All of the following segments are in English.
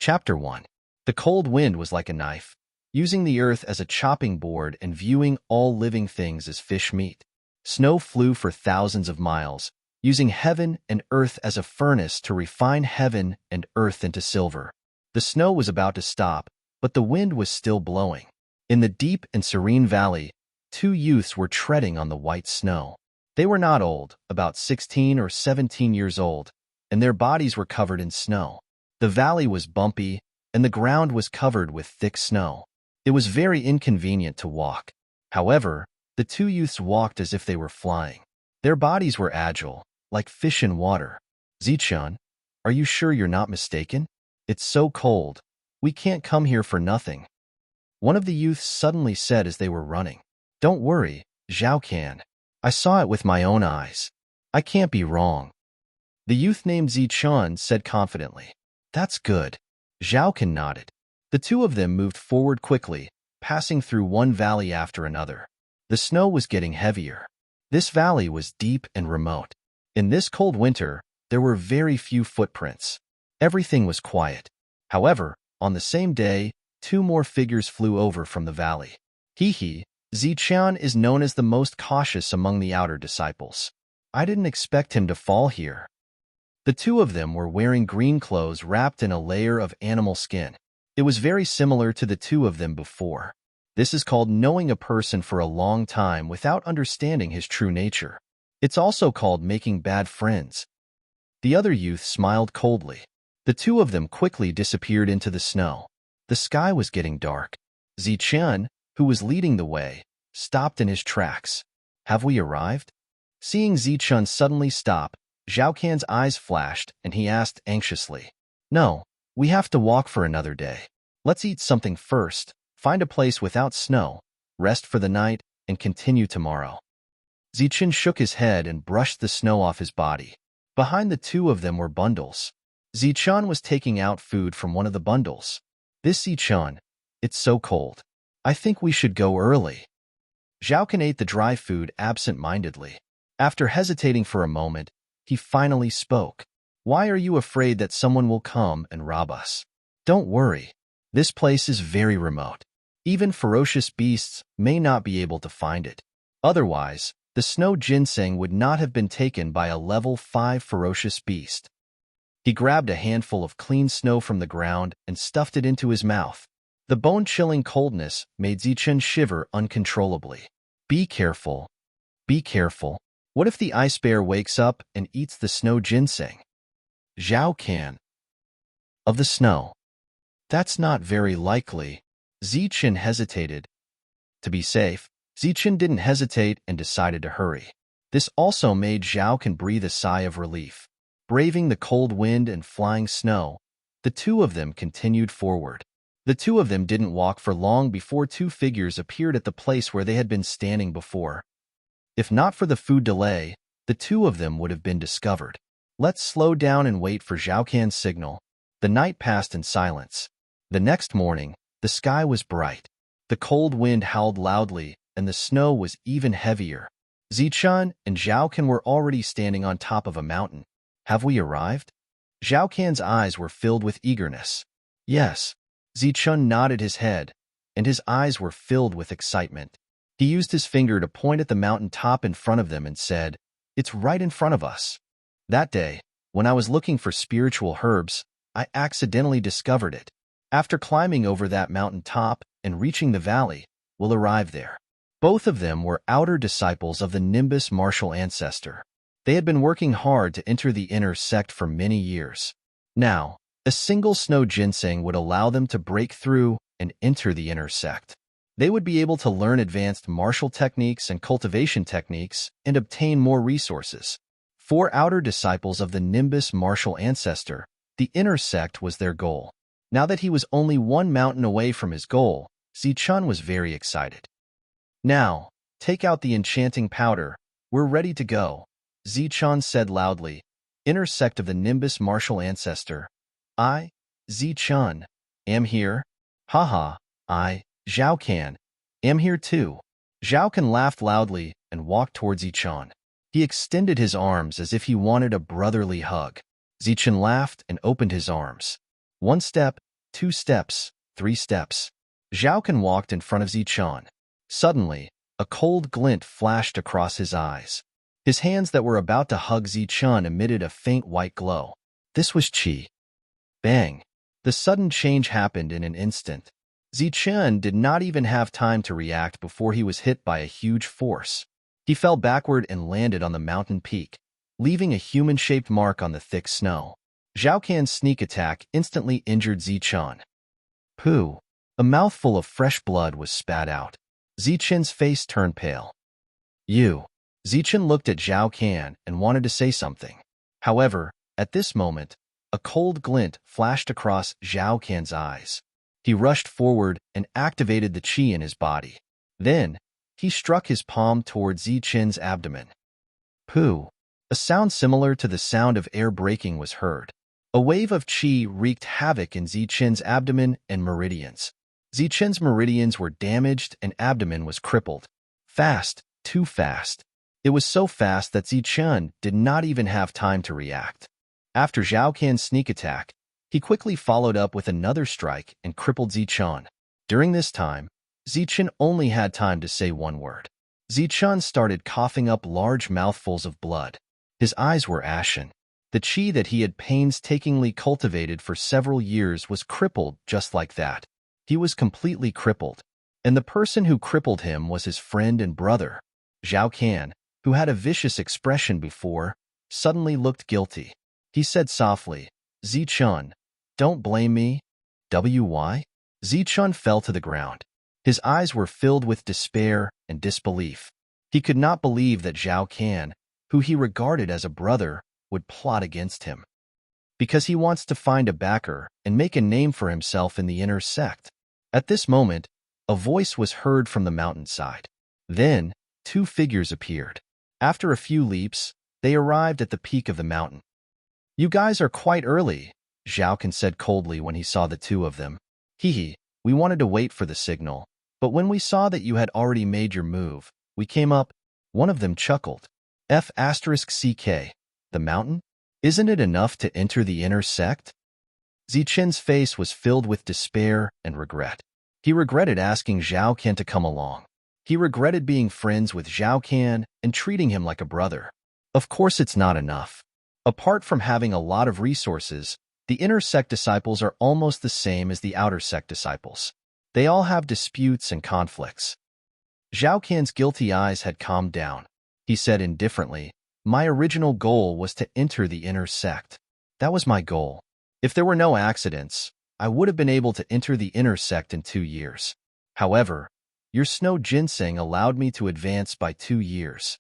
Chapter 1. The cold wind was like a knife, using the earth as a chopping board and viewing all living things as fish meat. Snow flew for thousands of miles, using heaven and earth as a furnace to refine heaven and earth into silver. The snow was about to stop, but the wind was still blowing. In the deep and serene valley, two youths were treading on the white snow. They were not old, about 16 or 17 years old, and their bodies were covered in snow. The valley was bumpy, and the ground was covered with thick snow. It was very inconvenient to walk. However, the two youths walked as if they were flying. Their bodies were agile, like fish in water. "Zichun, are you sure you're not mistaken? It's so cold. We can't come here for nothing," one of the youths suddenly said as they were running. "Don't worry, Zhao can. I saw it with my own eyes. I can't be wrong," the youth named Zichun said confidently. "That's good." Zhao Can nodded. The two of them moved forward quickly, passing through one valley after another. The snow was getting heavier. This valley was deep and remote. In this cold winter, there were very few footprints. Everything was quiet. However, on the same day, two more figures flew over from the valley. Zichun is known as the most cautious among the outer disciples. I didn't expect him to fall here. The two of them were wearing green clothes wrapped in a layer of animal skin. It was very similar to the two of them before. This is called knowing a person for a long time without understanding his true nature. It's also called making bad friends. The other youth smiled coldly. The two of them quickly disappeared into the snow. The sky was getting dark. Zichun, who was leading the way, stopped in his tracks. "Have we arrived?" Seeing Zichun suddenly stop, Zhao Can's eyes flashed and he asked anxiously. "No, we have to walk for another day. Let's eat something first, find a place without snow, rest for the night, and continue tomorrow." Zichun shook his head and brushed the snow off his body. Behind the two of them were bundles. Zichun was taking out food from one of the bundles. "This Zichun, it's so cold. I think we should go early." Zhao Can ate the dry food absent-mindedly. After hesitating for a moment, he finally spoke. "Why are you afraid that someone will come and rob us? Don't worry. This place is very remote. Even ferocious beasts may not be able to find it. Otherwise, the snow ginseng would not have been taken by a level 5 ferocious beast." He grabbed a handful of clean snow from the ground and stuffed it into his mouth. The bone-chilling coldness made Zichun shiver uncontrollably. Be careful. Be careful. What if the ice bear wakes up and eats the snow ginseng?" Zhao Can. "Of the snow. That's not very likely." Zichun hesitated. To be safe, Zichun didn't hesitate and decided to hurry. This also made Zhao Can breathe a sigh of relief. Braving the cold wind and flying snow, the two of them continued forward. The two of them didn't walk for long before two figures appeared at the place where they had been standing before. If not for the food delay, the two of them would have been discovered. Let's slow down and wait for Zhao Can's signal. The night passed in silence. The next morning, the sky was bright. The cold wind howled loudly, and the snow was even heavier. Zichun and Zhao Can were already standing on top of a mountain. "Have we arrived?" Zhao Can's eyes were filled with eagerness. "Yes." Zichun nodded his head, and his eyes were filled with excitement. He used his finger to point at the mountain top in front of them and said, "It's right in front of us." That day, when I was looking for spiritual herbs, I accidentally discovered it. After climbing over that mountain top and reaching the valley, we'll arrive there. Both of them were outer disciples of the Nimbus martial ancestor. They had been working hard to enter the inner sect for many years. Now, a single snow ginseng would allow them to break through and enter the inner sect. They would be able to learn advanced martial techniques and cultivation techniques and obtain more resources. For outer disciples of the Nimbus martial ancestor, the inner sect was their goal. Now that he was only one mountain away from his goal, Zichun was very excited. "Now, take out the enchanting powder. We're ready to go," Zichun said loudly. "Inner sect of the Nimbus martial ancestor. I, Zichun, am here. Haha, I, Zhao Can, am here too." Zhao Can laughed loudly and walked towards Zichun. He extended his arms as if he wanted a brotherly hug. Zichun laughed and opened his arms. One step, 2 steps, 3 steps. Zhao Can walked in front of Zichun. Suddenly, a cold glint flashed across his eyes. His hands that were about to hug Zichun emitted a faint white glow. This was Qi. Bang! The sudden change happened in an instant. Zichun did not even have time to react before he was hit by a huge force. He fell backward and landed on the mountain peak, leaving a human-shaped mark on the thick snow. Zhao Can's sneak attack instantly injured Zichun. Pooh! A mouthful of fresh blood was spat out. Zichun's face turned pale. You! Zichun looked at Zhao Can and wanted to say something. However, at this moment, a cold glint flashed across Zhao Can's eyes. He rushed forward and activated the qi in his body. Then, he struck his palm toward Zichun's abdomen. Pooh! A sound similar to the sound of air breaking was heard. A wave of qi wreaked havoc in Zichun's abdomen and meridians. Zichun's meridians were damaged and abdomen was crippled. Fast, too fast. It was so fast that Zichun did not even have time to react. After Zhao Can's sneak attack, he quickly followed up with another strike and crippled Zichun. During this time, Zichun only had time to say one word. Zichun started coughing up large mouthfuls of blood. His eyes were ashen. The qi that he had painstakingly cultivated for several years was crippled just like that. He was completely crippled. And the person who crippled him was his friend and brother. Zhao Can, who had a vicious expression before, suddenly looked guilty. He said softly, Zichun, don't blame me. Why? Zichun fell to the ground. His eyes were filled with despair and disbelief. He could not believe that Zhao Can, who he regarded as a brother, would plot against him. Because he wants to find a backer and make a name for himself in the inner sect. At this moment, a voice was heard from the mountainside. Then, 2 figures appeared. After a few leaps, they arrived at the peak of the mountain. You guys are quite early, Zhao Can said coldly when he saw the 2 of them. Hee, we wanted to wait for the signal, but when we saw that you had already made your move, we came up. One of them chuckled. F***CK. The mountain? Isn't it enough to enter the inner sect? Zichun's face was filled with despair and regret. He regretted asking Zhao Can to come along. He regretted being friends with Zhao Can and treating him like a brother. Of course it's not enough. Apart from having a lot of resources, the inner sect disciples are almost the same as the outer sect disciples. They all have disputes and conflicts. Zhao Can's guilty eyes had calmed down. He said indifferently, my original goal was to enter the inner sect. That was my goal. If there were no accidents, I would have been able to enter the inner sect in 2 years. However, your snow ginseng allowed me to advance by 2 years.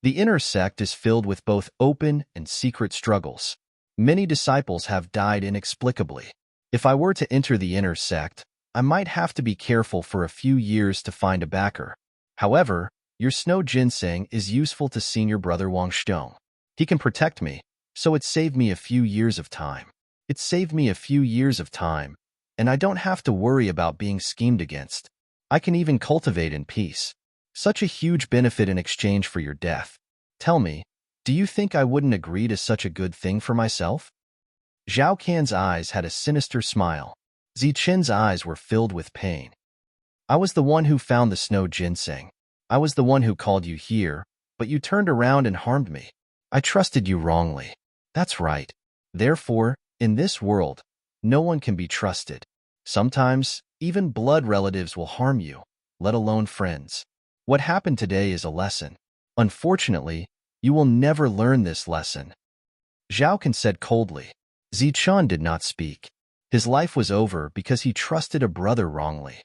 The inner sect is filled with both open and secret struggles. Many disciples have died inexplicably. If I were to enter the inner sect, I might have to be careful for a few years to find a backer. However, your snow ginseng is useful to senior brother Wang Shtong. He can protect me, so it saved me a few years of time. It saved me a few years of time, and I don't have to worry about being schemed against. I can even cultivate in peace. Such a huge benefit in exchange for your death. Tell me, do you think I wouldn't agree to such a good thing for myself? Zhao Can's eyes had a sinister smile. Zichun's eyes were filled with pain. I was the one who found the snow ginseng. I was the one who called you here, but you turned around and harmed me. I trusted you wrongly. That's right. Therefore, in this world, no one can be trusted. Sometimes, even blood relatives will harm you, let alone friends. What happened today is a lesson. Unfortunately, you will never learn this lesson. Zhao Can said coldly. Zichun did not speak. His life was over because he trusted a brother wrongly.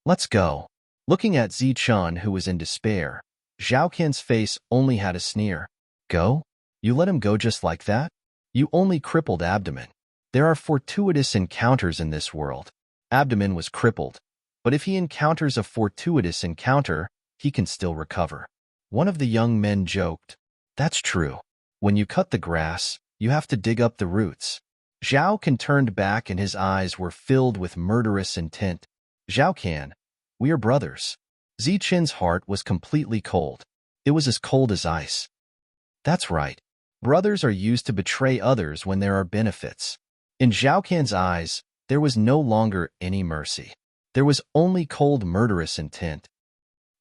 Let's go. Looking at Zichun, who was in despair, Zhao Can's face only had a sneer. Go? You let him go just like that? You only crippled abdomen. There are fortuitous encounters in this world. Abdomen was crippled, but if he encounters a fortuitous encounter, he can still recover. One of the young men joked. That's true. When you cut the grass, you have to dig up the roots. Zhao Can turned back and his eyes were filled with murderous intent. Zhao Can, we are brothers. Zichun's heart was completely cold. It was as cold as ice. That's right. Brothers are used to betray others when there are benefits. In Zhao Can's eyes, there was no longer any mercy. There was only cold, murderous intent.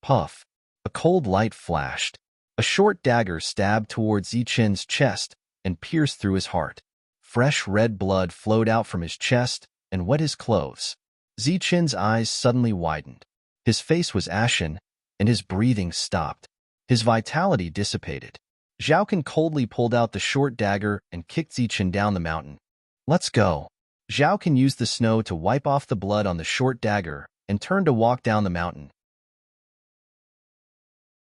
Puff. A cold light flashed. A short dagger stabbed towards Zichen's chest and pierced through his heart. Fresh red blood flowed out from his chest and wet his clothes. Zichen's eyes suddenly widened. His face was ashen, and his breathing stopped. His vitality dissipated. Zhao Kun coldly pulled out the short dagger and kicked Zichen down the mountain. "Let's go." Zhao Kun used the snow to wipe off the blood on the short dagger and turned to walk down the mountain.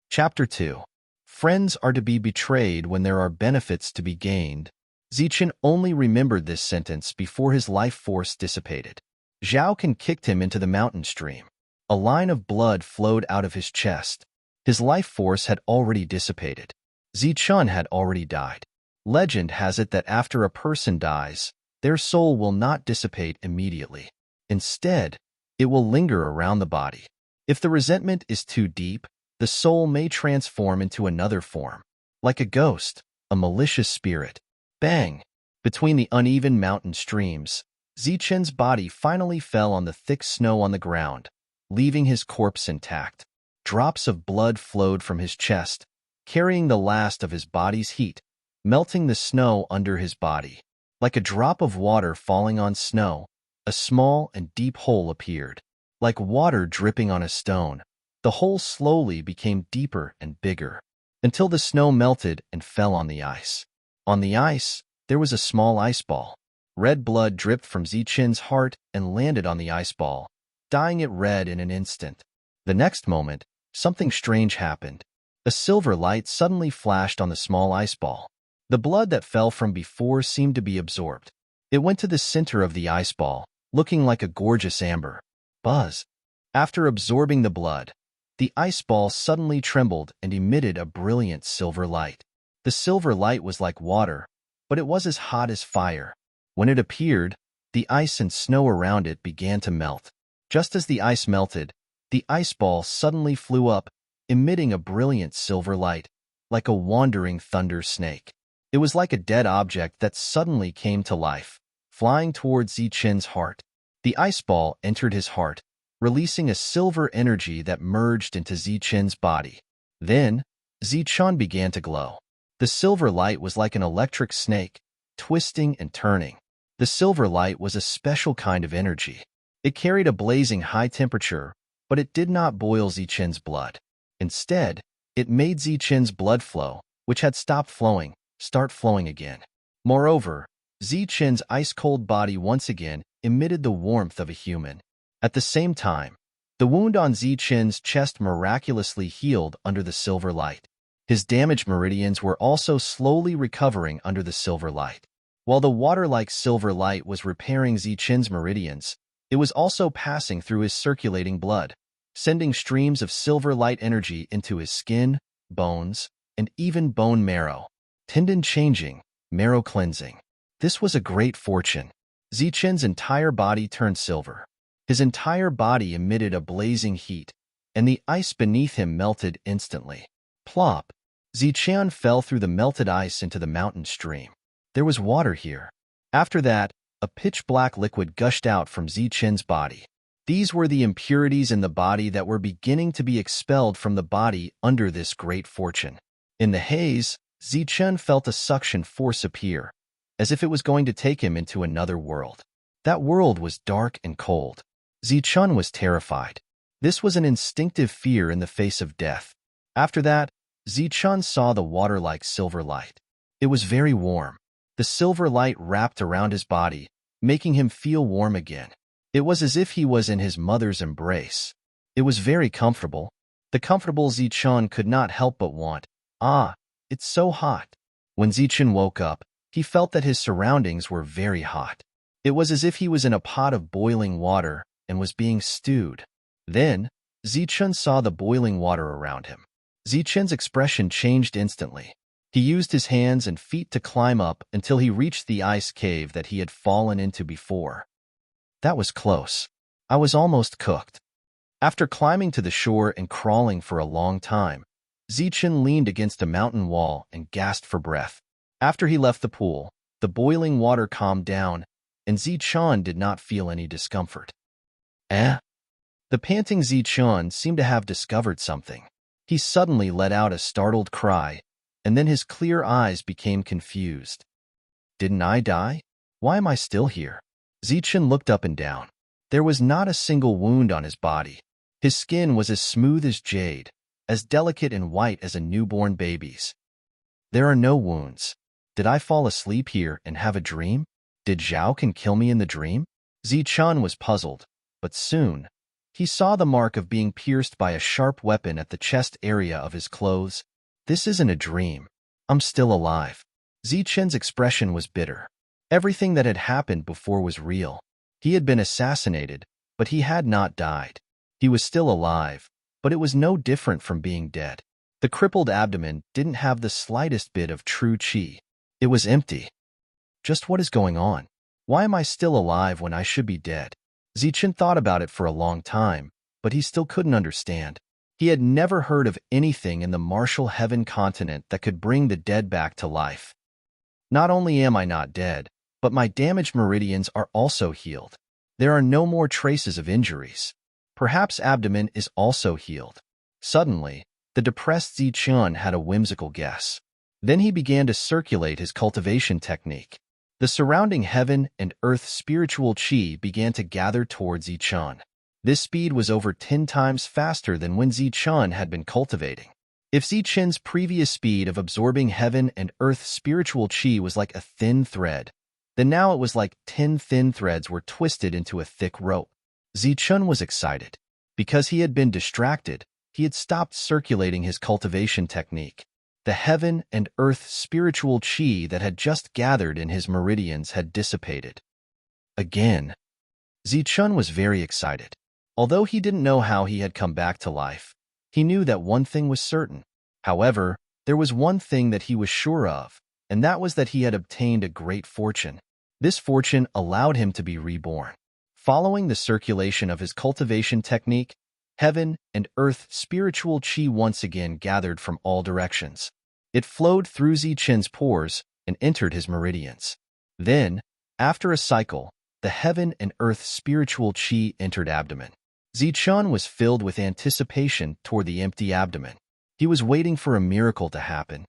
Chapter 2. Friends are to be betrayed when there are benefits to be gained. Zichen only remembered this sentence before his life force dissipated. Zhao Kun kicked him into the mountain stream. A line of blood flowed out of his chest. His life force had already dissipated. Zichen had already died. Legend has it that after a person dies, their soul will not dissipate immediately. Instead, it will linger around the body. If the resentment is too deep, the soul may transform into another form, like a ghost, a malicious spirit. Bang! Between the uneven mountain streams, Zichen's body finally fell on the thick snow on the ground, leaving his corpse intact. Drops of blood flowed from his chest, carrying the last of his body's heat, melting the snow under his body. Like a drop of water falling on snow, a small and deep hole appeared. Like water dripping on a stone, the hole slowly became deeper and bigger, until the snow melted and fell on the ice. On the ice, there was a small ice ball. Red blood dripped from Zichen's heart and landed on the ice ball, dyeing it red in an instant. The next moment, something strange happened. A silver light suddenly flashed on the small ice ball. The blood that fell from before seemed to be absorbed. It went to the center of the ice ball, looking like a gorgeous amber. Buzz. After absorbing the blood, the ice ball suddenly trembled and emitted a brilliant silver light. The silver light was like water, but it was as hot as fire. When it appeared, the ice and snow around it began to melt. Just as the ice melted, the ice ball suddenly flew up, emitting a brilliant silver light, like a wandering thunder snake. It was like a dead object that suddenly came to life, flying towards Zichen's heart. The ice ball entered his heart, releasing a silver energy that merged into Zichen's body. Then, Zichen began to glow. The silver light was like an electric snake, twisting and turning. The silver light was a special kind of energy. It carried a blazing high temperature, but it did not boil Zichen's blood. Instead, it made Zichen's blood flow, which had stopped flowing, start flowing again. Moreover, Zichen's ice-cold body once again emitted the warmth of a human. At the same time, the wound on Zichen's chest miraculously healed under the silver light. His damaged meridians were also slowly recovering under the silver light. While the water-like silver light was repairing Zichen's meridians, it was also passing through his circulating blood, sending streams of silver light energy into his skin, bones, and even bone marrow. Tendon changing, marrow cleansing. This was a great fortune. Zichen's entire body turned silver. His entire body emitted a blazing heat, and the ice beneath him melted instantly. Plop! Zichen fell through the melted ice into the mountain stream. There was water here. After that, a pitch-black liquid gushed out from Zichen's body. These were the impurities in the body that were beginning to be expelled from the body under this great fortune. In the haze, Zichen felt a suction force appear, as if it was going to take him into another world. That world was dark and cold. Zichen was terrified. This was an instinctive fear in the face of death. After that, Zichen saw the water-like silver light. It was very warm. The silver light wrapped around his body, making him feel warm again. It was as if he was in his mother's embrace. It was very comfortable. The comfortable Zichen could not help but want. Ah, it's so hot. When Zichen woke up, he felt that his surroundings were very hot. It was as if he was in a pot of boiling water and was being stewed. Then, Zichen saw the boiling water around him. Zichen's expression changed instantly. He used his hands and feet to climb up until he reached the ice cave that he had fallen into before. That was close. I was almost cooked. After climbing to the shore and crawling for a long time, Zichen leaned against a mountain wall and gasped for breath. After he left the pool, the boiling water calmed down, and Zichun did not feel any discomfort. Eh? The panting Zichun seemed to have discovered something. He suddenly let out a startled cry, and then his clear eyes became confused. Didn't I die? Why am I still here? Zichun looked up and down. There was not a single wound on his body. His skin was as smooth as jade, as delicate and white as a newborn baby's. There are no wounds. Did I fall asleep here and have a dream? Did Zhao Can kill me in the dream? Zichun was puzzled, but soon, he saw the mark of being pierced by a sharp weapon at the chest area of his clothes. This isn't a dream. I'm still alive. Zichun's expression was bitter. Everything that had happened before was real. He had been assassinated, but he had not died. He was still alive, but it was no different from being dead. The crippled abdomen didn't have the slightest bit of true qi. It was empty. Just what is going on? Why am I still alive when I should be dead? Zichun thought about it for a long time, but he still couldn't understand. He had never heard of anything in the martial heaven continent that could bring the dead back to life. Not only am I not dead, but my damaged meridians are also healed. There are no more traces of injuries. Perhaps abdomen is also healed. Suddenly, the depressed Zichun had a whimsical guess. Then he began to circulate his cultivation technique. The surrounding heaven and earth spiritual qi began to gather towards Zichun. This speed was over 10 times faster than when Zichun had been cultivating. If Zichun's previous speed of absorbing heaven and earth spiritual qi was like a thin thread, then now it was like 10 thin threads were twisted into a thick rope. Zichun was excited. Because he had been distracted, he had stopped circulating his cultivation technique. The heaven and earth spiritual qi that had just gathered in his meridians had dissipated. Again, Zichun was very excited. Although he didn't know how he had come back to life, he knew that one thing was certain. However, there was one thing that he was sure of, and that was that he had obtained a great fortune. This fortune allowed him to be reborn. Following the circulation of his cultivation technique, heaven and earth spiritual qi once again gathered from all directions. It flowed through Zichun's pores and entered his meridians. Then, after a cycle, the heaven and earth spiritual qi entered abdomen. Zichun was filled with anticipation toward the empty abdomen. He was waiting for a miracle to happen.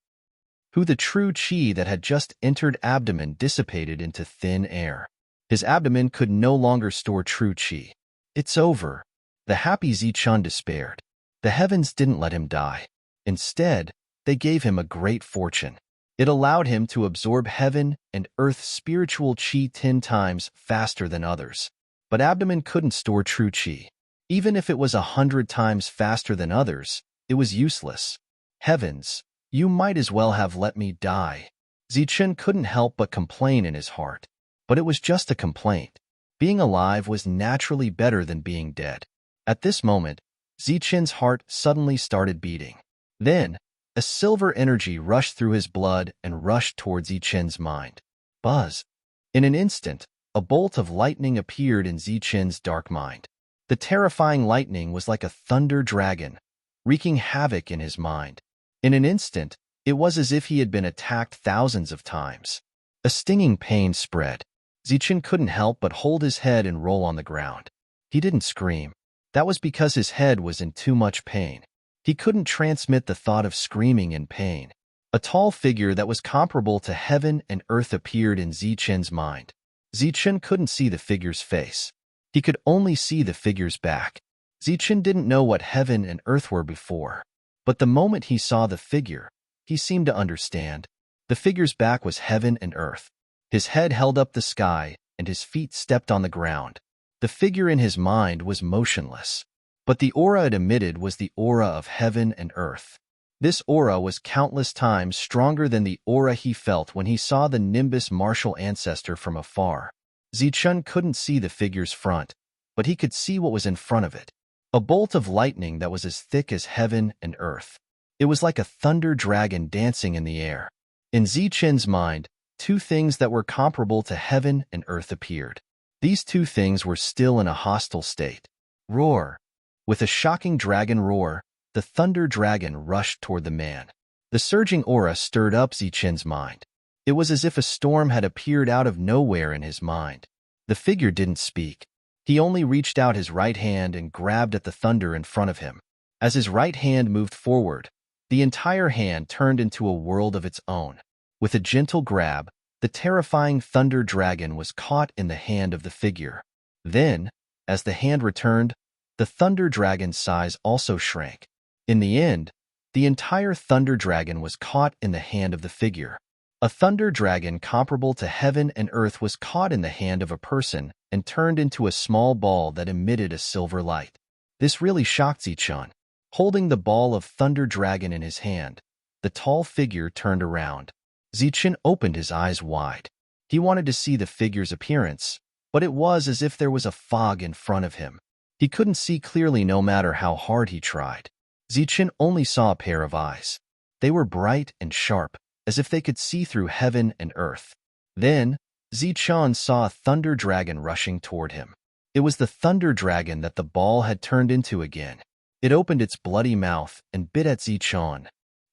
The true qi that had just entered abdomen dissipated into thin air. His abdomen could no longer store true qi. It's over. The happy Zichun despaired. The heavens didn't let him die. Instead, they gave him a great fortune. It allowed him to absorb heaven and earth spiritual qi 10 times faster than others. But abdomen couldn't store true qi. Even if it was 100 times faster than others, it was useless. Heavens, you might as well have let me die. Zichun couldn't help but complain in his heart. But it was just a complaint. Being alive was naturally better than being dead. At this moment, Zichun's heart suddenly started beating. Then, a silver energy rushed through his blood and rushed towards Zichun's mind. Buzz! In an instant, a bolt of lightning appeared in Zichun's dark mind. The terrifying lightning was like a thunder dragon, wreaking havoc in his mind. In an instant, it was as if he had been attacked thousands of times. A stinging pain spread. Zichun couldn't help but hold his head and roll on the ground. He didn't scream. That was because his head was in too much pain. He couldn't transmit the thought of screaming in pain. A tall figure that was comparable to heaven and earth appeared in Zichun's mind. Zichun couldn't see the figure's face. He could only see the figure's back. Zichun didn't know what heaven and earth were before. But the moment he saw the figure, he seemed to understand. The figure's back was heaven and earth. His head held up the sky, and his feet stepped on the ground. The figure in his mind was motionless. But the aura it emitted was the aura of heaven and earth. This aura was countless times stronger than the aura he felt when he saw the Nimbus martial ancestor from afar. Zichun couldn't see the figure's front, but he could see what was in front of it. A bolt of lightning that was as thick as heaven and earth. It was like a thunder dragon dancing in the air. In Zichun's mind, 2 things that were comparable to heaven and earth appeared. These 2 things were still in a hostile state. Roar! With a shocking dragon roar, the thunder dragon rushed toward the man. The surging aura stirred up Zichun's mind. It was as if a storm had appeared out of nowhere in his mind. The figure didn't speak. He only reached out his right hand and grabbed at the thunder in front of him. As his right hand moved forward, the entire hand turned into a world of its own. With a gentle grab, the terrifying thunder dragon was caught in the hand of the figure. Then, as the hand returned, the thunder dragon's size also shrank. In the end, the entire thunder dragon was caught in the hand of the figure. A thunder dragon comparable to heaven and earth was caught in the hand of a person and turned into a small ball that emitted a silver light. This really shocked Zichun. Holding the ball of thunder dragon in his hand, the tall figure turned around. Zichun opened his eyes wide. He wanted to see the figure's appearance, but it was as if there was a fog in front of him. He couldn't see clearly no matter how hard he tried. Zichun only saw a pair of eyes. They were bright and sharp, as if they could see through heaven and earth. Then, Zichun saw a thunder dragon rushing toward him. It was the thunder dragon that the ball had turned into again. It opened its bloody mouth and bit at Zichun.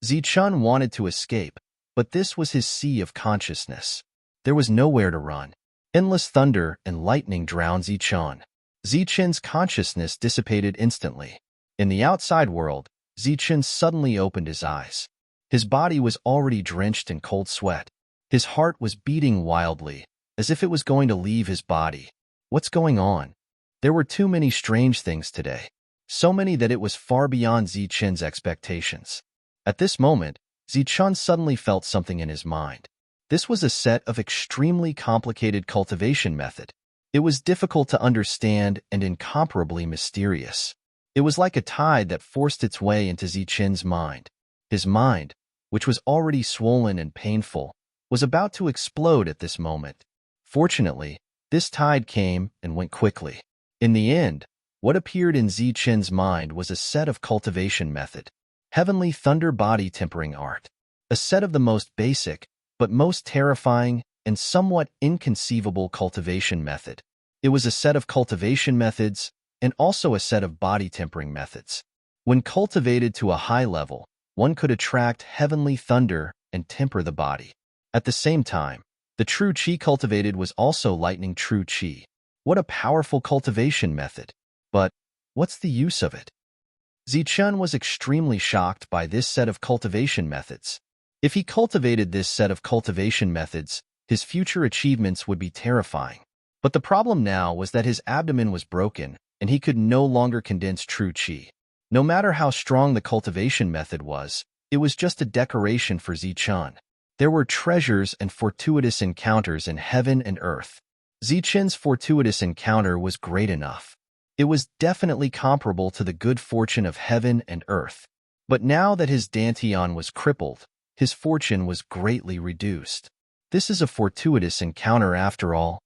Zichun wanted to escape, but this was his sea of consciousness. There was nowhere to run. Endless thunder and lightning drowned Zichun. Zichun's consciousness dissipated instantly. In the outside world, Zichun suddenly opened his eyes. His body was already drenched in cold sweat. His heart was beating wildly, as if it was going to leave his body. What's going on? There were too many strange things today. So many that it was far beyond Zichun's expectations. At this moment, Zichun suddenly felt something in his mind. This was a set of extremely complicated cultivation method. It was difficult to understand and incomparably mysterious. It was like a tide that forced its way into Zichun's mind. His mind, which was already swollen and painful, was about to explode at this moment. Fortunately, this tide came and went quickly. In the end, what appeared in Zichun's mind was a set of cultivation method. Heavenly thunder body tempering art. A set of the most basic, but most terrifying and somewhat inconceivable cultivation method. It was a set of cultivation methods and also a set of body tempering methods. When cultivated to a high level, one could attract heavenly thunder and temper the body. At the same time, the true chi cultivated was also lightning true chi. What a powerful cultivation method. But what's the use of it? Zichun was extremely shocked by this set of cultivation methods. If he cultivated this set of cultivation methods, his future achievements would be terrifying. But the problem now was that his abdomen was broken, and he could no longer condense true chi. No matter how strong the cultivation method was, it was just a decoration for Zichun. There were treasures and fortuitous encounters in heaven and earth. Zichun's fortuitous encounter was great enough. It was definitely comparable to the good fortune of heaven and earth. But now that his dantian was crippled, his fortune was greatly reduced. This is a fortuitous encounter after all.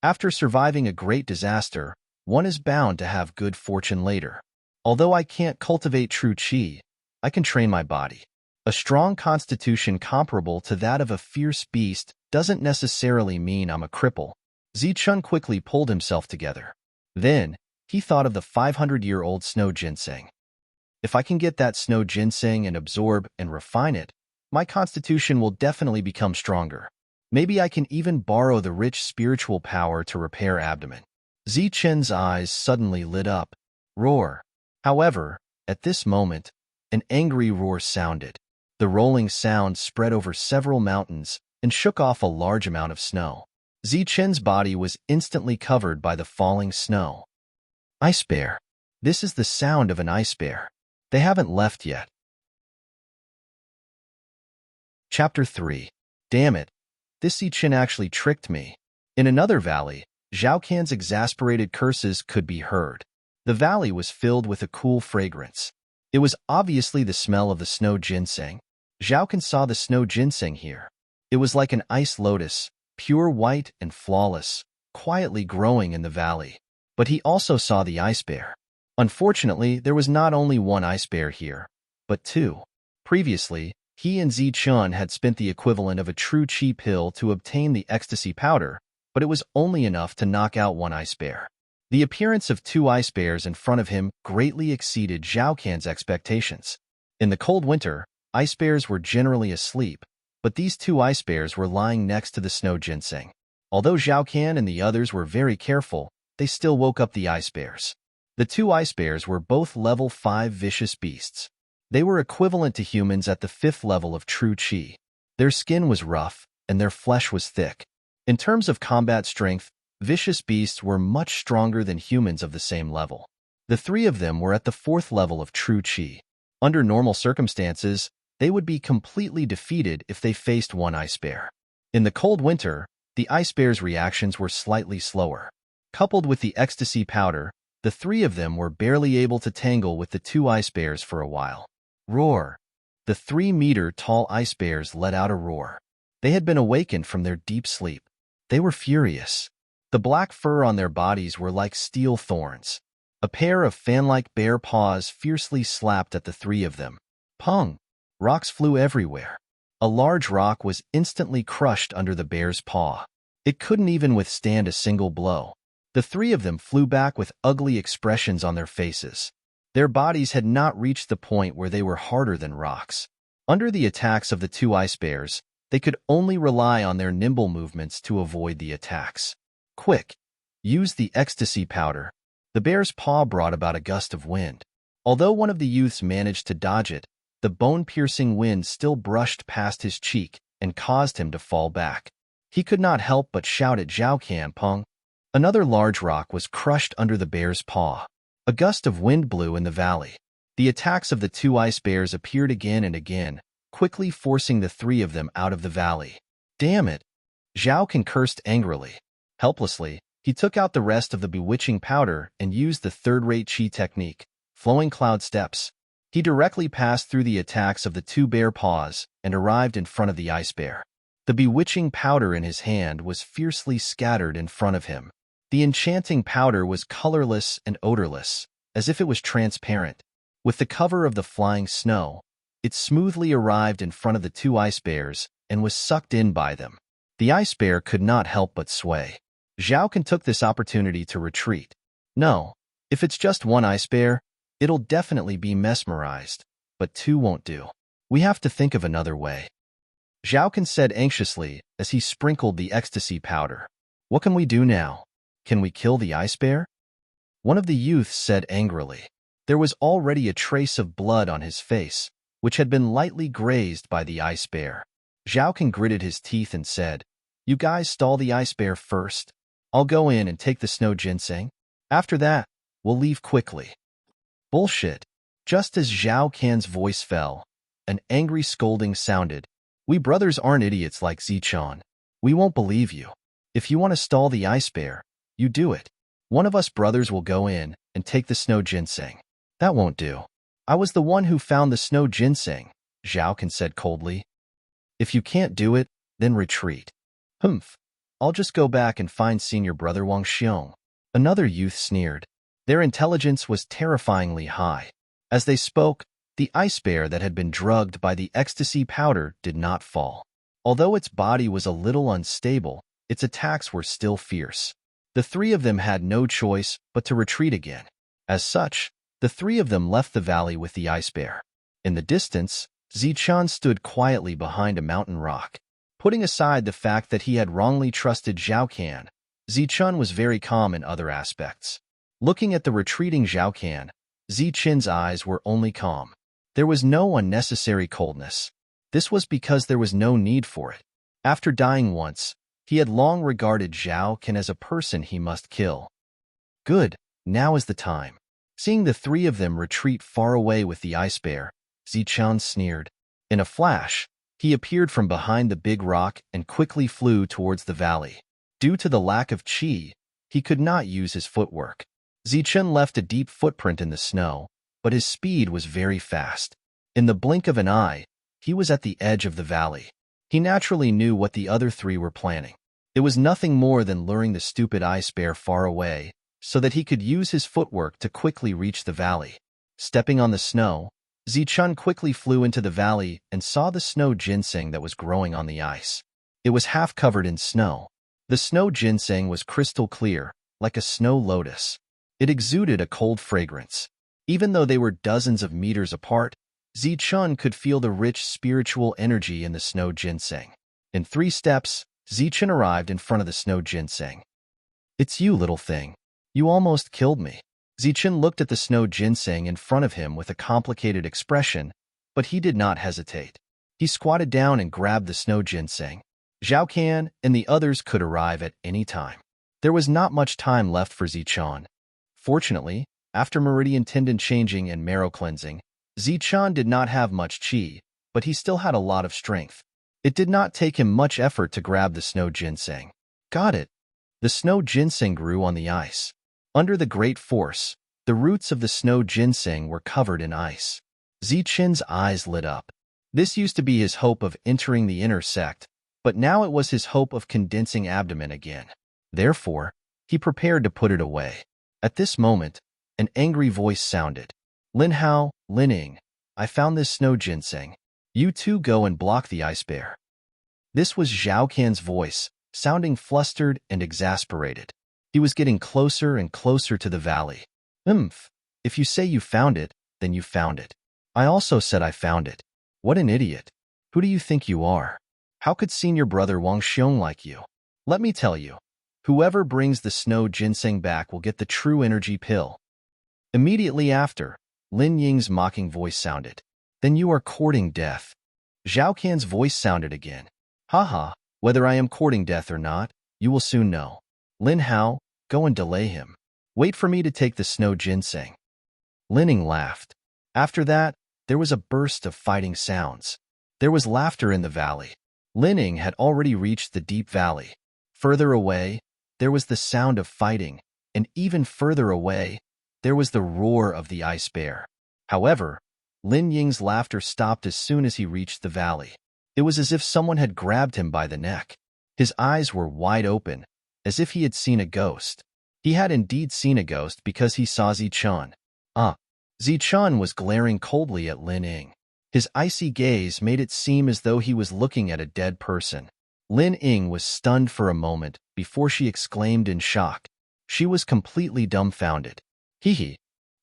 After surviving a great disaster, one is bound to have good fortune later. Although I can't cultivate true chi, I can train my body. A strong constitution comparable to that of a fierce beast doesn't necessarily mean I'm a cripple. Zichun quickly pulled himself together. Then, he thought of the 500-year-old snow ginseng. If I can get that snow ginseng and absorb and refine it, my constitution will definitely become stronger. Maybe I can even borrow the rich spiritual power to repair abdomen. Zichun's eyes suddenly lit up. Roar. However, at this moment, an angry roar sounded. The rolling sound spread over several mountains and shook off a large amount of snow. Zichun's body was instantly covered by the falling snow. Ice bear. This is the sound of an ice bear. They haven't left yet. Chapter 3. Damn it. This Zichun actually tricked me. In another valley, Zhao Can's exasperated curses could be heard. The valley was filled with a cool fragrance. It was obviously the smell of the snow ginseng. Zhao Can saw the snow ginseng here. It was like an ice lotus, pure white and flawless, quietly growing in the valley. But he also saw the ice bear. Unfortunately, there was not only one ice bear here, but two. Previously, he and Zichun had spent the equivalent of a true chi pill to obtain the ecstasy powder, but it was only enough to knock out one ice bear. The appearance of two ice bears in front of him greatly exceeded Zhao Can's expectations. In the cold winter, ice bears were generally asleep, but these two ice bears were lying next to the snow ginseng. Although Zhao Can and the others were very careful, they still woke up the ice bears. The two ice bears were both level 5 vicious beasts. They were equivalent to humans at the 5th level of true Qi. Their skin was rough, and their flesh was thick. In terms of combat strength, vicious beasts were much stronger than humans of the same level. The three of them were at the 4th level of true Qi. Under normal circumstances, they would be completely defeated if they faced one ice bear. In the cold winter, the ice bear's reactions were slightly slower. Coupled with the ecstasy powder, the three of them were barely able to tangle with the two ice bears for a while. Roar! The 3-meter-tall ice bears let out a roar. They had been awakened from their deep sleep. They were furious. The black fur on their bodies were like steel thorns. A pair of fan-like bear paws fiercely slapped at the three of them. Pung! Rocks flew everywhere. A large rock was instantly crushed under the bear's paw. It couldn't even withstand a single blow. The three of them flew back with ugly expressions on their faces. Their bodies had not reached the point where they were harder than rocks. Under the attacks of the two ice bears, they could only rely on their nimble movements to avoid the attacks. Quick! Use the ecstasy powder. The bear's paw brought about a gust of wind. Although one of the youths managed to dodge it, the bone-piercing wind still brushed past his cheek and caused him to fall back. He could not help but shout at Zhao Can Peng. Another large rock was crushed under the bear's paw. A gust of wind blew in the valley. The attacks of the two ice bears appeared again and again, quickly forcing the three of them out of the valley. Damn it! Zhao Can cursed angrily. Helplessly, he took out the rest of the bewitching powder and used the third-rate Qi technique, flowing cloud steps. He directly passed through the attacks of the two bear paws and arrived in front of the ice bear. The bewitching powder in his hand was fiercely scattered in front of him. The enchanting powder was colorless and odorless, as if it was transparent. With the cover of the flying snow, it smoothly arrived in front of the two ice bears and was sucked in by them. The ice bear could not help but sway. Zhao Can took this opportunity to retreat. No, if it's just one ice bear, it'll definitely be mesmerized, but two won't do. We have to think of another way. Zhao Can said anxiously as he sprinkled the ecstasy powder. What can we do now? Can we kill the ice bear? One of the youths said angrily. There was already a trace of blood on his face, which had been lightly grazed by the ice bear. Zhao Can gritted his teeth and said, "You guys stall the ice bear first. I'll go in and take the snow ginseng. After that, we'll leave quickly." Bullshit. Just as Zhao Can's voice fell, an angry scolding sounded. "We brothers aren't idiots like Zichon. We won't believe you. If you want to stall the ice bear, you do it. One of us brothers will go in and take the snow ginseng." "That won't do. I was the one who found the snow ginseng," Zhao Can said coldly. "If you can't do it, then retreat." "Humph. I'll just go back and find senior brother Wang Xiong." Another youth sneered. Their intelligence was terrifyingly high. As they spoke, the ice bear that had been drugged by the ecstasy powder did not fall. Although its body was a little unstable, its attacks were still fierce. The three of them had no choice but to retreat again. As such, the three of them left the valley with the ice bear. In the distance, Zichun stood quietly behind a mountain rock. Putting aside the fact that he had wrongly trusted Zhao Can, Zichun was very calm in other aspects. Looking at the retreating Zhao Can, Zichun's eyes were only calm. There was no unnecessary coldness. This was because there was no need for it. After dying once, he had long regarded Zhao Can as a person he must kill. Good, now is the time. Seeing the three of them retreat far away with the ice bear, Zichun sneered. In a flash, he appeared from behind the big rock and quickly flew towards the valley. Due to the lack of qi, he could not use his footwork. Zichun left a deep footprint in the snow, but his speed was very fast. In the blink of an eye, he was at the edge of the valley. He naturally knew what the other three were planning. It was nothing more than luring the stupid ice bear far away, so that he could use his footwork to quickly reach the valley. Stepping on the snow, Zichun quickly flew into the valley and saw the snow ginseng that was growing on the ice. It was half covered in snow. The snow ginseng was crystal clear, like a snow lotus. It exuded a cold fragrance. Even though they were dozens of meters apart, Zichun could feel the rich spiritual energy in the snow ginseng. In 3 steps, Zichen arrived in front of the snow ginseng. "It's you, little thing. You almost killed me." Zichen looked at the snow ginseng in front of him with a complicated expression, but he did not hesitate. He squatted down and grabbed the snow ginseng. Zhao Can and the others could arrive at any time. There was not much time left for Zichen. Fortunately, after meridian tendon changing and marrow cleansing, Zichen did not have much qi, but he still had a lot of strength. It did not take him much effort to grab the snow ginseng. Got it. The snow ginseng grew on the ice. Under the great force, the roots of the snow ginseng were covered in ice. Zichen's eyes lit up. This used to be his hope of entering the inner sect, but now it was his hope of condensing abdomen again. Therefore, he prepared to put it away. At this moment, an angry voice sounded. "Lin Hao, Lin Ying, I found this snow ginseng. You two go and block the ice bear." This was Zhao Can's voice, sounding flustered and exasperated. He was getting closer and closer to the valley. If you say you found it, then you found it. I also said I found it. What an idiot. Who do you think you are? How could senior brother Wang Xiong like you? Let me tell you, whoever brings the snow ginseng back will get the true energy pill. Immediately after, Lin Ying's mocking voice sounded. Then you are courting death. Zhao Can's voice sounded again. Haha, whether I am courting death or not, you will soon know. Lin Hao, go and delay him. Wait for me to take the snow ginseng. Lin Ying laughed. After that, there was a burst of fighting sounds. There was laughter in the valley. Lin Ying had already reached the deep valley. Further away, there was the sound of fighting, and even further away, there was the roar of the ice bear. However, Lin Ying's laughter stopped as soon as he reached the valley. It was as if someone had grabbed him by the neck. His eyes were wide open, as if he had seen a ghost. He had indeed seen a ghost because he saw Zichen. Zichen was glaring coldly at Lin Ying. His icy gaze made it seem as though he was looking at a dead person. Lin Ying was stunned for a moment before she exclaimed in shock. She was completely dumbfounded. Hee.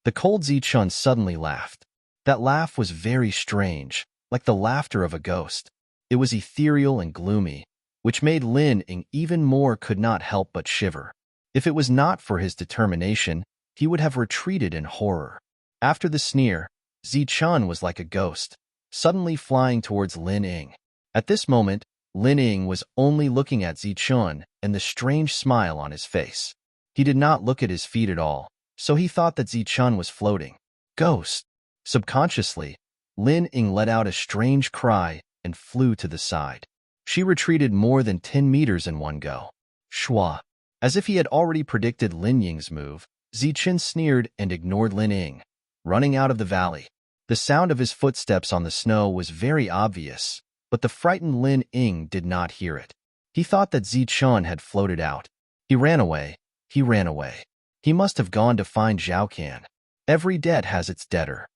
The cold Zichen suddenly laughed. That laugh was very strange, like the laughter of a ghost. It was ethereal and gloomy, which made Lin Ying even more could not help but shiver. If it was not for his determination, he would have retreated in horror. After the sneer, Zichen was like a ghost, suddenly flying towards Lin Ying. At this moment, Lin Ying was only looking at Zichen and the strange smile on his face. He did not look at his feet at all, so he thought that Zichen was floating. Ghost! Subconsciously, Lin Ying let out a strange cry and flew to the side. She retreated more than 10 meters in one go. Shwa! As if he had already predicted Lin Ying's move, Zichen sneered and ignored Lin Ying, running out of the valley. The sound of his footsteps on the snow was very obvious, but the frightened Lin Ying did not hear it. He thought that Zichen had floated out. He ran away. He ran away. He must have gone to find Zhao Can. Every debt has its debtor.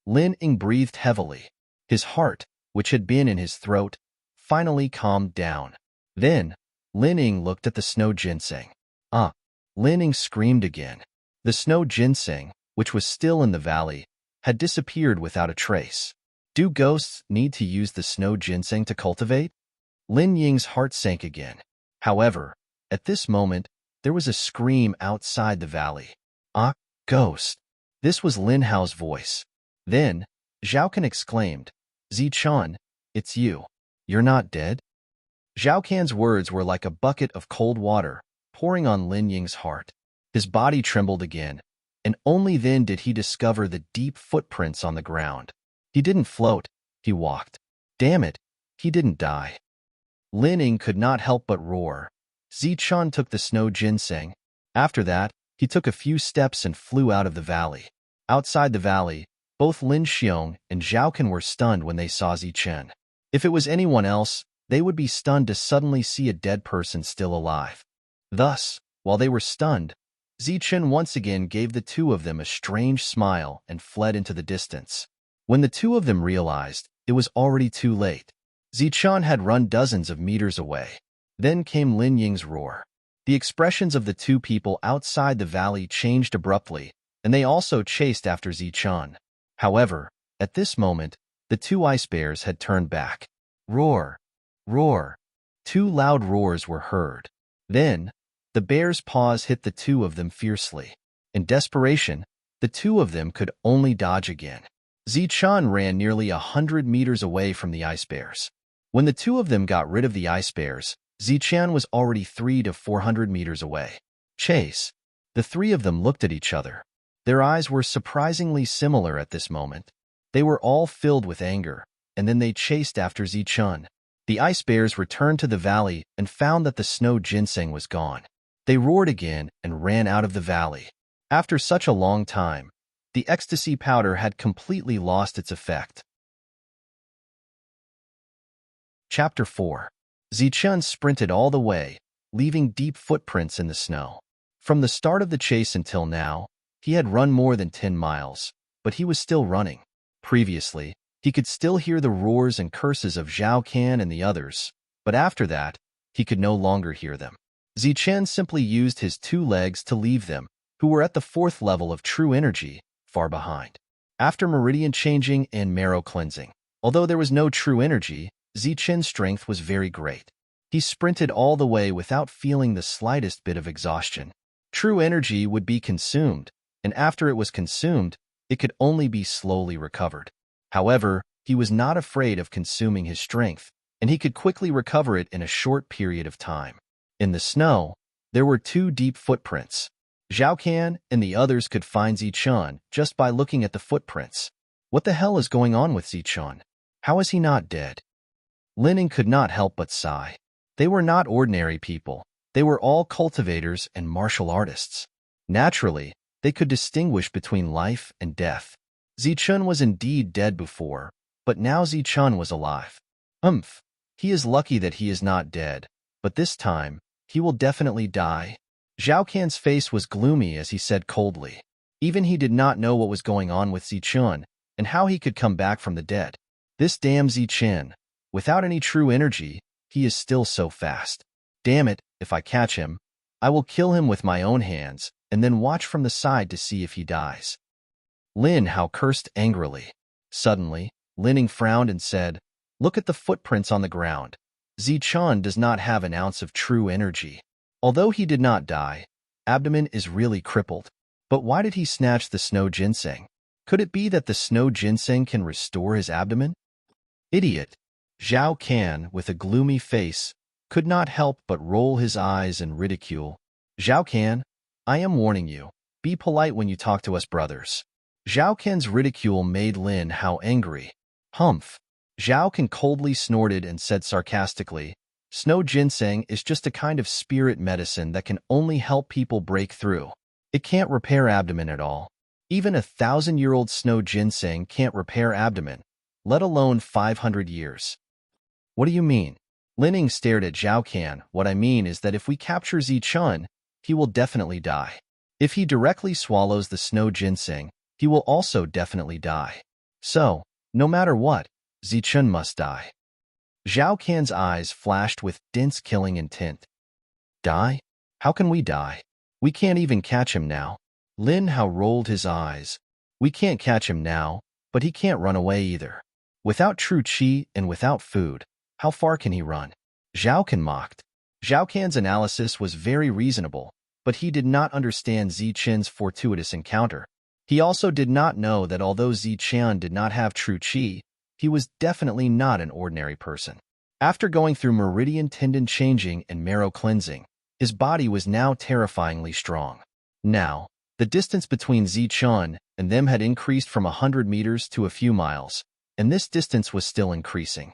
Lin Ying breathed heavily. His heart, which had been in his throat, finally calmed down. Then, Lin Ying looked at the snow ginseng. Lin Ying screamed again. The snow ginseng, which was still in the valley, had disappeared without a trace. Do ghosts need to use the snow ginseng to cultivate? Lin Ying's heart sank again. However, at this moment, there was a scream outside the valley. Ghost! This was Lin Hao's voice. Then, Zhao Can exclaimed, Zichen, it's you. You're not dead? Zhao Can's words were like a bucket of cold water, pouring on Lin Ying's heart. His body trembled again, and only then did he discover the deep footprints on the ground. He didn't float, he walked. Damn it, he didn't die. Lin Ying could not help but roar. Zichen took the snow ginseng. After that, he took a few steps and flew out of the valley. Outside the valley, both Lin Xiong and Zhao Can were stunned when they saw Zichen. If it was anyone else, they would be stunned to suddenly see a dead person still alive. Thus, while they were stunned, Zichen once again gave the two of them a strange smile and fled into the distance. When the two of them realized, it was already too late. Zichen had run dozens of meters away. Then came Lin Ying's roar. The expressions of the two people outside the valley changed abruptly, and they also chased after Zichen. However, at this moment, the two ice bears had turned back. Roar! Roar! Two loud roars were heard. Then, the bear's paws hit the two of them fiercely. In desperation, the two of them could only dodge again. Zichun ran nearly 100 meters away from the ice bears. When the two of them got rid of the ice bears, Zichun was already 300 to 400 meters away. Chase. The three of them looked at each other. Their eyes were surprisingly similar at this moment. They were all filled with anger, and then they chased after Zichun. The ice bears returned to the valley and found that the snow ginseng was gone. They roared again and ran out of the valley. After such a long time, the ecstasy powder had completely lost its effect. Chapter 4. Zichun sprinted all the way, leaving deep footprints in the snow. From the start of the chase until now, he had run more than 10 miles, but he was still running. Previously, he could still hear the roars and curses of Zhao Can and the others, but after that, he could no longer hear them. Zichun simply used his two legs to leave them, who were at the 4th level of true energy, far behind. After meridian changing and marrow cleansing, although there was no true energy, Zichun's strength was very great. He sprinted all the way without feeling the slightest bit of exhaustion. True energy would be consumed, and after it was consumed, it could only be slowly recovered. However, he was not afraid of consuming his strength, and he could quickly recover it in a short period of time. In the snow, there were 2 deep footprints. Zhao Can and the others could find Zichun just by looking at the footprints. What the hell is going on with Zichun? How is he not dead? Lining could not help but sigh. They were not ordinary people. They were all cultivators and martial artists. Naturally, they could distinguish between life and death. Zichun was indeed dead before, but now Zichun was alive. He is lucky that he is not dead, but this time, he will definitely die. Zhao Can's face was gloomy as he said coldly. Even he did not know what was going on with Zichun and how he could come back from the dead. This damn Zichun, without any true energy, he is still so fast. Damn it, if I catch him, I will kill him with my own hands and then watch from the side to see if he dies. Lin Hao cursed angrily. Suddenly, Lining frowned and said, "Look at the footprints on the ground. Zichun does not have an ounce of true energy. Although he did not die, abdomen is really crippled. But why did he snatch the snow ginseng? Could it be that the snow ginseng can restore his abdomen?" Idiot! Zhao Can, with a gloomy face, could not help but roll his eyes in ridicule. Zhao Can, I am warning you. Be polite when you talk to us brothers. Zhao Can's ridicule made Lin Hao angry. Zhao Can coldly snorted and said sarcastically, "Snow ginseng is just a kind of spirit medicine that can only help people break through. It can't repair abdomen at all. Even 1,000-year-old snow ginseng can't repair abdomen, let alone 500 years. What do you mean? Lining stared at Zhao Can. What I mean is that if we capture Zichun, he will definitely die. If he directly swallows the snow ginseng, he will also definitely die. So, no matter what, Zichun must die." Zhao Can's eyes flashed with dense killing intent. Die? How can we die? We can't even catch him now. Lin Hao rolled his eyes. We can't catch him now, but he can't run away either. Without true chi and without food, how far can he run? Zhao Can mocked. Zhao Can's analysis was very reasonable, but he did not understand Zichun's fortuitous encounter. He also did not know that although Zichun did not have true chi, he was definitely not an ordinary person. After going through meridian tendon changing and marrow cleansing, his body was now terrifyingly strong. Now, the distance between Zichun and them had increased from 100 meters to a few miles, and this distance was still increasing.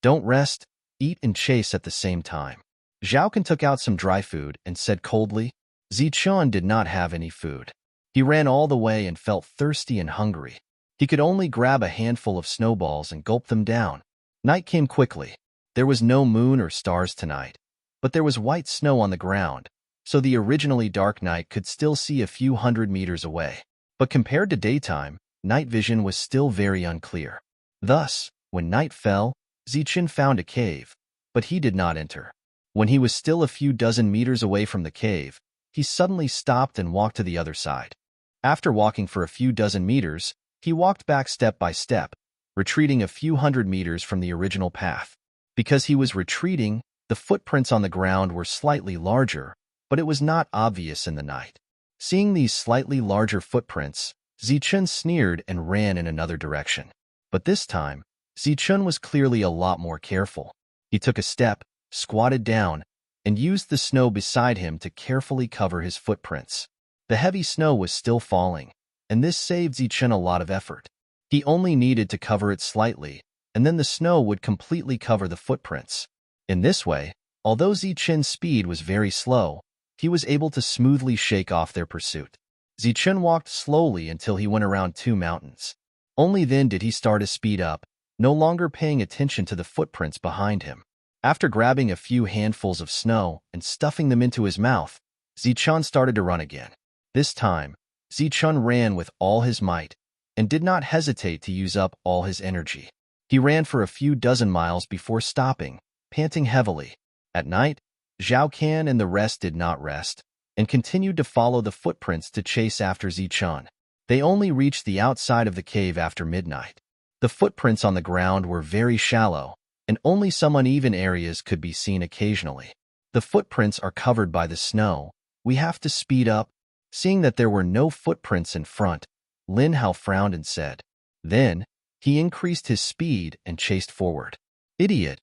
Don't rest, eat and chase at the same time. Zhao Can took out some dry food and said coldly, Zichun did not have any food. He ran all the way and felt thirsty and hungry. He could only grab a handful of snowballs and gulp them down. Night came quickly. There was no moon or stars tonight, but there was white snow on the ground, so the originally dark night could still see a few hundred meters away. But compared to daytime, night vision was still very unclear. Thus, when night fell, Zichun found a cave, but he did not enter. When he was still a few dozen meters away from the cave, he suddenly stopped and walked to the other side. After walking for a few dozen meters, he walked back step by step, retreating a few hundred meters from the original path. Because he was retreating, The footprints on the ground were slightly larger, but it was not obvious in the night. Seeing these slightly larger footprints, Zichun sneered and ran in another direction. But this time, Zichun was clearly a lot more careful. He took a step, squatted down, and used the snow beside him to carefully cover his footprints. The heavy snow was still falling, and this saved Zichun a lot of effort. He only needed to cover it slightly, and then the snow would completely cover the footprints. In this way, although Zichun's speed was very slow, he was able to smoothly shake off their pursuit. Zichun walked slowly until he went around 2 mountains. Only then did he start to speed up, no longer paying attention to the footprints behind him. After grabbing a few handfuls of snow and stuffing them into his mouth, Zichun started to run again. This time, Zichun ran with all his might and did not hesitate to use up all his energy. He ran for a few dozen miles before stopping, panting heavily. At night, Zhao Can and the rest did not rest and continued to follow the footprints to chase after Zichun. They only reached the outside of the cave after midnight. The footprints on the ground were very shallow, and only some uneven areas could be seen occasionally. The footprints are covered by the snow. We have to speed up. Seeing that there were no footprints in front, Lin Hao frowned and said. Then, he increased his speed and chased forward. Idiot!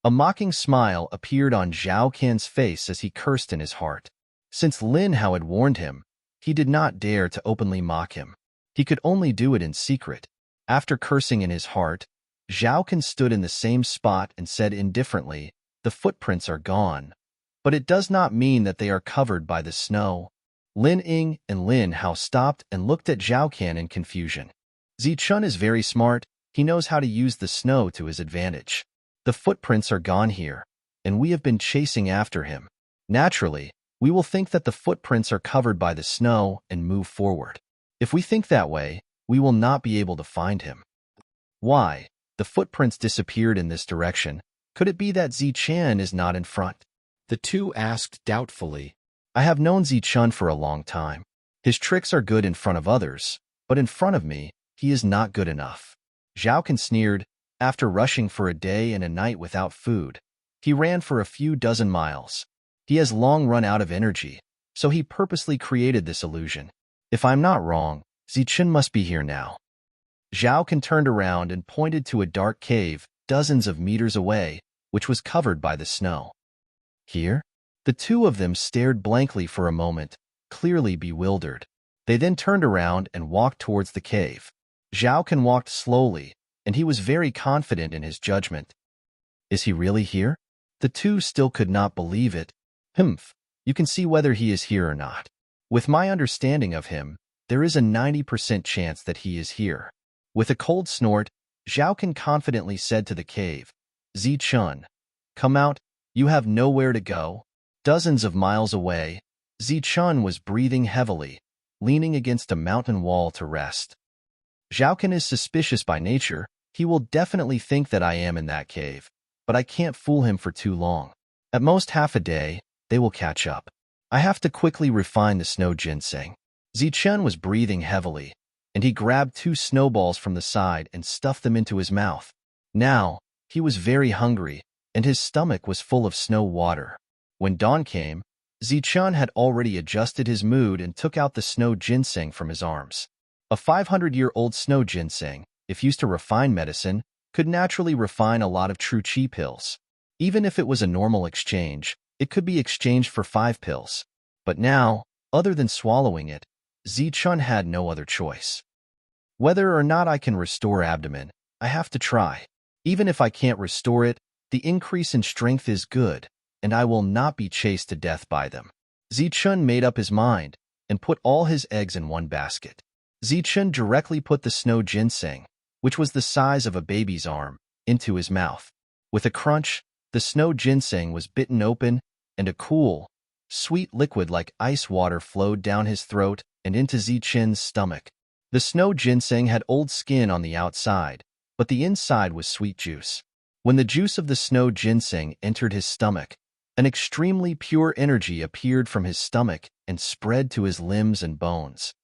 A mocking smile appeared on Zhao Can's face as he cursed in his heart. Since Lin Hao had warned him, he did not dare to openly mock him. He could only do it in secret. After cursing in his heart, Zhao Can stood in the same spot and said indifferently, "The footprints are gone, but it does not mean that they are covered by the snow." Lin Ying and Lin Hao stopped and looked at Zhao Can in confusion. Zichun is very smart. He knows how to use the snow to his advantage. The footprints are gone here, and we have been chasing after him. Naturally, we will think that the footprints are covered by the snow and move forward. If we think that way, we will not be able to find him. Why? The footprints disappeared in this direction. Could it be that Zichun is not in front? The two asked doubtfully. I have known Zichun for a long time. His tricks are good in front of others, but in front of me, he is not good enough. Zhao Can sneered. After rushing for a day and a night without food, he ran for a few dozen miles. He has long run out of energy, so he purposely created this illusion. If I'm not wrong, Zichun must be here now. Zhao Can turned around and pointed to a dark cave dozens of meters away, which was covered by the snow. Here? The two of them stared blankly for a moment, clearly bewildered. They then turned around and walked towards the cave. Zhao Can walked slowly, and he was very confident in his judgment. Is he really here? The two still could not believe it. Humph, you can see whether he is here or not. With my understanding of him, there is a 90% chance that he is here. With a cold snort, Zhao Can confidently said to the cave, Zichun, come out, you have nowhere to go. Dozens of miles away, Zichun was breathing heavily, leaning against a mountain wall to rest. Zhao Can is suspicious by nature. He will definitely think that I am in that cave, but I can't fool him for too long. At most half a day, they will catch up. I have to quickly refine the snow ginseng. Zichun was breathing heavily, and he grabbed 2 snowballs from the side and stuffed them into his mouth. Now, he was very hungry, and his stomach was full of snow water. When dawn came, Zichun had already adjusted his mood and took out the snow ginseng from his arms. A 500-year-old snow ginseng, if used to refine medicine, could naturally refine a lot of true chi pills. Even if it was a normal exchange, it could be exchanged for 5 pills. But now, other than swallowing it, Zichun had no other choice. Whether or not I can restore abdomen, I have to try. Even if I can't restore it, the increase in strength is good, and I will not be chased to death by them. Zichun made up his mind and put all his eggs in one basket. Zichun directly put the snow ginseng, which was the size of a baby's arm, into his mouth. With a crunch, the snow ginseng was bitten open, and a cool, sweet liquid like ice water flowed down his throat and into Zichun's stomach. The snow ginseng had old skin on the outside, but the inside was sweet juice. When the juice of the snow ginseng entered his stomach, an extremely pure energy appeared from his stomach and spread to his limbs and bones.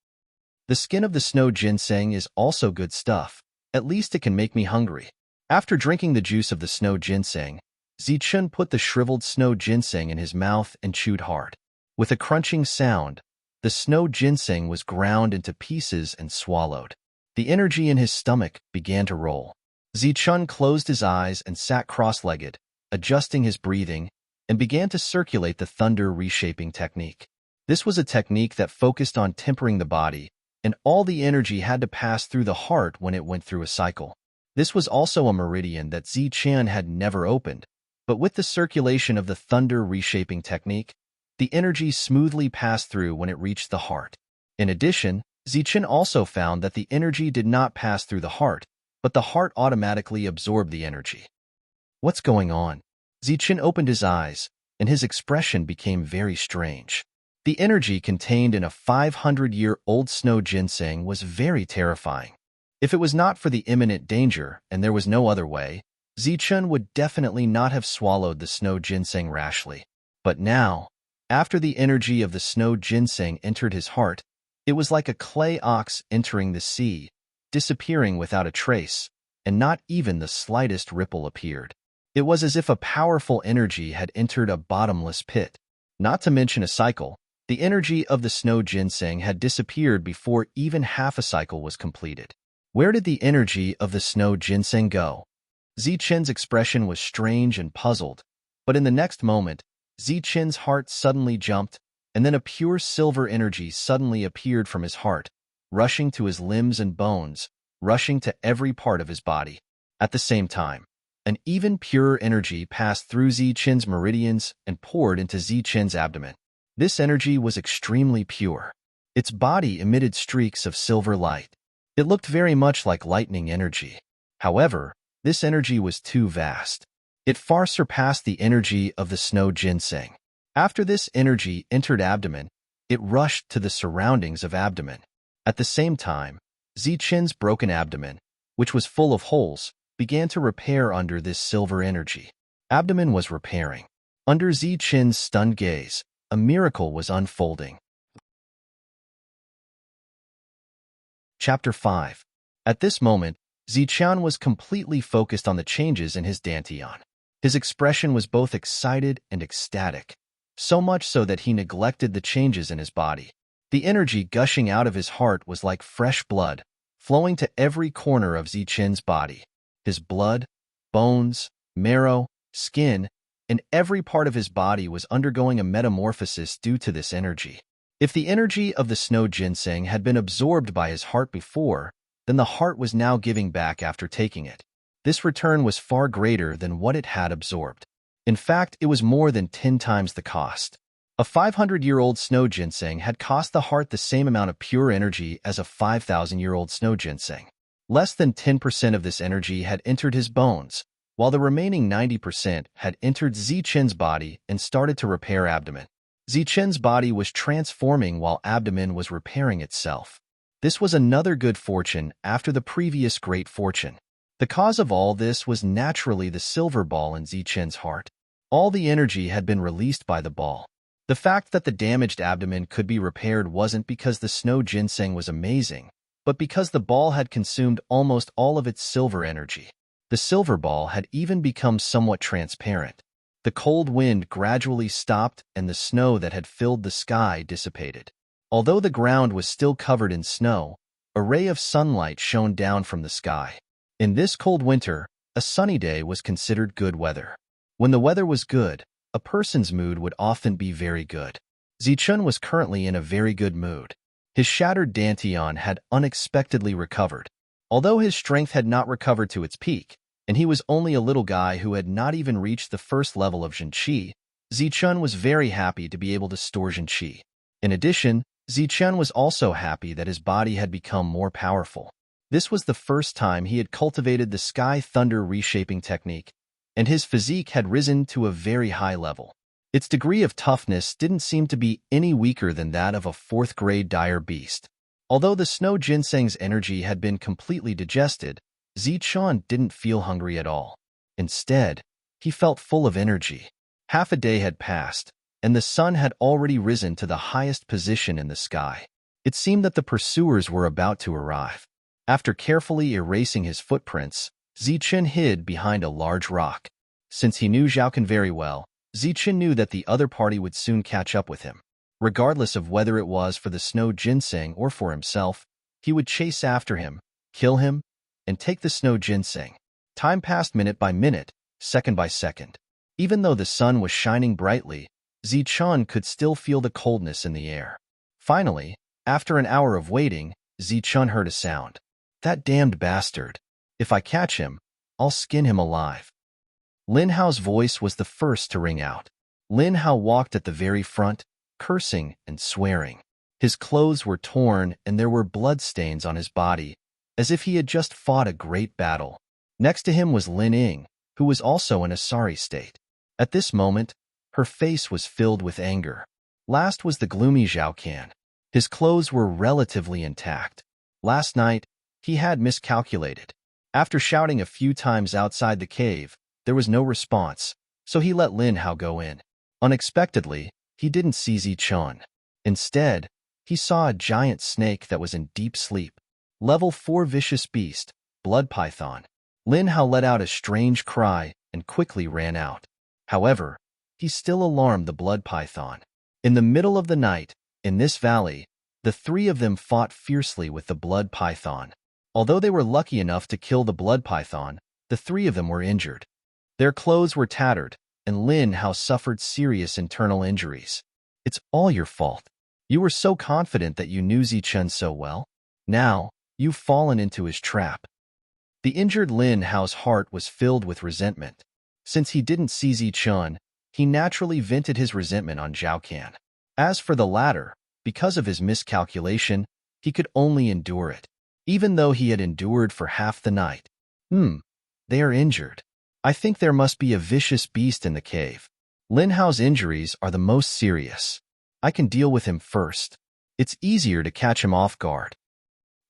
The skin of the snow ginseng is also good stuff. At least it can make me hungry. After drinking the juice of the snow ginseng, Zichun put the shriveled snow ginseng in his mouth and chewed hard. With a crunching sound, the snow ginseng was ground into pieces and swallowed. The energy in his stomach began to roll. Zichun closed his eyes and sat cross-legged, adjusting his breathing, and began to circulate the thunder reshaping technique. This was a technique that focused on tempering the body, and all the energy had to pass through the heart when it went through a cycle. This was also a meridian that Zichun had never opened, but with the circulation of the thunder reshaping technique, the energy smoothly passed through when it reached the heart. In addition, Zichun also found that the energy did not pass through the heart, but the heart automatically absorbed the energy. What's going on? Zichun opened his eyes, and his expression became very strange. The energy contained in a 500-year-old snow ginseng was very terrifying. If it was not for the imminent danger and there was no other way, Zichun would definitely not have swallowed the snow ginseng rashly. But now, after the energy of the snow ginseng entered his heart, it was like a clay ox entering the sea, disappearing without a trace, and not even the slightest ripple appeared. It was as if a powerful energy had entered a bottomless pit. Not to mention a cycle, the energy of the snow ginseng had disappeared before even half a cycle was completed. Where did the energy of the snow ginseng go? Zichun's expression was strange and puzzled, but in the next moment, Zichen's heart suddenly jumped, and then a pure silver energy suddenly appeared from his heart, rushing to his limbs and bones, rushing to every part of his body. At the same time, an even purer energy passed through Zichen's meridians and poured into Zichen's abdomen. This energy was extremely pure. Its body emitted streaks of silver light. It looked very much like lightning energy. However, this energy was too vast. It far surpassed the energy of the snow ginseng. After this energy entered abdomen, it rushed to the surroundings of abdomen. At the same time, Zichen's broken abdomen, which was full of holes, began to repair under this silver energy. Abdomen was repairing. Under Zichen's stunned gaze, a miracle was unfolding. Chapter 5. At this moment, Zichen was completely focused on the changes in his dantian. His expression was both excited and ecstatic, so much so that he neglected the changes in his body. The energy gushing out of his heart was like fresh blood, flowing to every corner of Zichen's body. His blood, bones, marrow, skin, and every part of his body was undergoing a metamorphosis due to this energy. If the energy of the snow ginseng had been absorbed by his heart before, then the heart was now giving back after taking it. This return was far greater than what it had absorbed. In fact, it was more than 10 times the cost. A 500-year-old snow ginseng had cost the heart the same amount of pure energy as a 5,000-year-old snow ginseng. Less than 10% of this energy had entered his bones, while the remaining 90% had entered Zichen's body and started to repair abdomen. Zichen's body was transforming while abdomen was repairing itself. This was another good fortune after the previous great fortune. The cause of all this was naturally the silver ball in Zichen's heart. All the energy had been released by the ball. The fact that the damaged abdomen could be repaired wasn't because the snow ginseng was amazing, but because the ball had consumed almost all of its silver energy. The silver ball had even become somewhat transparent. The cold wind gradually stopped and the snow that had filled the sky dissipated. Although the ground was still covered in snow, a ray of sunlight shone down from the sky. In this cold winter, a sunny day was considered good weather. When the weather was good, a person's mood would often be very good. Zichun was currently in a very good mood. His shattered dantian had unexpectedly recovered. Although his strength had not recovered to its peak, and he was only a little guy who had not even reached the first level of Zhenqi, Zichun was very happy to be able to store Zhenqi. In addition, Zichun was also happy that his body had become more powerful. This was the first time he had cultivated the sky thunder reshaping technique, and his physique had risen to a very high level. Its degree of toughness didn't seem to be any weaker than that of a 4th-grade dire beast. Although the snow ginseng's energy had been completely digested, Zichun didn't feel hungry at all. Instead, he felt full of energy. Half a day had passed, and the sun had already risen to the highest position in the sky. It seemed that the pursuers were about to arrive. After carefully erasing his footprints, Zichun hid behind a large rock. Since he knew Zhaokan very well, Zichen knew that the other party would soon catch up with him. Regardless of whether it was for the snow ginseng or for himself, he would chase after him, kill him, and take the snow ginseng. Time passed minute by minute, second by second. Even though the sun was shining brightly, Zichen could still feel the coldness in the air. Finally, after an hour of waiting, Zichen heard a sound. That damned bastard. If I catch him, I'll skin him alive. Lin Hao's voice was the first to ring out. Lin Hao walked at the very front, cursing and swearing. His clothes were torn and there were bloodstains on his body, as if he had just fought a great battle. Next to him was Lin Ying, who was also in a sorry state. At this moment, her face was filled with anger. Last was the gloomy Zhaokan. His clothes were relatively intact. Last night, he had miscalculated. After shouting a few times outside the cave, there was no response, so he let Lin Hao go in. Unexpectedly, he didn't see Zichen. Instead, he saw a giant snake that was in deep sleep. Level 4 vicious beast, blood python. Lin Hao let out a strange cry and quickly ran out. However, he still alarmed the blood python. In the middle of the night, in this valley, the three of them fought fiercely with the blood python. Although they were lucky enough to kill the blood python, the three of them were injured. Their clothes were tattered, and Lin Hao suffered serious internal injuries. It's all your fault. You were so confident that you knew Zichen so well. Now, you've fallen into his trap. The injured Lin Hao's heart was filled with resentment. Since he didn't see Zichen, he naturally vented his resentment on Zhaokan. As for the latter, because of his miscalculation, he could only endure it, even though he had endured for half the night. They are injured. I think there must be a vicious beast in the cave. Lin Hao's injuries are the most serious. I can deal with him first. It's easier to catch him off guard.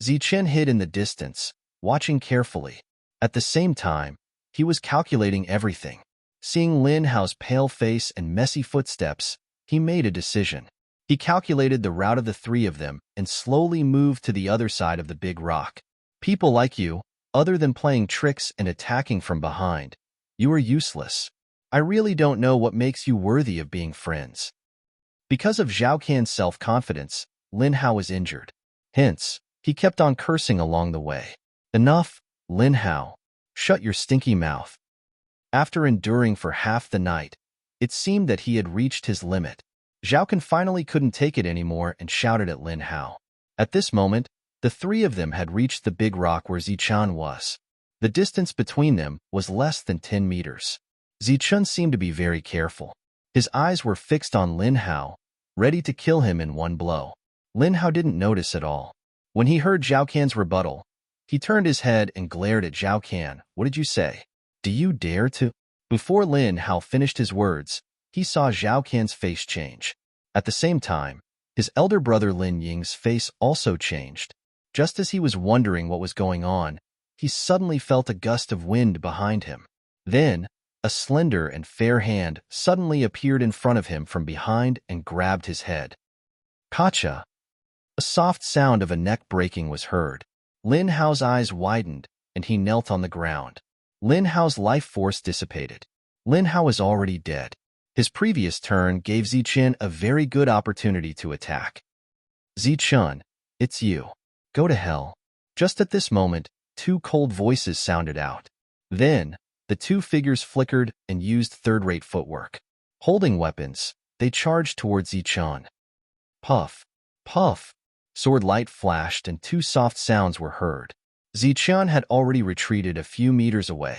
Zichen hid in the distance, watching carefully. At the same time, he was calculating everything. Seeing Lin Hao's pale face and messy footsteps, he made a decision. He calculated the route of the three of them and slowly moved to the other side of the big rock. People like you, other than playing tricks and attacking from behind, you are useless. I really don't know what makes you worthy of being friends. Because of Zhaokan's self-confidence, Lin Hao was injured. Hence, he kept on cursing along the way. Enough, Lin Hao. Shut your stinky mouth. After enduring for half the night, it seemed that he had reached his limit. Zhaokan finally couldn't take it anymore and shouted at Lin Hao. At this moment, the three of them had reached the big rock where Zichen was. The distance between them was less than 10 meters. Zichen seemed to be very careful. His eyes were fixed on Lin Hao, ready to kill him in one blow. Lin Hao didn't notice at all. When he heard Zhaokan's rebuttal, he turned his head and glared at Zhaokan. What did you say? Do you dare to? Before Lin Hao finished his words, he saw Zhaokan's face change. At the same time, his elder brother Lin Ying's face also changed. Just as he was wondering what was going on, he suddenly felt a gust of wind behind him. Then, a slender and fair hand suddenly appeared in front of him from behind and grabbed his head. Kacha! A soft sound of a neck breaking was heard. Lin Hao's eyes widened, and he knelt on the ground. Lin Hao's life force dissipated. Lin Hao was already dead. His previous turn gave Zichen a very good opportunity to attack. Zichen, it's you. Go to hell. Just at this moment, two cold voices sounded out. Then, the two figures flickered and used third-rate footwork. Holding weapons, they charged towards Zichen. Puff, puff. Sword light flashed and two soft sounds were heard. Zichen had already retreated a few meters away.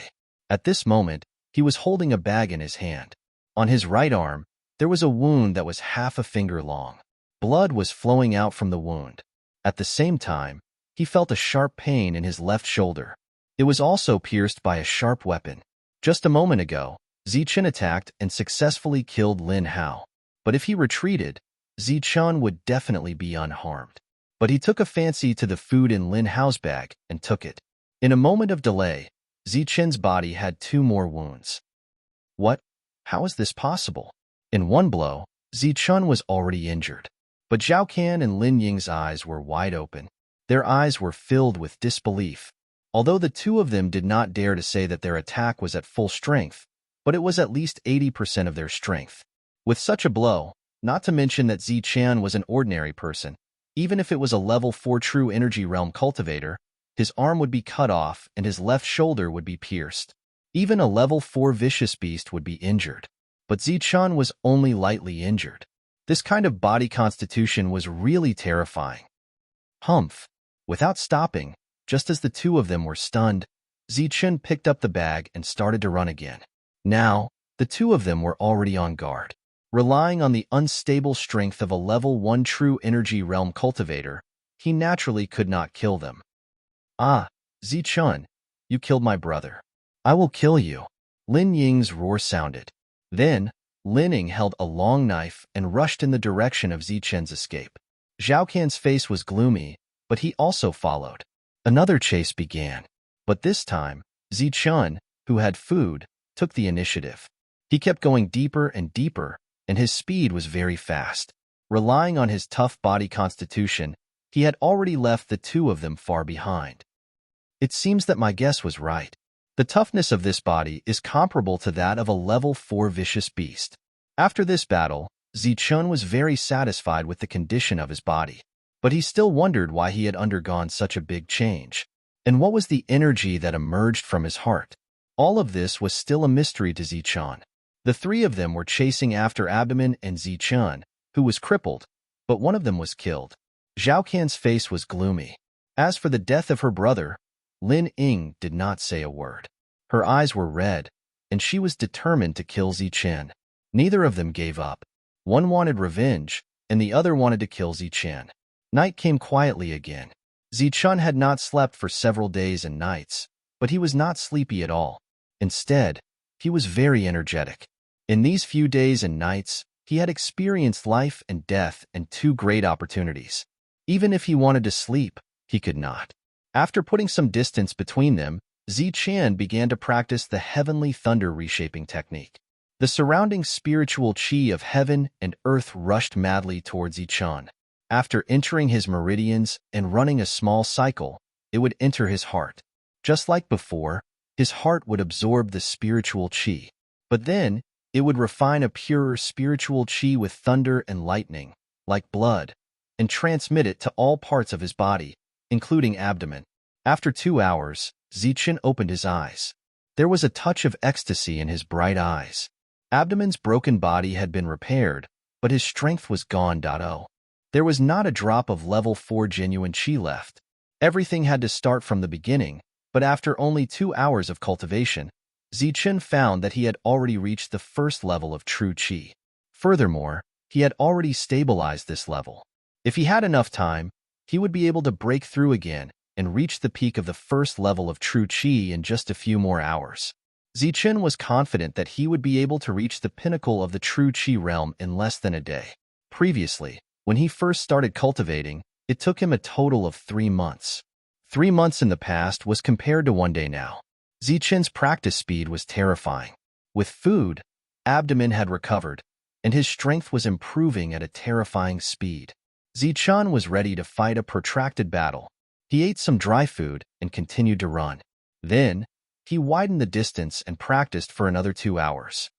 At this moment, he was holding a bag in his hand. On his right arm, there was a wound that was half a finger long. Blood was flowing out from the wound. At the same time, he felt a sharp pain in his left shoulder. It was also pierced by a sharp weapon. Just a moment ago, Zichen attacked and successfully killed Lin Hao. But if he retreated, Zichen would definitely be unharmed. But he took a fancy to the food in Lin Hao's bag and took it. In a moment of delay, Zichen's body had two more wounds. What? How is this possible? In one blow, Zichen was already injured. But Zhaokan and Lin Ying's eyes were wide open. Their eyes were filled with disbelief. Although the two of them did not dare to say that their attack was at full strength, but it was at least 80% of their strength. With such a blow, not to mention that Ziqian was an ordinary person, even if it was a level 4 true energy realm cultivator, his arm would be cut off and his left shoulder would be pierced. Even a level 4 vicious beast would be injured. But Ziqian was only lightly injured. This kind of body constitution was really terrifying. Humph! Without stopping, just as the two of them were stunned, Ziqian picked up the bag and started to run again. Now, the two of them were already on guard. Relying on the unstable strength of a level 1 true energy realm cultivator, he naturally could not kill them. Ah, Ziqian, you killed my brother. I will kill you. Lin Ying's roar sounded. Then, Lin Ying held a long knife and rushed in the direction of Ziqian's escape. Zhao Can's face was gloomy, but he also followed. Another chase began. But this time, Ziqian, who had food, took the initiative. He kept going deeper and deeper, and his speed was very fast. Relying on his tough body constitution, he had already left the two of them far behind. It seems that my guess was right. The toughness of this body is comparable to that of a level 4 vicious beast. After this battle, Ziqian was very satisfied with the condition of his body. But he still wondered why he had undergone such a big change. And what was the energy that emerged from his heart? All of this was still a mystery to Ziqian. The three of them were chasing after Abdomen and Ziqian, who was crippled, but one of them was killed. Zhao Can's face was gloomy. As for the death of her brother, Lin Ying did not say a word. Her eyes were red, and she was determined to kill Ziqian. Neither of them gave up. One wanted revenge, and the other wanted to kill Ziqian. Night came quietly again. Ziqian had not slept for several days and nights, but he was not sleepy at all. Instead, he was very energetic. In these few days and nights, he had experienced life and death and two great opportunities. Even if he wanted to sleep, he could not. After putting some distance between them, Ziqian began to practice the heavenly thunder reshaping technique. The surrounding spiritual chi of heaven and earth rushed madly towards Ziqian. After entering his meridians and running a small cycle, it would enter his heart. Just like before, his heart would absorb the spiritual chi. But then, it would refine a purer spiritual chi with thunder and lightning, like blood, and transmit it to all parts of his body, including abdomen. After 2 hours, Ziqian opened his eyes. There was a touch of ecstasy in his bright eyes. Abdomen's broken body had been repaired, but his strength was gone. There was not a drop of level 4 genuine chi left. Everything had to start from the beginning, but after only 2 hours of cultivation, Ziqian found that he had already reached the first level of true chi. Furthermore, he had already stabilized this level. If he had enough time, he would be able to break through again and reach the peak of the first level of true chi in just a few more hours. Ziqian was confident that he would be able to reach the pinnacle of the true chi realm in less than a day. Previously, when he first started cultivating, it took him a total of 3 months. 3 months in the past was compared to 1 day now. Ziqian's practice speed was terrifying. With food, abdomen had recovered, and his strength was improving at a terrifying speed. Ziqian was ready to fight a protracted battle. He ate some dry food and continued to run. Then, he widened the distance and practiced for another 2 hours.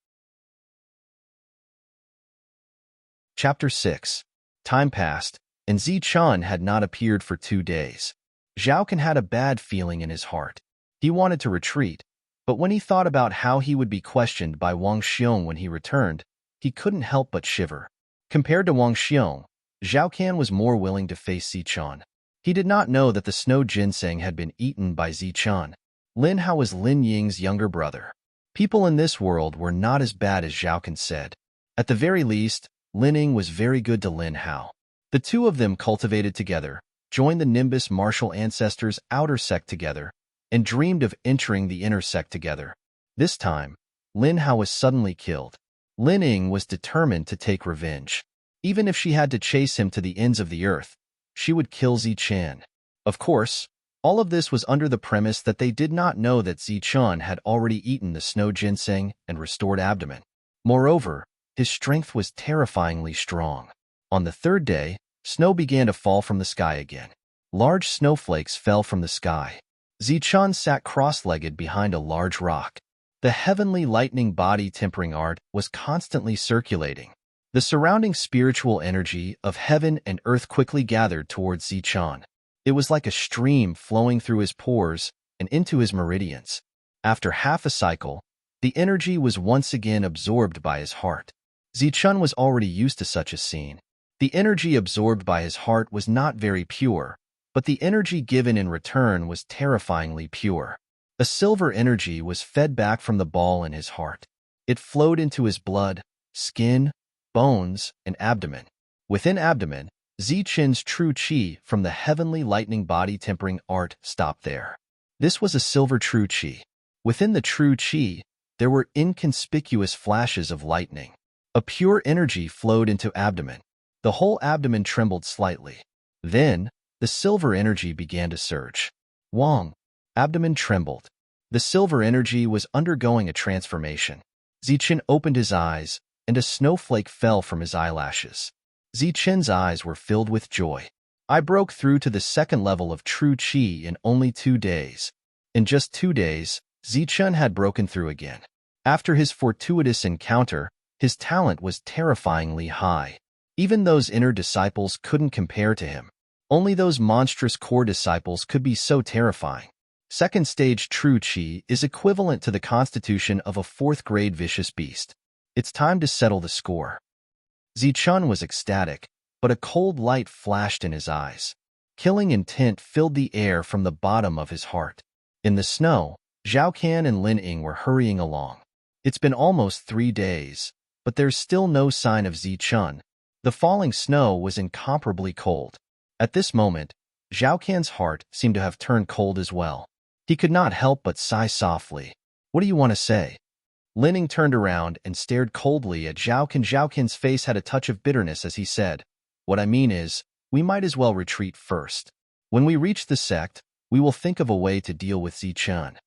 Chapter 6. Time passed, and Ziqian had not appeared for 2 days. Zhao Can had a bad feeling in his heart. He wanted to retreat, but when he thought about how he would be questioned by Wang Xiong when he returned, he couldn't help but shiver. Compared to Wang Xiong, Zhao Can was more willing to face Ziqian. He did not know that the snow ginseng had been eaten by Ziqian. Lin Hao was Lin Ying's younger brother. People in this world were not as bad as Zhao Can said. At the very least, Lin Ying was very good to Lin Hao. The two of them cultivated together, joined the Nimbus martial ancestors' outer sect together, and dreamed of entering the inner sect together. This time, Lin Hao was suddenly killed. Lin Ying was determined to take revenge. Even if she had to chase him to the ends of the earth, she would kill Ziqian. Of course, all of this was under the premise that they did not know that Ziqian had already eaten the snow ginseng and restored abdomen. Moreover, his strength was terrifyingly strong. On the 3rd day, snow began to fall from the sky again. Large snowflakes fell from the sky. Ziqian sat cross-legged behind a large rock. The heavenly lightning body tempering art was constantly circulating. The surrounding spiritual energy of heaven and earth quickly gathered towards Zichun. It was like a stream flowing through his pores and into his meridians. After half a cycle, the energy was once again absorbed by his heart. Zichun was already used to such a scene. The energy absorbed by his heart was not very pure, but the energy given in return was terrifyingly pure. A silver energy was fed back from the ball in his heart. It flowed into his blood, skin, bones, and abdomen. Within abdomen, Zichun's true qi from the heavenly lightning body tempering art stopped there. This was a silver true qi. Within the true qi, there were inconspicuous flashes of lightning. A pure energy flowed into abdomen. The whole abdomen trembled slightly. Then, the silver energy began to surge. Wang. Abdomen trembled. The silver energy was undergoing a transformation. Zichun opened his eyes, and a snowflake fell from his eyelashes. Zichun's eyes were filled with joy. I broke through to the second level of true qi in only 2 days. In just 2 days, Zichun had broken through again. After his fortuitous encounter, his talent was terrifyingly high. Even those inner disciples couldn't compare to him. Only those monstrous core disciples could be so terrifying. Second stage true qi is equivalent to the constitution of a 4th-grade vicious beast. It's time to settle the score. Zichun was ecstatic, but a cold light flashed in his eyes. Killing intent filled the air from the bottom of his heart. In the snow, Zhao Can and Lin Ying were hurrying along. It's been almost 3 days, but there's still no sign of Zichun. The falling snow was incomparably cold. At this moment, Zhao Can's heart seemed to have turned cold as well. He could not help but sigh softly. What do you want to say? Lin Ying turned around and stared coldly at Zhao Can. Zhao Can's face had a touch of bitterness as he said, "What I mean is, we might as well retreat first. When we reach the sect, we will think of a way to deal with Zichun."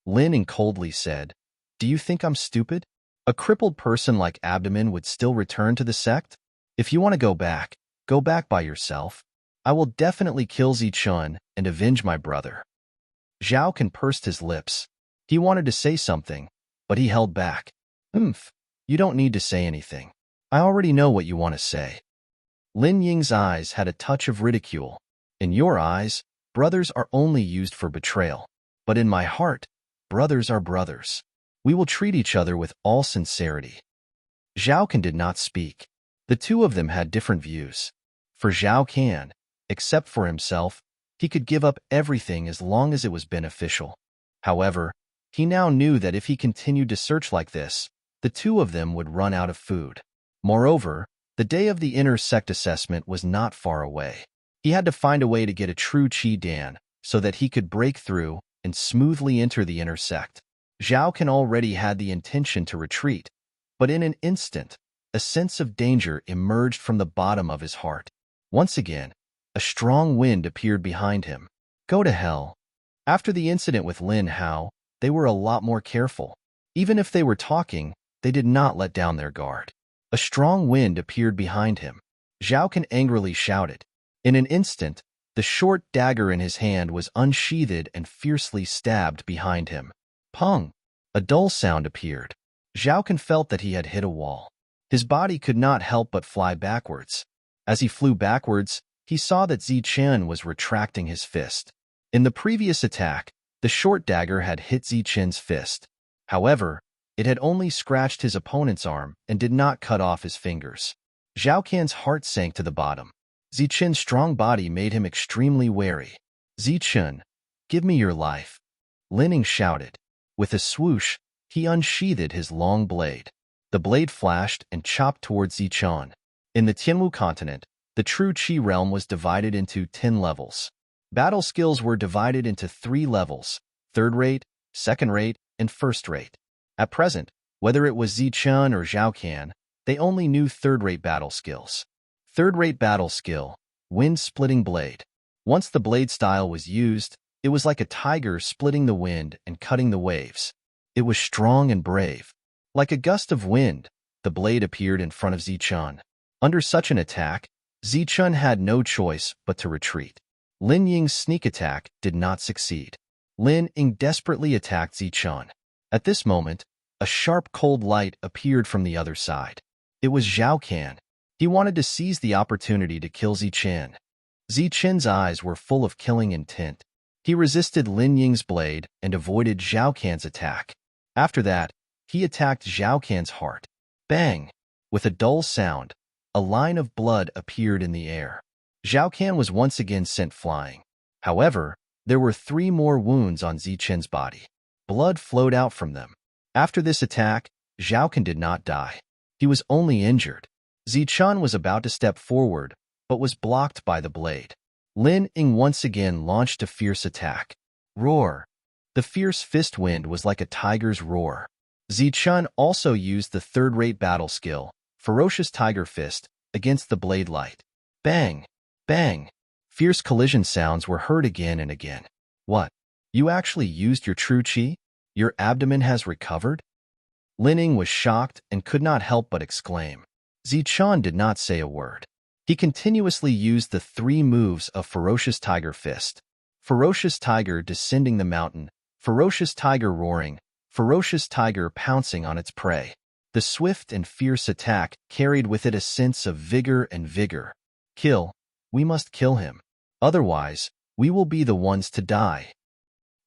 Lin Ying coldly said, "Do you think I'm stupid? A crippled person like Abdomen would still return to the sect? If you want to go back by yourself. I will definitely kill Zichun and avenge my brother." Zhao Can pursed his lips. He wanted to say something, but he held back. You don't need to say anything. I already know what you want to say." Lin Ying's eyes had a touch of ridicule. "In your eyes, brothers are only used for betrayal. But in my heart, brothers are brothers. We will treat each other with all sincerity." Zhao Can did not speak. The two of them had different views. For Zhao Can, except for himself, he could give up everything as long as it was beneficial. However, he now knew that if he continued to search like this, the two of them would run out of food. Moreover, the day of the inner sect assessment was not far away. He had to find a way to get a true Qi Dan so that he could break through and smoothly enter the inner sect. Zhao Can already had the intention to retreat, but in an instant, a sense of danger emerged from the bottom of his heart. Once again, a strong wind appeared behind him. Go to hell. After the incident with Lin Hao, they were a lot more careful. Even if they were talking, they did not let down their guard. A strong wind appeared behind him. Zhao Can angrily shouted. In an instant, the short dagger in his hand was unsheathed and fiercely stabbed behind him. Pung! A dull sound appeared. Zhao Can felt that he had hit a wall. His body could not help but fly backwards. As he flew backwards, he saw that Zichun was retracting his fist. In the previous attack, the short dagger had hit Zichun's fist. However, it had only scratched his opponent's arm and did not cut off his fingers. Zhao Can's heart sank to the bottom. Zichun's strong body made him extremely wary. "Zichun, give me your life," Lin Ying shouted. With a swoosh, he unsheathed his long blade. The blade flashed and chopped towards Zichun. In the Tianwu continent, the true Qi realm was divided into 10 levels. Battle skills were divided into 3 levels: 3rd rate, 2nd rate, and 1st rate. At present, whether it was Zichun or Zhao Can, they only knew 3rd rate battle skills. 3rd rate battle skill, wind-splitting blade. Once the blade style was used, it was like a tiger splitting the wind and cutting the waves. It was strong and brave. Like a gust of wind, the blade appeared in front of Zichun. Under such an attack, Zichun had no choice but to retreat. Lin Ying's sneak attack did not succeed. Lin Ying desperately attacked Zichun. At this moment, a sharp cold light appeared from the other side. It was Zhao Can. He wanted to seize the opportunity to kill Zichen. Zichen's eyes were full of killing intent. He resisted Lin Ying's blade and avoided Zhao Can's attack. After that, he attacked Zhao Can's heart. Bang! With a dull sound, a line of blood appeared in the air. Zhao Can was once again sent flying. However, there were 3 more wounds on Zichen's body. Blood flowed out from them. After this attack, Zhao Can did not die. He was only injured. Zichen was about to step forward, but was blocked by the blade. Lin Ying once again launched a fierce attack. Roar! The fierce fist wind was like a tiger's roar. Zichen also used the third-rate battle skill, Ferocious Tiger Fist, against the blade light. Bang! Bang! Fierce collision sounds were heard again and again. What? You actually used your true chi? Your abdomen has recovered? Lin Ying was shocked and could not help but exclaim. Zichen did not say a word. He continuously used the 3 moves of Ferocious Tiger Fist. Ferocious Tiger descending the mountain, Ferocious Tiger roaring, Ferocious Tiger pouncing on its prey. The swift and fierce attack carried with it a sense of vigor and vigor. Kill. We must kill him. Otherwise, we will be the ones to die.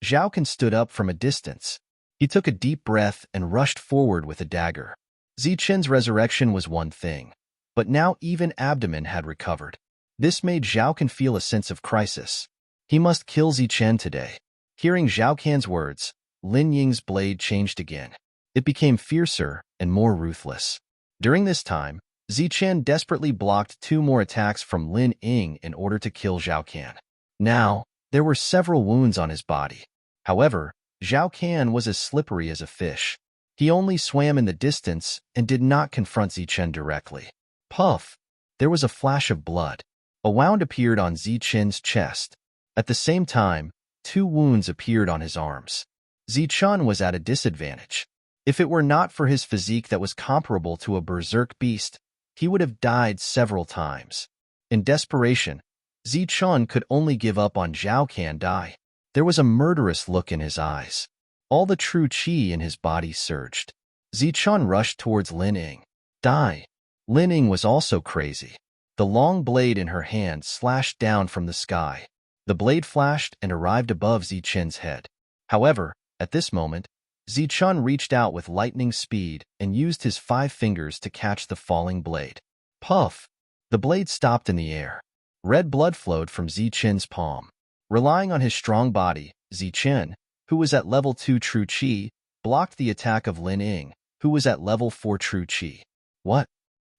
Zhao Can stood up from a distance. He took a deep breath and rushed forward with a dagger. Zichen's resurrection was one thing, but now even abdomen had recovered. This made Zhao Can feel a sense of crisis. He must kill Zichen today. Hearing Zhao Can's words, Lin Ying's blade changed again. It became fiercer and more ruthless. During this time, Zichen desperately blocked 2 more attacks from Lin Ying in order to kill Zhao Can. Now, there were several wounds on his body. However, Zhao Can was as slippery as a fish. He only swam in the distance and did not confront Zichen directly. Puff! There was a flash of blood. A wound appeared on Zichen's chest. At the same time, 2 wounds appeared on his arms. Zichen was at a disadvantage. If it were not for his physique that was comparable to a berserk beast, he would have died several times. In desperation, Zichen could only give up on Zhao Can die. There was a murderous look in his eyes. All the true chi in his body surged. Zichen rushed towards Lin Ying. Die! Lin Ying was also crazy. The long blade in her hand slashed down from the sky. The blade flashed and arrived above Zichen's head. However, at this moment, Zichen reached out with lightning speed and used his 5 fingers to catch the falling blade. Puff! The blade stopped in the air. Red blood flowed from Zichen's palm. Relying on his strong body, Zichen, who was at level 2 true chi, blocked the attack of Lin Ying, who was at level 4 true chi. What?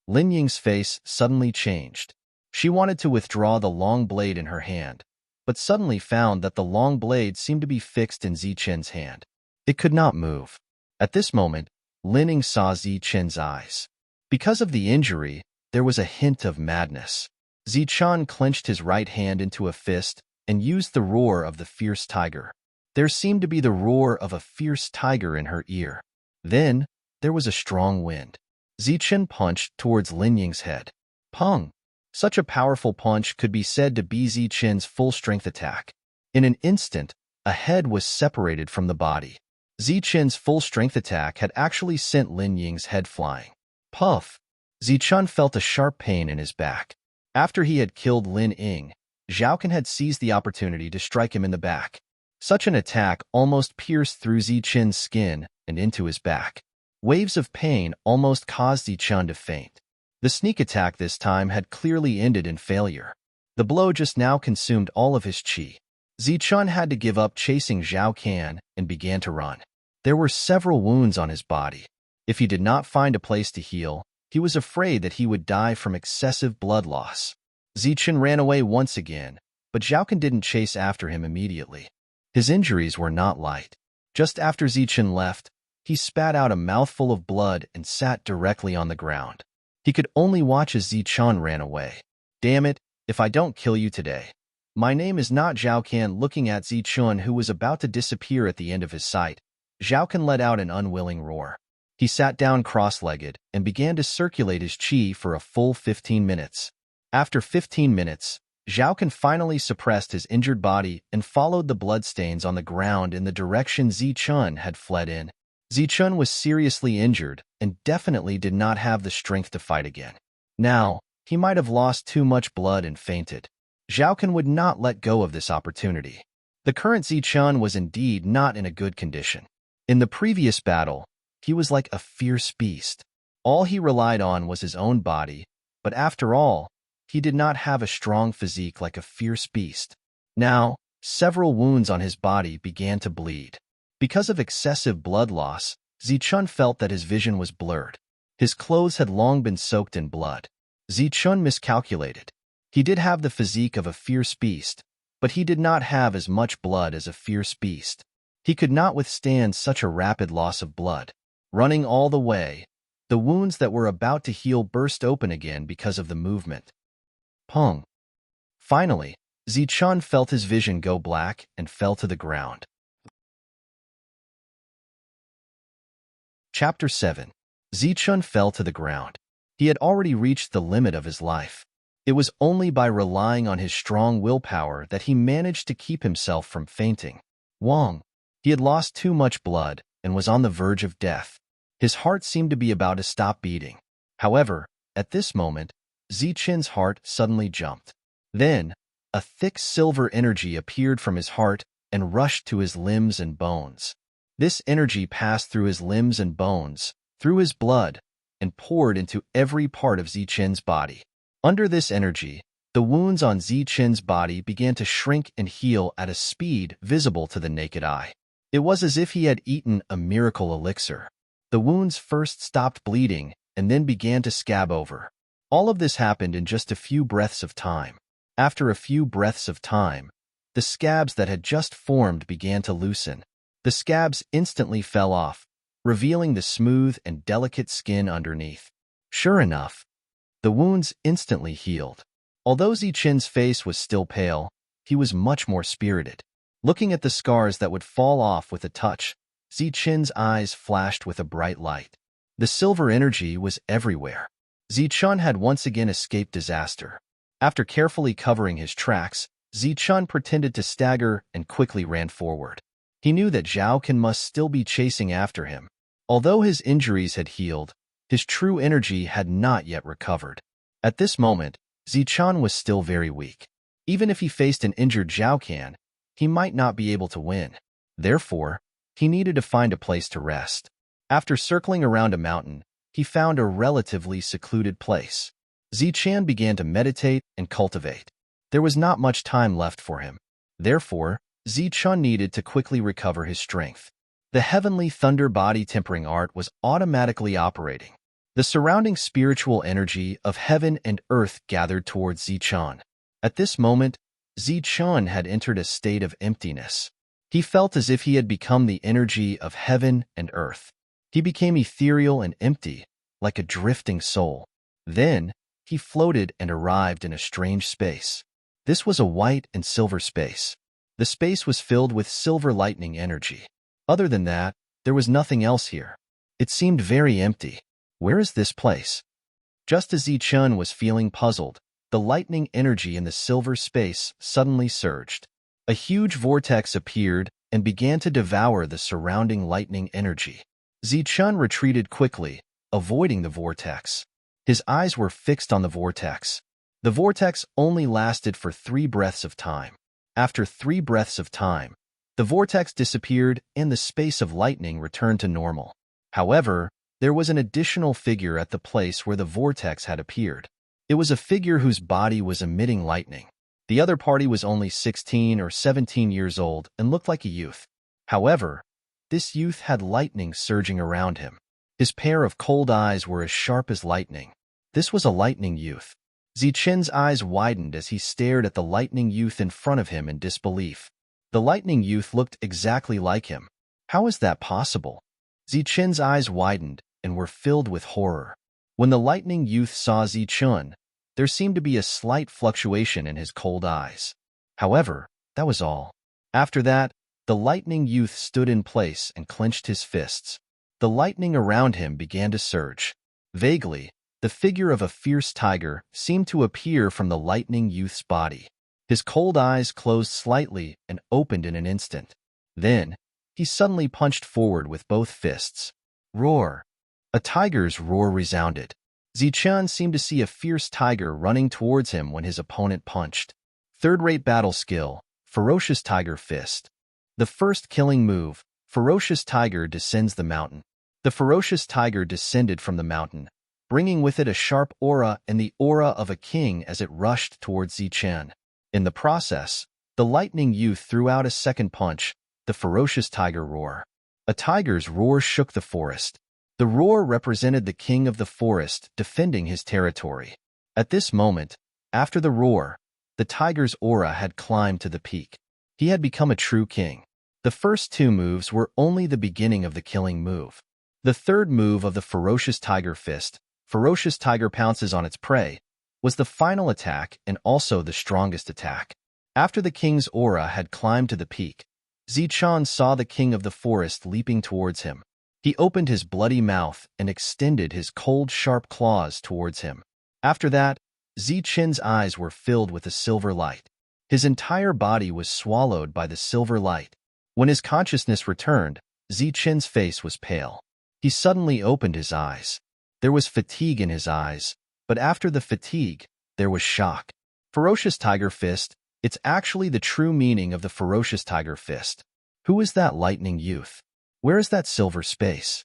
Lin Ying's face suddenly changed. She wanted to withdraw the long blade in her hand, but suddenly found that the long blade seemed to be fixed in Zichen's hand. It could not move. At this moment, Lin Ying saw Zichen's eyes. Because of the injury, there was a hint of madness. Zichen clenched his right hand into a fist and used the roar of the fierce tiger. There seemed to be the roar of a fierce tiger in her ear. Then, there was a strong wind. Zichen punched towards Lin Ying's head. Pung! Such a powerful punch could be said to be Zichen's full-strength attack. In an instant, a head was separated from the body. Zichen's full-strength attack had actually sent Lin Ying's head flying. Puff! Zichen felt a sharp pain in his back. After he had killed Lin Ying, Zhao Can had seized the opportunity to strike him in the back. Such an attack almost pierced through Zichen's skin and into his back. Waves of pain almost caused Zichen to faint. The sneak attack this time had clearly ended in failure. The blow just now consumed all of his chi. Zichen had to give up chasing Zhao Can and began to run. There were several wounds on his body. If he did not find a place to heal, he was afraid that he would die from excessive blood loss. Zichen ran away once again, but Zhao Can didn't chase after him immediately. His injuries were not light. Just after Zichen left, he spat out a mouthful of blood and sat directly on the ground. He could only watch as Zichen ran away. Damn it, if I don't kill you today. My name is not Zhao Can. Looking at Zichen, who was about to disappear at the end of his sight, Zhao Can let out an unwilling roar. He sat down cross-legged and began to circulate his chi for a full 15 minutes. After 15 minutes, Zhao Can finally suppressed his injured body and followed the bloodstains on the ground in the direction Zichen had fled in. Zichun was seriously injured and definitely did not have the strength to fight again. Now, he might have lost too much blood and fainted. Zhaokan would not let go of this opportunity. The current Zichun was indeed not in a good condition. In the previous battle, he was like a fierce beast. All he relied on was his own body, but after all, he did not have a strong physique like a fierce beast. Now, several wounds on his body began to bleed. Because of excessive blood loss, Zichun felt that his vision was blurred. His clothes had long been soaked in blood. Zichun miscalculated. He did have the physique of a fierce beast, but he did not have as much blood as a fierce beast. He could not withstand such a rapid loss of blood. Running all the way, the wounds that were about to heal burst open again because of the movement. Pung. Finally, Zichun felt his vision go black and fell to the ground. Chapter 7. Zichun fell to the ground. He had already reached the limit of his life. It was only by relying on his strong willpower that he managed to keep himself from fainting. Wang. He had lost too much blood and was on the verge of death. His heart seemed to be about to stop beating. However, at this moment, Zichun's heart suddenly jumped. Then, a thick silver energy appeared from his heart and rushed to his limbs and bones. This energy passed through his limbs and bones, through his blood, and poured into every part of Zichun's body. Under this energy, the wounds on Zichun's body began to shrink and heal at a speed visible to the naked eye. It was as if he had eaten a miracle elixir. The wounds first stopped bleeding and then began to scab over. All of this happened in just a few breaths of time. After a few breaths of time, the scabs that had just formed began to loosen. The scabs instantly fell off, revealing the smooth and delicate skin underneath. Sure enough, the wounds instantly healed. Although Zichun's face was still pale, he was much more spirited. Looking at the scars that would fall off with a touch, Zichun's eyes flashed with a bright light. The silver energy was everywhere. Zichun had once again escaped disaster. After carefully covering his tracks, Zichun pretended to stagger and quickly ran forward. He knew that Zhaokan must still be chasing after him. Although his injuries had healed, his true energy had not yet recovered. At this moment, Zichun was still very weak. Even if he faced an injured Zhaokan, he might not be able to win. Therefore, he needed to find a place to rest. After circling around a mountain, he found a relatively secluded place. Zichun began to meditate and cultivate. There was not much time left for him. Therefore, Zichun needed to quickly recover his strength. The heavenly thunder body tempering art was automatically operating. The surrounding spiritual energy of heaven and earth gathered towards Zichun. At this moment, Zichun had entered a state of emptiness. He felt as if he had become the energy of heaven and earth. He became ethereal and empty, like a drifting soul. Then, he floated and arrived in a strange space. This was a white and silver space. The space was filled with silver lightning energy. Other than that, there was nothing else here. It seemed very empty. Where is this place? Just as Zichun was feeling puzzled, the lightning energy in the silver space suddenly surged. A huge vortex appeared and began to devour the surrounding lightning energy. Zichun retreated quickly, avoiding the vortex. His eyes were fixed on the vortex. The vortex only lasted for 3 breaths of time. After 3 breaths of time, the vortex disappeared and the space of lightning returned to normal. However, there was an additional figure at the place where the vortex had appeared. It was a figure whose body was emitting lightning. The other party was only 16 or 17 years old and looked like a youth. However, this youth had lightning surging around him. His pair of cold eyes were as sharp as lightning. This was a lightning youth. Zichun's eyes widened as he stared at the lightning youth in front of him in disbelief. The lightning youth looked exactly like him. How is that possible? Zichun's eyes widened and were filled with horror. When the lightning youth saw Zichun, there seemed to be a slight fluctuation in his cold eyes. However, that was all. After that, the lightning youth stood in place and clenched his fists. The lightning around him began to surge. Vaguely, the figure of a fierce tiger seemed to appear from the lightning youth's body. His cold eyes closed slightly and opened in an instant. Then, he suddenly punched forward with both fists. Roar! A tiger's roar resounded. Zichun seemed to see a fierce tiger running towards him when his opponent punched. Third-rate battle skill, Ferocious Tiger Fist. The first killing move, Ferocious Tiger descends the mountain. The ferocious tiger descended from the mountain, bringing with it a sharp aura and the aura of a king as it rushed towards Zichun. In the process, the lightning youth threw out a second punch, the ferocious tiger roar. A tiger's roar shook the forest. The roar represented the king of the forest defending his territory. At this moment, after the roar, the tiger's aura had climbed to the peak. He had become a true king. The first two moves were only the beginning of the killing move. The third move of the ferocious tiger fist, ferocious tiger pounces on its prey, was the final attack and also the strongest attack. After the king's aura had climbed to the peak, Zichun saw the king of the forest leaping towards him. He opened his bloody mouth and extended his cold, sharp claws towards him. After that, Zichun's eyes were filled with a silver light. His entire body was swallowed by the silver light. When his consciousness returned, Zichun's face was pale. He suddenly opened his eyes. There was fatigue in his eyes, but after the fatigue, there was shock. Ferocious Tiger Fist, it's actually the true meaning of the Ferocious Tiger Fist. Who is that lightning youth? Where is that silver space?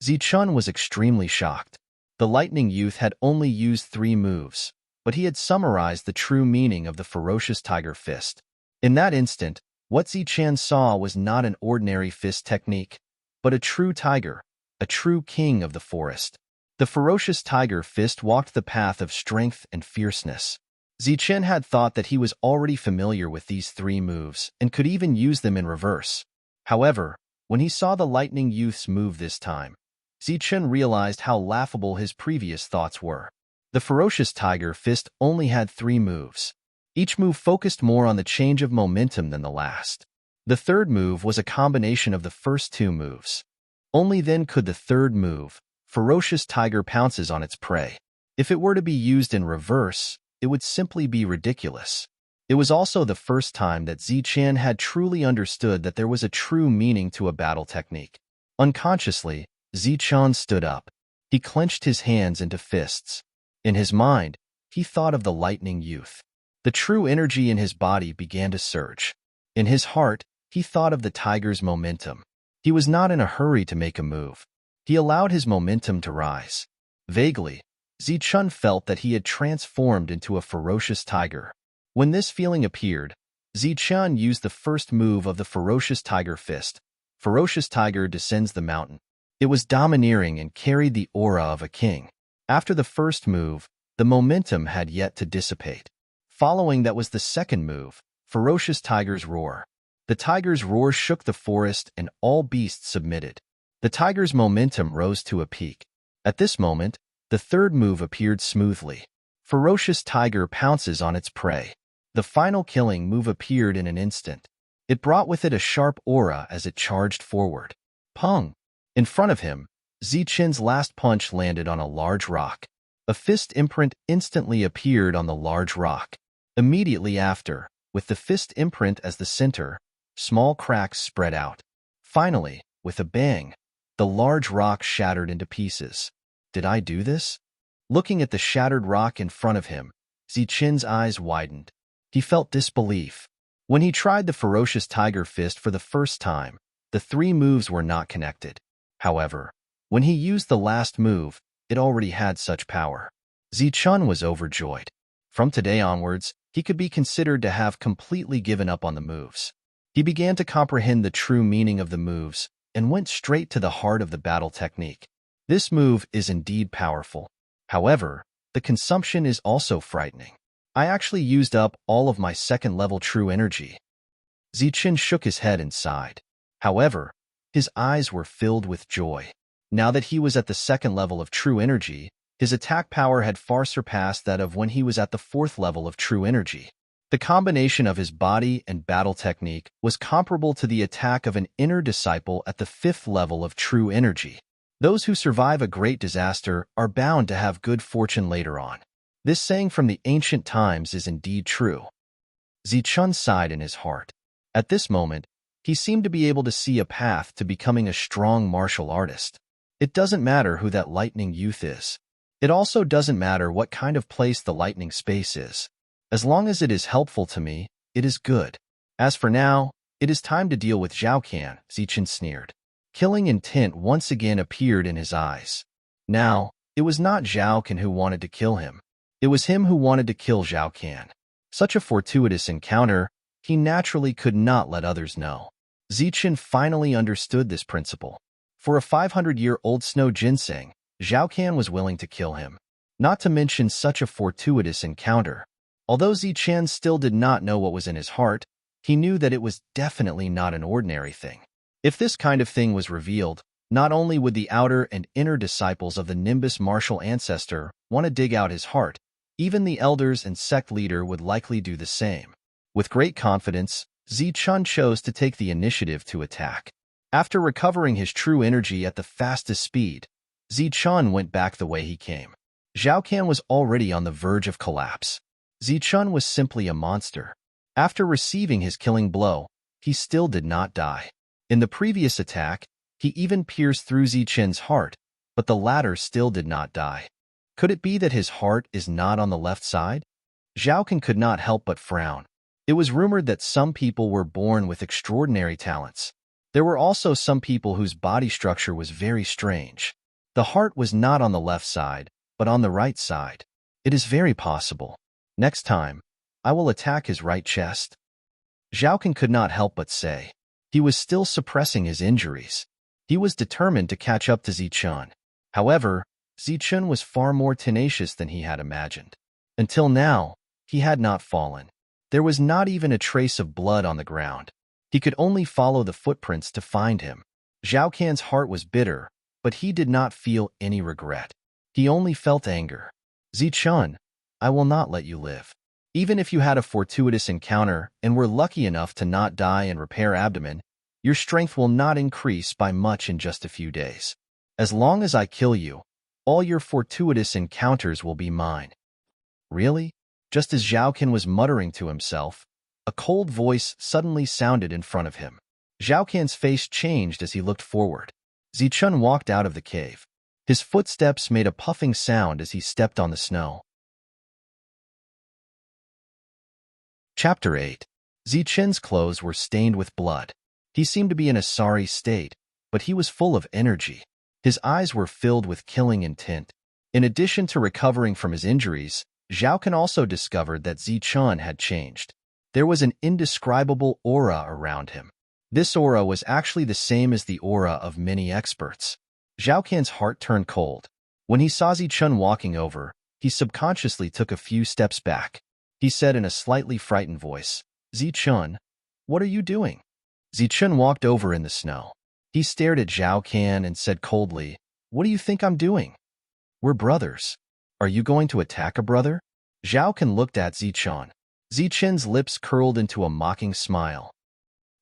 Zichun was extremely shocked. The lightning youth had only used 3 moves, but he had summarized the true meaning of the Ferocious Tiger Fist. In that instant, what Zichun saw was not an ordinary fist technique, but a true tiger, a true king of the forest. The ferocious tiger fist walked the path of strength and fierceness. Zichun had thought that he was already familiar with these 3 moves and could even use them in reverse. However, when he saw the lightning youth's move this time, Zichun realized how laughable his previous thoughts were. The ferocious tiger fist only had 3 moves. Each move focused more on the change of momentum than the last. The third move was a combination of the first 2 moves. Only then could the third move, ferocious tiger pounces on its prey. If it were to be used in reverse, it would simply be ridiculous. It was also the first time that Zichun had truly understood that there was a true meaning to a battle technique. Unconsciously, Zichun stood up. He clenched his hands into fists. In his mind, he thought of the lightning youth. The true energy in his body began to surge. In his heart, he thought of the tiger's momentum. He was not in a hurry to make a move. He allowed his momentum to rise. Vaguely, Zichun felt that he had transformed into a ferocious tiger. When this feeling appeared, Zichun used the first move of the ferocious tiger fist. Ferocious tiger descends the mountain. It was domineering and carried the aura of a king. After the first move, the momentum had yet to dissipate. Following that was the second move, ferocious tiger's roar. The tiger's roar shook the forest and all beasts submitted. The tiger's momentum rose to a peak. At this moment, the third move appeared smoothly. Ferocious tiger pounces on its prey. The final killing move appeared in an instant. It brought with it a sharp aura as it charged forward. Pung! In front of him, Zichun's last punch landed on a large rock. A fist imprint instantly appeared on the large rock. Immediately after, with the fist imprint as the center, small cracks spread out. Finally, with a bang, the large rock shattered into pieces. Did I do this? Looking at the shattered rock in front of him, Zichun's eyes widened. He felt disbelief. When he tried the ferocious tiger fist for the first time, the 3 moves were not connected. However, when he used the last move, it already had such power. Zichun was overjoyed. From today onwards, he could be considered to have completely given up on the moves. He began to comprehend the true meaning of the moves and went straight to the heart of the battle technique. This move is indeed powerful. However, the consumption is also frightening. I actually used up all of my second-level true energy. Zichun shook his head and sighed. However, his eyes were filled with joy. Now that he was at the second level of true energy, his attack power had far surpassed that of when he was at the 4th level of true energy. The combination of his body and battle technique was comparable to the attack of an inner disciple at the 5th level of true energy. Those who survive a great disaster are bound to have good fortune later on. This saying from the ancient times is indeed true. Zichun sighed in his heart. At this moment, He seemed to be able to see a path to becoming a strong martial artist. It doesn't matter who that lightning youth is. It also doesn't matter what kind of place the lightning space is. As long as it is helpful to me, it is good. As for now, it is time to deal with Zhao Can, Zichen sneered. Killing intent once again appeared in his eyes. Now, it was not Zhao Can who wanted to kill him. It was him who wanted to kill Zhao Can. Such a fortuitous encounter, he naturally could not let others know. Zichen finally understood this principle. For a 500-year-old snow ginseng, Zhao Can was willing to kill him. Not to mention such a fortuitous encounter. Although Zichen still did not know what was in his heart, he knew that it was definitely not an ordinary thing. If this kind of thing was revealed, not only would the outer and inner disciples of the Nimbus martial ancestor want to dig out his heart, even the elders and sect leader would likely do the same. With great confidence, Zichen chose to take the initiative to attack. After recovering his true energy at the fastest speed, Zichen went back the way he came. Zhao Can was already on the verge of collapse. Zichen was simply a monster. After receiving his killing blow, he still did not die. In the previous attack, he even pierced through Zichen's heart, but the latter still did not die. Could it be that his heart is not on the left side? Zhao Can could not help but frown. It was rumored that some people were born with extraordinary talents. There were also some people whose body structure was very strange. The heart was not on the left side, but on the right side. It is very possible. Next time, I will attack his right chest. Zhao Can could not help but say. He was still suppressing his injuries. He was determined to catch up to Zichen. However, Zichen was far more tenacious than he had imagined. Until now, he had not fallen. There was not even a trace of blood on the ground. He could only follow the footprints to find him. Zhao Can's heart was bitter, but he did not feel any regret. He only felt anger. Zichen, I will not let you live. Even if you had a fortuitous encounter and were lucky enough to not die and repair abdomen, your strength will not increase by much in just a few days. As long as I kill you, all your fortuitous encounters will be mine. Really? Just as Zhao Can was muttering to himself, a cold voice suddenly sounded in front of him. Zhao Can's face changed as he looked forward. Zichen walked out of the cave. His footsteps made a puffing sound as he stepped on the snow. Chapter 8. Zichen's clothes were stained with blood. He seemed to be in a sorry state, but he was full of energy. His eyes were filled with killing intent. In addition to recovering from his injuries, Zhao Can also discovered that Zichen had changed. There was an indescribable aura around him. This aura was actually the same as the aura of many experts. Zhao Can's heart turned cold. When he saw Zichen walking over, he subconsciously took a few steps back. He said in a slightly frightened voice, Zichen, what are you doing? Zichen walked over in the snow. He stared at Zhao Can and said coldly, what do you think I'm doing? We're brothers. Are you going to attack a brother? Zhao Can looked at Zichen. Zichen's lips curled into a mocking smile.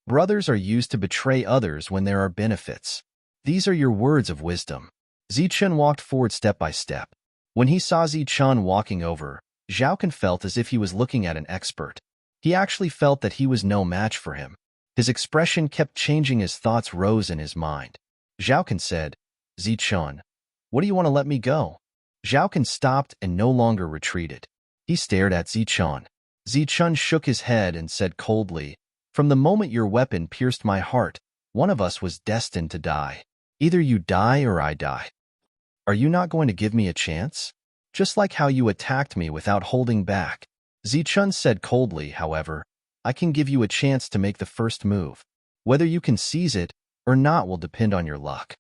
Brothers are used to betray others when there are benefits. These are your words of wisdom. Zichen walked forward step by step. When he saw Zichen walking over, Zhao Can felt as if he was looking at an expert. He actually felt that he was no match for him. His expression kept changing as thoughts rose in his mind. Zhao Can said, Zichen, what do you want to let me go? Zhao Can stopped and no longer retreated. He stared at Zichen. Zichen shook his head and said coldly, from the moment your weapon pierced my heart, one of us was destined to die. Either you die or I die. Are you not going to give me a chance? Just like how you attacked me without holding back. Zichen said coldly, however, I can give you a chance to make the first move. Whether you can seize it or not will depend on your luck.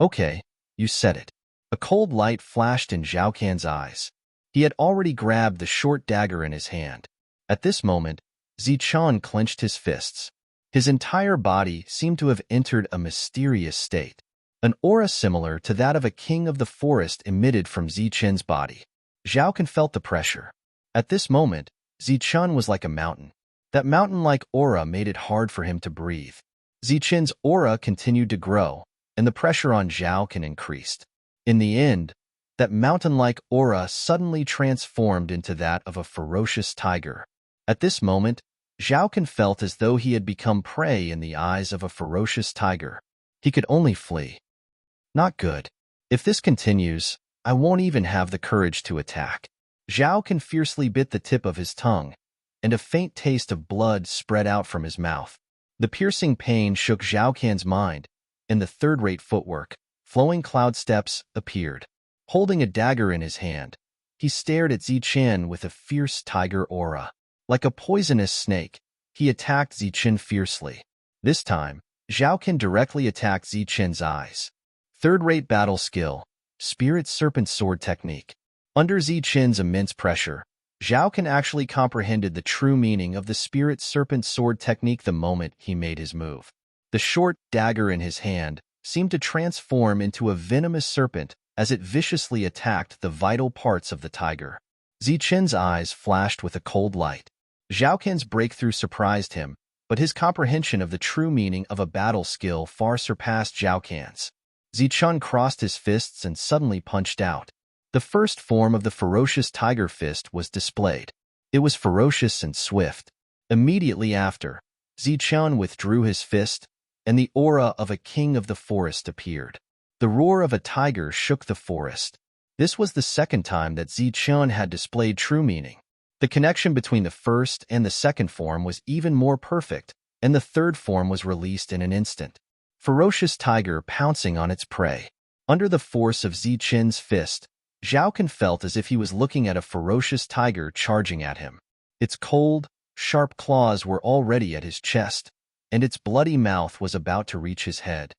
Okay, you said it. A cold light flashed in Zhao Can's eyes. He had already grabbed the short dagger in his hand. At this moment, Zichen clenched his fists. His entire body seemed to have entered a mysterious state. An aura similar to that of a king of the forest emitted from Zichen's body. Zhao Can felt the pressure. At this moment, Zichen was like a mountain. That mountain-like aura made it hard for him to breathe. Zichen's aura continued to grow, and the pressure on Zhao Can increased. In the end, that mountain-like aura suddenly transformed into that of a ferocious tiger. At this moment, Zhao Can felt as though he had become prey in the eyes of a ferocious tiger. He could only flee. Not good. If this continues, I won't even have the courage to attack. Zhao Can fiercely bit the tip of his tongue, and a faint taste of blood spread out from his mouth. The piercing pain shook Zhao Can's mind, and the third-rate footwork, flowing cloud steps, appeared. Holding a dagger in his hand, he stared at Zichen with a fierce tiger aura. Like a poisonous snake, he attacked Zichen fiercely. This time, Zhao Can directly attacked Zichen's eyes. Third-rate battle skill, Spirit Serpent Sword Technique. Under Zichen's immense pressure, Zhao Can actually comprehended the true meaning of the Spirit Serpent Sword Technique the moment he made his move. The short dagger in his hand seemed to transform into a venomous serpent as it viciously attacked the vital parts of the tiger. Zichen's eyes flashed with a cold light. Zhao Can's breakthrough surprised him, but his comprehension of the true meaning of a battle skill far surpassed Zhao Can's. Zichen crossed his fists and suddenly punched out. The first form of the ferocious tiger fist was displayed. It was ferocious and swift. Immediately after, Zichen withdrew his fist, and the aura of a king of the forest appeared. The roar of a tiger shook the forest. This was the second time that Zichen had displayed true meaning. The connection between the first and the second form was even more perfect, and the third form was released in an instant. Ferocious tiger pouncing on its prey. Under the force of Zichen's fist, Zhao Can felt as if he was looking at a ferocious tiger charging at him. Its cold, sharp claws were already at his chest, and its bloody mouth was about to reach his head.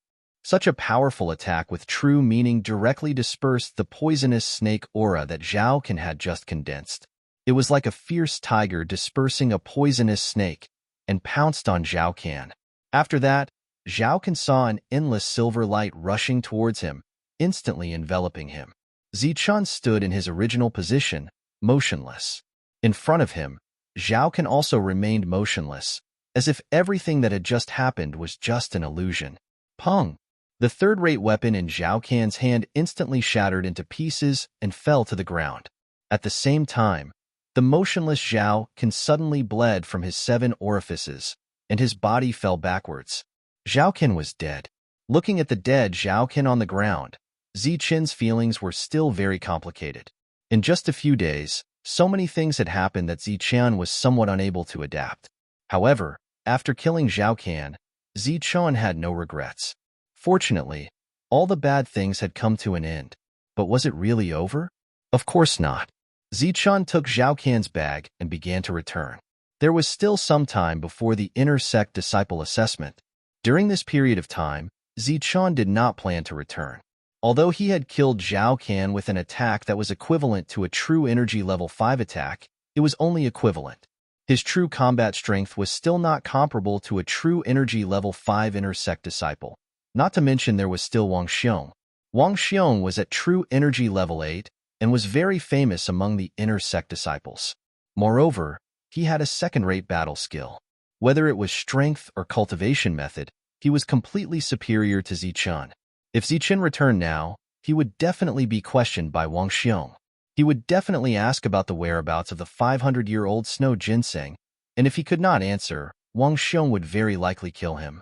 Such a powerful attack with true meaning directly dispersed the poisonous snake aura that Zhao Can had just condensed. It was like a fierce tiger dispersing a poisonous snake, and pounced on Zhao Can. After that, Zhao Can saw an endless silver light rushing towards him, instantly enveloping him. Zichen stood in his original position, motionless. In front of him, Zhao Can also remained motionless, as if everything that had just happened was just an illusion. Pung! The third-rate weapon in Zhao Can's hand instantly shattered into pieces and fell to the ground. At the same time, the motionless Zhao Can suddenly bled from his 7 orifices, and his body fell backwards. Zhao Can was dead. Looking at the dead Zhao Can on the ground, Zichen's feelings were still very complicated. In just a few days, so many things had happened that Zichen was somewhat unable to adapt. However, after killing Zhao Can, Zichen had no regrets. Fortunately, all the bad things had come to an end. But was it really over? Of course not. Zichen took Zhao Can's bag and began to return. There was still some time before the inner sect disciple assessment. During this period of time, Zichen did not plan to return. Although he had killed Zhao Can with an attack that was equivalent to a true energy level 5 attack, it was only equivalent. His true combat strength was still not comparable to a true energy level 5 inner sect disciple. Not to mention there was still Wang Xiong. Wang Xiong was at true energy level 8 and was very famous among the inner sect disciples. Moreover, he had a second-rate battle skill. Whether it was strength or cultivation method, he was completely superior to Zichen. If Zichen returned now, he would definitely be questioned by Wang Xiong. He would definitely ask about the whereabouts of the 500-year-old snow ginseng, and if he could not answer, Wang Xiong would very likely kill him.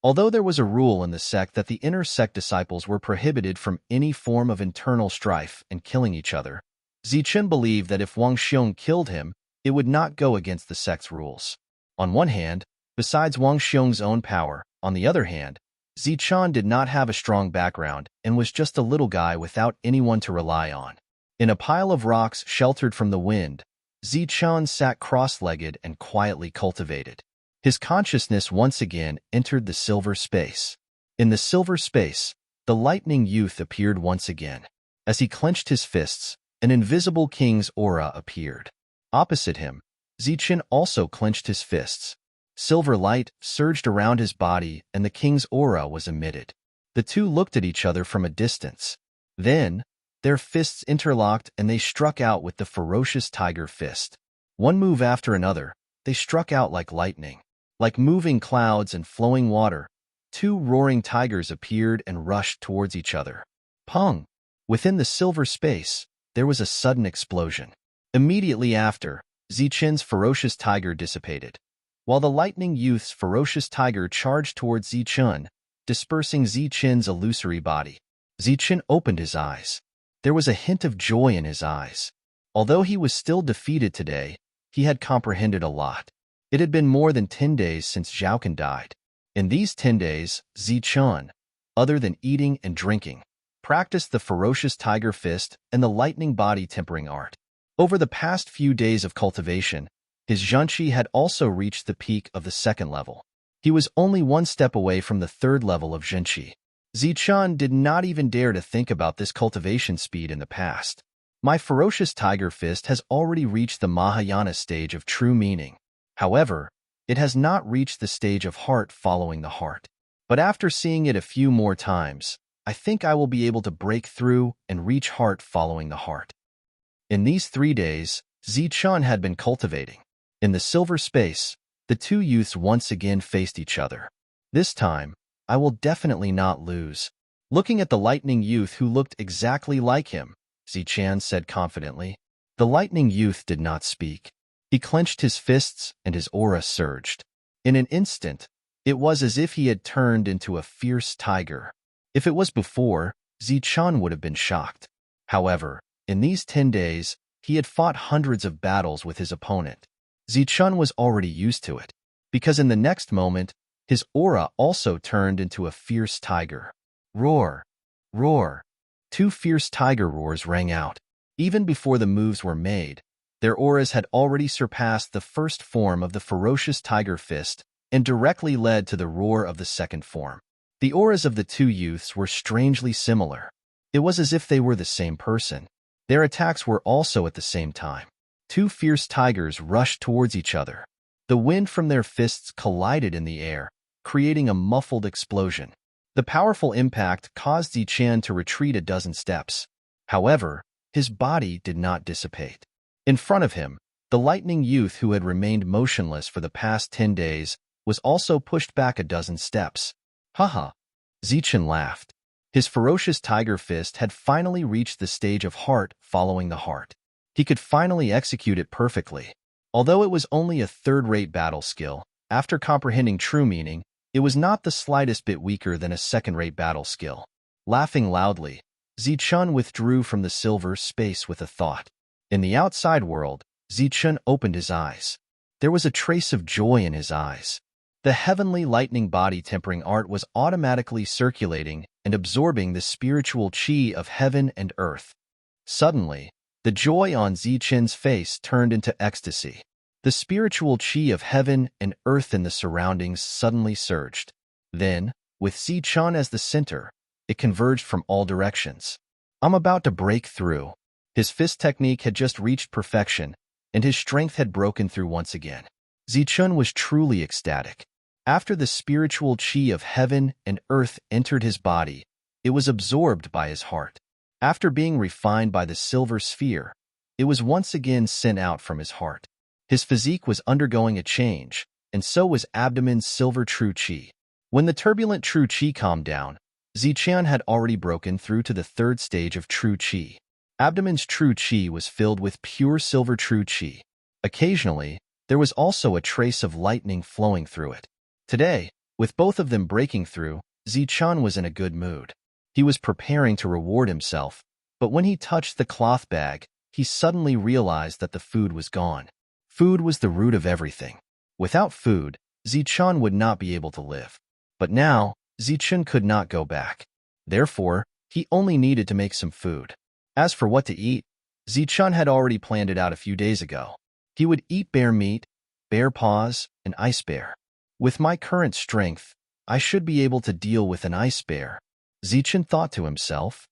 Although there was a rule in the sect that the inner sect disciples were prohibited from any form of internal strife and killing each other, Zichen believed that if Wang Xiong killed him, it would not go against the sect's rules. On one hand, besides Wang Xiong's own power, on the other hand, Zichen did not have a strong background and was just a little guy without anyone to rely on. In a pile of rocks sheltered from the wind, Zichen sat cross-legged and quietly cultivated. His consciousness once again entered the silver space. In the silver space, the lightning youth appeared once again. As he clenched his fists, an invisible king's aura appeared. Opposite him, Zichen also clenched his fists. Silver light surged around his body and the king's aura was emitted. The two looked at each other from a distance. Then, their fists interlocked and they struck out with the ferocious tiger fist. One move after another, they struck out like lightning. Like moving clouds and flowing water, 2 roaring tigers appeared and rushed towards each other. Pung! Within the silver space, there was a sudden explosion. Immediately after, Zichen's ferocious tiger dissipated. while the lightning youth's ferocious tiger charged towards Zichun, dispersing Zichen's illusory body. Zichen opened his eyes. There was a hint of joy in his eyes. Although he was still defeated today, he had comprehended a lot. It had been more than 10 days since Zhaokan died. In these 10 days, Zichun, other than eating and drinking, practiced the ferocious tiger fist and the lightning body tempering art. Over the past few days of cultivation, his Zhanqi had also reached the peak of the second level. He was only one step away from the third level of Zhanqi. Zichun did not even dare to think about this cultivation speed in the past. My ferocious tiger fist has already reached the Mahayana stage of true meaning. However, it has not reached the stage of heart following the heart. But after seeing it a few more times, I think I will be able to break through and reach heart following the heart. In these 3 days, Zichun had been cultivating. In the silver space, the two youths once again faced each other. This time, I will definitely not lose. Looking at the lightning youth who looked exactly like him, Zichen said confidently. The lightning youth did not speak. He clenched his fists and his aura surged. In an instant, it was as if he had turned into a fierce tiger. If it was before, Zichen would have been shocked. However, in these 10 days, he had fought hundreds of battles with his opponent. Zichen was already used to it, because in the next moment, his aura also turned into a fierce tiger. Roar! Roar! 2 fierce tiger roars rang out. Even before the moves were made, their auras had already surpassed the first form of the ferocious tiger fist and directly led to the roar of the second form. The auras of the two youths were strangely similar. It was as if they were the same person. Their attacks were also at the same time. 2 fierce tigers rushed towards each other. The wind from their fists collided in the air, creating a muffled explosion. The powerful impact caused Zichen to retreat a dozen steps. However, his body did not dissipate. In front of him, the lightning youth who had remained motionless for the past 10 days was also pushed back a dozen steps. Haha! Zichen laughed. His ferocious tiger fist had finally reached the stage of heart following the heart. He could finally execute it perfectly. Although it was only a third-rate battle skill, after comprehending true meaning, it was not the slightest bit weaker than a second-rate battle skill. Laughing loudly, Zichen withdrew from the silver space with a thought. In the outside world, Zichen opened his eyes. There was a trace of joy in his eyes. The heavenly lightning body tempering art was automatically circulating and absorbing the spiritual chi of heaven and earth. Suddenly, the joy on Zichen's face turned into ecstasy. The spiritual chi of heaven and earth in the surroundings suddenly surged. Then, with Zichen as the center, it converged from all directions. I'm about to break through. His fist technique had just reached perfection, and his strength had broken through once again. Zichen was truly ecstatic. After the spiritual chi of heaven and earth entered his body, it was absorbed by his heart. After being refined by the silver sphere, it was once again sent out from his heart. His physique was undergoing a change, and so was abdomen's silver true chi. When the turbulent true chi calmed down, Zichen had already broken through to the third stage of true chi. Abdomen's true chi was filled with pure silver true chi. Occasionally, there was also a trace of lightning flowing through it. Today, with both of them breaking through, Zichen was in a good mood. He was preparing to reward himself, but when he touched the cloth bag, he suddenly realized that the food was gone. Food was the root of everything. Without food, Zichen would not be able to live. But now, Zichen could not go back. Therefore, he only needed to make some food. As for what to eat, Zichen had already planned it out a few days ago. He would eat bear meat, bear paws, and ice bear. With my current strength, I should be able to deal with an ice bear, Zichen thought to himself.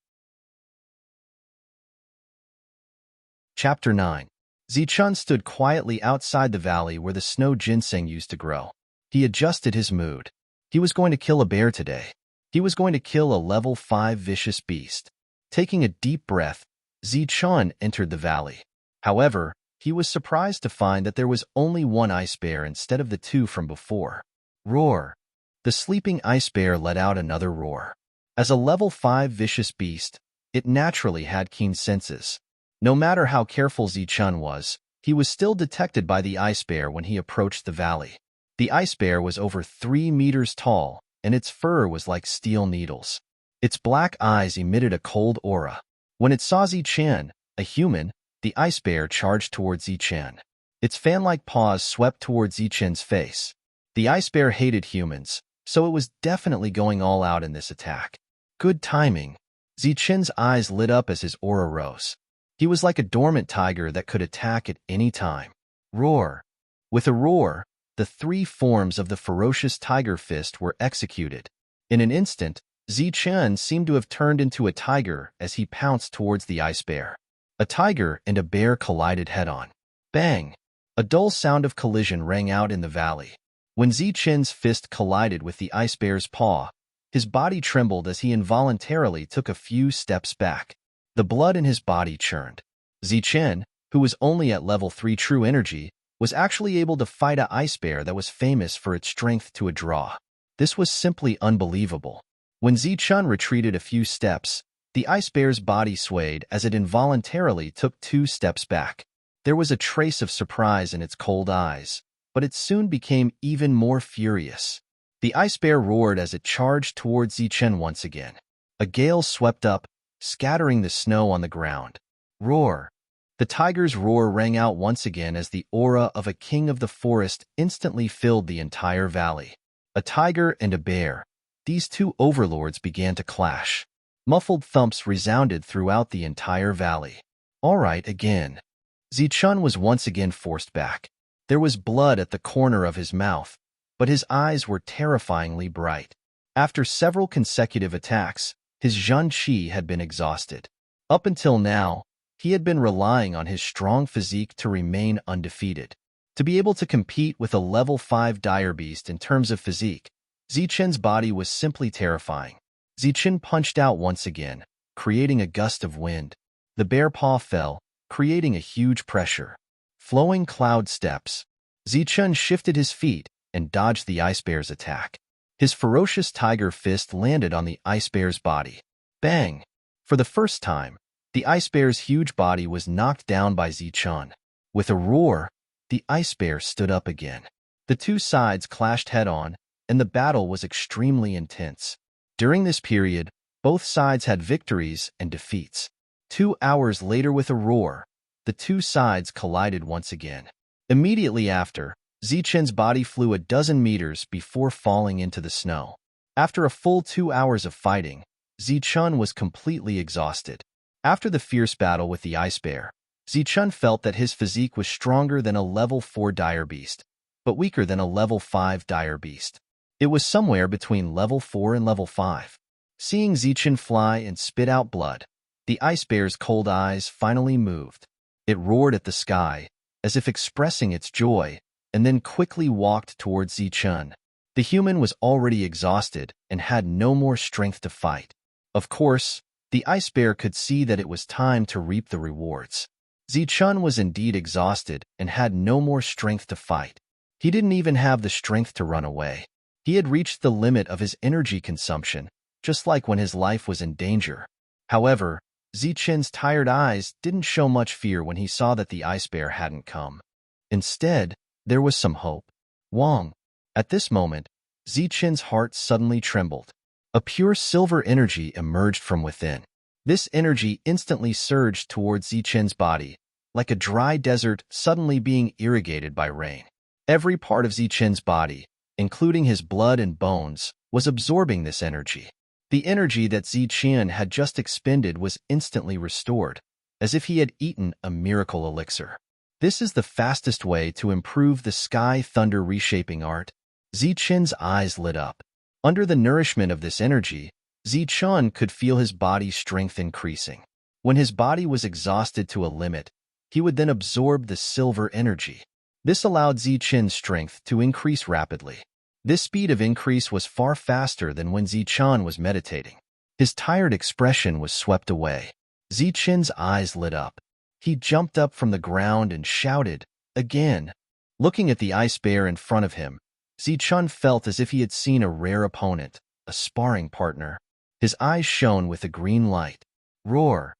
Chapter 9. Zichen stood quietly outside the valley where the snow ginseng used to grow. He adjusted his mood. He was going to kill a bear today. He was going to kill a level 5 vicious beast. Taking a deep breath, Zichen entered the valley. However, he was surprised to find that there was only one ice bear instead of the 2 from before. Roar! The sleeping ice bear let out another roar. As a level 5 vicious beast, it naturally had keen senses. No matter how careful Zichen was, he was still detected by the ice bear when he approached the valley. The ice bear was over 3 meters tall, and its fur was like steel needles. Its black eyes emitted a cold aura. When it saw Zichen, a human, the ice bear charged towards Zichen. Its fan-like paws swept towards Zichen's face. The ice bear hated humans, so it was definitely going all out in this attack. Good timing. Zichen's eyes lit up as his aura rose. He was like a dormant tiger that could attack at any time. Roar. With a roar, the 3 forms of the ferocious tiger fist were executed. In an instant, Zichen seemed to have turned into a tiger as he pounced towards the ice bear. A tiger and a bear collided head-on. Bang! A dull sound of collision rang out in the valley. When Zichen's fist collided with the ice bear's paw, his body trembled as he involuntarily took a few steps back. The blood in his body churned. Zichen, who was only at level 3 true energy, was actually able to fight an ice bear that was famous for its strength to a draw. This was simply unbelievable. When Zichen retreated a few steps, the ice bear's body swayed as it involuntarily took 2 steps back. There was a trace of surprise in its cold eyes, but it soon became even more furious. The ice bear roared as it charged towards Zichen once again. A gale swept up, scattering the snow on the ground. Roar! The tiger's roar rang out once again as the aura of a king of the forest instantly filled the entire valley. A tiger and a bear. These 2 overlords began to clash. Muffled thumps resounded throughout the entire valley. All right, again. Zichen was once again forced back. There was blood at the corner of his mouth, but his eyes were terrifyingly bright. After several consecutive attacks, his Zhen Qi had been exhausted. Up until now, he had been relying on his strong physique to remain undefeated. To be able to compete with a level 5 dire beast in terms of physique, Zichen's body was simply terrifying. Zichen punched out once again, creating a gust of wind. The bear paw fell, creating a huge pressure. Flowing cloud steps. Zichen shifted his feet and dodged the ice bear's attack. His ferocious tiger fist landed on the ice bear's body. Bang! For the first time, the ice bear's huge body was knocked down by Zichen. With a roar, the ice bear stood up again. The 2 sides clashed head-on, and the battle was extremely intense. During this period, both sides had victories and defeats. 2 hours later, with a roar, the 2 sides collided once again. Immediately after, Zichen's body flew a dozen meters before falling into the snow. After a full 2 hours of fighting, Zichen was completely exhausted. After the fierce battle with the ice bear, Zichen felt that his physique was stronger than a level 4 dire beast, but weaker than a level 5 dire beast. It was somewhere between level 4 and level 5. Seeing Zichen fly and spit out blood, the ice bear's cold eyes finally moved. It roared at the sky, as if expressing its joy, and then quickly walked towards Zichen. The human was already exhausted and had no more strength to fight. Of course, the ice bear could see that it was time to reap the rewards. Zichen was indeed exhausted and had no more strength to fight. He didn't even have the strength to run away. He had reached the limit of his energy consumption, just like when his life was in danger. However, Zichen's tired eyes didn't show much fear when he saw that the ice bear hadn't come. Instead, there was some hope. Wong. At this moment, Zichen's heart suddenly trembled. A pure silver energy emerged from within. This energy instantly surged towards Zichen's body, like a dry desert suddenly being irrigated by rain. Every part of Zichen's body, including his blood and bones, was absorbing this energy. The energy that Zichen had just expended was instantly restored, as if he had eaten a miracle elixir. This is the fastest way to improve the sky thunder reshaping art. Zichen's eyes lit up. Under the nourishment of this energy, Zichen could feel his body's strength increasing. When his body was exhausted to a limit, he would then absorb the silver energy. This allowed Zichen's strength to increase rapidly. This speed of increase was far faster than when Zichen was meditating. His tired expression was swept away. Zichen's eyes lit up. He jumped up from the ground and shouted, "Again!" Looking at the ice bear in front of him, Zichen felt as if he had seen a rare opponent, a sparring partner. His eyes shone with a green light. Roar!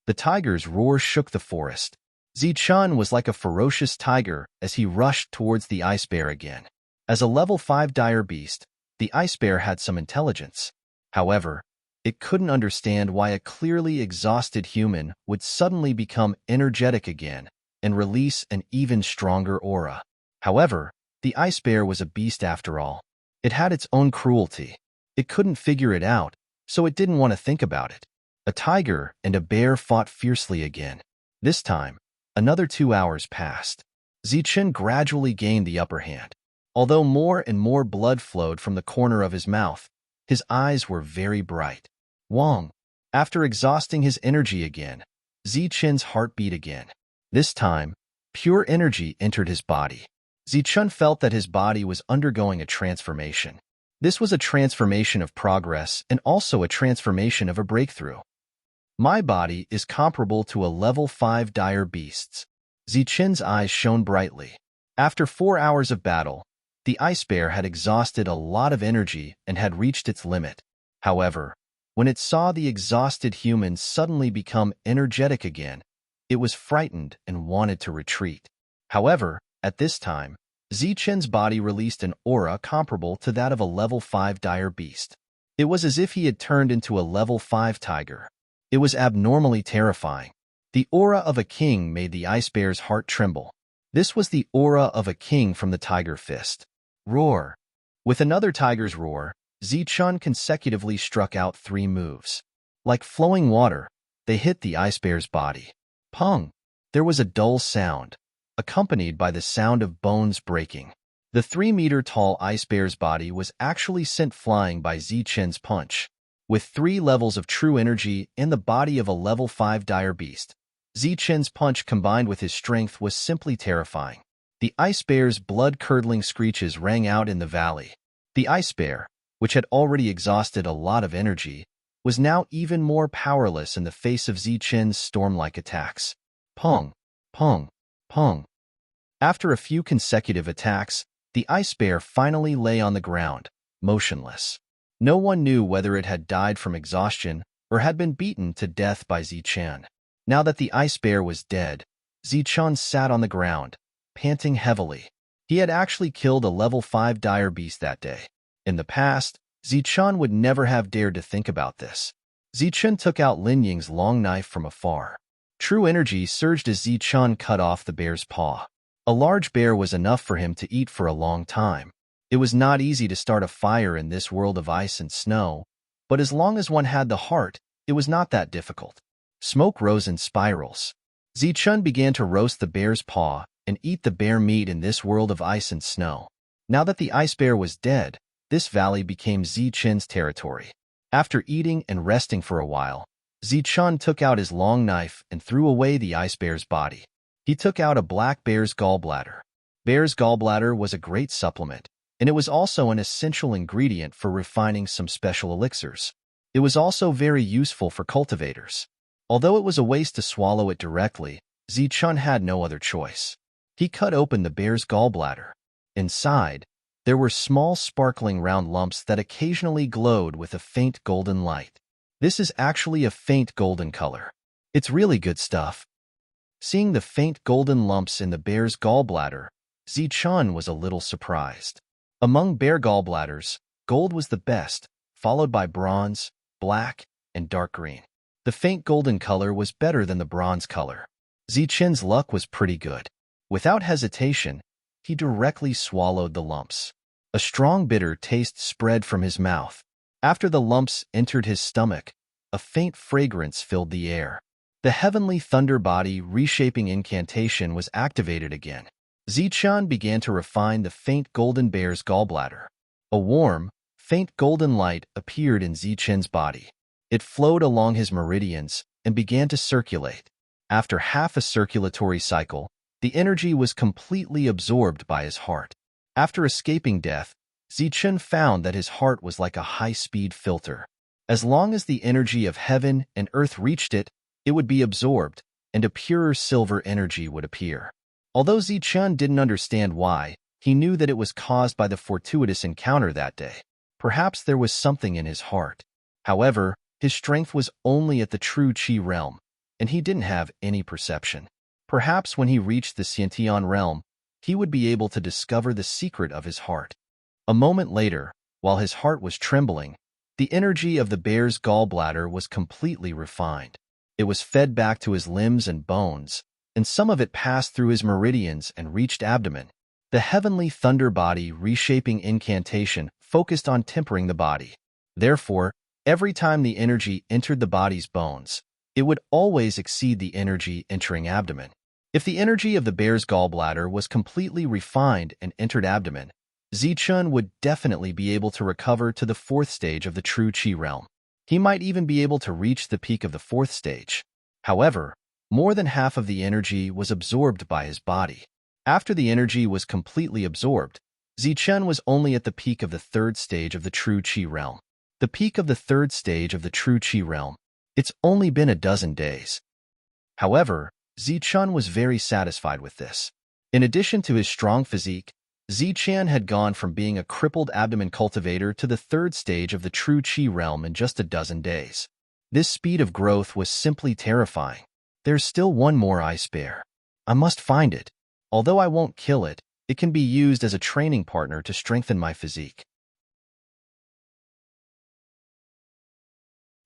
The tiger's roar shook the forest. Zichen was like a ferocious tiger as he rushed towards the ice bear again. As a level 5 dire beast, the ice bear had some intelligence. However, it couldn't understand why a clearly exhausted human would suddenly become energetic again and release an even stronger aura. However, the ice bear was a beast after all. It had its own cruelty. It couldn't figure it out, so it didn't want to think about it. A tiger and a bear fought fiercely again. This time, another 2 hours passed. Zichen gradually gained the upper hand. Although more and more blood flowed from the corner of his mouth, his eyes were very bright. Wang. After exhausting his energy again, Zichen's heart beat again. This time, pure energy entered his body. Zichen felt that his body was undergoing a transformation. This was a transformation of progress and also a transformation of a breakthrough. My body is comparable to a level 5 dire beast's. Zichen's eyes shone brightly. After 4 hours of battle, the ice bear had exhausted a lot of energy and had reached its limit. However, when it saw the exhausted human suddenly become energetic again, it was frightened and wanted to retreat. However, at this time, Zichen's body released an aura comparable to that of a level 5 dire beast. It was as if he had turned into a level 5 tiger. It was abnormally terrifying. The aura of a king made the ice bear's heart tremble. This was the aura of a king from the tiger fist. Roar. With another tiger's roar, Zichen consecutively struck out 3 moves. Like flowing water, they hit the ice bear's body. Pung! There was a dull sound, accompanied by the sound of bones breaking. The 3-meter-tall ice bear's body was actually sent flying by Zichen's punch. With 3 levels of true energy in the body of a level 5 dire beast, Zichen's punch combined with his strength was simply terrifying. The ice bear's blood-curdling screeches rang out in the valley. The ice bear, which had already exhausted a lot of energy, was now even more powerless in the face of Zichen's storm-like attacks. Pung, pung, pung. After a few consecutive attacks, the ice bear finally lay on the ground, motionless. No one knew whether it had died from exhaustion or had been beaten to death by Zichen. Now that the ice bear was dead, Zichen sat on the ground, panting heavily. He had actually killed a level 5 dire beast that day. In the past, Zichen would never have dared to think about this. Zichen took out Lin Ying's long knife from afar. True energy surged as Zichen cut off the bear's paw. A large bear was enough for him to eat for a long time. It was not easy to start a fire in this world of ice and snow, but as long as one had the heart, it was not that difficult. Smoke rose in spirals. Zichen began to roast the bear's paw and eat the bear meat in this world of ice and snow. Now that the ice bear was dead, this valley became Zichen's territory. After eating and resting for a while, Zichen took out his long knife and threw away the ice bear's body. He took out a black bear's gallbladder. Bear's gallbladder was a great supplement, and it was also an essential ingredient for refining some special elixirs. It was also very useful for cultivators. Although it was a waste to swallow it directly, Zichen had no other choice. He cut open the bear's gallbladder. Inside, there were small sparkling round lumps that occasionally glowed with a faint golden light. This is actually a faint golden color. It's really good stuff. Seeing the faint golden lumps in the bear's gallbladder, Zichen was a little surprised. Among bear gallbladders, gold was the best, followed by bronze, black, and dark green. The faint golden color was better than the bronze color. Zichen's luck was pretty good. Without hesitation, he directly swallowed the lumps. A strong bitter taste spread from his mouth. After the lumps entered his stomach, a faint fragrance filled the air. The heavenly thunder body reshaping incantation was activated again. Zichen began to refine the faint golden bear's gallbladder. A warm, faint golden light appeared in Zichen's body. It flowed along his meridians and began to circulate. After half a circulatory cycle, the energy was completely absorbed by his heart. After escaping death, Zichen found that his heart was like a high-speed filter. As long as the energy of heaven and earth reached it, it would be absorbed, and a purer silver energy would appear. Although Zichen didn't understand why, he knew that it was caused by the fortuitous encounter that day. Perhaps there was something in his heart. However, his strength was only at the true Qi realm, and he didn't have any perception. Perhaps when he reached the Xiantian realm, he would be able to discover the secret of his heart. A moment later, while his heart was trembling, the energy of the bear's gallbladder was completely refined. It was fed back to his limbs and bones, and some of it passed through his meridians and reached abdomen. The heavenly thunder body reshaping incantation focused on tempering the body. Therefore, every time the energy entered the body's bones, it would always exceed the energy entering abdomen. If the energy of the bear's gallbladder was completely refined and entered abdomen, Zichun would definitely be able to recover to the fourth stage of the true Qi realm. He might even be able to reach the peak of the fourth stage. However, more than half of the energy was absorbed by his body. After the energy was completely absorbed, Zichun was only at the peak of the third stage of the true Qi realm. The peak of the third stage of the true Qi realm. It's only been a dozen days. However, Zichun was very satisfied with this. In addition to his strong physique, Zichun had gone from being a crippled abdomen cultivator to the third stage of the true Qi realm in just a dozen days. This speed of growth was simply terrifying. There's still one more ice bear. I must find it. Although I won't kill it, it can be used as a training partner to strengthen my physique.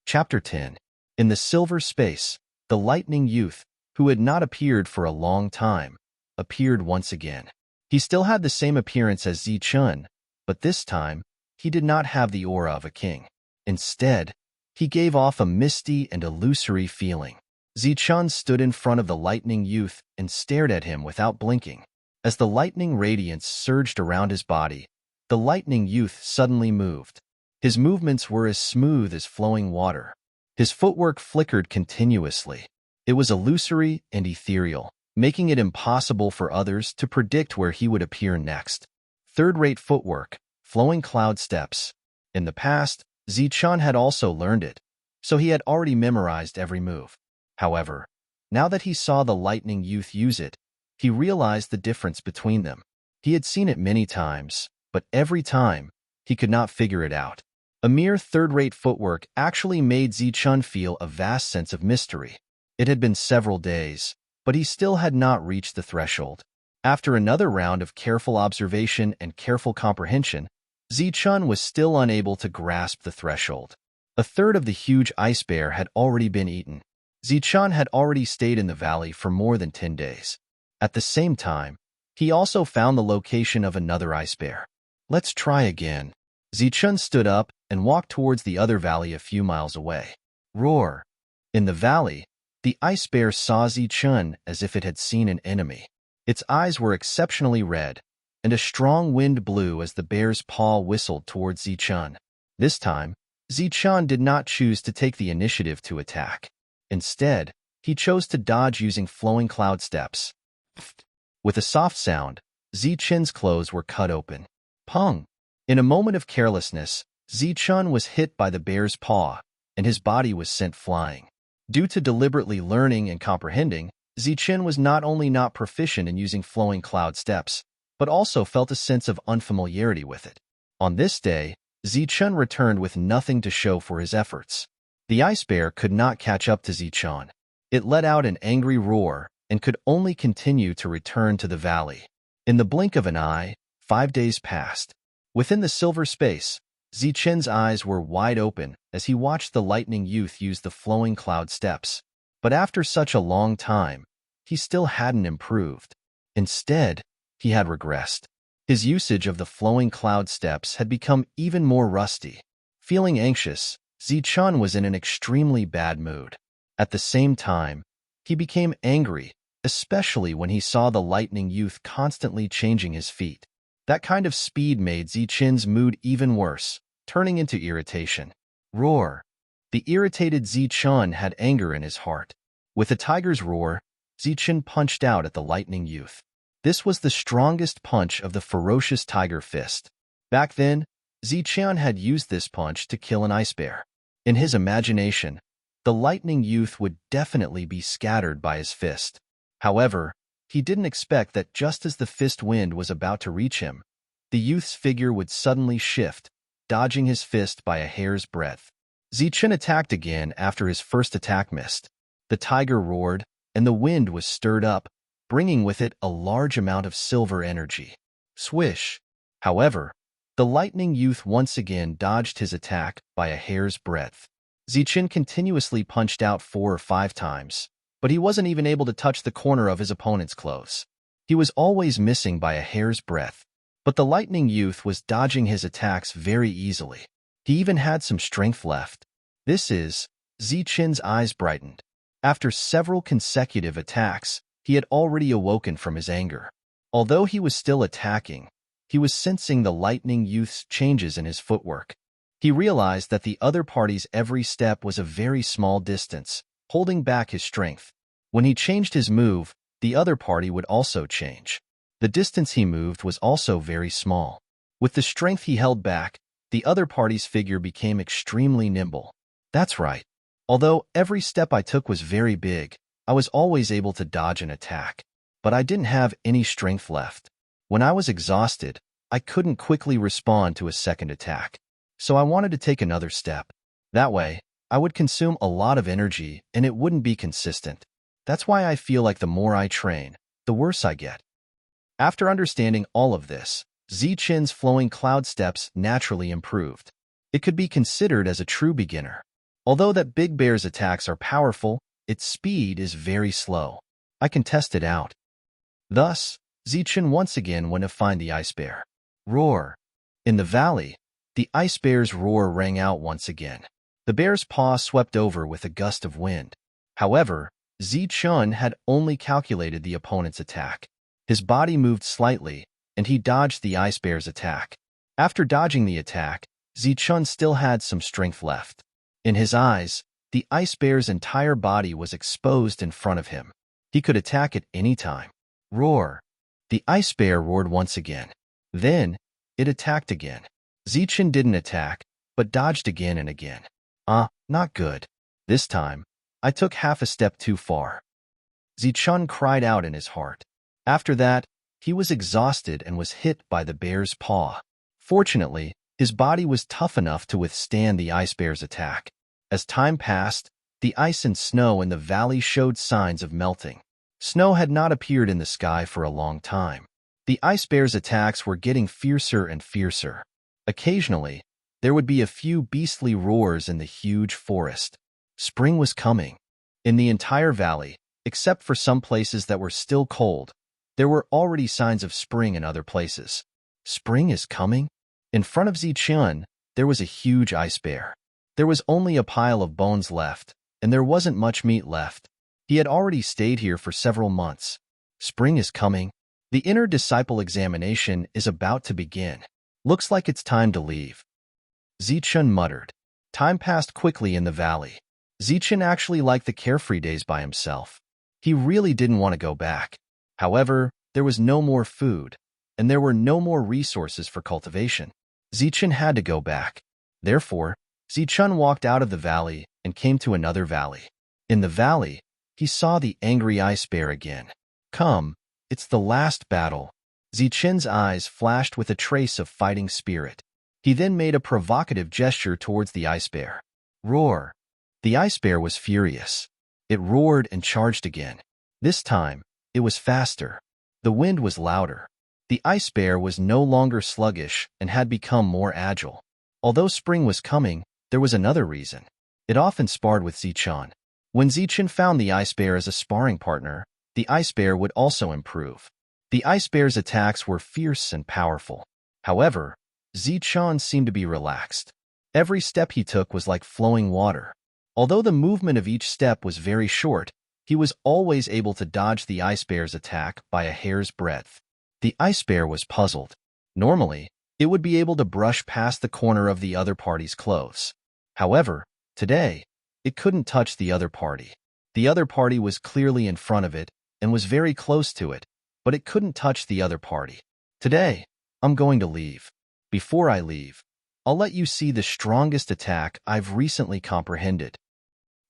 Chapter 10. In the silver space, the lightning youth, who had not appeared for a long time, appeared once again. He still had the same appearance as Zichun, but this time, he did not have the aura of a king. Instead, he gave off a misty and illusory feeling. Zichun stood in front of the lightning youth and stared at him without blinking. As the lightning radiance surged around his body, the lightning youth suddenly moved. His movements were as smooth as flowing water. His footwork flickered continuously. It was illusory and ethereal, making it impossible for others to predict where he would appear next. Third-rate footwork, flowing cloud steps. In the past, Zichun had also learned it, so he had already memorized every move. However, now that he saw the lightning youth use it, he realized the difference between them. He had seen it many times, but every time, he could not figure it out. A mere third-rate footwork actually made Zichun feel a vast sense of mystery. It had been several days, but he still had not reached the threshold. After another round of careful observation and careful comprehension, Zichun was still unable to grasp the threshold. A third of the huge ice bear had already been eaten. Zichun had already stayed in the valley for more than 10 days. At the same time, he also found the location of another ice bear. Let's try again. Zichun stood up and walked towards the other valley a few miles away. Roar! In the valley, the ice bear saw Zichun as if it had seen an enemy. Its eyes were exceptionally red, and a strong wind blew as the bear's paw whistled towards Zichun. This time, Zichun did not choose to take the initiative to attack. Instead, he chose to dodge using flowing cloud steps. With a soft sound, Zichun's clothes were cut open. Pung! In a moment of carelessness, Zichun was hit by the bear's paw, and his body was sent flying. Due to deliberately learning and comprehending, Zichun was not only not proficient in using flowing cloud steps, but also felt a sense of unfamiliarity with it. On this day, Zichun returned with nothing to show for his efforts. The ice bear could not catch up to Zichun. It let out an angry roar and could only continue to return to the valley. In the blink of an eye, 5 days passed. Within the silver space, Zichun's eyes were wide open as he watched the lightning youth use the flowing cloud steps. But after such a long time, he still hadn't improved. Instead, he had regressed. His usage of the flowing cloud steps had become even more rusty. Feeling anxious, Zichun was in an extremely bad mood. At the same time, he became angry, especially when he saw the lightning youth constantly changing his feet. That kind of speed made Zichun's mood even worse, turning into irritation. Roar! The irritated Zichun had anger in his heart. With a tiger's roar, Zichun punched out at the lightning youth. This was the strongest punch of the ferocious tiger fist. Back then, Zichun had used this punch to kill an ice bear. In his imagination, the lightning youth would definitely be scattered by his fist. However, he didn't expect that just as the fist wind was about to reach him, the youth's figure would suddenly shift, dodging his fist by a hair's breadth. Zichun attacked again after his first attack missed. The tiger roared, and the wind was stirred up, bringing with it a large amount of silver energy. Swish! However, the lightning youth once again dodged his attack by a hair's breadth. Zichen continuously punched out 4 or 5 times, but he wasn't even able to touch the corner of his opponent's clothes. He was always missing by a hair's breadth, but the lightning youth was dodging his attacks very easily. He even had some strength left. Zichen's eyes brightened. After several consecutive attacks, he had already awoken from his anger. Although he was still attacking, he was sensing the lightning youth's changes in his footwork. He realized that the other party's every step was a very small distance, holding back his strength. When he changed his move, the other party would also change. The distance he moved was also very small. With the strength he held back, the other party's figure became extremely nimble. That's right. Although every step I took was very big, I was always able to dodge an attack. But I didn't have any strength left. When I was exhausted, I couldn't quickly respond to a second attack. So I wanted to take another step. That way, I would consume a lot of energy and it wouldn't be consistent. That's why I feel like the more I train, the worse I get. After understanding all of this, Zichen's flowing cloud steps naturally improved. It could be considered as a true beginner. Although that Big Bear's attacks are powerful, its speed is very slow. I can test it out. Thus, Zichen once again went to find the ice bear. Roar! In the valley, the ice bear's roar rang out once again. The bear's paw swept over with a gust of wind. However, Zichen had only calculated the opponent's attack. His body moved slightly, and he dodged the ice bear's attack. After dodging the attack, Zichen still had some strength left. In his eyes, the ice bear's entire body was exposed in front of him. He could attack at any time. Roar! The ice bear roared once again. Then, it attacked again. Zichen didn't attack, but dodged again and again. Not good. This time, I took half a step too far. Zichen cried out in his heart. After that, he was exhausted and was hit by the bear's paw. Fortunately, his body was tough enough to withstand the ice bear's attack. As time passed, the ice and snow in the valley showed signs of melting. Snow had not appeared in the sky for a long time. The ice bear's attacks were getting fiercer and fiercer. Occasionally, there would be a few beastly roars in the huge forest. Spring was coming. In the entire valley, except for some places that were still cold, there were already signs of spring in other places. Spring is coming? In front of Zichen, there was a huge ice bear. There was only a pile of bones left, and there wasn't much meat left. He had already stayed here for several months. Spring is coming. The inner disciple examination is about to begin. Looks like it's time to leave. Zichen muttered. Time passed quickly in the valley. Zichen actually liked the carefree days by himself. He really didn't want to go back. However, there was no more food, and there were no more resources for cultivation. Zichen had to go back. Therefore, Zichen walked out of the valley and came to another valley. In the valley, he saw the angry ice bear again. Come, it's the last battle. Zichen's eyes flashed with a trace of fighting spirit. He then made a provocative gesture towards the ice bear. Roar! The ice bear was furious. It roared and charged again. This time, it was faster. The wind was louder. The ice bear was no longer sluggish and had become more agile. Although spring was coming, there was another reason. It often sparred with Zichen. When Zichen found the ice bear as a sparring partner, the ice bear would also improve. The ice bear's attacks were fierce and powerful. However, Zichen seemed to be relaxed. Every step he took was like flowing water. Although the movement of each step was very short, he was always able to dodge the ice bear's attack by a hair's breadth. The ice bear was puzzled. Normally, it would be able to brush past the corner of the other party's clothes. However, today, it couldn't touch the other party. The other party was clearly in front of it and was very close to it, but it couldn't touch the other party. Today, I'm going to leave. Before I leave, I'll let you see the strongest attack I've recently comprehended.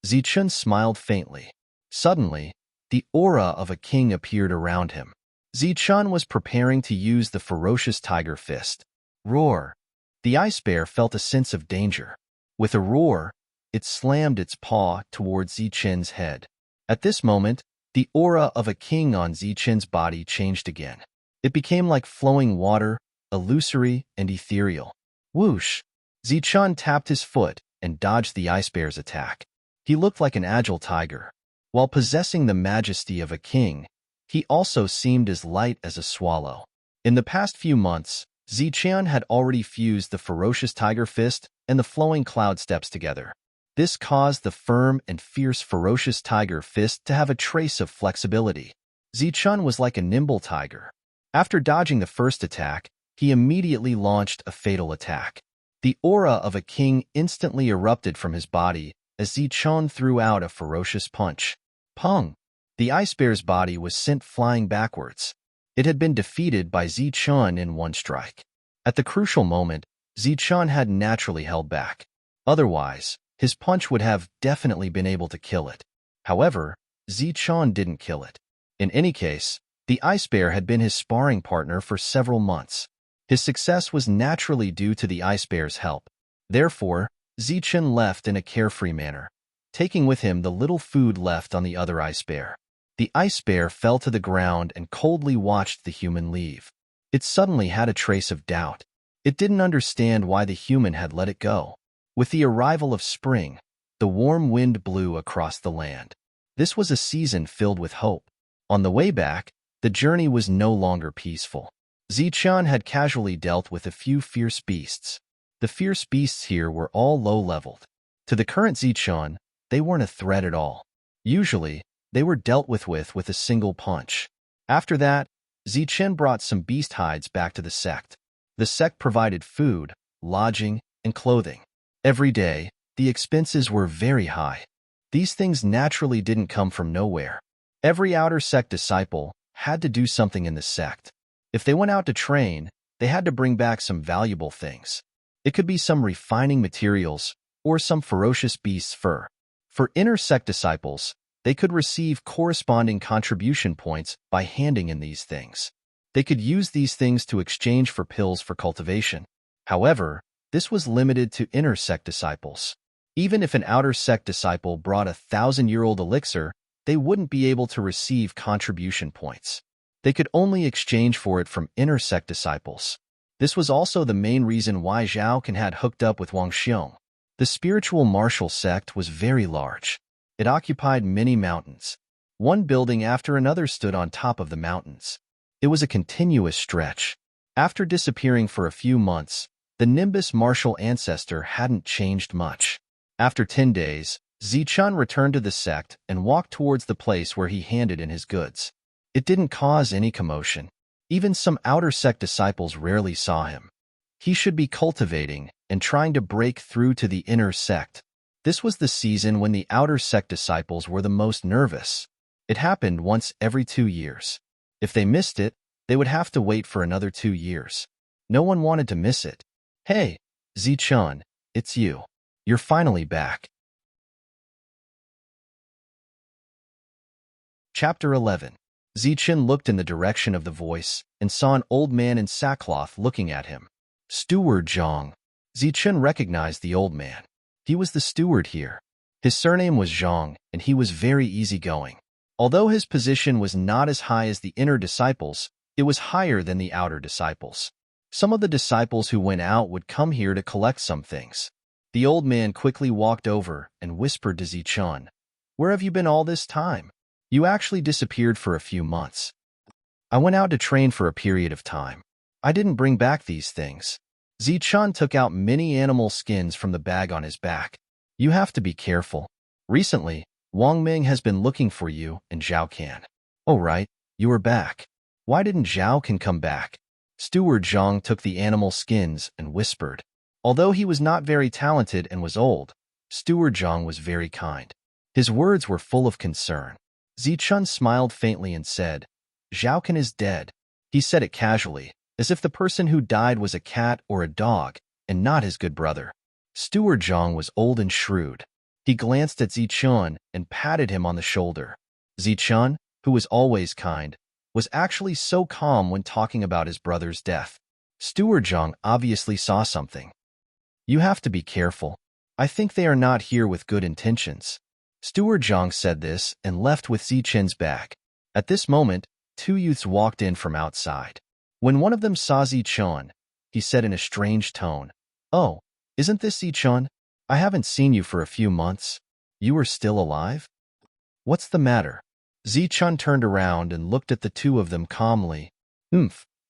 Zichen smiled faintly. Suddenly, the aura of a king appeared around him. Zichen was preparing to use the ferocious tiger fist. Roar! The ice bear felt a sense of danger. With a roar, it slammed its paw towards Zichen's head. At this moment, The aura of a king on Zichen's body changed again. It became like flowing water, illusory and ethereal. Whoosh! Zichen tapped his foot and dodged the ice bear's attack. He looked like an agile tiger. While possessing the majesty of a king, he also seemed as light as a swallow. In the past few months, Zichen had already fused the ferocious tiger fist and the flowing cloud steps together. This caused the firm and fierce ferocious tiger fist to have a trace of flexibility. Zichen was like a nimble tiger. After dodging the first attack, he immediately launched a fatal attack. The aura of a king instantly erupted from his body as Zichen threw out a ferocious punch. Pung! The ice bear's body was sent flying backwards. It had been defeated by Zichen in one strike. At the crucial moment, Zichen had naturally held back. Otherwise, his punch would have definitely been able to kill it. However, Zichen didn't kill it. In any case, the ice bear had been his sparring partner for several months. His success was naturally due to the ice bear's help. Therefore, Zichen left in a carefree manner, taking with him the little food left on the other ice bear. The ice bear fell to the ground and coldly watched the human leave. It suddenly had a trace of doubt. It didn't understand why the human had let it go. With the arrival of spring, the warm wind blew across the land. This was a season filled with hope. On the way back, the journey was no longer peaceful. Zichen had casually dealt with a few fierce beasts. The fierce beasts here were all low-leveled. To the current Zichen, they weren't a threat at all. Usually, they were dealt with a single punch. After that, Zichen brought some beast hides back to the sect. The sect provided food, lodging, and clothing. Every day, the expenses were very high. These things naturally didn't come from nowhere. Every outer sect disciple had to do something in the sect. If they went out to train, they had to bring back some valuable things. It could be some refining materials or some ferocious beast's fur. For inner sect disciples, they could receive corresponding contribution points by handing in these things. They could use these things to exchange for pills for cultivation. However, this was limited to inner sect disciples. Even if an outer sect disciple brought 1,000-year-old elixir, they wouldn't be able to receive contribution points. They could only exchange for it from inner sect disciples. This was also the main reason why Zhao Can had hooked up with Wang Xiong. The spiritual martial sect was very large. It occupied many mountains. One building after another stood on top of the mountains. It was a continuous stretch. After disappearing for a few months, the Nimbus martial ancestor hadn't changed much. After 10 days, Zichen returned to the sect and walked towards the place where he handed in his goods. It didn't cause any commotion. Even some outer sect disciples rarely saw him. He should be cultivating and trying to break through to the inner sect. This was the season when the outer sect disciples were the most nervous. It happened once every 2 years. If they missed it, they would have to wait for another 2 years. No one wanted to miss it. Hey, Zichen, it's you. You're finally back. Chapter 11. Zichen looked in the direction of the voice and saw an old man in sackcloth looking at him. Steward Zhang. Zichen recognized the old man. He was the steward here. His surname was Zhang, and he was very easygoing. Although his position was not as high as the inner disciples, it was higher than the outer disciples. Some of the disciples who went out would come here to collect some things. The old man quickly walked over and whispered to Zichen, "Where have you been all this time? You actually disappeared for a few months." "I went out to train for a period of time. I didn't bring back these things." Zichen took out many animal skins from the bag on his back. "You have to be careful. Recently, Wang Ming has been looking for you and Zhao Can." "Oh right, you are back. Why didn't Zhao Can come back?" Steward Zhang took the animal skins and whispered. Although he was not very talented and was old, Steward Zhang was very kind. His words were full of concern. Zichen smiled faintly and said, "Zhao Can is dead." He said it casually, as if the person who died was a cat or a dog, and not his good brother. Steward Zhang was old and shrewd. He glanced at Zichen and patted him on the shoulder. Zichen, who was always kind, was actually so calm when talking about his brother's death. Steward Zhang obviously saw something. "You have to be careful. I think they are not here with good intentions." Steward Zhang said this and left with Zichen's bag. At this moment, two youths walked in from outside. When one of them saw Zichen, he said in a strange tone, "Oh, isn't this Zichen? I haven't seen you for a few months. You are still alive? What's the matter?" Zichen turned around and looked at the two of them calmly.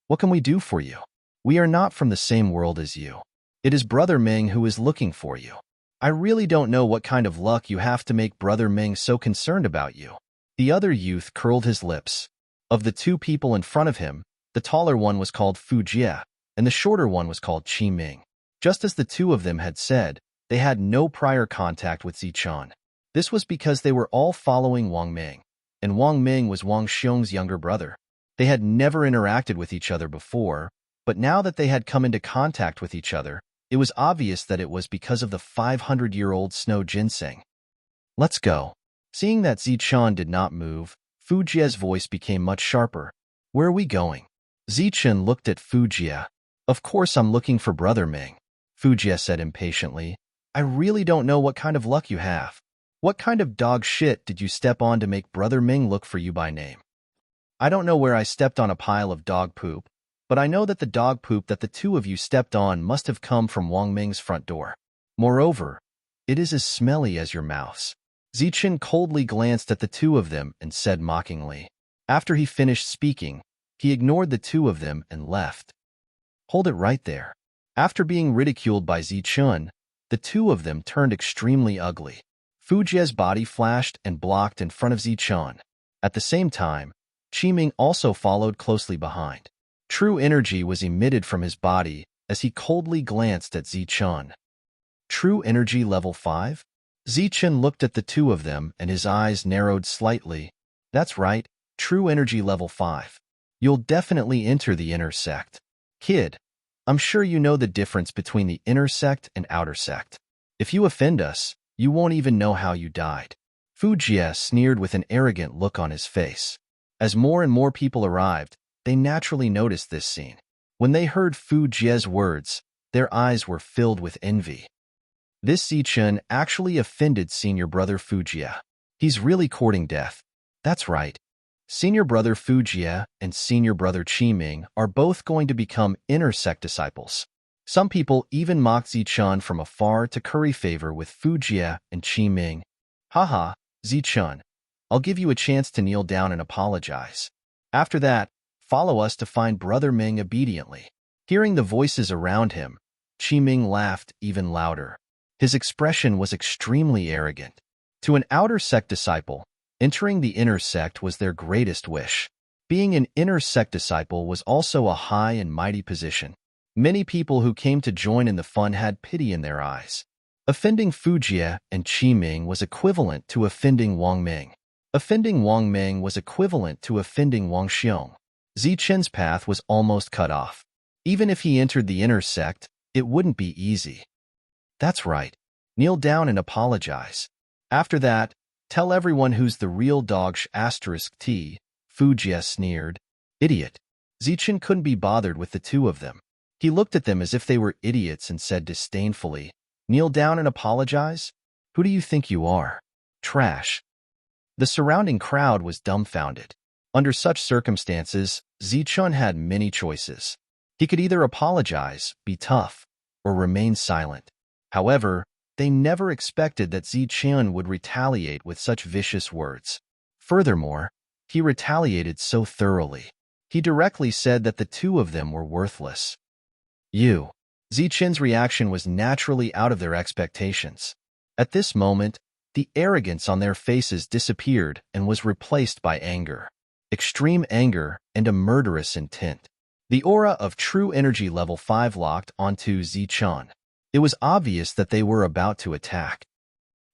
What can we do for you? We are not from the same world as you. It is Brother Ming who is looking for you. I really don't know what kind of luck you have to make Brother Ming so concerned about you." The other youth curled his lips. Of the two people in front of him, the taller one was called Fu Jie, and the shorter one was called Qi Ming. Just as the two of them had said, they had no prior contact with Zichen. This was because they were all following Wang Ming, and Wang Ming was Wang Xiong's younger brother. They had never interacted with each other before, but now that they had come into contact with each other, it was obvious that it was because of the 500-year-old snow ginseng. "Let's go." Seeing that Zichen did not move, Fu Jie's voice became much sharper. "Where are we going?" Zichen looked at Fu Jie. "Of course I'm looking for Brother Ming," Fu Jie said impatiently. "I really don't know what kind of luck you have. What kind of dog shit did you step on to make Brother Ming look for you by name?" "I don't know where I stepped on a pile of dog poop, but I know that the dog poop that the two of you stepped on must have come from Wang Ming's front door. Moreover, it is as smelly as your mouths." Zichen coldly glanced at the two of them and said mockingly. After he finished speaking, he ignored the two of them and left. "Hold it right there." After being ridiculed by Zichen, the two of them turned extremely ugly. Fu Jie's body flashed and blocked in front of Zichen. At the same time, Qi Ming also followed closely behind. True energy was emitted from his body as he coldly glanced at Zichen. True energy level 5? Zichen looked at the two of them and his eyes narrowed slightly. "That's right, true energy level 5. You'll definitely enter the inner sect. Kid, I'm sure you know the difference between the inner sect and outer sect. If you offend us, you won't even know how you died." Fu Jie sneered with an arrogant look on his face. As more and more people arrived, they naturally noticed this scene. When they heard Fu Jie's words, their eyes were filled with envy. This Zichen actually offended senior brother Fu Jie. He's really courting death. That's right. Senior brother Fu Jie and senior brother Qi Ming are both going to become inner sect disciples. Some people even mocked Zichen from afar to curry favor with Fu Jie and Qi Ming. "Haha, Zichen, I'll give you a chance to kneel down and apologize. After that, follow us to find Brother Ming obediently." Hearing the voices around him, Qi Ming laughed even louder. His expression was extremely arrogant. To an outer sect disciple, entering the inner sect was their greatest wish. Being an inner sect disciple was also a high and mighty position. Many people who came to join in the fun had pity in their eyes. Offending Fu Jie and Qi Ming was equivalent to offending Wang Ming. Offending Wang Ming was equivalent to offending Wang Xiong. Zichen's path was almost cut off. Even if he entered the inner sect, it wouldn't be easy. "That's right. Kneel down and apologize. After that, tell everyone who's the real dog *T, Fu Jie sneered. "Idiot." Zichen couldn't be bothered with the two of them. He looked at them as if they were idiots and said disdainfully, "Kneel down and apologize? Who do you think you are? Trash." The surrounding crowd was dumbfounded. Under such circumstances, Zichen had many choices. He could either apologize, be tough, or remain silent. However, they never expected that Zichen would retaliate with such vicious words. Furthermore, he retaliated so thoroughly. He directly said that the two of them were worthless. Zichen's reaction was naturally out of their expectations. At this moment, the arrogance on their faces disappeared and was replaced by anger. Extreme anger and a murderous intent. The aura of true energy level 5 locked onto Zichen. It was obvious that they were about to attack.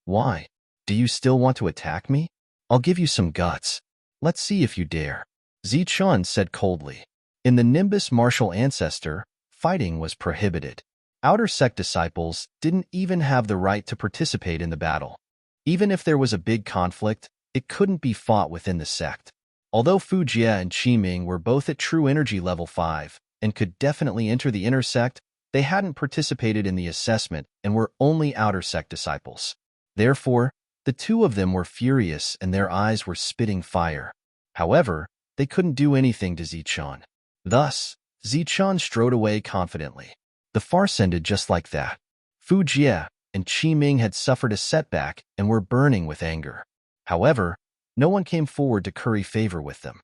"Why? Do you still want to attack me? I'll give you some guts. Let's see if you dare," Zichen said coldly. In the Nimbus martial ancestor, fighting was prohibited. Outer sect disciples didn't even have the right to participate in the battle. Even if there was a big conflict, it couldn't be fought within the sect. Although Fu Jie and Qi Ming were both at true energy level 5 and could definitely enter the inner sect, they hadn't participated in the assessment and were only outer sect disciples. Therefore, The two of them were furious and their eyes were spitting fire. However, they couldn't do anything to Zichun. Thus, Zichun strode away confidently. The farce ended just like that. Fu Jie and Qi Ming had suffered a setback and were burning with anger. However, no one came forward to curry favor with them.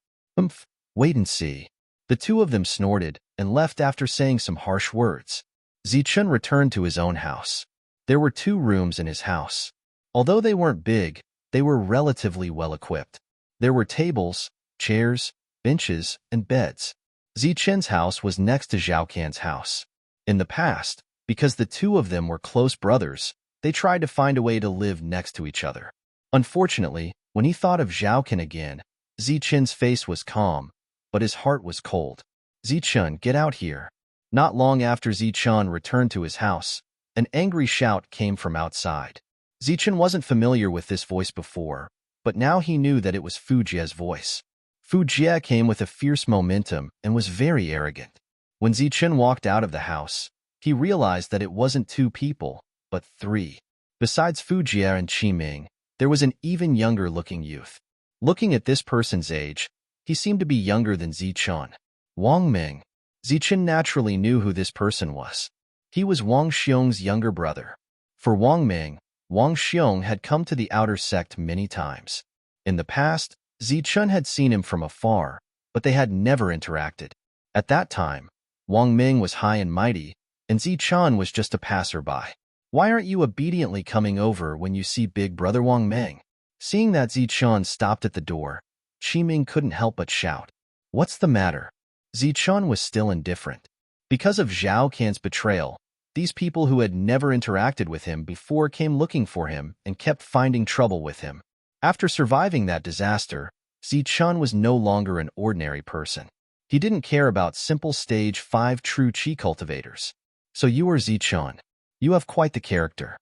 Wait and see. The two of them snorted and left after saying some harsh words. Zichun returned to his own house. There were 2 rooms in his house. Although they weren't big, they were relatively well equipped. There were tables, chairs, benches, and beds. Zichun's house was next to Zhao Can's house. In the past, because the two of them were close brothers, they tried to find a way to live next to each other. Unfortunately, when he thought of Zhao Can again, Zichun's face was calm, but his heart was cold. Zichun, get out here. Not long after Zichun returned to his house, an angry shout came from outside. Zichun wasn't familiar with this voice before, but now he knew that it was Fu Jie's voice. Fu Jie came with a fierce momentum and was very arrogant. When Zichun walked out of the house, he realized that it wasn't 2 people, but 3. Besides Fu Jie and Qi Ming, there was an even younger-looking youth. Looking at this person's age, he seemed to be younger than Zichun. Wang Ming. Zichun naturally knew who this person was. He was Wang Xiong's younger brother. For Wang Ming, Wang Xiong had come to the outer sect many times. In the past, Zichun had seen him from afar, but they had never interacted. At that time, Wang Ming was high and mighty, and Zichun was just a passerby. Why aren't you obediently coming over when you see big brother Wang Ming? Seeing that Zichun stopped at the door, Qi Ming couldn't help but shout. What's the matter? Zichun was still indifferent. Because of Zhao Can's betrayal, these people who had never interacted with him before came looking for him and kept finding trouble with him. After surviving that disaster, Zichun was no longer an ordinary person. He didn't care about simple stage 5 true Qi cultivators. So you are Zichun. You have quite the character.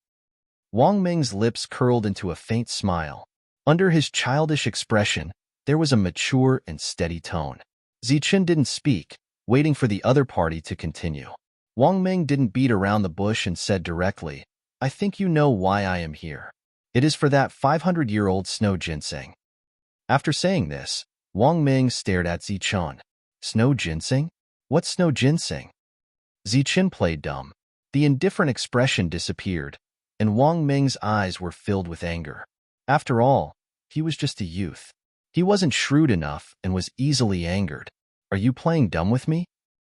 Wang Ming's lips curled into a faint smile. Under his childish expression, there was a mature and steady tone. Zichun didn't speak, waiting for the other party to continue. Wang Ming didn't beat around the bush and said directly, I think you know why I am here. It is for that 500-year-old snow ginseng. After saying this, Wang Ming stared at Zichun. Snow ginseng? What's snow ginseng? Zichun played dumb. The indifferent expression disappeared, and Wang Ming's eyes were filled with anger. After all, he was just a youth. He wasn't shrewd enough and was easily angered. Are you playing dumb with me?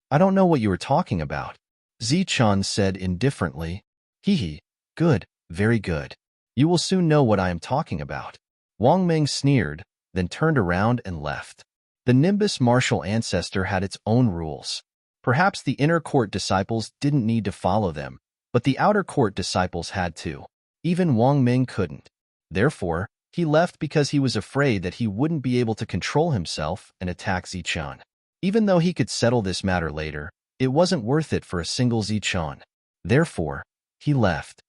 I don't know what you are talking about. Zichun said indifferently. Hee, good, very good. You will soon know what I am talking about. Wang Ming sneered, then turned around and left. The Nimbus martial ancestor had its own rules. Perhaps the inner court disciples didn't need to follow them, but the outer court disciples had to. Even Wang Ming couldn't. Therefore, he left because he was afraid that he wouldn't be able to control himself and attack Zichun. Even though he could settle this matter later, it wasn't worth it for a single Zichun. Therefore, he left.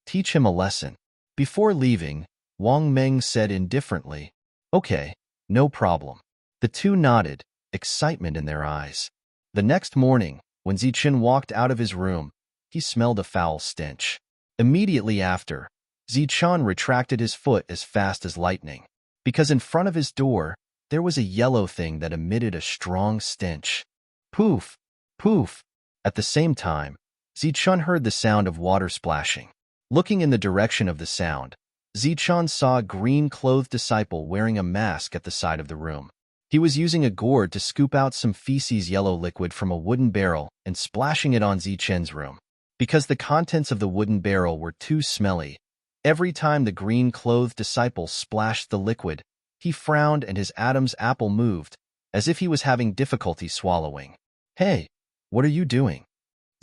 Teach him a lesson. Before leaving, Wang Ming said indifferently, Okay, no problem. The two nodded, excitement in their eyes. The next morning, when Zichun walked out of his room, he smelled a foul stench. Immediately after, Zichun retracted his foot as fast as lightning, because in front of his door, there was a yellow thing that emitted a strong stench. Poof! Poof! At the same time, Zichun heard the sound of water splashing. Looking in the direction of the sound, Zichun saw a green-clothed disciple wearing a mask at the side of the room. He was using a gourd to scoop out some feces yellow liquid from a wooden barrel and splashing it on Zichun's room. Because the contents of the wooden barrel were too smelly, every time the green-clothed disciple splashed the liquid, he frowned and his Adam's apple moved, as if he was having difficulty swallowing. Hey, what are you doing?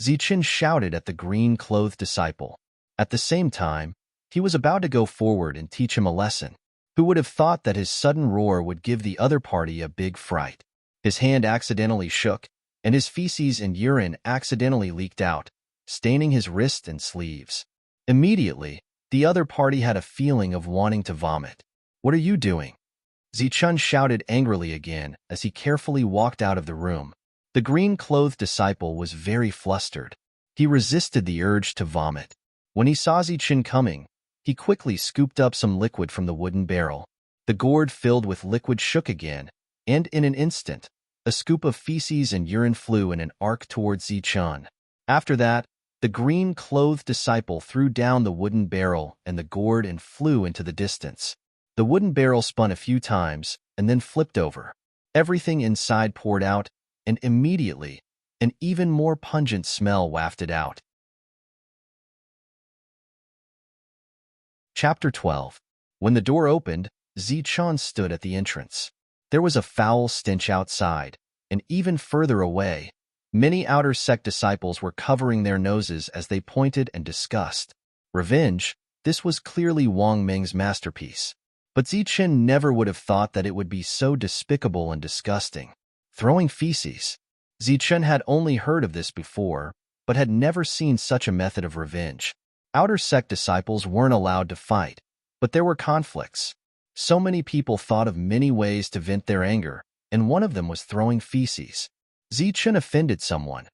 Zichun shouted at the green-clothed disciple. At the same time, he was about to go forward and teach him a lesson. Who would have thought that his sudden roar would give the other party a big fright? His hand accidentally shook, and his feces and urine accidentally leaked out, staining his wrist and sleeves. Immediately, the other party had a feeling of wanting to vomit. What are you doing? Zichun shouted angrily again as he carefully walked out of the room. The green-clothed disciple was very flustered. He resisted the urge to vomit. When he saw Zichun coming, He quickly scooped up some liquid from the wooden barrel. The gourd filled with liquid shook again, and in an instant, a scoop of feces and urine flew in an arc towards Zichun. After that, the green-clothed disciple threw down the wooden barrel and the gourd and flew into the distance. The wooden barrel spun a few times and then flipped over. Everything inside poured out, and immediately, an even more pungent smell wafted out. Chapter 12. When the door opened, Zichun stood at the entrance. There was a foul stench outside, and even further away, many outer sect disciples were covering their noses as they pointed and discussed. Revenge, this was clearly Wang Ming's masterpiece. But Zichun never would have thought that it would be so despicable and disgusting. Throwing feces. Zichun had only heard of this before, but had never seen such a method of revenge. Outer sect disciples weren't allowed to fight, but there were conflicts. So many people thought of many ways to vent their anger, and one of them was throwing feces. Zichun offended someone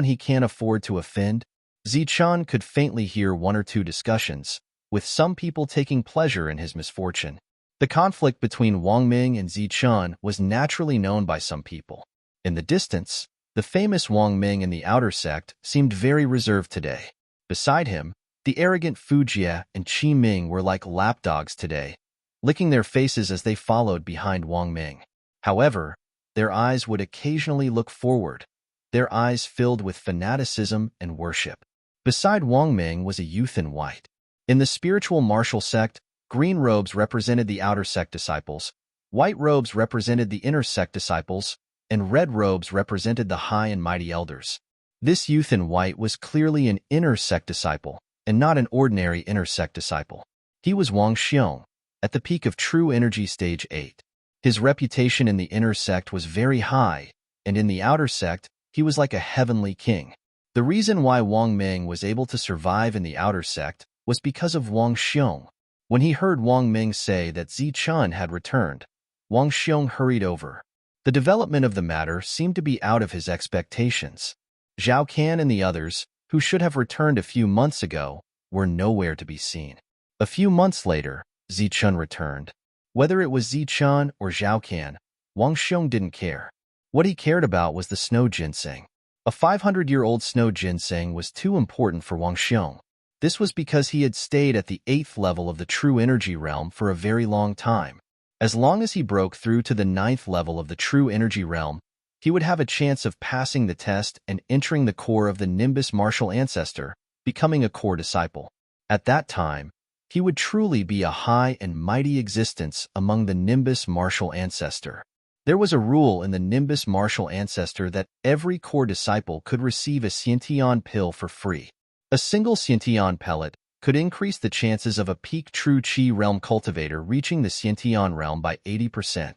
he can't afford to offend. Zichun could faintly hear one or two discussions, with some people taking pleasure in his misfortune. The conflict between Wang Ming and Zichun was naturally known by some people. In the distance, the famous Wang Ming in the outer sect seemed very reserved today. Beside him, the arrogant Fu Jie and Qi Ming were like lapdogs today, licking their faces as they followed behind Wang Ming. However, their eyes would occasionally look forward, their eyes filled with fanaticism and worship. Beside Wang Ming was a youth in white. In the spiritual martial sect, green robes represented the outer sect disciples, white robes represented the inner sect disciples, and red robes represented the high and mighty elders. This youth in white was clearly an inner sect disciple, and not an ordinary inner sect disciple. He was Wang Xiong, at the peak of true energy stage 8. His reputation in the inner sect was very high, and in the outer sect, he was like a heavenly king. The reason why Wang Ming was able to survive in the outer sect was because of Wang Xiong. When he heard Wang Ming say that Zichun had returned, Wang Xiong hurried over. The development of the matter seemed to be out of his expectations. Zhao Can and the others, who should have returned a few months ago, were nowhere to be seen. A few months later, Zichun returned. Whether it was Zichun or Zhao Can, Wang Xiong didn't care. What he cared about was the snow ginseng. A 500-year-old snow ginseng was too important for Wang Xiong. This was because he had stayed at the 8th level of the true energy realm for a very long time. As long as he broke through to the 9th level of the true energy realm, he would have a chance of passing the test and entering the core of the Nimbus martial ancestor, becoming a core disciple. At that time, he would truly be a high and mighty existence among the Nimbus martial ancestor. There was a rule in the Nimbus martial ancestor that every core disciple could receive a Xiantian pill for free. A single Xiantian pellet could increase the chances of a peak true Qi realm cultivator reaching the Xiantian realm by 80%.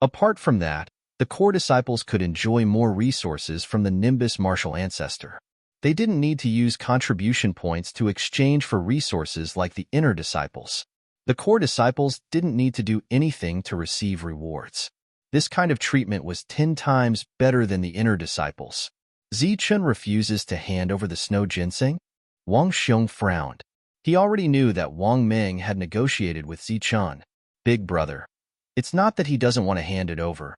Apart from that, the core disciples could enjoy more resources from the Nimbus martial ancestor. They didn't need to use contribution points to exchange for resources like the inner disciples. The core disciples didn't need to do anything to receive rewards. This kind of treatment was 10 times better than the inner disciples. Zichun refuses to hand over the snow ginseng? Wang Xiong frowned. He already knew that Wang Ming had negotiated with Zichun. Big brother. It's not that he doesn't want to hand it over.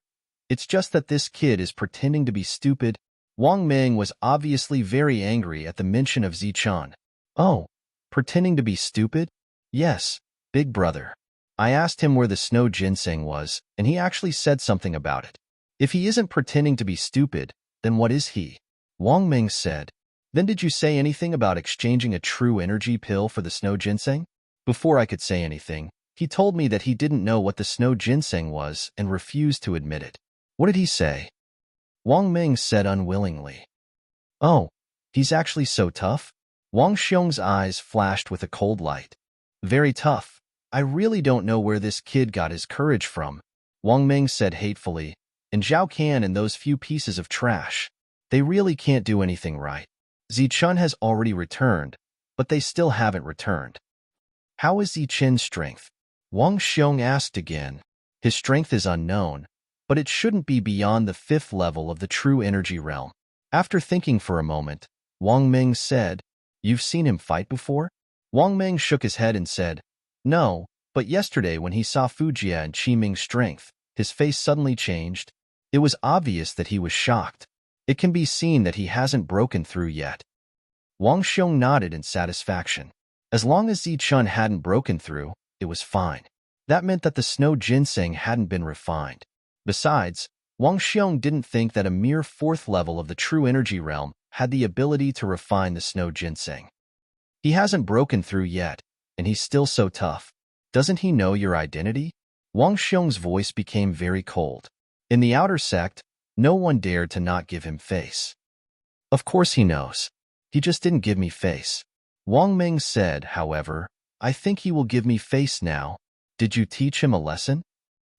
It's just that this kid is pretending to be stupid. Wang Ming was obviously very angry at the mention of Zichun. Oh, pretending to be stupid? Yes, big brother. I asked him where the snow ginseng was, and he actually said something about it. If he isn't pretending to be stupid, then what is he? Wang Ming said. Then did you say anything about exchanging a true energy pill for the snow ginseng? Before I could say anything, he told me that he didn't know what the snow ginseng was and refused to admit it. What did he say? Wang Ming said unwillingly. Oh, he's actually so tough? Wang Xiong's eyes flashed with a cold light. Very tough. I really don't know where this kid got his courage from, Wang Ming said hatefully, and Zhao Can and those few pieces of trash. They really can't do anything right. Zichun has already returned, but they still haven't returned. How is Zichun's strength? Wang Xiong asked again. His strength is unknown, but it shouldn't be beyond the 5th level of the true energy realm. After thinking for a moment, Wang Ming said, You've seen him fight before? Wang Meng shook his head and said, "No, but yesterday when he saw Fujia and Qi Ming's strength, his face suddenly changed. It was obvious that he was shocked. It can be seen that he hasn't broken through yet." Wang Xiong nodded in satisfaction. As long as Zichun hadn't broken through, it was fine. That meant that the snow ginseng hadn't been refined. Besides, Wang Xiong didn't think that a mere fourth level of the true energy realm had the ability to refine the snow ginseng. He hasn't broken through yet, and he's still so tough. Doesn't he know your identity? Wang Xiong's voice became very cold. In the outer sect, no one dared to not give him face. Of course he knows. He just didn't give me face. Wang Meng said, however, "I think he will give me face now. Did you teach him a lesson?"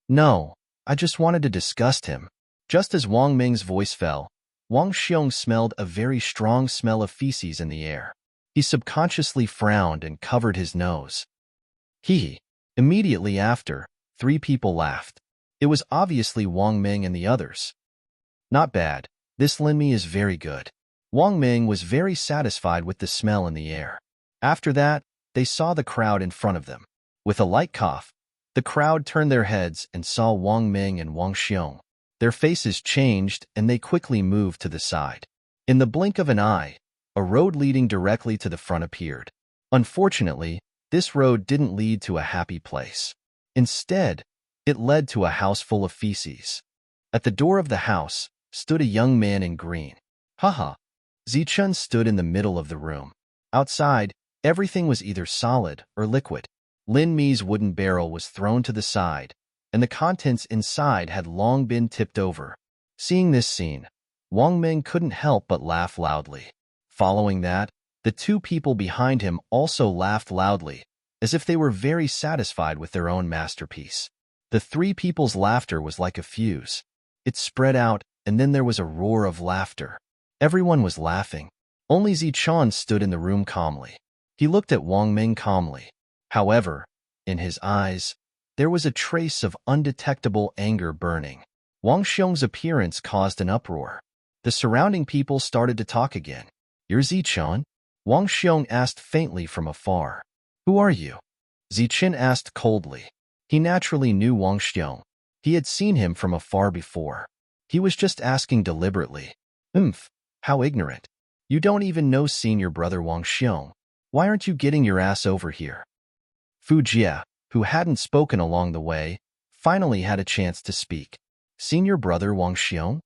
"No, I just wanted to disgust him." Just as Wang Meng's voice fell, Wang Xiong smelled a very strong smell of feces in the air. He subconsciously frowned and covered his nose. He. Immediately after, 3 people laughed. It was obviously Wang Meng and the others. "Not bad. This Linmi is very good." Wang Meng was very satisfied with the smell in the air. After that, they saw the crowd in front of them. With a light cough, the crowd turned their heads and saw Wang Meng and Wang Xiong. Their faces changed and they quickly moved to the side. In the blink of an eye, a road leading directly to the front appeared. Unfortunately, this road didn't lead to a happy place. Instead, it led to a house full of feces. At the door of the house stood a young man in green. Haha. Zichun stood in the middle of the room. Outside, everything was either solid or liquid. Lin Mi's wooden barrel was thrown to the side, and the contents inside had long been tipped over. Seeing this scene, Wang Meng couldn't help but laugh loudly. Following that, the 2 people behind him also laughed loudly, as if they were very satisfied with their own masterpiece. The 3 people's laughter was like a fuse. It spread out, and then there was a roar of laughter. Everyone was laughing. Only Zichun stood in the room calmly. He looked at Wang Meng calmly. However, in his eyes, there was a trace of undetectable anger burning. Wang Xiong's appearance caused an uproar. The surrounding people started to talk again. "You're Zichun?" Wang Xiong asked faintly from afar. "Who are you?" Zichun asked coldly. He naturally knew Wang Xiong. He had seen him from afar before. He was just asking deliberately. How ignorant. You don't even know senior brother Wang Xiong. Why aren't you getting your ass over here?" Fujia, who hadn't spoken along the way, finally had a chance to speak. "Senior brother Wang Xiong?"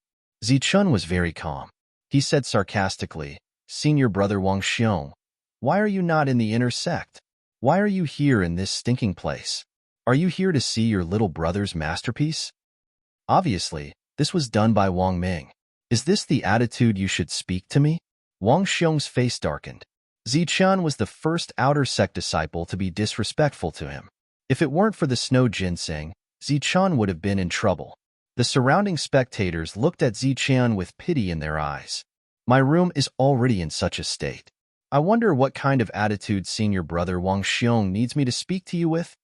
Zichun was very calm. He said sarcastically, "Senior brother Wang Xiong, why are you not in the inner sect? Why are you here in this stinking place? Are you here to see your little brother's masterpiece?" Obviously, this was done by Wang Meng. "Is this the attitude you should speak to me?" Wang Xiong's face darkened. Zichun was the first outer sect disciple to be disrespectful to him. If it weren't for the snow ginseng, Zichun would have been in trouble. The surrounding spectators looked at Zichun with pity in their eyes. "My room is already in such a state. I wonder what kind of attitude senior brother Wang Xiong needs me to speak to you with?"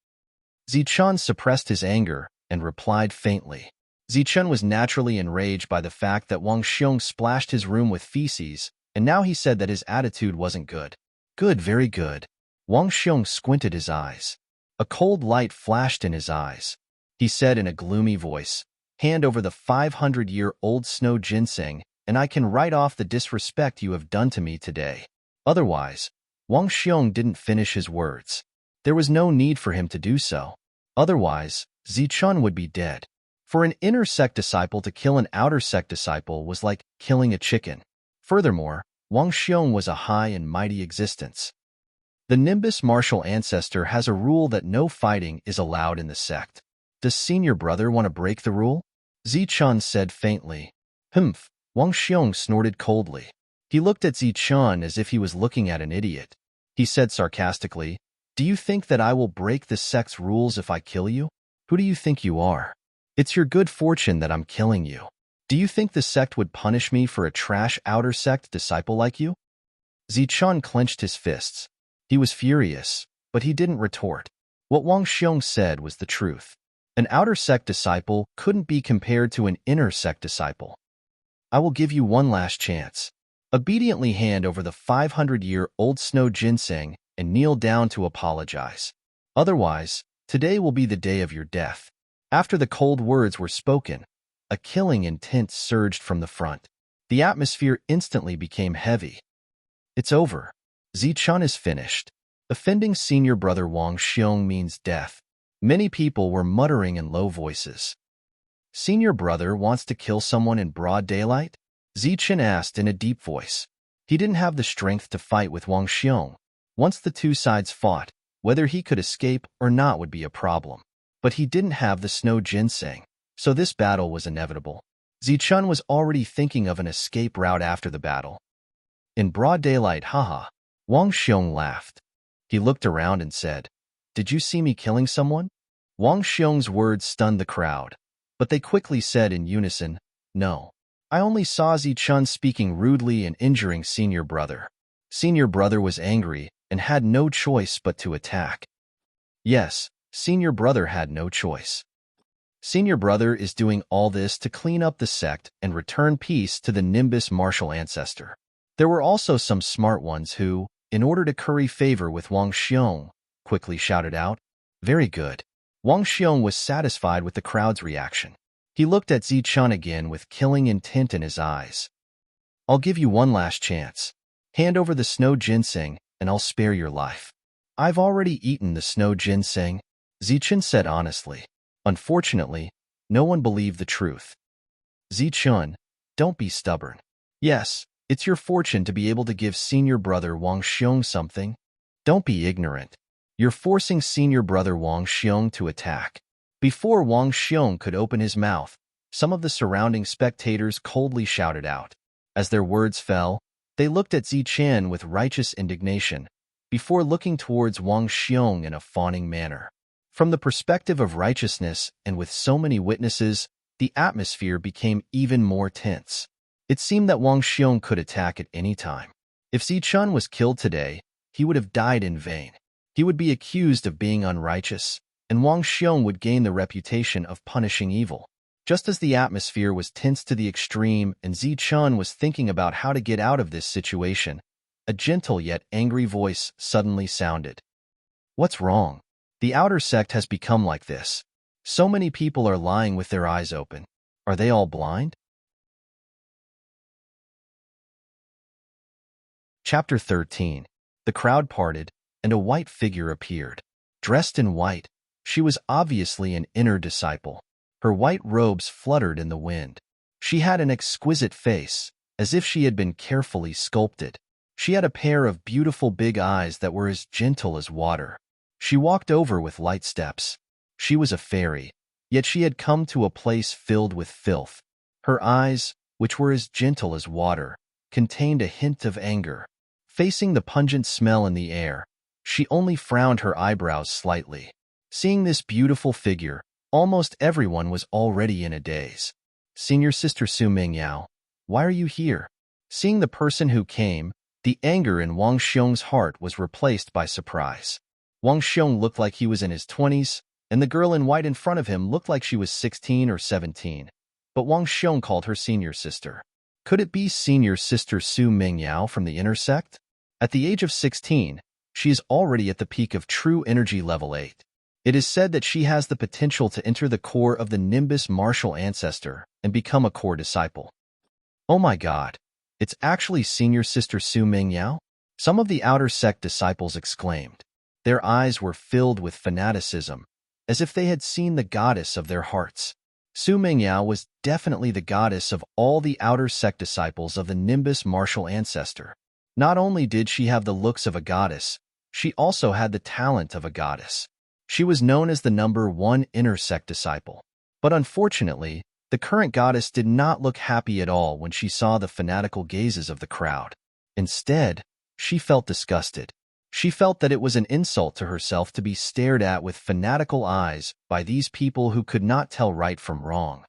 Zichun suppressed his anger and replied faintly. Zichun was naturally enraged by the fact that Wang Xiong splashed his room with feces, and now he said that his attitude wasn't good. "Good, very good." Wang Xiong squinted his eyes. A cold light flashed in his eyes. He said in a gloomy voice, "Hand over the 500-year-old snow ginseng, and I can write off the disrespect you have done to me today." Otherwise, Wang Xiong didn't finish his words. There was no need for him to do so. Otherwise, Zichun would be dead. For an inner sect disciple to kill an outer sect disciple was like killing a chicken. Furthermore, Wang Xiong was a high and mighty existence. The Nimbus martial ancestor has a rule that no fighting is allowed in the sect. Does senior brother want to break the rule? Zichun said faintly. Wang Xiong snorted coldly. He looked at Zichun as if he was looking at an idiot. He said sarcastically, "Do you think that I will break the sect's rules if I kill you? Who do you think you are? It's your good fortune that I'm killing you. Do you think the sect would punish me for a trash outer sect disciple like you?" Zichun clenched his fists. He was furious, but he didn't retort. What Wang Xiong said was the truth. An outer sect disciple couldn't be compared to an inner sect disciple. "I will give you one last chance. Obediently hand over the 500-year-old snow ginseng, and kneel down to apologize. Otherwise, today will be the day of your death. After the cold words were spoken, a killing intent surged from the front. The atmosphere instantly became heavy. It's over. Zichun is finished. Offending senior brother Wang Xiong means death. Many people were muttering in low voices. Senior brother wants to kill someone in broad daylight? Zichun asked in a deep voice. He didn't have the strength to fight with Wang Xiong. Once the two sides fought, whether he could escape or not would be a problem. But he didn't have the snow ginseng, so this battle was inevitable. Zichun was already thinking of an escape route after the battle. In broad daylight, haha. Wang Xiong laughed. He looked around and said, "Did you see me killing someone?" Wang Xiong's words stunned the crowd, but they quickly said in unison, "No. I only saw Zichun speaking rudely and injuring senior brother." Senior brother was angry and had no choice but to attack. Yes, senior brother had no choice. Senior brother is doing all this to clean up the sect and return peace to the Nimbus martial ancestor. There were also some smart ones who, in order to curry favor with Wang Xiong, quickly shouted out, "Very good." Wang Xiong was satisfied with the crowd's reaction. He looked at Zichun again with killing intent in his eyes. "I'll give you one last chance. Hand over the snow ginseng, and I'll spare your life." "I've already eaten the snow ginseng," Zichun said honestly. Unfortunately, no one believed the truth. "Zichun, don't be stubborn. Yes, it's your fortune to be able to give senior brother Wang Xiong something. Don't be ignorant. You're forcing senior brother Wang Xiong to attack." Before Wang Xiong could open his mouth, some of the surrounding spectators coldly shouted out. As their words fell, they looked at Zichun with righteous indignation, before looking towards Wang Xiong in a fawning manner. From the perspective of righteousness and with so many witnesses, the atmosphere became even more tense. It seemed that Wang Xiong could attack at any time. If Zichun was killed today, he would have died in vain. He would be accused of being unrighteous, and Wang Xiong would gain the reputation of punishing evil. Just as the atmosphere was tense to the extreme and Zichun was thinking about how to get out of this situation, a gentle yet angry voice suddenly sounded. "What's wrong? The outer sect has become like this. So many people are lying with their eyes open. Are they all blind?" Chapter 13. The crowd parted, and a white figure appeared. Dressed in white, she was obviously an inner disciple. Her white robes fluttered in the wind. She had an exquisite face, as if she had been carefully sculpted. She had a pair of beautiful big eyes that were as gentle as water. She walked over with light steps. She was a fairy, yet she had come to a place filled with filth. Her eyes, which were as gentle as water, contained a hint of anger. Facing the pungent smell in the air, she only frowned her eyebrows slightly. Seeing this beautiful figure, almost everyone was already in a daze. "Senior Sister Su Mingyao, why are you here?" Seeing the person who came, the anger in Wang Xiong's heart was replaced by surprise. Wang Xiong looked like he was in his 20s, and the girl in white in front of him looked like she was 16 or 17. But Wang Xiong called her senior sister. Could it be Senior Sister Su Mingyao from the inner sect? At the age of 16, she is already at the peak of true energy level 8. It is said that she has the potential to enter the core of the Nimbus martial ancestor and become a core disciple. "Oh my god, it's actually Senior Sister Su Mingyao?" Some of the outer sect disciples exclaimed. Their eyes were filled with fanaticism, as if they had seen the goddess of their hearts. Su Mingyao was definitely the goddess of all the outer sect disciples of the Nimbus martial ancestor. Not only did she have the looks of a goddess, she also had the talent of a goddess. She was known as the #1 inner sect disciple. But unfortunately, the current goddess did not look happy at all when she saw the fanatical gazes of the crowd. Instead, she felt disgusted. She felt that it was an insult to herself to be stared at with fanatical eyes by these people who could not tell right from wrong.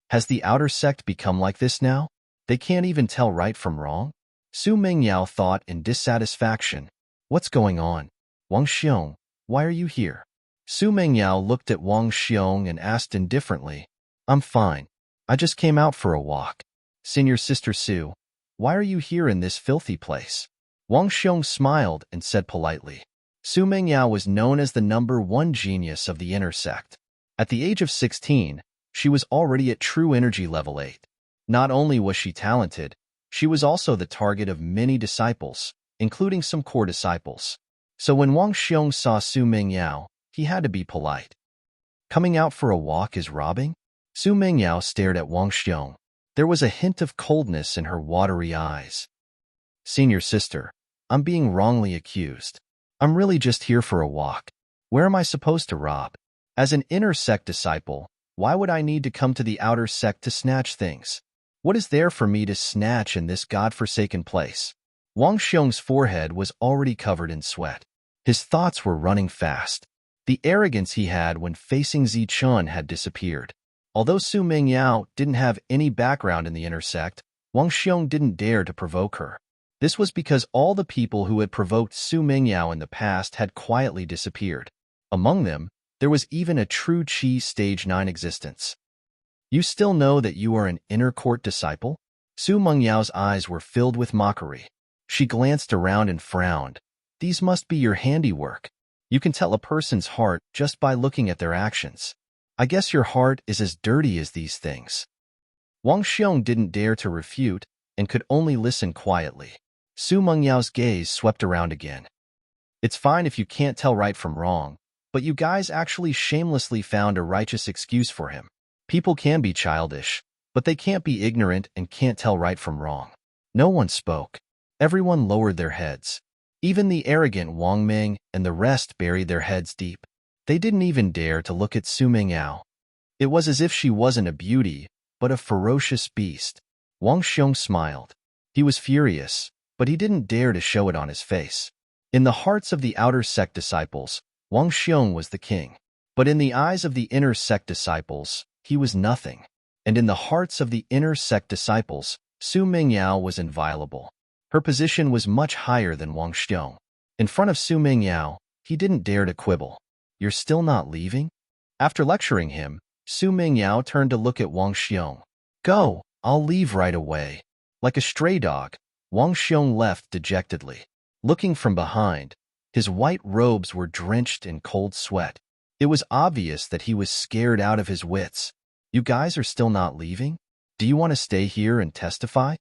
Has the outer sect become like this now? They can't even tell right from wrong? Su Mingyao thought in dissatisfaction. What's going on? Wang Xiong, why are you here? Su Mingyao looked at Wang Xiong and asked indifferently. I'm fine. I just came out for a walk. Senior Sister Su, why are you here in this filthy place? Wang Xiong smiled and said politely. Su Mingyao was known as the #1 genius of the inner sect. At the age of 16, she was already at true energy level 8. Not only was she talented, she was also the target of many disciples, including some core disciples. So when Wang Xiong saw Su Mingyao, he had to be polite. Coming out for a walk is robbing? Su Mingyao stared at Wang Xiong. There was a hint of coldness in her watery eyes. Senior sister, I'm being wrongly accused. I'm really just here for a walk. Where am I supposed to rob? As an inner sect disciple, why would I need to come to the outer sect to snatch things? What is there for me to snatch in this godforsaken place? Wang Xiong's forehead was already covered in sweat. His thoughts were running fast. The arrogance he had when facing Zichun had disappeared. Although Su Mingyao didn't have any background in the inner sect, Wang Xiong didn't dare to provoke her. This was because all the people who had provoked Su Mingyao in the past had quietly disappeared. Among them, there was even a true Qi Stage 9 existence. You still know that you are an inner court disciple? Su Mengyao's eyes were filled with mockery. She glanced around and frowned. These must be your handiwork. You can tell a person's heart just by looking at their actions. I guess your heart is as dirty as these things. Wang Xiong didn't dare to refute and could only listen quietly. Su Mengyao's gaze swept around again. It's fine if you can't tell right from wrong, but you guys actually shamelessly found a righteous excuse for him. People can be childish, but they can't be ignorant and can't tell right from wrong. No one spoke. Everyone lowered their heads. Even the arrogant Wang Ming and the rest buried their heads deep. They didn't even dare to look at Su Mingyao. It was as if she wasn't a beauty, but a ferocious beast. Wang Xiong smiled. He was furious, but he didn't dare to show it on his face. In the hearts of the outer sect disciples, Wang Xiong was the king. But in the eyes of the inner sect disciples, he was nothing. And in the hearts of the inner sect disciples, Su Mingyao was inviolable. Her position was much higher than Wang Xiong. In front of Su Mingyao, he didn't dare to quibble. You're still not leaving? After lecturing him, Su Mingyao turned to look at Wang Xiong. Go, I'll leave right away. Like a stray dog, Wang Xiong left dejectedly. Looking from behind, his white robes were drenched in cold sweat. It was obvious that he was scared out of his wits. You guys are still not leaving? Do you want to stay here and testify?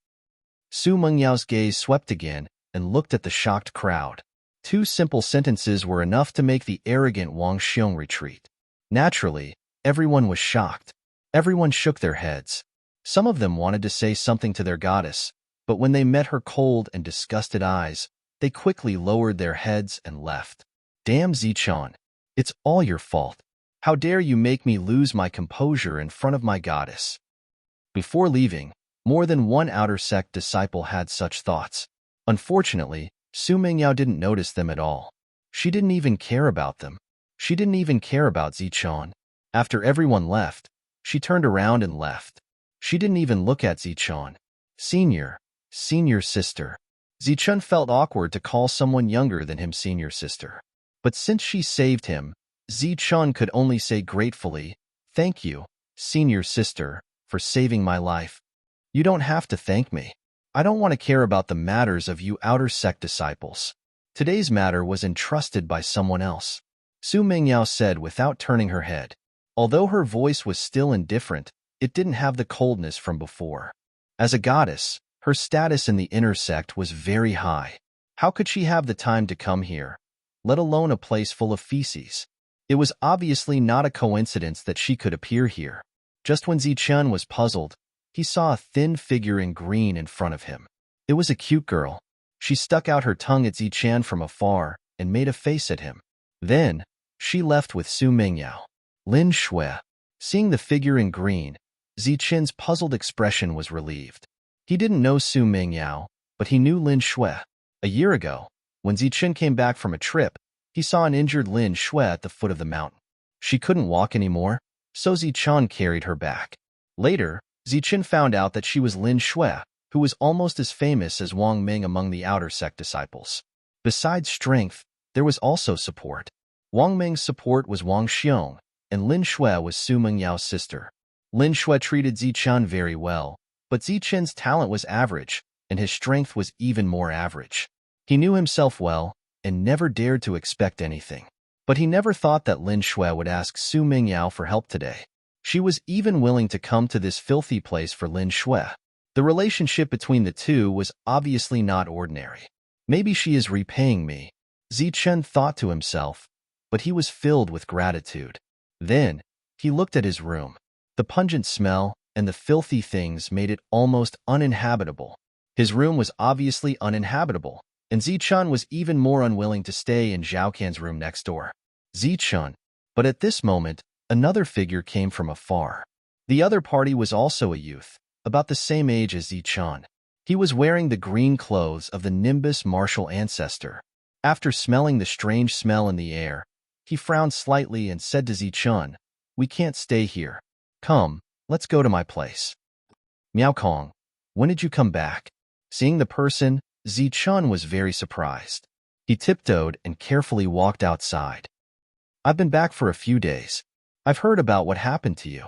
Su Mengyao's gaze swept again and looked at the shocked crowd. 2 simple sentences were enough to make the arrogant Wang Xiong retreat. Naturally, everyone was shocked. Everyone shook their heads. Some of them wanted to say something to their goddess, but when they met her cold and disgusted eyes, they quickly lowered their heads and left. Damn Zichun, it's all your fault. How dare you make me lose my composure in front of my goddess? Before leaving, more than one outer sect disciple had such thoughts. Unfortunately, Su Mingyao didn't notice them at all. She didn't even care about them. She didn't even care about Zichun. After everyone left, she turned around and left. She didn't even look at Zichun. Senior sister. Zichun felt awkward to call someone younger than him senior sister. But since she saved him, Zichun could only say gratefully, "Thank you, senior sister, for saving my life. You don't have to thank me. I don't want to care about the matters of you outer sect disciples. Today's matter was entrusted by someone else," Su Mingyao said without turning her head. Although her voice was still indifferent, it didn't have the coldness from before. As a goddess, her status in the inner sect was very high. How could she have the time to come here, let alone a place full of feces? It was obviously not a coincidence that she could appear here. Just when Zichun was puzzled, he saw a thin figure in green in front of him. It was a cute girl. She stuck out her tongue at Zichun from afar and made a face at him. Then, she left with Su Mingyao. Lin Shui. Seeing the figure in green, Zichun's puzzled expression was relieved. He didn't know Su Mingyao, but he knew Lin Shui. A year ago, when Zichun came back from a trip, he saw an injured Lin Shui at the foot of the mountain. She couldn't walk anymore, so Zichun carried her back. Later, Zichun found out that she was Lin Shui, who was almost as famous as Wang Ming among the outer sect disciples. Besides strength, there was also support. Wang Ming's support was Wang Xiong, and Lin Shui was Su Mengyao's sister. Lin Shui treated Zichun very well, but Zichun's talent was average, and his strength was even more average. He knew himself well and never dared to expect anything. But he never thought that Lin Shui would ask Su Mingyao for help today. She was even willing to come to this filthy place for Lin Shui. The relationship between the two was obviously not ordinary. Maybe she is repaying me, Zichen thought to himself, but he was filled with gratitude. Then, he looked at his room. The pungent smell and the filthy things made it almost uninhabitable. His room was obviously uninhabitable, and Zichen was even more unwilling to stay in Zhao Can's room next door. Zichen. But at this moment, another figure came from afar. The other party was also a youth, about the same age as Zichen. He was wearing the green clothes of the Nimbus martial ancestor. After smelling the strange smell in the air, he frowned slightly and said to Zichen, "We can't stay here. Come, let's go to my place." Miao Kong, when did you come back? Seeing the person, Zichen was very surprised. He tiptoed and carefully walked outside. I've been back for a few days. I've heard about what happened to you.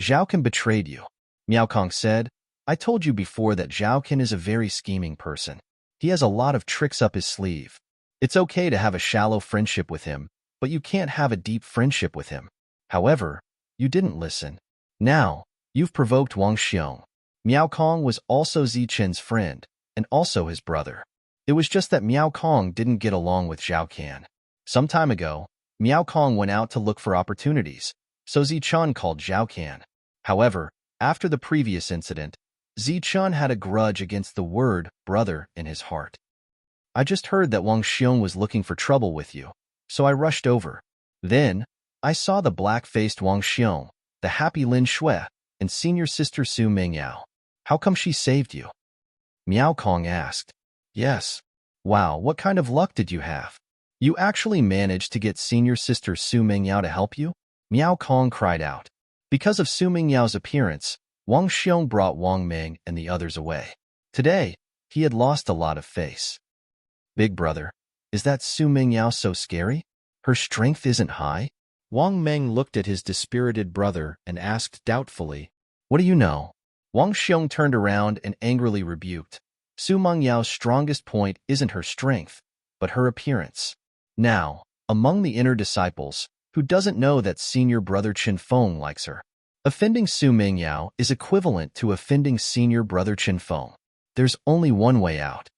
Zhao Can betrayed you. Miao Kong said, I told you before that Zhao Can is a very scheming person. He has a lot of tricks up his sleeve. It's okay to have a shallow friendship with him, but you can't have a deep friendship with him. However, you didn't listen. Now, you've provoked Wang Xiong. Miao Kong was also Zichen's friend, and also his brother. It was just that Miao Kong didn't get along with Zhao Can. Some time ago, Miao Kong went out to look for opportunities, so Zichen called Zhao Can. However, after the previous incident, Zichen had a grudge against the word brother in his heart. I just heard that Wang Xiong was looking for trouble with you, so I rushed over. Then, I saw the black-faced Wang Xiong, the happy Lin Shui, and senior sister Su Mingyao. How come she saved you? Miao Kong asked. Yes. Wow, what kind of luck did you have? You actually managed to get senior sister Su Mingyao to help you? Miao Kong cried out. Because of Su Mingyao's appearance, Wang Xiong brought Wang Ming and the others away. Today, he had lost a lot of face. Big brother, is that Su Mingyao so scary? Her strength isn't high? Wang Ming looked at his dispirited brother and asked doubtfully, What do you know? Wang Xiong turned around and angrily rebuked. Su Mingyao's strongest point isn't her strength, but her appearance. Now, among the inner disciples, who doesn't know that senior brother Qin Feng likes her? Offending Su Mingyao is equivalent to offending senior brother Qin Feng. There's only one way out.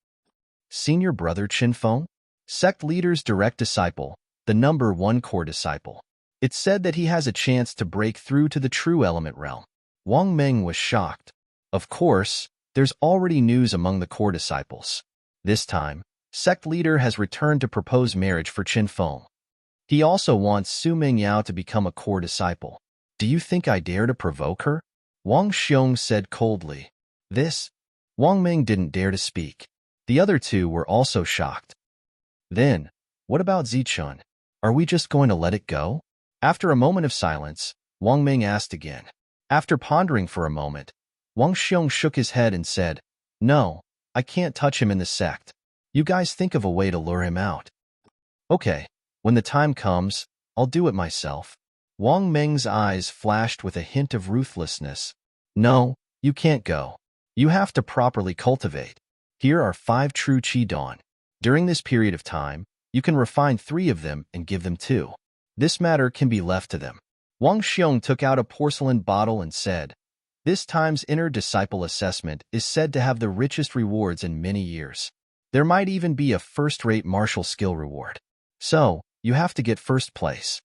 Senior brother Qin Feng? Sect leader's direct disciple, the number 1 core disciple. It's said that he has a chance to break through to the true element realm. Wang Ming was shocked. Of course, there's already news among the core disciples. This time, sect leader has returned to propose marriage for Qin Feng. He also wants Su Mingyao to become a core disciple. Do you think I dare to provoke her? Wang Xiong said coldly. This? Wang Ming didn't dare to speak. The other two were also shocked. Then, what about Zichen? Are we just going to let it go? After a moment of silence, Wang Ming asked again. After pondering for a moment, Wang Xiong shook his head and said, No, I can't touch him in the sect. You guys think of a way to lure him out. Okay, when the time comes, I'll do it myself. Wang Ming's eyes flashed with a hint of ruthlessness. No, you can't go. You have to properly cultivate. Here are 5 true Qi Dawn. During this period of time, you can refine 3 of them and give them 2. This matter can be left to them. Wang Xiong took out a porcelain bottle and said, This time's inner disciple assessment is said to have the richest rewards in many years. There might even be a first-rate martial skill reward. So, you have to get first place.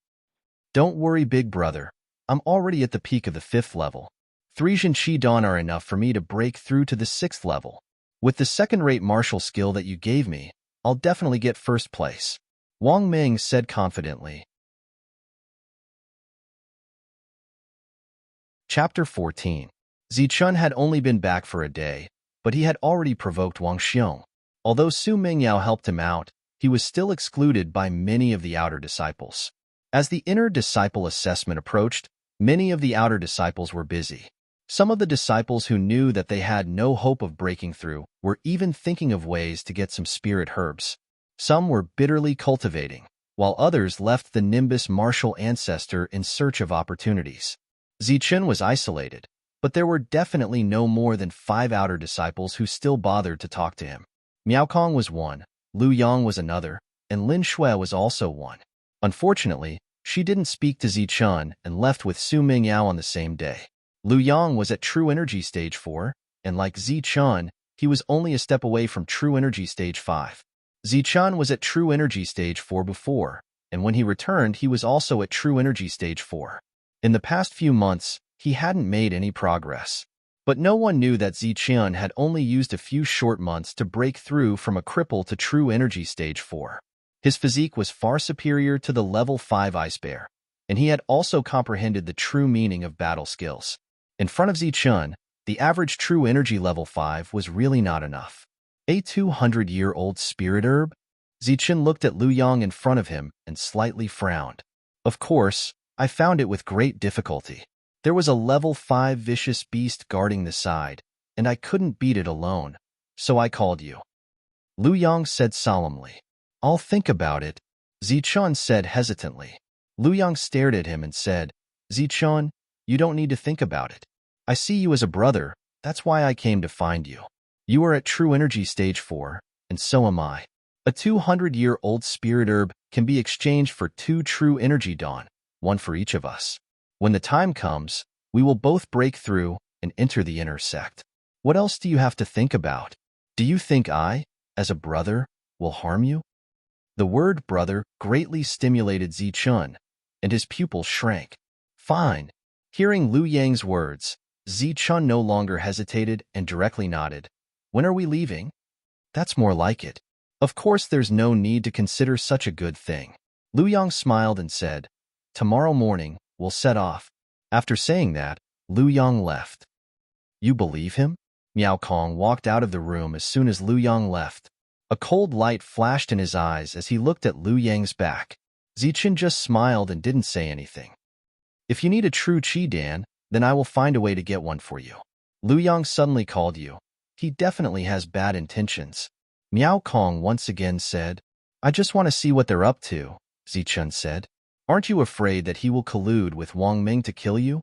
Don't worry, big brother. I'm already at the peak of the 5th level. 3 Jin Qi Dawn are enough for me to break through to the 6th level. With the second-rate martial skill that you gave me, I'll definitely get first place. Wang Ming said confidently. Chapter 14. Zichen had only been back for a day, but he had already provoked Wang Xiong. Although Su Mingyao helped him out, he was still excluded by many of the outer disciples. As the inner disciple assessment approached, many of the outer disciples were busy. Some of the disciples who knew that they had no hope of breaking through were even thinking of ways to get some spirit herbs. Some were bitterly cultivating, while others left the Nimbus martial ancestor in search of opportunities. Zichen was isolated, but there were definitely no more than 5 outer disciples who still bothered to talk to him. Miao Kong was one, Lu Yang was another, and Lin Shui was also one. Unfortunately, she didn't speak to Zichun and left with Su Mingyao on the same day. Lu Yang was at True Energy Stage 4, and like Zichun, he was only a step away from True Energy Stage 5. Zichun was at True Energy Stage 4 before, and when he returned, he was also at True Energy Stage 4. In the past few months, he hadn't made any progress. But no one knew that Zichun had only used a few short months to break through from a cripple to True Energy Stage 4. His physique was far superior to the Level 5 Ice Bear, and he had also comprehended the true meaning of battle skills. In front of Zichun, the average True Energy Level 5 was really not enough. A 200-year-old spirit herb? Zichun looked at Lu Yang in front of him and slightly frowned. Of course, I found it with great difficulty. There was a Level 5 vicious beast guarding the side, and I couldn't beat it alone, so I called you. Lu Yang said solemnly. I'll think about it, Zichun said hesitantly. Lu Yang stared at him and said, Zichun, you don't need to think about it. I see you as a brother, that's why I came to find you. You are at True Energy Stage 4, and so am I. A 200-year-old spirit herb can be exchanged for 2 True Energy Dawn, one for each of us. When the time comes, we will both break through and enter the inner sect. What else do you have to think about? Do you think I, as a brother, will harm you? The word brother greatly stimulated Zichun, and his pupils shrank. Fine. Hearing Lu Yang's words, Zichun no longer hesitated and directly nodded. When are we leaving? That's more like it. Of course there's no need to consider such a good thing. Lu Yang smiled and said, Tomorrow morning, we'll set off. After saying that, Lu Yang left. You believe him? Miao Kong walked out of the room as soon as Lu Yang left. A cold light flashed in his eyes as he looked at Lu Yang's back. Zichun just smiled and didn't say anything. If you need a true Qi Dan, then I will find a way to get one for you. Lu Yang suddenly called you. He definitely has bad intentions. Miao Kong once again said. I just want to see what they're up to, Zichun said. Aren't you afraid that he will collude with Wang Ming to kill you?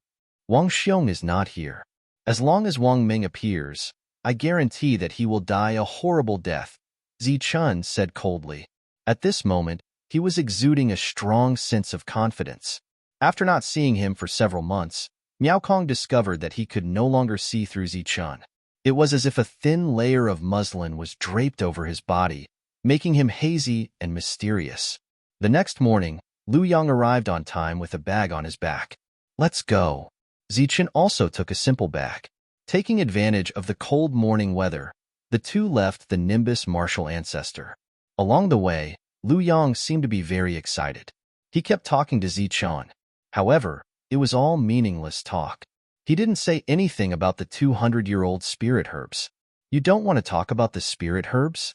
Wang Xiong is not here. As long as Wang Ming appears, I guarantee that he will die a horrible death, Zichun said coldly. At this moment, he was exuding a strong sense of confidence. After not seeing him for several months, Miao Kong discovered that he could no longer see through Zichun. It was as if a thin layer of muslin was draped over his body, making him hazy and mysterious. The next morning, Lu Yang arrived on time with a bag on his back. Let's go. Zichun also took a simple bag. Taking advantage of the cold morning weather, the two left the Nimbus martial ancestor. Along the way, Lu Yang seemed to be very excited. He kept talking to Zichun. However, it was all meaningless talk. He didn't say anything about the 200-year-old spirit herbs. You don't want to talk about the spirit herbs?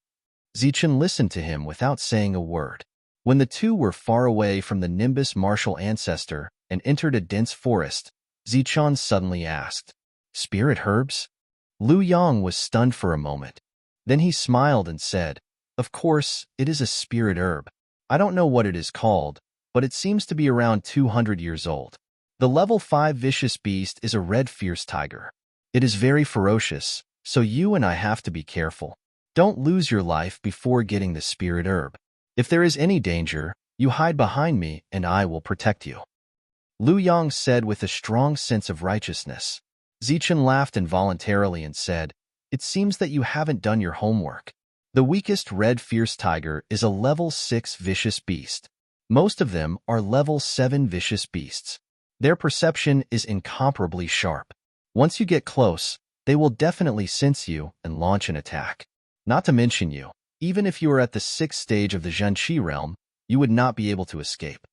Zichun listened to him without saying a word. When the two were far away from the Nimbus martial ancestor and entered a dense forest, Zichun suddenly asked, Spirit herbs? Lu Yang was stunned for a moment. Then he smiled and said, Of course, it is a spirit herb. I don't know what it is called, but it seems to be around 200 years old. The level 5 vicious beast is a red fierce tiger. It is very ferocious, so you and I have to be careful. Don't lose your life before getting the spirit herb. If there is any danger, you hide behind me and I will protect you. Lu Yang said with a strong sense of righteousness. Zichun laughed involuntarily and said, It seems that you haven't done your homework. The weakest red fierce tiger is a level 6 vicious beast. Most of them are level 7 vicious beasts. Their perception is incomparably sharp. Once you get close, they will definitely sense you and launch an attack. Not to mention you, even if you are at the 6th stage of the Zhenqi realm, you would not be able to escape.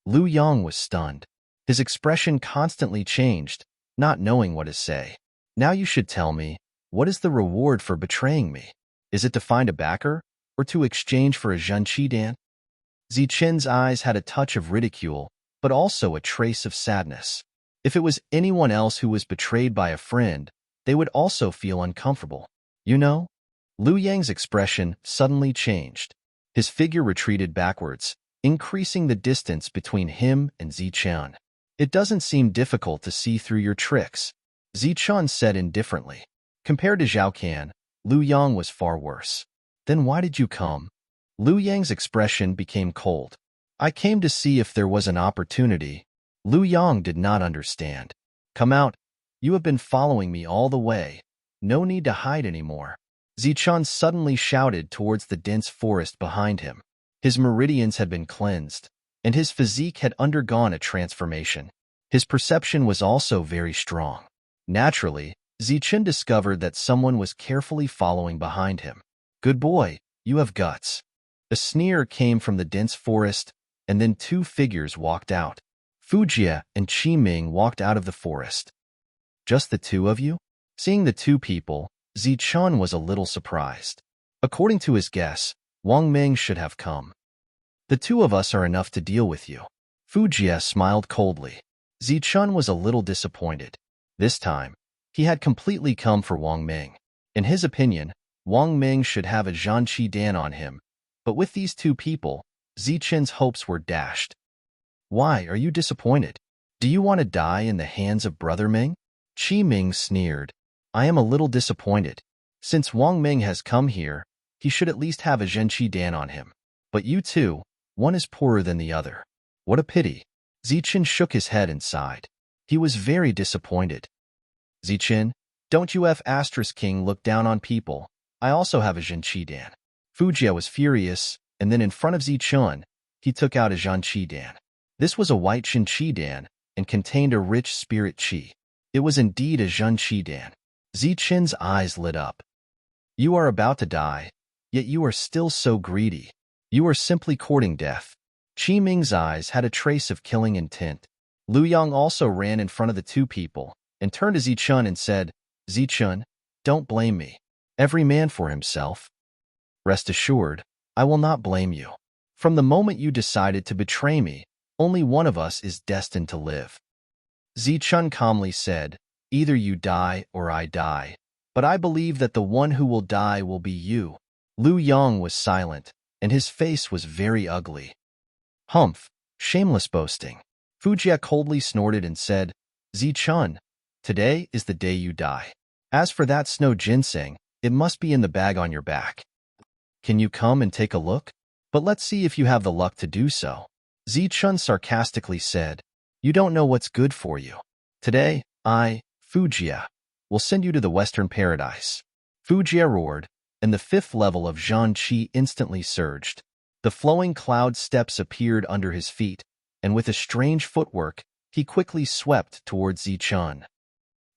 Lu Yang was stunned. His expression constantly changed, not knowing what to say. Now you should tell me, what is the reward for betraying me? Is it to find a backer, or to exchange for a Zhenqi Dan? Zichun's eyes had a touch of ridicule, but also a trace of sadness. If it was anyone else who was betrayed by a friend, they would also feel uncomfortable. You know? Lu Yang's expression suddenly changed. His figure retreated backwards, increasing the distance between him and Zichun. It doesn't seem difficult to see through your tricks, Zichun said indifferently. Compared to Zhao Can, Lu Yang was far worse. Then why did you come? Liu Yang's expression became cold. I came to see if there was an opportunity. Liu Yang did not understand. Come out. You have been following me all the way. No need to hide anymore. Zichun suddenly shouted towards the dense forest behind him. His meridians had been cleansed, and his physique had undergone a transformation. His perception was also very strong. Naturally, Zichun discovered that someone was carefully following behind him. Good boy, you have guts. A sneer came from the dense forest, and then two figures walked out. Fujie and Qi Ming walked out of the forest. Just the two of you? Seeing the two people, Zichun was a little surprised. According to his guess, Wang Ming should have come. The two of us are enough to deal with you. Fujie smiled coldly. Zichun was a little disappointed. This time, he had completely come for Wang Ming. In his opinion, Wang Ming should have a Zhanqi Dan on him, but with these two people, Zichun's hopes were dashed. Why are you disappointed? Do you want to die in the hands of Brother Ming? Qi Ming sneered. I am a little disappointed. Since Wang Ming has come here, he should at least have a Zhanqi Dan on him. But you two, one is poorer than the other. What a pity. Zichun shook his head and sighed. He was very disappointed. Zichun, don't you King look down on people. I also have a Zhanqi Dan. Fujie was furious, and then in front of Zichun, he took out a Zhanqi Dan. This was a white Zhanqi Dan and contained a rich spirit qi. It was indeed a Zhanqi Dan. Zichun's eyes lit up. You are about to die, yet you are still so greedy. You are simply courting death. Qi Ming's eyes had a trace of killing intent. Liu Yang also ran in front of the two people and turned to Zichun and said, Zichun, don't blame me. Every man for himself. Rest assured, I will not blame you. From the moment you decided to betray me, only one of us is destined to live. Zichun calmly said, either you die or I die, but I believe that the one who will die will be you. Liu Yang was silent, and his face was very ugly. Humph, shameless boasting. Fujie coldly snorted and said, Zichun, today is the day you die. As for that snow ginseng, it must be in the bag on your back. Can you come and take a look? But let's see if you have the luck to do so. Zichun sarcastically said, you don't know what's good for you. Today, I, Fujie, will send you to the Western Paradise. Fujie roared, and the 5th level of Zhanqi instantly surged. The flowing cloud steps appeared under his feet, and with a strange footwork, he quickly swept towards Zichun.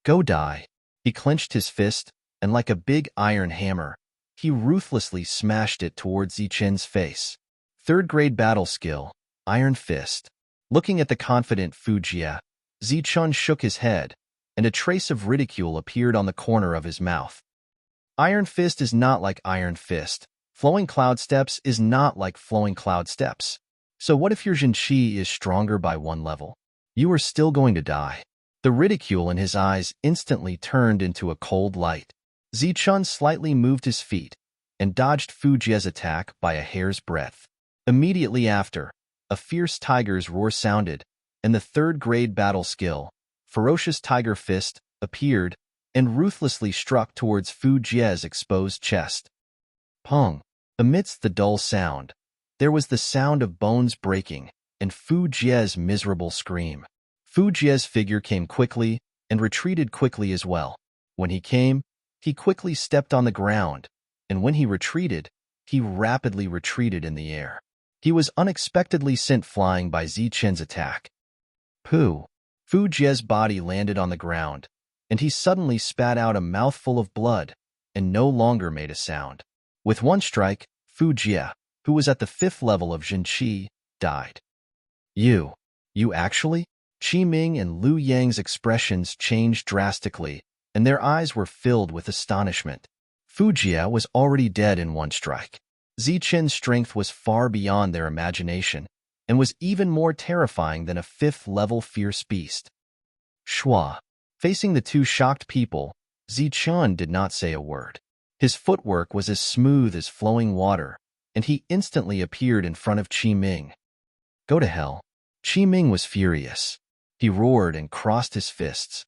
Go die. He clenched his fist, and like a big iron hammer, he ruthlessly smashed it towards Zichun's face. 3rd grade battle skill, Iron Fist. Looking at the confident Fujie, Zichun shook his head, and a trace of ridicule appeared on the corner of his mouth. Iron Fist is not like Iron Fist. Flowing Cloud Steps is not like Flowing Cloud Steps. So what if your Zhanqi is stronger by 1 level? You are still going to die. The ridicule in his eyes instantly turned into a cold light. Zichun slightly moved his feet and dodged Fujie's attack by a hair's breadth. Immediately after, a fierce tiger's roar sounded, and the 3rd grade battle skill, Ferocious Tiger Fist, appeared and ruthlessly struck towards Fujie's exposed chest. Pong! Amidst the dull sound, there was the sound of bones breaking and Fujie's miserable scream. Fujie's figure came quickly and retreated quickly as well. When he came, he quickly stepped on the ground, and when he retreated, he rapidly retreated in the air. He was unexpectedly sent flying by Zichun's attack. Pooh! Fujie's body landed on the ground, and he suddenly spat out a mouthful of blood and no longer made a sound. With one strike, Fujie, who was at the 5th level of Zhanqi, died. You actually? Qi Ming and Liu Yang's expressions changed drastically, and their eyes were filled with astonishment. Fujie was already dead in one strike. Zichun's strength was far beyond their imagination, and was even more terrifying than a 5th level fierce beast. Shua. Facing the two shocked people, Zichun did not say a word. His footwork was as smooth as flowing water, and he instantly appeared in front of Qi Ming. Go to hell. Qi Ming was furious. He roared and crossed his fists.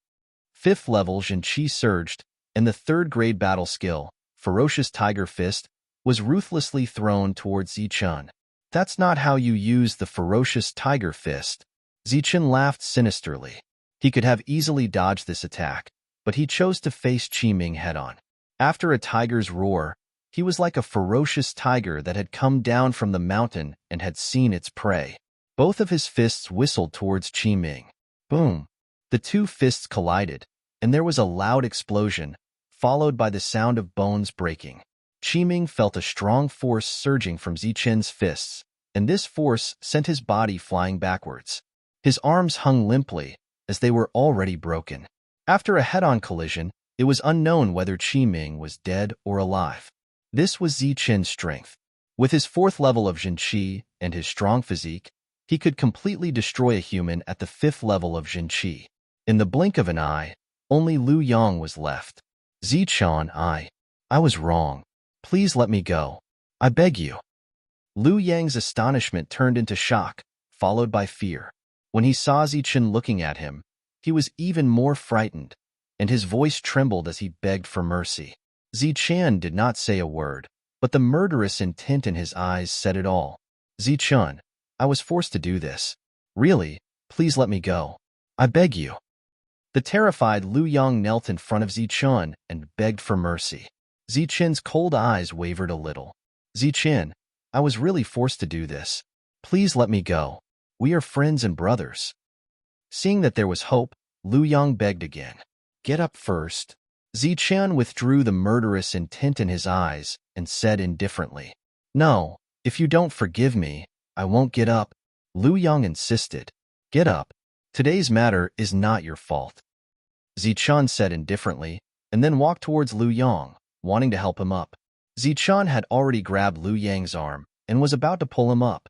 5th level Zhanqi surged, and the 3rd grade battle skill, Ferocious Tiger Fist, was ruthlessly thrown towards Zichun. That's not how you use the ferocious tiger fist. Zichun laughed sinisterly. He could have easily dodged this attack, but he chose to face Qiming head-on. After a tiger's roar, he was like a ferocious tiger that had come down from the mountain and had seen its prey. Both of his fists whistled towards Qiming. Boom! The two fists collided, and there was a loud explosion, followed by the sound of bones breaking. Qiming felt a strong force surging from Zichun's fists, and this force sent his body flying backwards. His arms hung limply, as they were already broken. After a head-on collision, it was unknown whether Qiming was dead or alive. This was Zichun's strength. With his 4th level of Jinqi and his strong physique, he could completely destroy a human at the 5th level of Jinqi. In the blink of an eye, only Lu Yang was left. Zichun, I was wrong. Please let me go. I beg you. Lu Yang's astonishment turned into shock, followed by fear. When he saw Zichun looking at him, he was even more frightened, and his voice trembled as he begged for mercy. Zichun did not say a word, but the murderous intent in his eyes said it all. Zichun, I was forced to do this. Really, please let me go. I beg you. The terrified Lu Yang knelt in front of Zichun and begged for mercy. Zichun's cold eyes wavered a little. Zichun, I was really forced to do this. Please let me go. We are friends and brothers. Seeing that there was hope, Lu Yang begged again. Get up first. Zichun withdrew the murderous intent in his eyes and said indifferently, No, if you don't forgive me, I won't get up. Lu Yang insisted. Get up. Today's matter is not your fault. Zichun said indifferently, and then walked towards Lu Yang, wanting to help him up. Zichun had already grabbed Lu Yang's arm and was about to pull him up.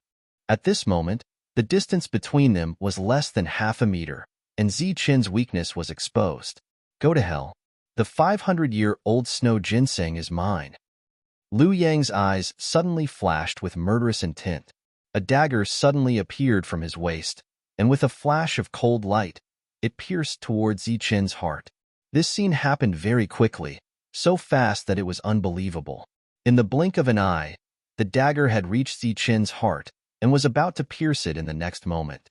At this moment, the distance between them was less than half a meter, and Zichun's weakness was exposed. Go to hell. The 500-year-old snow ginseng is mine. Lu Yang's eyes suddenly flashed with murderous intent. A dagger suddenly appeared from his waist, and with a flash of cold light, it pierced towards Zichun's heart. This scene happened very quickly, so fast that it was unbelievable. In the blink of an eye, the dagger had reached Zichun's heart and was about to pierce it in the next moment.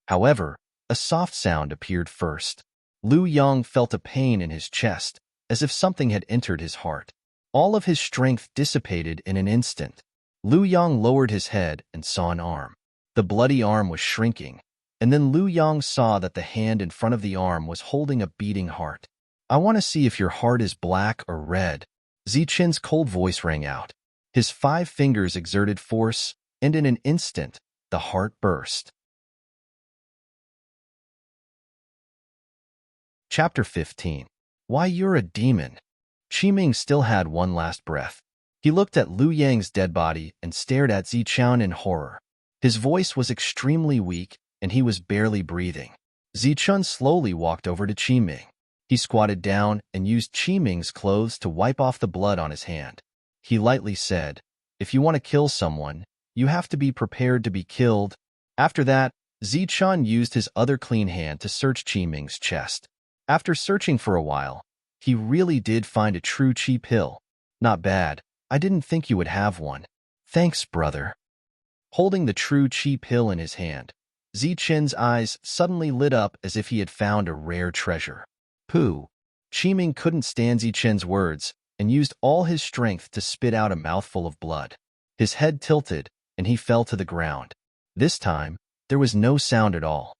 However, a soft sound appeared first. Lu Yang felt a pain in his chest, as if something had entered his heart. All of his strength dissipated in an instant. Lu Yang lowered his head and saw an arm. The bloody arm was shrinking, and then Lu Yang saw that the hand in front of the arm was holding a beating heart. I want to see if your heart is black or red. Zichun's cold voice rang out. His 5 fingers exerted force, and in an instant, the heart burst. Chapter 15. Why, you're a demon. Qiming still had one last breath. He looked at Lu Yang's dead body and stared at Zichun in horror. His voice was extremely weak, and he was barely breathing. Zichun slowly walked over to Qiming. He squatted down and used Qiming's clothes to wipe off the blood on his hand. He lightly said, If you want to kill someone, you have to be prepared to be killed. After that, Zichun used his other clean hand to search Qiming's chest. After searching for a while, he really did find a true chi pill. Not bad. I didn't think you would have one. Thanks, brother. Holding the true chi pill in his hand, Zichun's eyes suddenly lit up as if he had found a rare treasure. Pooh! Qiming couldn't stand Zichun's words and used all his strength to spit out a mouthful of blood. His head tilted, and he fell to the ground. This time, there was no sound at all.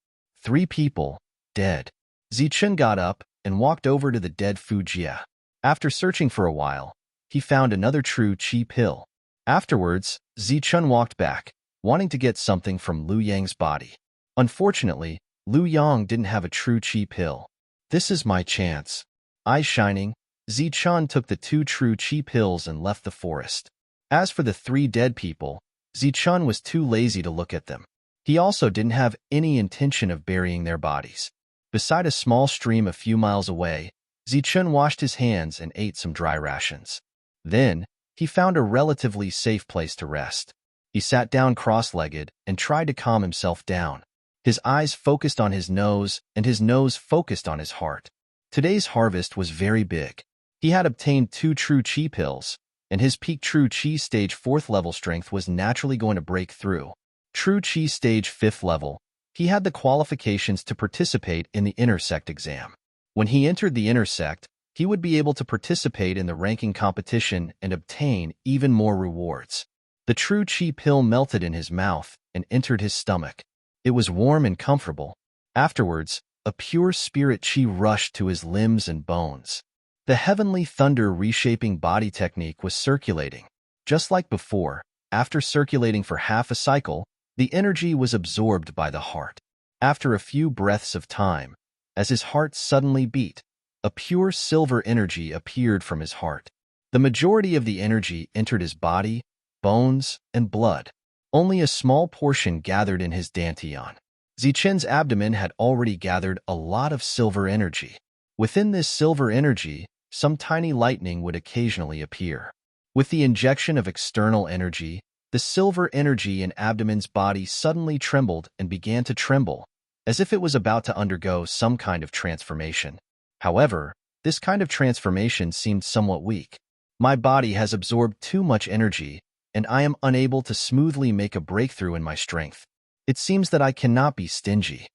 3 people, dead. Zichun got up and walked over to the dead Fujia. After searching for a while, he found another true chi pill. Afterwards, Zichun walked back, wanting to get something from Lu Yang's body. Unfortunately, Lu Yang didn't have a true chi pill. This is my chance. Eyes shining, Zichun took the 2 true chi pills and left the forest. As for the 3 dead people, Zichun was too lazy to look at them. He also didn't have any intention of burying their bodies. Beside a small stream a few miles away, Zichun washed his hands and ate some dry rations. Then, he found a relatively safe place to rest. He sat down cross-legged and tried to calm himself down. His eyes focused on his nose, and his nose focused on his heart. Today's harvest was very big. He had obtained 2 true chi pills, and his peak True Chi Stage 4th level strength was naturally going to break through. True Chi Stage 5th level, he had the qualifications to participate in the Intersect exam. When he entered the Intersect, he would be able to participate in the ranking competition and obtain even more rewards. The True Chi pill melted in his mouth and entered his stomach. It was warm and comfortable. Afterwards, a pure spirit chi rushed to his limbs and bones. The heavenly thunder reshaping body technique was circulating. Just like before, after circulating for half a cycle, the energy was absorbed by the heart. After a few breaths of time, as his heart suddenly beat, a pure silver energy appeared from his heart. The majority of the energy entered his body, bones, and blood. Only a small portion gathered in his dantian. Zichen's abdomen had already gathered a lot of silver energy. Within this silver energy, some tiny lightning would occasionally appear. With the injection of external energy, the silver energy in abdomen's body suddenly trembled and began to tremble, as if it was about to undergo some kind of transformation. However, this kind of transformation seemed somewhat weak. My body has absorbed too much energy, and I am unable to smoothly make a breakthrough in my strength. It seems that I cannot be stingy.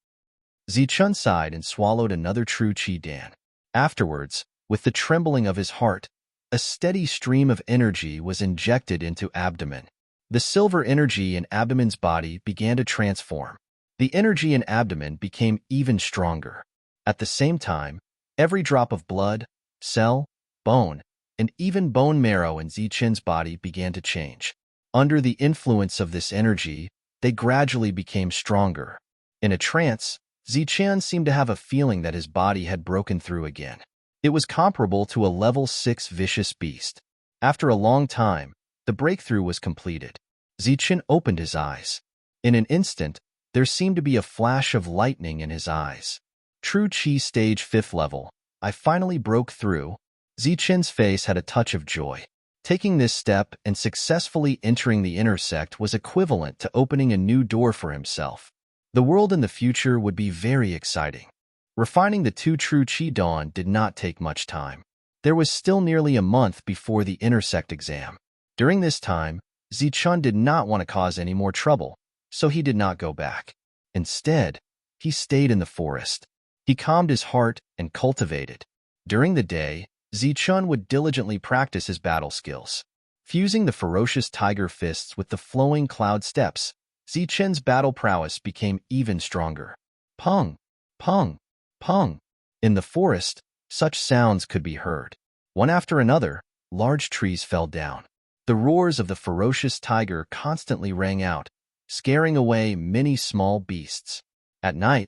Zichun sighed and swallowed another True Chi Dan. Afterwards, with the trembling of his heart, a steady stream of energy was injected into abdomen. The silver energy in abdomen's body began to transform. The energy in abdomen became even stronger. At the same time, every drop of blood, cell, bone, and even bone marrow in Zichen's body began to change. Under the influence of this energy, they gradually became stronger. In a trance, Zichen seemed to have a feeling that his body had broken through again. It was comparable to a level 6 vicious beast. After a long time, the breakthrough was completed. Zichen opened his eyes. In an instant, there seemed to be a flash of lightning in his eyes. True Chi Stage 5th level. I finally broke through. Zichen's face had a touch of joy. Taking this step and successfully entering the Intersect was equivalent to opening a new door for himself. The world in the future would be very exciting. Refining the 2 True Chi Dawn did not take much time. There was still nearly a month before the Intersect exam. During this time, Zichun did not want to cause any more trouble, so he did not go back. Instead, he stayed in the forest. He calmed his heart and cultivated. During the day, Zichun would diligently practice his battle skills. Fusing the ferocious tiger fists with the flowing cloud steps, Zichen's battle prowess became even stronger. Pung, pung, pung. In the forest, such sounds could be heard. One after another, large trees fell down. The roars of the ferocious tiger constantly rang out, scaring away many small beasts. At night,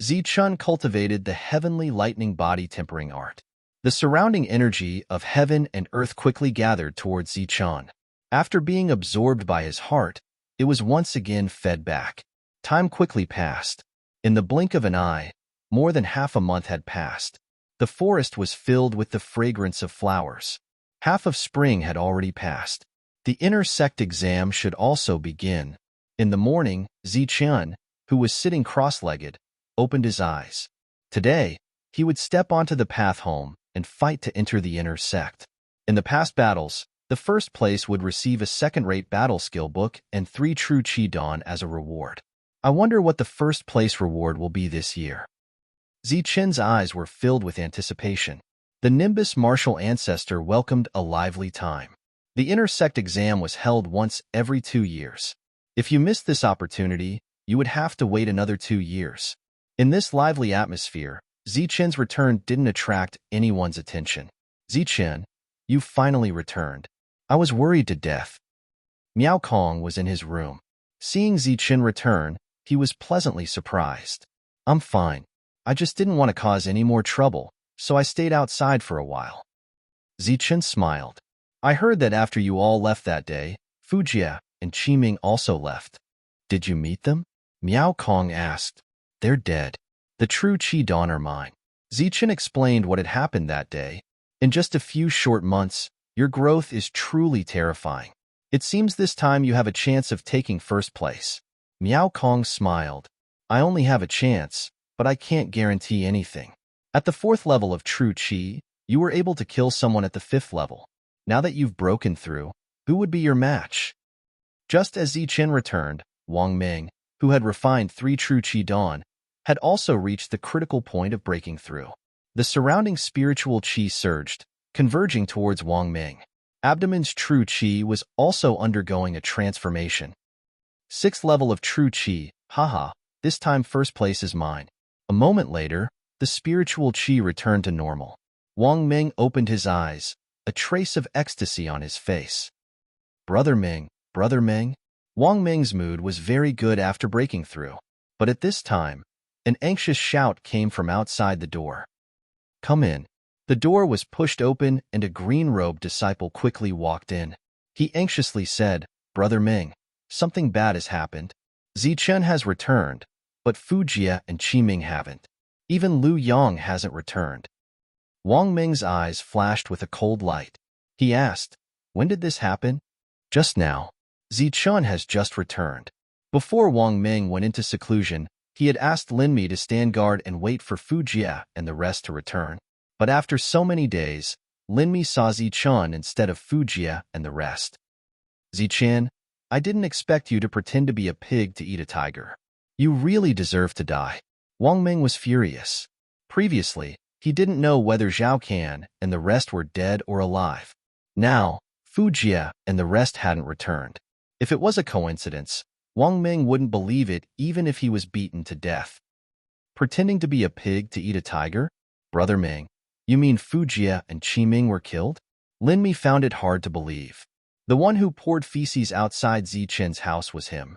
Zichun cultivated the heavenly lightning body tempering art. The surrounding energy of heaven and earth quickly gathered towards Zichun. After being absorbed by his heart, it was once again fed back. Time quickly passed. In the blink of an eye, more than half a month had passed. The forest was filled with the fragrance of flowers. Half of spring had already passed. The Intersect exam should also begin. In the morning, Zichun, who was sitting cross-legged, opened his eyes. Today, he would step onto the path home and fight to enter the Intersect. In the past battles, the first place would receive a second-rate battle skill book and 3 True Chi Dawn as a reward. I wonder what the first place reward will be this year. Zichen's eyes were filled with anticipation. The Nimbus martial ancestor welcomed a lively time. The Intersect exam was held once every 2 years. If you missed this opportunity, you would have to wait another 2 years. In this lively atmosphere, Zichen's return didn't attract anyone's attention. Zichen, you finally returned. I was worried to death. Miao Kong was in his room. Seeing Zichen return, he was pleasantly surprised. I'm fine. I just didn't want to cause any more trouble, so I stayed outside for a while. Zichen smiled. I heard that after you all left that day, Fujia and Qiming also left. Did you meet them? Miao Kong asked. They're dead. The True Chi Dawn are mine. Zichen explained what had happened that day. In just a few short months, your growth is truly terrifying. It seems this time you have a chance of taking first place. Miao Kong smiled. I only have a chance, but I can't guarantee anything. At the 4th level of True Chi, you were able to kill someone at the 5th level. Now that you've broken through, who would be your match? Just as Zichen returned, Wang Ming, who had refined 3 true qi dawn, had also reached the critical point of breaking through. The surrounding spiritual qi surged, converging towards Wang Ming. Abdomen's true qi was also undergoing a transformation. 6th level of true qi, haha, this time first place is mine. A moment later, the spiritual qi returned to normal. Wang Ming opened his eyes, a trace of ecstasy on his face. Brother Ming, Brother Ming? Wang Ming's mood was very good after breaking through. But at this time, an anxious shout came from outside the door. Come in. The door was pushed open and a green-robed disciple quickly walked in. He anxiously said, Brother Ming, something bad has happened. Zichen has returned, but Fu Jie and Qi Ming haven't. Even Lu Yang hasn't returned. Wang Ming's eyes flashed with a cold light. He asked, when did this happen? Just now. Zichen has just returned. Before Wang Ming went into seclusion, he had asked Lin Mi to stand guard and wait for Fu Jie and the rest to return. But after so many days, Lin Mi saw Zichen instead of Fu Jie and the rest. Zichen, I didn't expect you to pretend to be a pig to eat a tiger. You really deserve to die. Wang Ming was furious. Previously, he didn't know whether Zhao Can and the rest were dead or alive. Now, Fu Jie and the rest hadn't returned. If it was a coincidence, Wang Ming wouldn't believe it even if he was beaten to death. Pretending to be a pig to eat a tiger? Brother Ming, you mean Fu Jie and Qi Ming were killed? Lin Mi found it hard to believe. The one who poured feces outside Zichen's house was him.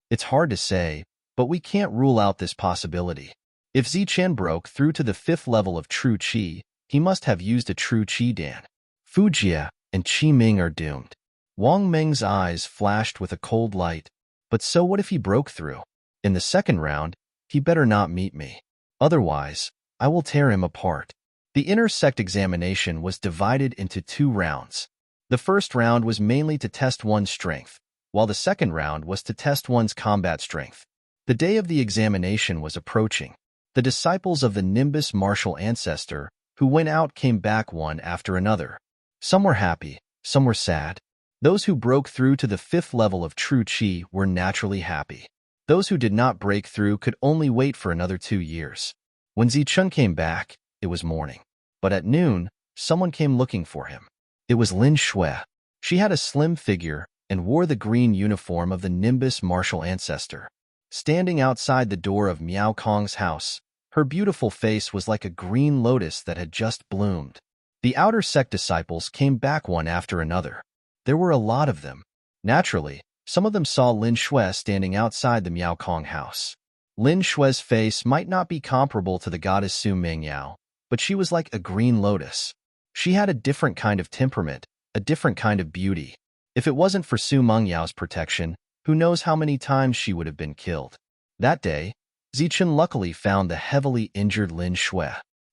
It's hard to say, but we can't rule out this possibility. If Zichen broke through to the 5th level of true qi, he must have used a true qi dan. Fu Jie and Qi Ming are doomed. Wang Ming's eyes flashed with a cold light. But so what if he broke through? In the second round, he better not meet me. Otherwise, I will tear him apart. The intersect examination was divided into 2 rounds. The first round was mainly to test one's strength, while the second round was to test one's combat strength. The day of the examination was approaching. The disciples of the Nimbus martial ancestor who went out came back one after another. Some were happy, some were sad. Those who broke through to the 5th level of true qi were naturally happy. Those who did not break through could only wait for another 2 years. When Zichen came back, it was morning. But at noon, someone came looking for him. It was Lin Shui. She had a slim figure and wore the green uniform of the Nimbus martial ancestor. Standing outside the door of Miao Kong's house, her beautiful face was like a green lotus that had just bloomed. The outer sect disciples came back one after another. There were a lot of them. Naturally, some of them saw Lin Shui standing outside the Miao Kong house. Lin Shui's face might not be comparable to the goddess Su Mingyao, but she was like a green lotus. She had a different kind of temperament, a different kind of beauty. If it wasn't for Su Mengyao's protection, who knows how many times she would have been killed. That day, Zichen luckily found the heavily injured Lin Shui.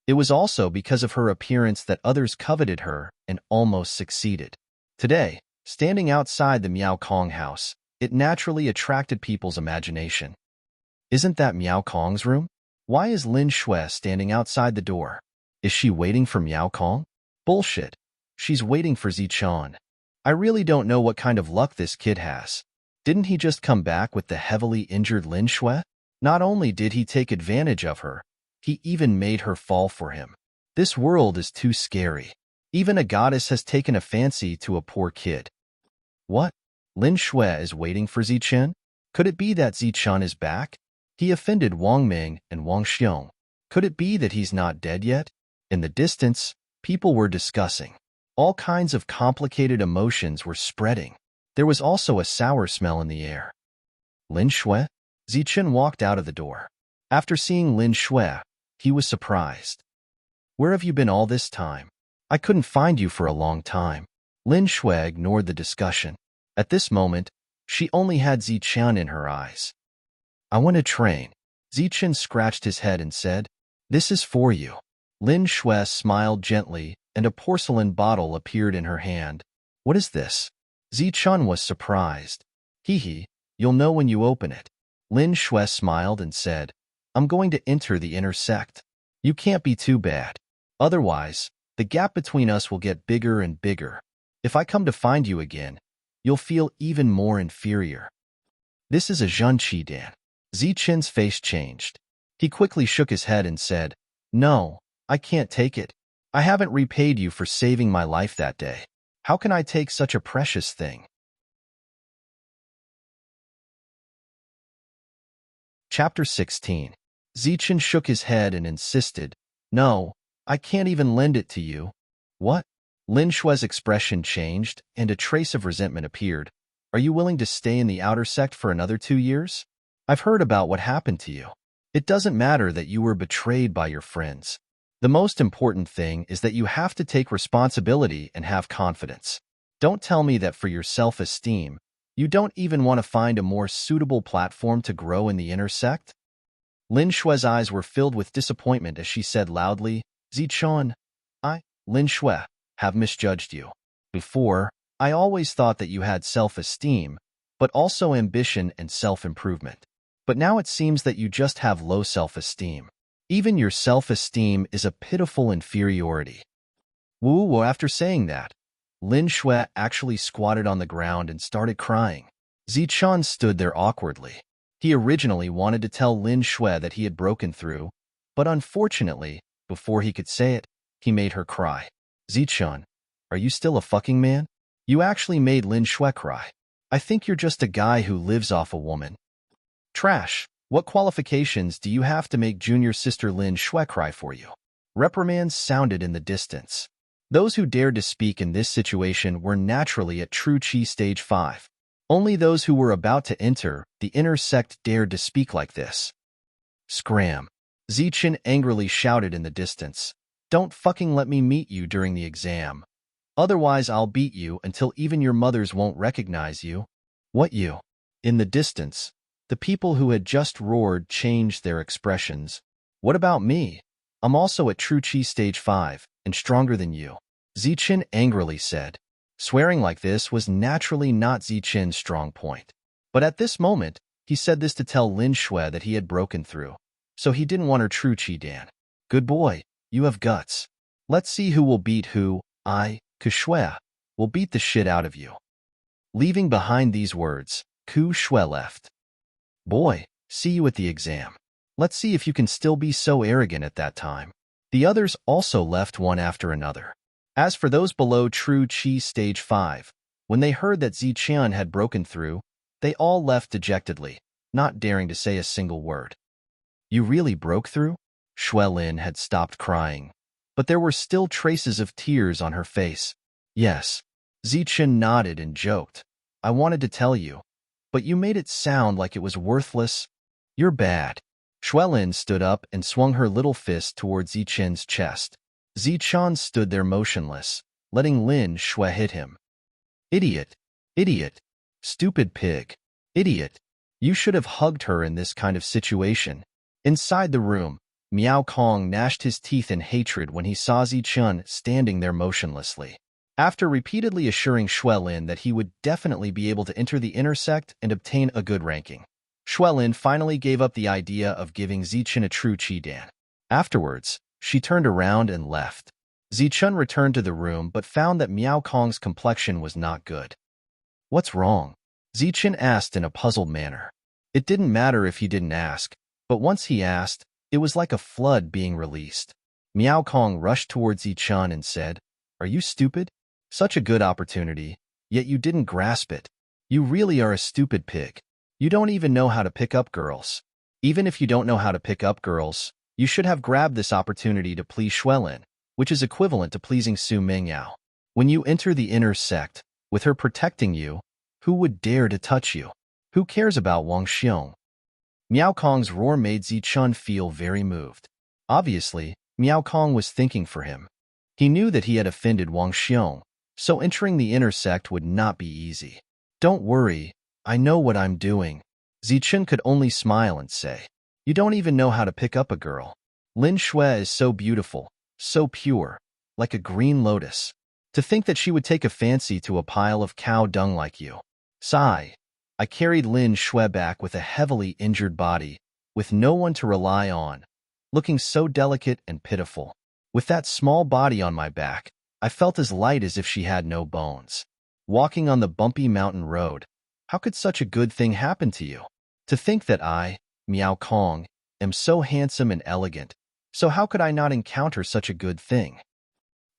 It was also because of her appearance that others coveted her and almost succeeded. Today, standing outside the Miao Kong house, it naturally attracted people's imagination. Isn't that Miao Kong's room? Why is Lin Shui standing outside the door? Is she waiting for Miao Kong? Bullshit. She's waiting for Zichen. I really don't know what kind of luck this kid has. Didn't he just come back with the heavily injured Lin Shui? Not only did he take advantage of her, he even made her fall for him. This world is too scary. Even a goddess has taken a fancy to a poor kid. What? Lin Shui is waiting for Zichen? Could it be that Zichen is back? He offended Wang Ming and Wang Xiong. Could it be that he's not dead yet? In the distance, people were discussing. All kinds of complicated emotions were spreading. There was also a sour smell in the air. Lin Shui? Zichen walked out of the door. After seeing Lin Shui, he was surprised. Where have you been all this time? I couldn't find you for a long time. Lin Shui ignored the discussion. At this moment, she only had Zichen in her eyes. I want to train. Zichen scratched his head and said, This is for you. Lin Shui smiled gently, and a porcelain bottle appeared in her hand. What is this? Zichen was surprised. Hee, you'll know when you open it. Lin Shui smiled and said, I'm going to enter the inner sect. You can't be too bad. Otherwise, the gap between us will get bigger and bigger. If I come to find you again, you'll feel even more inferior. This is a Zhunqi Dan. Zichen's face changed. He quickly shook his head and said, No, I can't take it. I haven't repaid you for saving my life that day. How can I take such a precious thing? Chapter 16. Zichen shook his head and insisted, No, I can't even lend it to you. What? Lin Shue's expression changed, and a trace of resentment appeared. Are you willing to stay in the outer sect for another 2 years? I've heard about what happened to you. It doesn't matter that you were betrayed by your friends. The most important thing is that you have to take responsibility and have confidence. Don't tell me that for your self-esteem, you don't even want to find a more suitable platform to grow in the inner sect? Lin Shue's eyes were filled with disappointment as she said loudly, Zichun, Lin Shue, have misjudged you. Before, I always thought that you had self-esteem, but also ambition and self-improvement. But now it seems that you just have low self-esteem. Even your self-esteem is a pitiful inferiority. Wu, after saying that, Lin Shui actually squatted on the ground and started crying. Zichun stood there awkwardly. He originally wanted to tell Lin Shui that he had broken through, but unfortunately, before he could say it, he made her cry. Zichun, are you still a fucking man? You actually made Lin Shui cry. I think you're just a guy who lives off a woman. Trash. What qualifications do you have to make junior sister Lin Shui cry for you? Reprimands sounded in the distance. Those who dared to speak in this situation were naturally at True Chi Stage 5. Only those who were about to enter the inner sect dared to speak like this. Scram. Zichen angrily shouted in the distance. Don't fucking let me meet you during the exam. Otherwise I'll beat you until even your mothers won't recognize you. What you? In the distance, the people who had just roared changed their expressions. What about me? I'm also at True Chi Stage 5, and stronger than you. Zichen angrily said. Swearing like this was naturally not Zichen's strong point. But at this moment, he said this to tell Lin Shui that he had broken through. So he didn't want her True Chi Dan. Good boy, you have guts. Let's see who will beat who. Shui, will beat the shit out of you. Leaving behind these words, Ku Shui left. Boy, see you at the exam. Let's see if you can still be so arrogant at that time. The others also left one after another. As for those below True Chi Stage 5, when they heard that Zichen had broken through, they all left dejectedly, not daring to say a single word. You really broke through? Shui Lin had stopped crying, but there were still traces of tears on her face. Yes. Zichen nodded and joked. I wanted to tell you, but you made it sound like it was worthless. You're bad. Shui Lin stood up and swung her little fist towards Zichen's chest. Zichen stood there motionless, letting Lin Shui hit him. Idiot. Idiot. Stupid pig. Idiot. You should have hugged her in this kind of situation. Inside the room, Miao Kong gnashed his teeth in hatred when he saw Zichen standing there motionlessly. After repeatedly assuring Shui Lin that he would definitely be able to enter the inner sect and obtain a good ranking, Shui Lin finally gave up the idea of giving Zichen a True Chi Dan. Afterwards, she turned around and left. Zichen returned to the room but found that Miao Kong's complexion was not good. What's wrong? Zichen asked in a puzzled manner. It didn't matter if he didn't ask, but once he asked, it was like a flood being released. Miao Kong rushed towards Zichen and said, Are you stupid? Such a good opportunity, yet you didn't grasp it. You really are a stupid pig. You don't even know how to pick up girls. Even if you don't know how to pick up girls, you should have grabbed this opportunity to please Shui Lin, which is equivalent to pleasing Su Mingyao. When you enter the inner sect, with her protecting you, who would dare to touch you? Who cares about Wang Xiong? Miao Kong's roar made Zichen feel very moved. Obviously, Miao Kong was thinking for him. He knew that he had offended Wang Xiong, so entering the inner sect would not be easy. Don't worry, I know what I'm doing. Zichen could only smile and say, You don't even know how to pick up a girl. Lin Shui is so beautiful, so pure, like a green lotus. To think that she would take a fancy to a pile of cow dung like you. Sigh. I carried Lin Shui back with a heavily injured body, with no one to rely on, looking so delicate and pitiful. With that small body on my back, I felt as light as if she had no bones. Walking on the bumpy mountain road, how could such a good thing happen to you? To think that I, Miao Kong, am so handsome and elegant, so how could I not encounter such a good thing?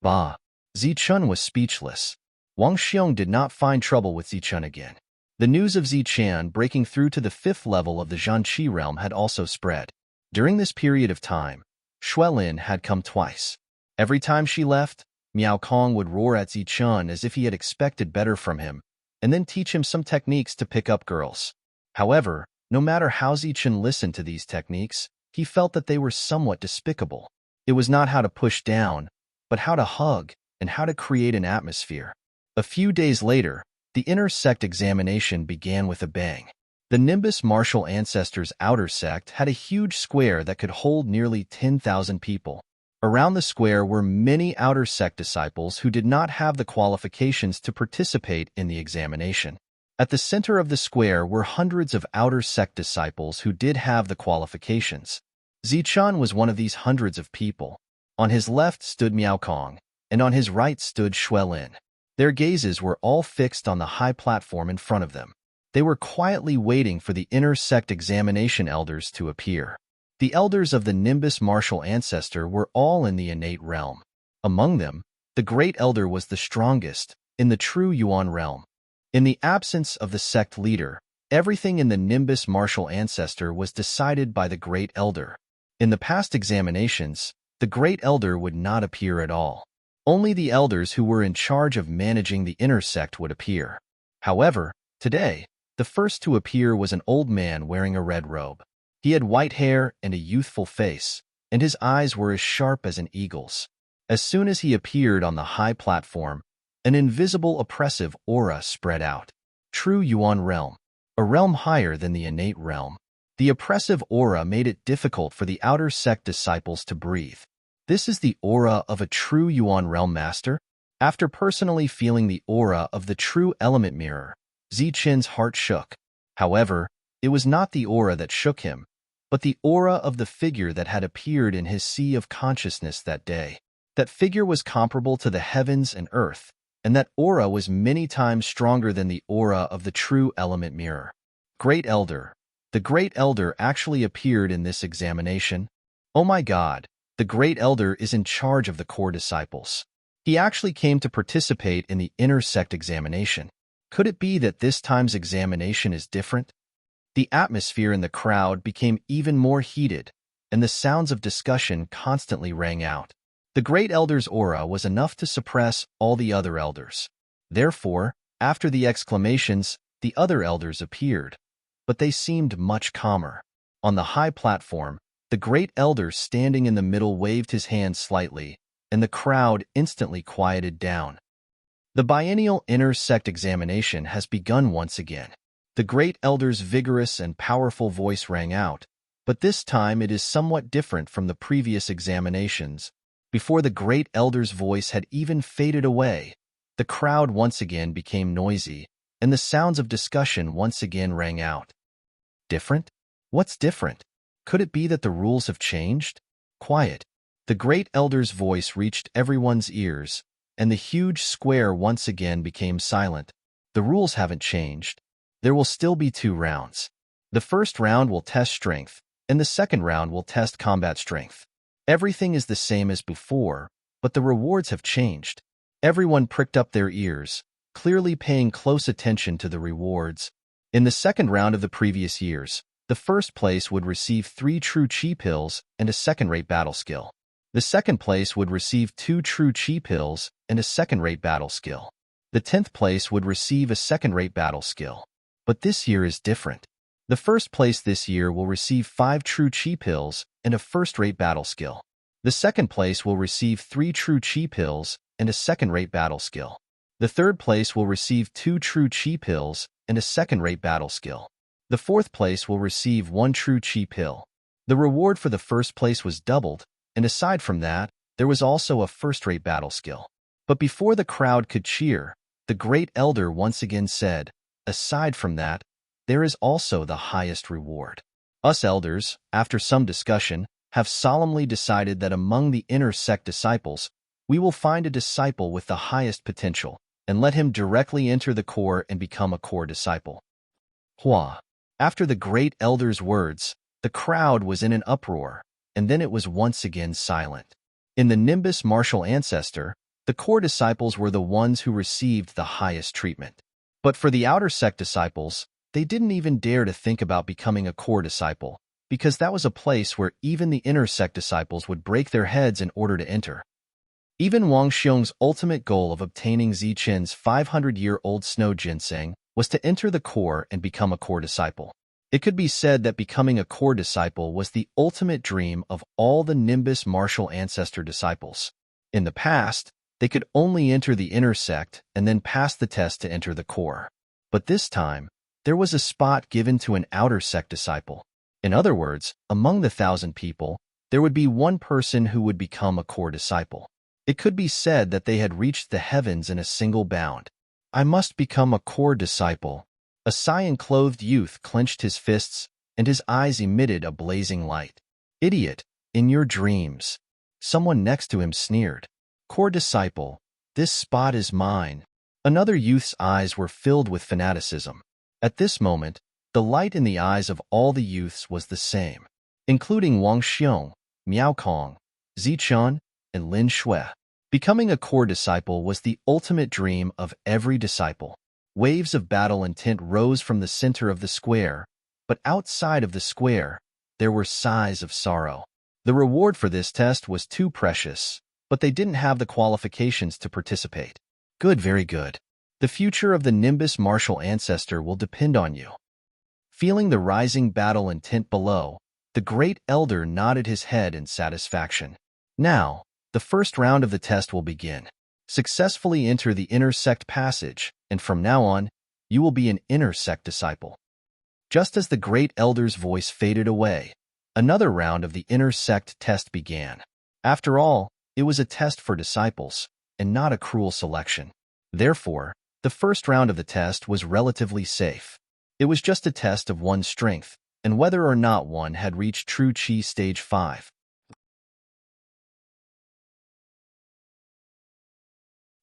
Bah! Zichun was speechless. Wang Xiong did not find trouble with Zichun again. The news of Zichan breaking through to the 5th level of the Zhanqi realm had also spread. During this period of time, Xuelin had come twice. Every time she left, Miao Kong would roar at Zichun as if he had expected better from him, and then teach him some techniques to pick up girls. However, no matter how Zichun listened to these techniques, he felt that they were somewhat despicable. It was not how to push down, but how to hug and how to create an atmosphere. A few days later, the inner sect examination began with a bang. The Nimbus martial ancestors' outer sect had a huge square that could hold nearly 10,000 people. Around the square were many outer sect disciples who did not have the qualifications to participate in the examination. At the center of the square were hundreds of outer sect disciples who did have the qualifications. Zichan was one of these hundreds of people. On his left stood Miao Kong, and on his right stood Xuelin. Their gazes were all fixed on the high platform in front of them. They were quietly waiting for the inner sect examination elders to appear. The elders of the Nimbus martial ancestor were all in the innate realm. Among them, the great elder was the strongest, in the true Yuan realm. In the absence of the sect leader, everything in the Nimbus martial ancestor was decided by the great elder. In the past examinations, the great elder would not appear at all. Only the elders who were in charge of managing the inner sect would appear. However, today, the first to appear was an old man wearing a red robe. He had white hair and a youthful face, and his eyes were as sharp as an eagle's. As soon as he appeared on the high platform, an invisible oppressive aura spread out. True Yuan realm, a realm higher than the innate realm. The oppressive aura made it difficult for the outer sect disciples to breathe. This is the aura of a true Yuan realm master? After personally feeling the aura of the true element mirror, Zichen's heart shook. However, it was not the aura that shook him, but the aura of the figure that had appeared in his sea of consciousness that day. That figure was comparable to the heavens and earth, and that aura was many times stronger than the aura of the true element mirror. Great Elder. The Great Elder actually appeared in this examination. Oh my God, the Great Elder is in charge of the core disciples. He actually came to participate in the inner sect examination. Could it be that this time's examination is different? The atmosphere in the crowd became even more heated, and the sounds of discussion constantly rang out. The Great Elder's aura was enough to suppress all the other elders. Therefore, after the exclamations, the other elders appeared, but they seemed much calmer. On the high platform, the Great Elder standing in the middle waved his hand slightly, and the crowd instantly quieted down. The biennial inner sect examination has begun once again. The Great Elder's vigorous and powerful voice rang out, but this time it is somewhat different from the previous examinations. Before the Great Elder's voice had even faded away, the crowd once again became noisy, and the sounds of discussion once again rang out. Different? What's different? Could it be that the rules have changed? Quiet. The Great Elder's voice reached everyone's ears, and the huge square once again became silent. The rules haven't changed. There will still be 2 rounds. The first round will test strength, and the second round will test combat strength. Everything is the same as before, but the rewards have changed. Everyone pricked up their ears, clearly paying close attention to the rewards. In the second round of the previous years, the first place would receive 3 true chi pills and a second-rate battle skill. The second place would receive 2 true chi pills and a second-rate battle skill. The 10th place would receive a second-rate battle skill. But this year is different. The first place this year will receive 5 true chi pills and a first-rate battle skill. The second place will receive 3 true chi pills and a second-rate battle skill. The third place will receive 2 true chi pills and a second-rate battle skill. The fourth place will receive 1 true chi pill. The reward for the first place was doubled, and aside from that, there was also a first-rate battle skill. But before the crowd could cheer, the Great Elder once again said, aside from that, there is also the highest reward. Us elders, after some discussion, have solemnly decided that among the inner sect disciples, We will find a disciple with the highest potential, and let him directly enter the core and become a core disciple. Hua. After the great elder's words, the crowd was in an uproar, and then it was once again silent. In the Nimbus martial ancestor, the core disciples were the ones who received the highest treatment. But for the outer sect disciples, they didn't even dare to think about becoming a core disciple, because that was a place where even the inner sect disciples would break their heads in order to enter. Even Wang Xiong's ultimate goal of obtaining Zichen's 500-year-old snow ginseng was to enter the core and become a core disciple. It could be said that becoming a core disciple was the ultimate dream of all the Nimbus martial ancestor disciples. In the past, they could only enter the inner sect and then pass the test to enter the core. But this time, there was a spot given to an outer sect disciple. In other words, among the 1,000 people, there would be one person who would become a core disciple. It could be said that they had reached the heavens in a single bound. I must become a core disciple. A cyan-clothed youth clenched his fists, and his eyes emitted a blazing light. Idiot, in your dreams. Someone next to him sneered. Core disciple, this spot is mine. Another youth's eyes were filled with fanaticism. At this moment, the light in the eyes of all the youths was the same, including Wang Xiong, Miao Kong, Zichun, and Lin Shui. Becoming a core disciple was the ultimate dream of every disciple. Waves of battle intent rose from the center of the square, but outside of the square, there were sighs of sorrow. The reward for this test was too precious, but they didn't have the qualifications to participate. Good, very good. The future of the Nimbus martial ancestor will depend on you. Feeling the rising battle intent below, the great elder nodded his head in satisfaction. Now, the first round of the test will begin. Successfully enter the inner sect passage, and from now on, you will be an inner sect disciple. Just as the great elder's voice faded away, another round of the inner sect test began. After all, it was a test for disciples, and not a cruel selection. Therefore, the first round of the test was relatively safe. It was just a test of one's strength, and whether or not one had reached True Qi Stage 5.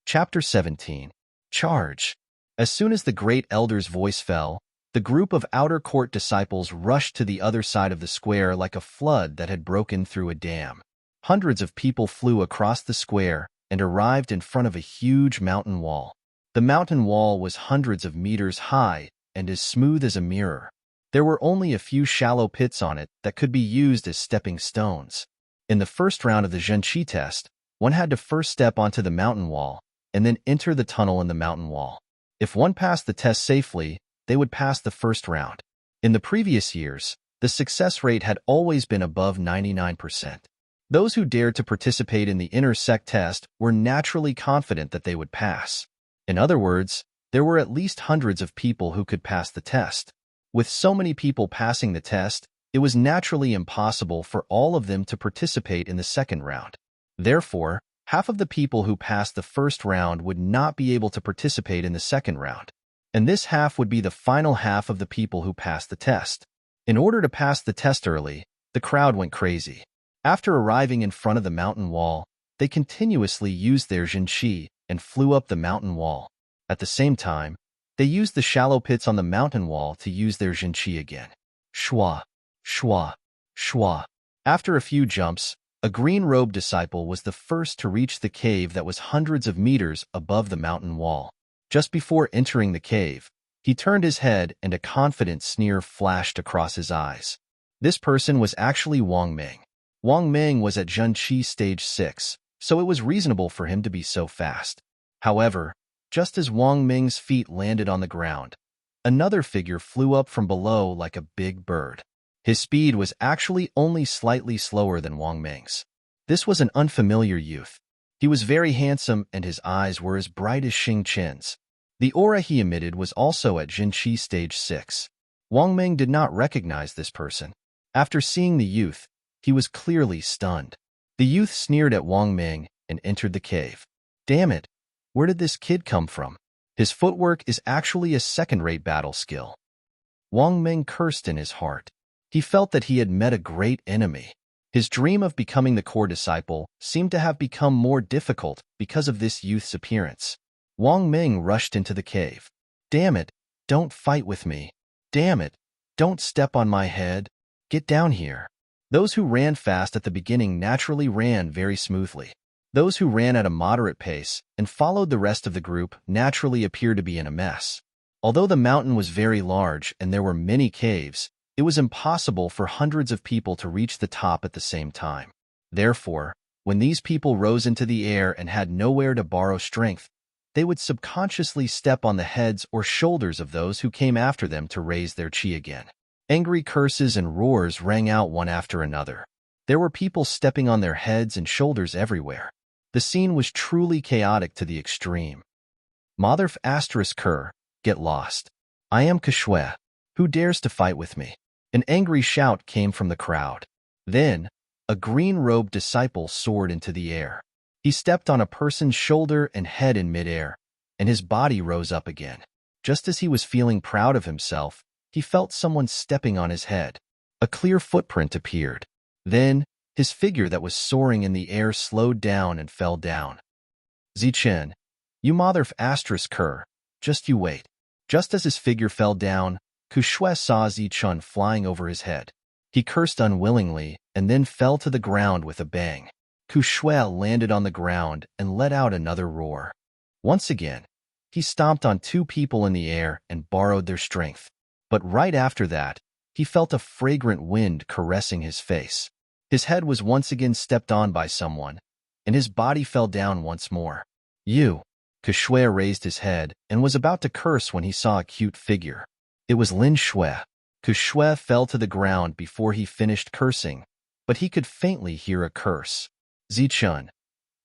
Chapter 17. Charge. As soon as the great elder's voice fell, the group of outer court disciples rushed to the other side of the square like a flood that had broken through a dam. Hundreds of people flew across the square and arrived in front of a huge mountain wall. The mountain wall was hundreds of meters high and as smooth as a mirror. There were only a few shallow pits on it that could be used as stepping stones. In the first round of the Zhenqi test, one had to first step onto the mountain wall and then enter the tunnel in the mountain wall. If one passed the test safely, they would pass the first round. In the previous years, the success rate had always been above 99%. Those who dared to participate in the inner sect test were naturally confident that they would pass. In other words, there were at least hundreds of people who could pass the test. With so many people passing the test, it was naturally impossible for all of them to participate in the second round. Therefore, half of the people who passed the first round would not be able to participate in the second round, and this half would be the final half of the people who passed the test. In order to pass the test early, the crowd went crazy. After arriving in front of the mountain wall, they continuously used their Zhenqi and flew up the mountain wall. At the same time, they used the shallow pits on the mountain wall to use their Zhenqi again. Shua, shua, shua. After a few jumps, a green-robed disciple was the first to reach the cave that was hundreds of meters above the mountain wall. Just before entering the cave, he turned his head and a confident sneer flashed across his eyes. This person was actually Wang Ming. Wang Ming was at Zhenqi Stage 6, so it was reasonable for him to be so fast. However, just as Wang Ming's feet landed on the ground, another figure flew up from below like a big bird. His speed was actually only slightly slower than Wang Ming's. This was an unfamiliar youth. He was very handsome and his eyes were as bright as Xing Qin's. The aura he emitted was also at Zhenqi Stage 6. Wang Ming did not recognize this person. After seeing the youth, he was clearly stunned. The youth sneered at Wang Ming and entered the cave. Damn it, where did this kid come from? His footwork is actually a second-rate battle skill. Wang Ming cursed in his heart. He felt that he had met a great enemy. His dream of becoming the core disciple seemed to have become more difficult because of this youth's appearance. Wang Ming rushed into the cave. "Damn it, don't fight with me. Damn it, don't step on my head. Get down here." Those who ran fast at the beginning naturally ran very smoothly. Those who ran at a moderate pace and followed the rest of the group naturally appeared to be in a mess. Although the mountain was very large and there were many caves, it was impossible for hundreds of people to reach the top at the same time. Therefore, when these people rose into the air and had nowhere to borrow strength, they would subconsciously step on the heads or shoulders of those who came after them to raise their chi again. Angry curses and roars rang out one after another. There were people stepping on their heads and shoulders everywhere. The scene was truly chaotic to the extreme. Mother asterisk Kerr, get lost. I am Kushue. Who dares to fight with me? An angry shout came from the crowd. Then, a green-robed disciple soared into the air. He stepped on a person's shoulder and head in midair, and his body rose up again. Just as he was feeling proud of himself, he felt someone stepping on his head. A clear footprint appeared. Then, his figure that was soaring in the air slowed down and fell down. Zichen, you mother asterisk Kerr, just you wait. Just as his figure fell down, Kushue saw Zichun flying over his head. He cursed unwillingly and then fell to the ground with a bang. Kushue landed on the ground and let out another roar. Once again, he stomped on two people in the air and borrowed their strength. But right after that, he felt a fragrant wind caressing his face. His head was once again stepped on by someone, and his body fell down once more. You. Kushue raised his head and was about to curse when he saw a cute figure. It was Lin Shui. Kushue fell to the ground before he finished cursing, but he could faintly hear a curse. Zichun,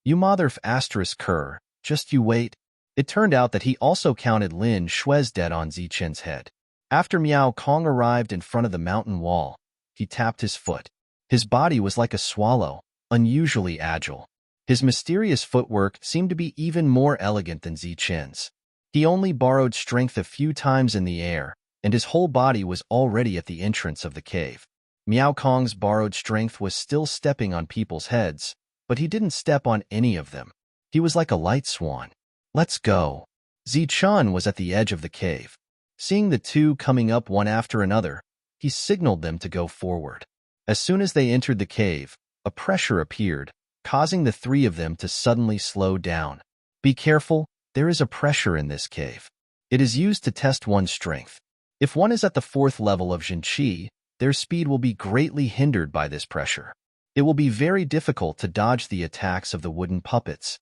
you mother asterisk Kerr, just you wait. It turned out that he also counted Lin Shui's debt on Zichun's head. After Miao Kong arrived in front of the mountain wall, he tapped his foot. His body was like a swallow, unusually agile. His mysterious footwork seemed to be even more elegant than Zichun's. He only borrowed strength a few times in the air, and his whole body was already at the entrance of the cave. Miao Kong's borrowed strength was still stepping on people's heads, but he didn't step on any of them. He was like a light swan. Let's go. Zichun was at the edge of the cave. Seeing the two coming up one after another, he signaled them to go forward. As soon as they entered the cave, a pressure appeared, causing the three of them to suddenly slow down. Be careful, there is a pressure in this cave. It is used to test one's strength. If one is at the 4th level of Jinqi, their speed will be greatly hindered by this pressure. It will be very difficult to dodge the attacks of the wooden puppets.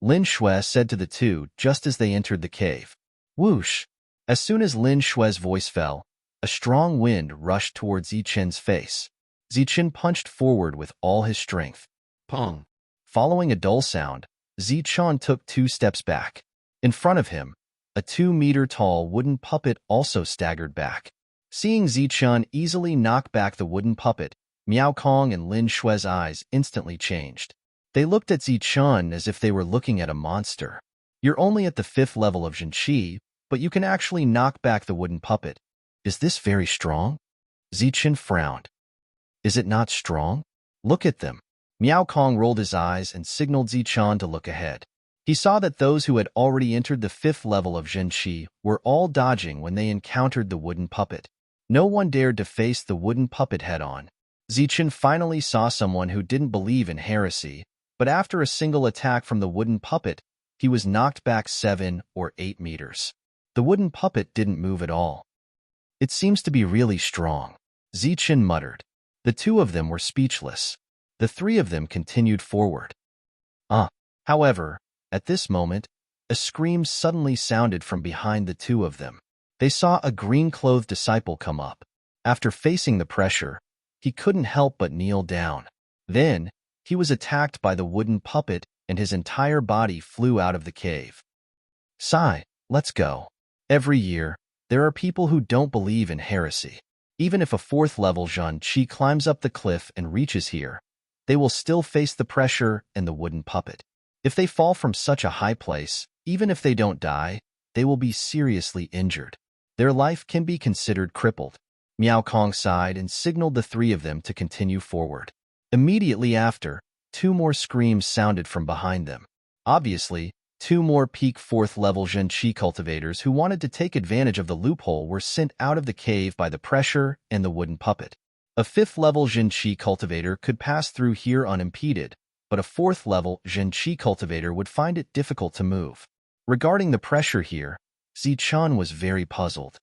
Lin Shui said to the two just as they entered the cave. Whoosh! As soon as Lin Shui's voice fell, a strong wind rushed towards Zichun's face. Zichun punched forward with all his strength. Pong! Following a dull sound, Zichun took 2 steps back. In front of him, a 2-meter-tall wooden puppet also staggered back. Seeing Zichun easily knock back the wooden puppet, Miao Kong and Lin Shui's eyes instantly changed. They looked at Zichun as if they were looking at a monster. You're only at the 5th level of Jinqi, but you can actually knock back the wooden puppet. Is this very strong? Zichun frowned. Is it not strong? Look at them. Miao Kong rolled his eyes and signaled Zichun to look ahead. He saw that those who had already entered the 5th level of Jinqi were all dodging when they encountered the wooden puppet. No one dared to face the wooden puppet head-on. Zichun finally saw someone who didn't believe in heresy, but after a single attack from the wooden puppet, he was knocked back 7 or 8 meters. The wooden puppet didn't move at all. It seems to be really strong, Zichun muttered. The two of them were speechless. The three of them continued forward. However, at this moment, a scream suddenly sounded from behind the two of them. They saw a green-clothed disciple come up. After facing the pressure, he couldn't help but kneel down. Then, he was attacked by the wooden puppet and his entire body flew out of the cave. Sigh, let's go. Every year, there are people who don't believe in heresy. Even if a 4th level Jinqi climbs up the cliff and reaches here, they will still face the pressure and the wooden puppet. If they fall from such a high place, even if they don't die, they will be seriously injured. Their life can be considered crippled. Miao Kong sighed and signaled the three of them to continue forward. Immediately after, two more screams sounded from behind them. Obviously, two more peak 4th-level Zhenqi cultivators who wanted to take advantage of the loophole were sent out of the cave by the pressure and the wooden puppet. A 5th-level Zhenqi cultivator could pass through here unimpeded, but a 4th-level Zhenqi cultivator would find it difficult to move. Regarding the pressure here, Zichun was very puzzled.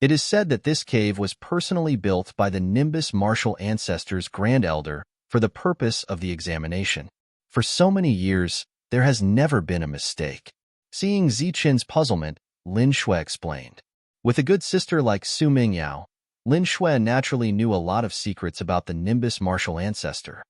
It is said that this cave was personally built by the Nimbus martial ancestors Grand Elder for the purpose of the examination. For so many years, there has never been a mistake. Seeing Zichun's puzzlement, Lin Shui explained. With a good sister like Su Mingyao, Lin Shui naturally knew a lot of secrets about the Nimbus martial ancestor.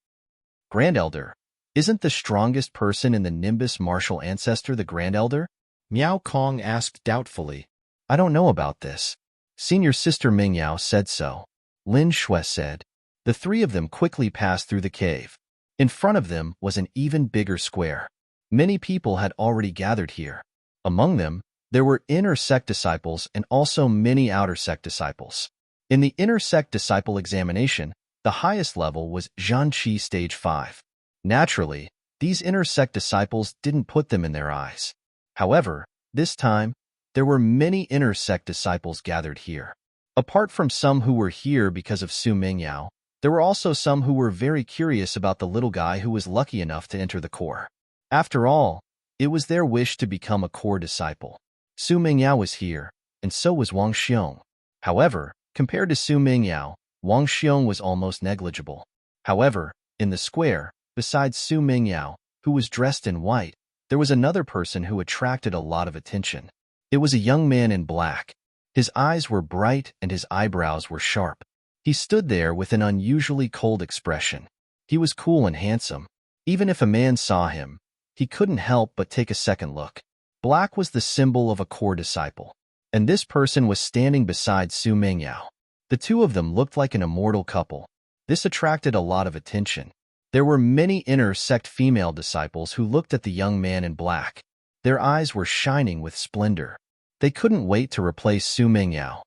Grand Elder, isn't the strongest person in the Nimbus martial ancestor the Grand Elder? Miao Kong asked doubtfully. I don't know about this. Senior sister Mingyao said so. Lin Shui said. The three of them quickly passed through the cave. In front of them was an even bigger square. Many people had already gathered here. Among them, there were inner sect disciples and also many outer sect disciples. In the inner sect disciple examination, the highest level was Zhanqi Stage 5. Naturally, these inner sect disciples didn't put them in their eyes. However, this time, there were many inner sect disciples gathered here. Apart from some who were here because of Su Mingyao, there were also some who were very curious about the little guy who was lucky enough to enter the core. After all, it was their wish to become a core disciple. Su Mingyao was here, and so was Wang Xiong. However, compared to Su Mingyao, Wang Xiong was almost negligible. However, in the square, besides Su Mingyao, who was dressed in white, there was another person who attracted a lot of attention. It was a young man in black. His eyes were bright and his eyebrows were sharp. He stood there with an unusually cold expression. He was cool and handsome. Even if a man saw him, he couldn't help but take a second look. Black was the symbol of a core disciple, and this person was standing beside Su Mingyao. The two of them looked like an immortal couple. This attracted a lot of attention. There were many inner sect female disciples who looked at the young man in black. Their eyes were shining with splendor. They couldn't wait to replace Su Mingyao.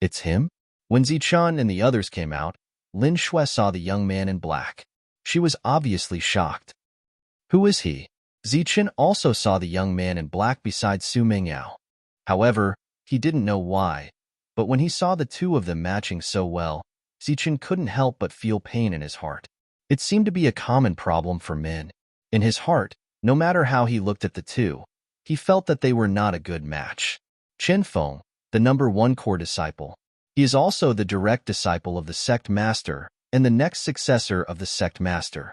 It's him? When Zichun and the others came out, Lin Shui saw the young man in black. She was obviously shocked. Who is he? Zichun also saw the young man in black beside Su Mingyao. However, he didn't know why, but when he saw the two of them matching so well, Zichun couldn't help but feel pain in his heart. It seemed to be a common problem for men. In his heart, no matter how he looked at the two, he felt that they were not a good match. Chen Feng, the #1 core disciple. He is also the direct disciple of the sect master and the next successor of the sect master.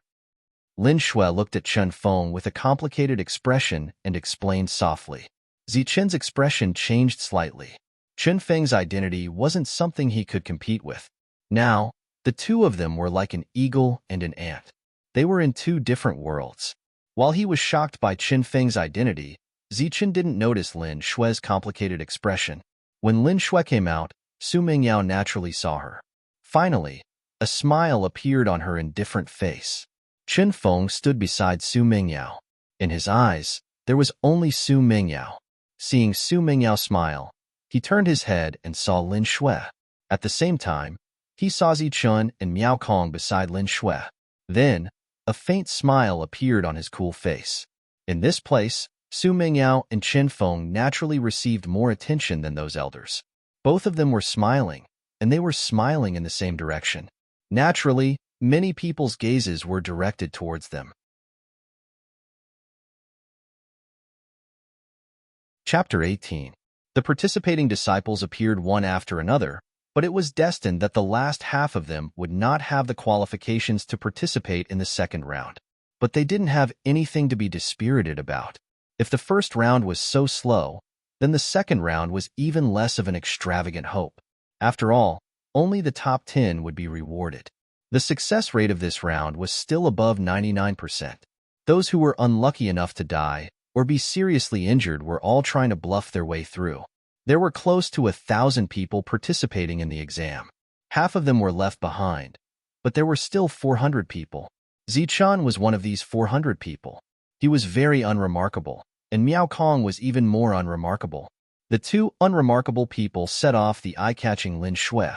Lin Shui looked at Chen Feng with a complicated expression and explained softly. Zichun's expression changed slightly. Chen Feng's identity wasn't something he could compete with. Now, the two of them were like an eagle and an ant. They were in two different worlds. While he was shocked by Chen Feng's identity, Zichun didn't notice Lin Shui's complicated expression. When Lin Shui came out, Su Mingyao naturally saw her. Finally, a smile appeared on her indifferent face. Chen Feng stood beside Su Mingyao. In his eyes, there was only Su Mingyao. Seeing Su Mingyao smile, he turned his head and saw Lin Shui. At the same time, he saw Zichun and Miao Kong beside Lin Shui. Then, a faint smile appeared on his cool face. In this place, Su Mingyao and Chen Feng naturally received more attention than those elders. Both of them were smiling, and they were smiling in the same direction. Naturally, many people's gazes were directed towards them. Chapter 18. The participating disciples appeared one after another, but it was destined that the last half of them would not have the qualifications to participate in the second round. But they didn't have anything to be dispirited about. If the first round was so slow, then the second round was even less of an extravagant hope. After all, only the top 10 would be rewarded. The success rate of this round was still above 99%. Those who were unlucky enough to die or be seriously injured were all trying to bluff their way through. There were close to 1,000 people participating in the exam. Half of them were left behind, but there were still 400 people. Zichun was one of these 400 people. He was very unremarkable, and Miao Kong was even more unremarkable. The two unremarkable people set off the eye-catching Lin Shui.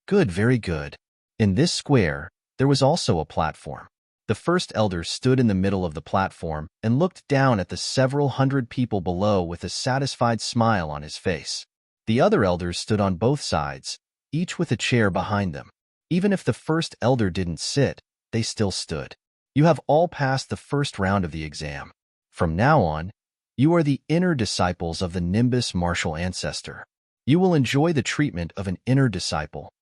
Good, very good. In this square, there was also a platform. The first elder stood in the middle of the platform and looked down at the several hundred people below with a satisfied smile on his face. The other elders stood on both sides, each with a chair behind them. Even if the first elder didn't sit, they still stood. You have all passed the first round of the exam. From now on, you are the inner disciples of the Nimbus martial ancestor. You will enjoy the treatment of an inner disciple.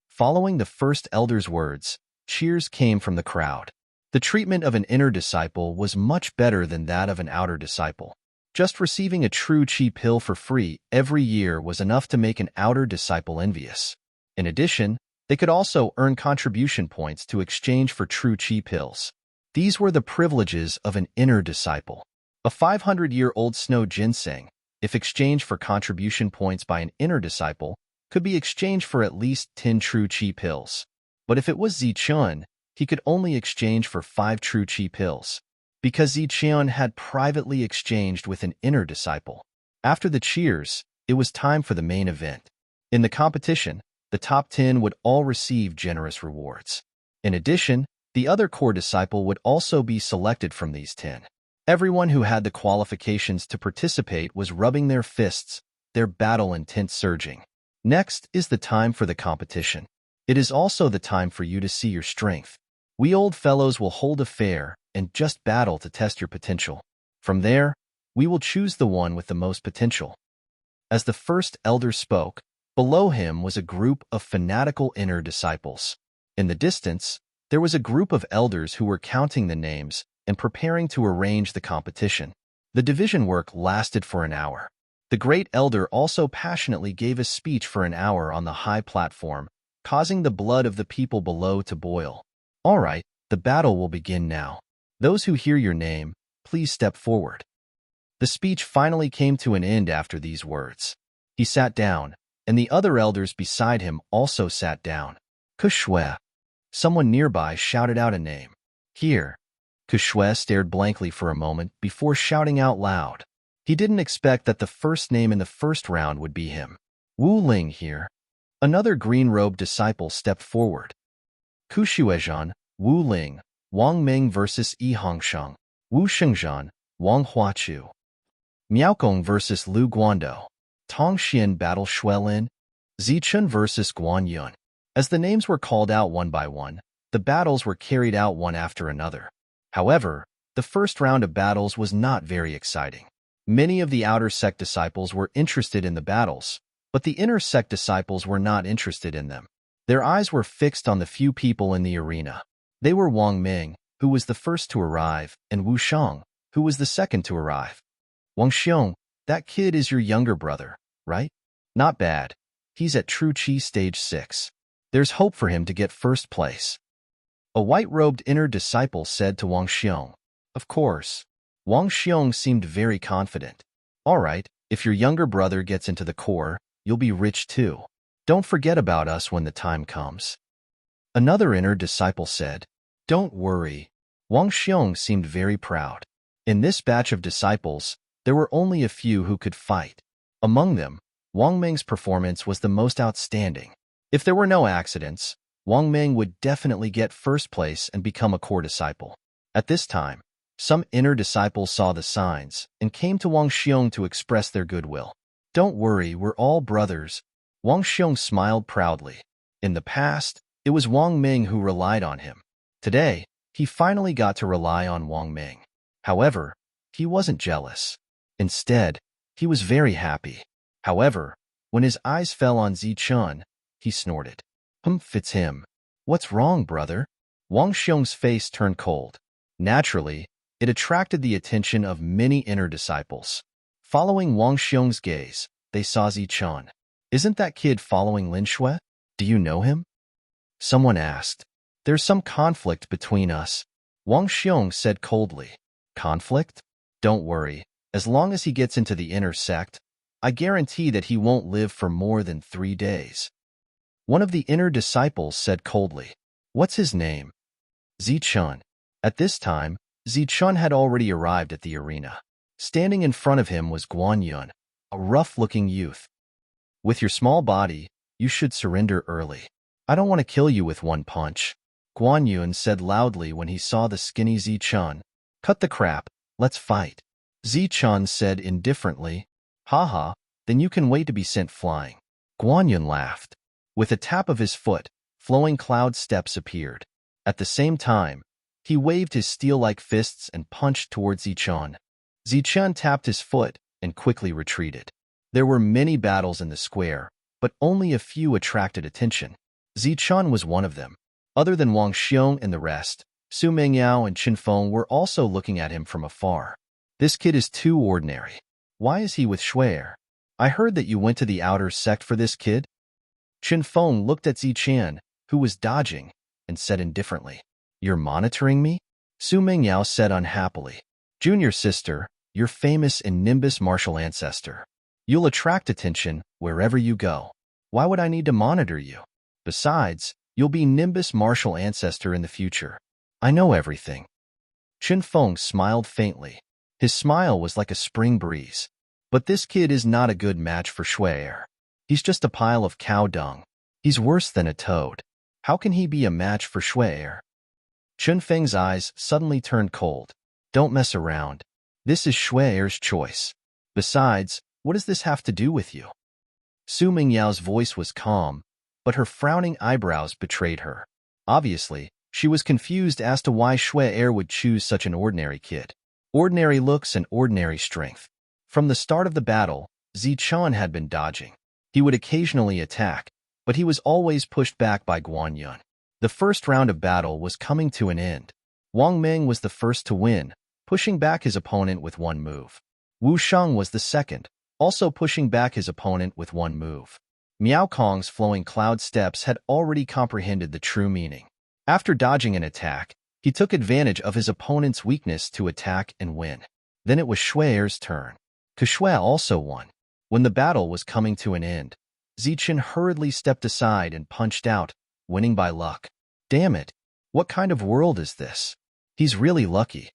Following the first elder's words, cheers came from the crowd. The treatment of an inner disciple was much better than that of an outer disciple. Just receiving a true chi pill for free every year was enough to make an outer disciple envious. In addition, they could also earn contribution points to exchange for true chi pills. These were the privileges of an inner disciple. A 500-year-old snow ginseng, if exchanged for contribution points by an inner disciple, could be exchanged for at least 10 true chi pills. But if it was Zichun, he could only exchange for 5 true chi pills, because Zichun had privately exchanged with an inner disciple. After the cheers, it was time for the main event. In the competition, the top 10 would all receive generous rewards. In addition, the other core disciple would also be selected from these 10. Everyone who had the qualifications to participate was rubbing their fists, their battle intent surging. Next is the time for the competition. It is also the time for you to see your strength. We old fellows will hold a fair and just battle to test your potential. From there, we will choose the one with the most potential. As the first elder spoke, below him was a group of fanatical inner disciples. In the distance, there was a group of elders who were counting the names and preparing to arrange the competition. The division work lasted for an hour. The great elder also passionately gave a speech for an hour on the high platform, causing the blood of the people below to boil. All right, the battle will begin now. Those who hear your name, please step forward. The speech finally came to an end after these words. He sat down, and the other elders beside him also sat down. Kushue. Someone nearby shouted out a name. Here. Kushue stared blankly for a moment before shouting out loud. He didn't expect that the first name in the first round would be him. Wu Ling here. Another green-robed disciple stepped forward. Kushuezhan, Wu Ling, Wang Ming vs. Yi Hongsheng, Wu Shengzhan, Wang Huachu. Miaokong vs. Lu Guando, Tong Xian battle Shuelin, Zichun vs. Guan Yun. As the names were called out one by one, the battles were carried out one after another. However, the first round of battles was not very exciting. Many of the outer sect disciples were interested in the battles, but the inner sect disciples were not interested in them. Their eyes were fixed on the few people in the arena. They were Wang Ming, who was the first to arrive, and Wu Shang, who was the second to arrive. Wang Xiong, that kid is your younger brother, right? Not bad. He's at True Chi Stage 6. There's hope for him to get first place. A white-robed inner disciple said to Wang Xiong. Of course. Wang Xiong seemed very confident. All right, if your younger brother gets into the core, you'll be rich too. Don't forget about us when the time comes. Another inner disciple said. Don't worry. Wang Xiong seemed very proud. In this batch of disciples, there were only a few who could fight. Among them, Wang Ming's performance was the most outstanding. If there were no accidents, Wang Ming would definitely get first place and become a core disciple. At this time, some inner disciples saw the signs and came to Wang Xiong to express their goodwill. Don't worry, we're all brothers. Wang Xiong smiled proudly. In the past, it was Wang Ming who relied on him. Today, he finally got to rely on Wang Ming. However, he wasn't jealous. Instead, he was very happy. However, when his eyes fell on Zichun, he snorted. It's him. What's wrong, brother? Wang Xiong's face turned cold. Naturally, it attracted the attention of many inner disciples. Following Wang Xiong's gaze, they saw Zichun. Isn't that kid following Lin Shui? Do you know him? Someone asked. There's some conflict between us. Wang Xiong said coldly. Conflict? Don't worry. As long as he gets into the inner sect, I guarantee that he won't live for more than 3 days. One of the inner disciples said coldly. What's his name? Zichun. At this time, Zichun had already arrived at the arena. Standing in front of him was Guan Yun, a rough-looking youth. With your small body, you should surrender early. I don't want to kill you with one punch. Guan Yun said loudly when he saw the skinny Zichun. Cut the crap, let's fight. Zichun said indifferently. Haha, then you can wait to be sent flying. Guan Yun laughed. With a tap of his foot, flowing cloud steps appeared. At the same time, he waved his steel-like fists and punched towards Zichun. Zichun tapped his foot and quickly retreated. There were many battles in the square, but only a few attracted attention. Zichun was one of them. Other than Wang Xiong and the rest, Su Mengyao and Qin Feng were also looking at him from afar. This kid is too ordinary. Why is he with Shui'er? I heard that you went to the outer sect for this kid? Qin Feng looked at Zichun, who was dodging, and said indifferently, You're monitoring me? Su Mengyao said unhappily. Junior sister, you're famous in Nimbus martial ancestor. You'll attract attention wherever you go. Why would I need to monitor you? Besides, you'll be Nimbus martial ancestor in the future. I know everything. Qin Feng smiled faintly. His smile was like a spring breeze. But this kid is not a good match for Shui'er. He's just a pile of cow dung. He's worse than a toad. How can he be a match for Shui'er? Qin Feng's eyes suddenly turned cold. Don't mess around. This is Shui'er's choice. Besides, what does this have to do with you? Su Mingyao's voice was calm, but her frowning eyebrows betrayed her. Obviously, she was confused as to why Shui'er would choose such an ordinary kid. Ordinary looks and ordinary strength. From the start of the battle, Zichun had been dodging. He would occasionally attack, but he was always pushed back by Guan Yun. The first round of battle was coming to an end. Wang Ming was the first to win, pushing back his opponent with one move. Wu Sheng was the second, also pushing back his opponent with one move. Miao Kong's flowing cloud steps had already comprehended the true meaning. After dodging an attack, he took advantage of his opponent's weakness to attack and win. Then it was Shui'er's turn. Shui also won. When the battle was coming to an end, Zichun hurriedly stepped aside and punched out, winning by luck. Damn it! What kind of world is this? He's really lucky.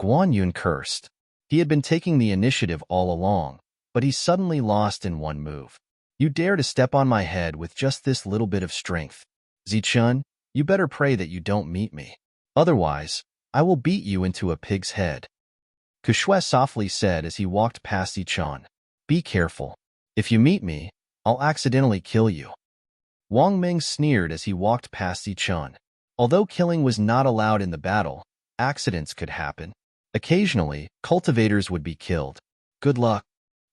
Guan Yun cursed. He had been taking the initiative all along, but he suddenly lost in one move. You dare to step on my head with just this little bit of strength. Zichun, you better pray that you don't meet me. Otherwise, I will beat you into a pig's head. Shui softly said as he walked past Zichun. Be careful. If you meet me, I'll accidentally kill you. Wang Ming sneered as he walked past Zichun. Although killing was not allowed in the battle, accidents could happen. Occasionally, cultivators would be killed. Good luck.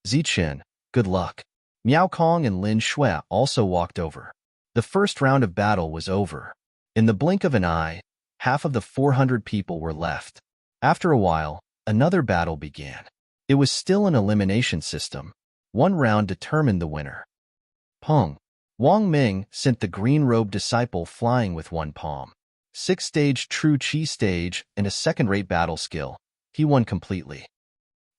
Zichun, good luck. Miao Kong and Lin Shui also walked over. The first round of battle was over. In the blink of an eye, half of the 400 people were left. After a while, another battle began. It was still an elimination system. One round determined the winner. Peng. Wang Ming sent the green-robed disciple flying with one palm. 6-stage true chi stage and a second-rate battle skill. He won completely.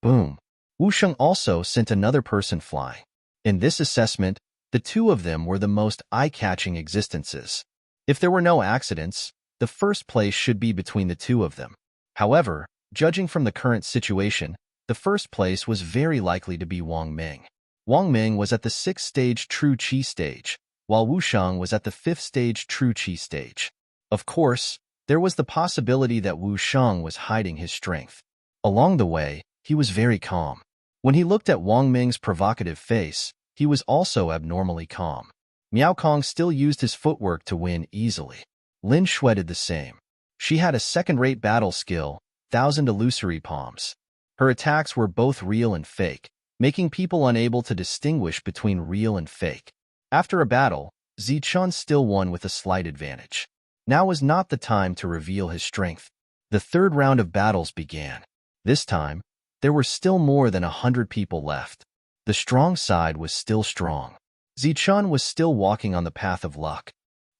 Boom. Wu Sheng also sent another person flying. In this assessment, the two of them were the most eye-catching existences. If there were no accidents, the first place should be between the two of them. However, judging from the current situation, the first place was very likely to be Wang Ming. Wang Ming was at the 6th-stage true chi stage, while Wu Sheng was at the 5th-stage true chi stage. Of course, there was the possibility that Wu Sheng was hiding his strength. Along the way, he was very calm. When he looked at Wang Ming's provocative face, he was also abnormally calm. Miao Kong still used his footwork to win easily. Lin Shui did the same. She had a second-rate battle skill, 1,000 illusory palms. Her attacks were both real and fake, making people unable to distinguish between real and fake. After a battle, Zichun still won with a slight advantage. Now was not the time to reveal his strength. The third round of battles began. This time, there were still more than 100 people left. The strong side was still strong. Zichun was still walking on the path of luck.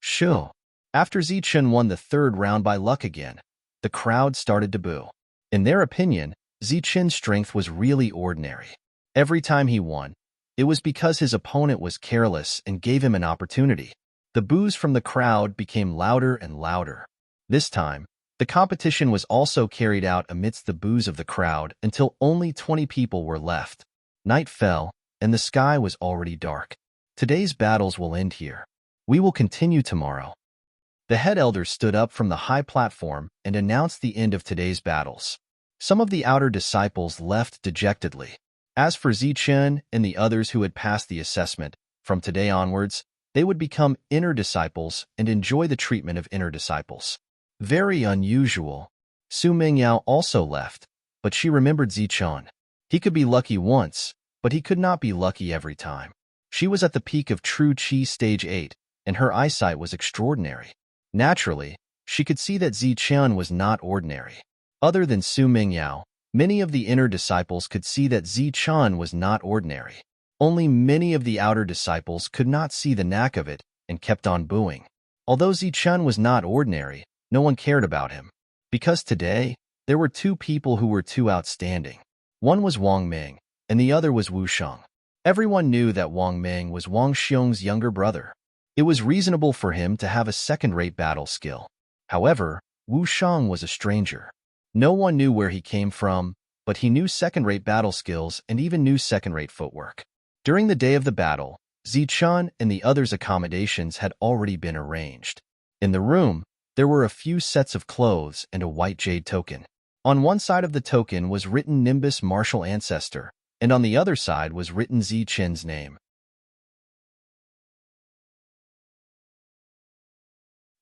Shoo! After Zichun won the third round by luck again, the crowd started to boo. In their opinion, Zichun's strength was really ordinary. Every time he won, it was because his opponent was careless and gave him an opportunity. The boos from the crowd became louder and louder. This time, the competition was also carried out amidst the boos of the crowd until only 20 people were left. Night fell, and the sky was already dark. Today's battles will end here. We will continue tomorrow. The head elder stood up from the high platform and announced the end of today's battles. Some of the outer disciples left dejectedly. As for Zichen and the others who had passed the assessment, from today onwards, they would become inner disciples and enjoy the treatment of inner disciples. Very unusual. Su Mingyao also left, but she remembered Zichen. He could be lucky once, but he could not be lucky every time. She was at the peak of true Qi Stage 8, and her eyesight was extraordinary. Naturally, she could see that Zichen was not ordinary. Other than Su Mingyao, many of the inner disciples could see that Zichen was not ordinary. Only many of the outer disciples could not see the knack of it and kept on booing. Although Zichen was not ordinary, no one cared about him. Because today, there were two people who were too outstanding. One was Wang Ming, and the other was Wu Sheng. Everyone knew that Wang Ming was Wang Xiong's younger brother. It was reasonable for him to have a second-rate battle skill. However, Wu Sheng was a stranger. No one knew where he came from, but he knew second-rate battle skills and even knew second-rate footwork. During the day of the battle, Zichen and the others' accommodations had already been arranged. In the room, there were a few sets of clothes and a white jade token. On one side of the token was written Nimbus Martial Ancestor, and on the other side was written Zichen's name.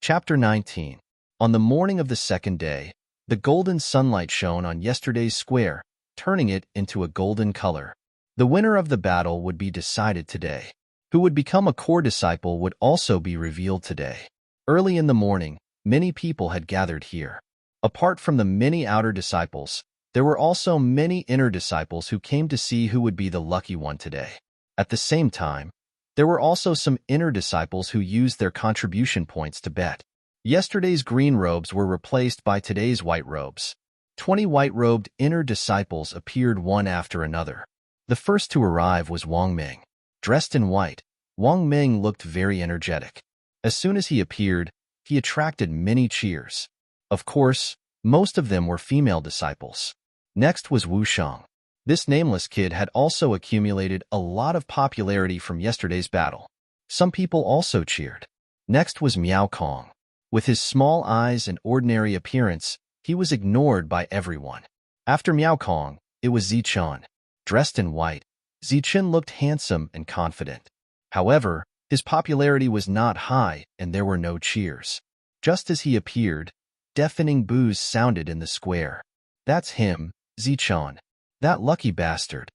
Chapter 19. On the morning of the second day, the golden sunlight shone on yesterday's square, turning it into a golden color. The winner of the battle would be decided today. Who would become a core disciple would also be revealed today. Early in the morning, many people had gathered here. Apart from the many outer disciples, there were also many inner disciples who came to see who would be the lucky one today. At the same time, there were also some inner disciples who used their contribution points to bet. Yesterday's green robes were replaced by today's white robes. 20 white-robed inner disciples appeared one after another. The first to arrive was Wang Ming. Dressed in white, Wang Ming looked very energetic. As soon as he appeared, he attracted many cheers. Of course, most of them were female disciples. Next was Wu Sheng. This nameless kid had also accumulated a lot of popularity from yesterday's battle. Some people also cheered. Next was Miao Kong. With his small eyes and ordinary appearance, he was ignored by everyone. After Miao Kong, it was Zichen. Dressed in white, Zichen looked handsome and confident. However, his popularity was not high and there were no cheers. Just as he appeared, deafening boos sounded in the square. That's him, Zichen. That lucky bastard.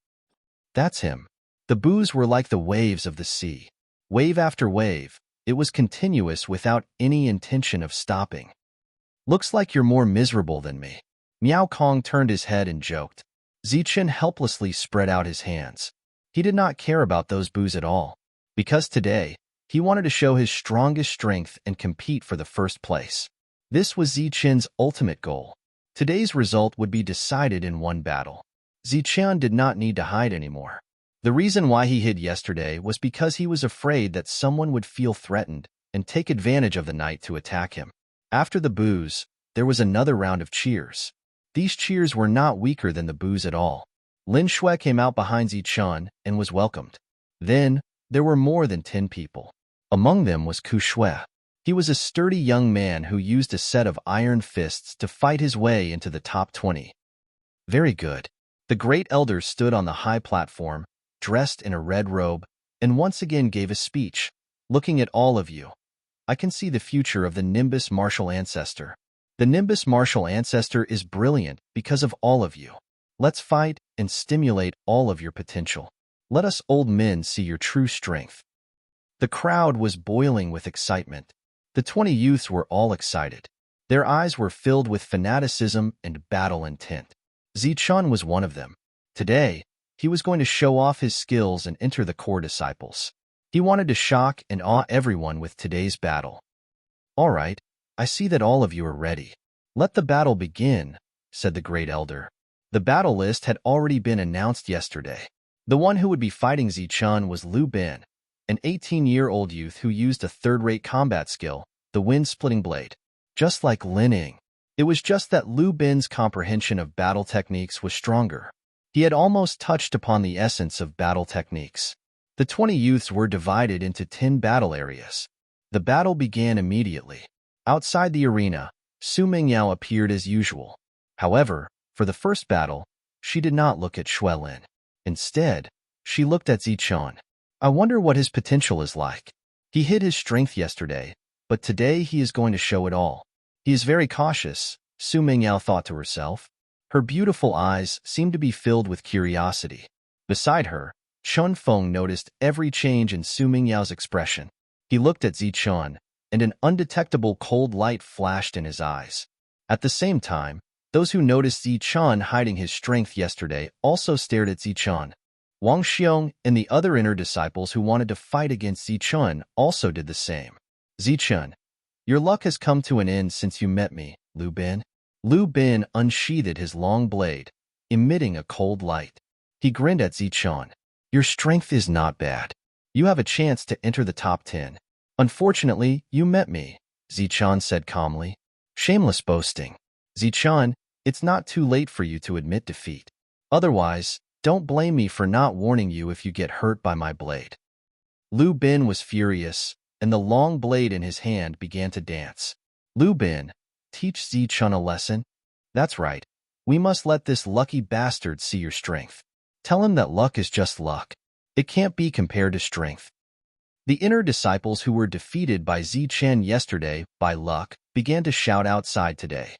That's him. The boos were like the waves of the sea. Wave after wave, it was continuous without any intention of stopping. Looks like you're more miserable than me. Miao Kong turned his head and joked. Zichen helplessly spread out his hands. He did not care about those boos at all, because today, he wanted to show his strongest strength and compete for the first place. This was Zichen's ultimate goal. Today's result would be decided in one battle. Zichen did not need to hide anymore. The reason why he hid yesterday was because he was afraid that someone would feel threatened and take advantage of the night to attack him. After the boos, there was another round of cheers. These cheers were not weaker than the boos at all. Lin Shui came out behind Zichen and was welcomed. Then, there were more than 10 people. Among them was Ku Shui. He was a sturdy young man who used a set of iron fists to fight his way into the top 20. Very good. The great elder stood on the high platform, dressed in a red robe, and once again gave a speech. Looking at all of you, I can see the future of the Nimbus Martial Ancestor. The Nimbus Martial Ancestor is brilliant because of all of you. Let's fight and stimulate all of your potential. Let us old men see your true strength. The crowd was boiling with excitement. The 20 youths were all excited. Their eyes were filled with fanaticism and battle intent. Zichen was one of them. Today, he was going to show off his skills and enter the core disciples. He wanted to shock and awe everyone with today's battle. All right, I see that all of you are ready. Let the battle begin, said the great elder. The battle list had already been announced yesterday. The one who would be fighting Zichen was Liu Bin, an 18-year-old youth who used a third-rate combat skill, the wind-splitting blade. Just like Lin Ying. It was just that Liu Bin's comprehension of battle techniques was stronger. He had almost touched upon the essence of battle techniques. The 20 youths were divided into 10 battle areas. The battle began immediately. Outside the arena, Su Mingyao appeared as usual. However, for the first battle, she did not look at Xuelin. Instead, she looked at Zichun. I wonder what his potential is like. He hid his strength yesterday, but today he is going to show it all. He is very cautious, Su Mingyao thought to herself. Her beautiful eyes seemed to be filled with curiosity. Beside her, Chun Feng noticed every change in Su Mingyao's expression. He looked at Zichun, and an undetectable cold light flashed in his eyes. At the same time, those who noticed Zichun hiding his strength yesterday also stared at Zichun. Wang Xiong and the other inner disciples who wanted to fight against Zichun also did the same. Zichun, your luck has come to an end since you met me, Lu Bin. Lu Bin unsheathed his long blade, emitting a cold light. He grinned at Zichun. Your strength is not bad. You have a chance to enter the top 10. Unfortunately, you met me, Zichun said calmly. Shameless boasting. Zichun, it's not too late for you to admit defeat. Otherwise, don't blame me for not warning you if you get hurt by my blade. Lu Bin was furious, and the long blade in his hand began to dance. Lu Bin, teach Zichun a lesson? That's right. We must let this lucky bastard see your strength. Tell him that luck is just luck. It can't be compared to strength. The inner disciples who were defeated by Zichen yesterday by luck began to shout outside today.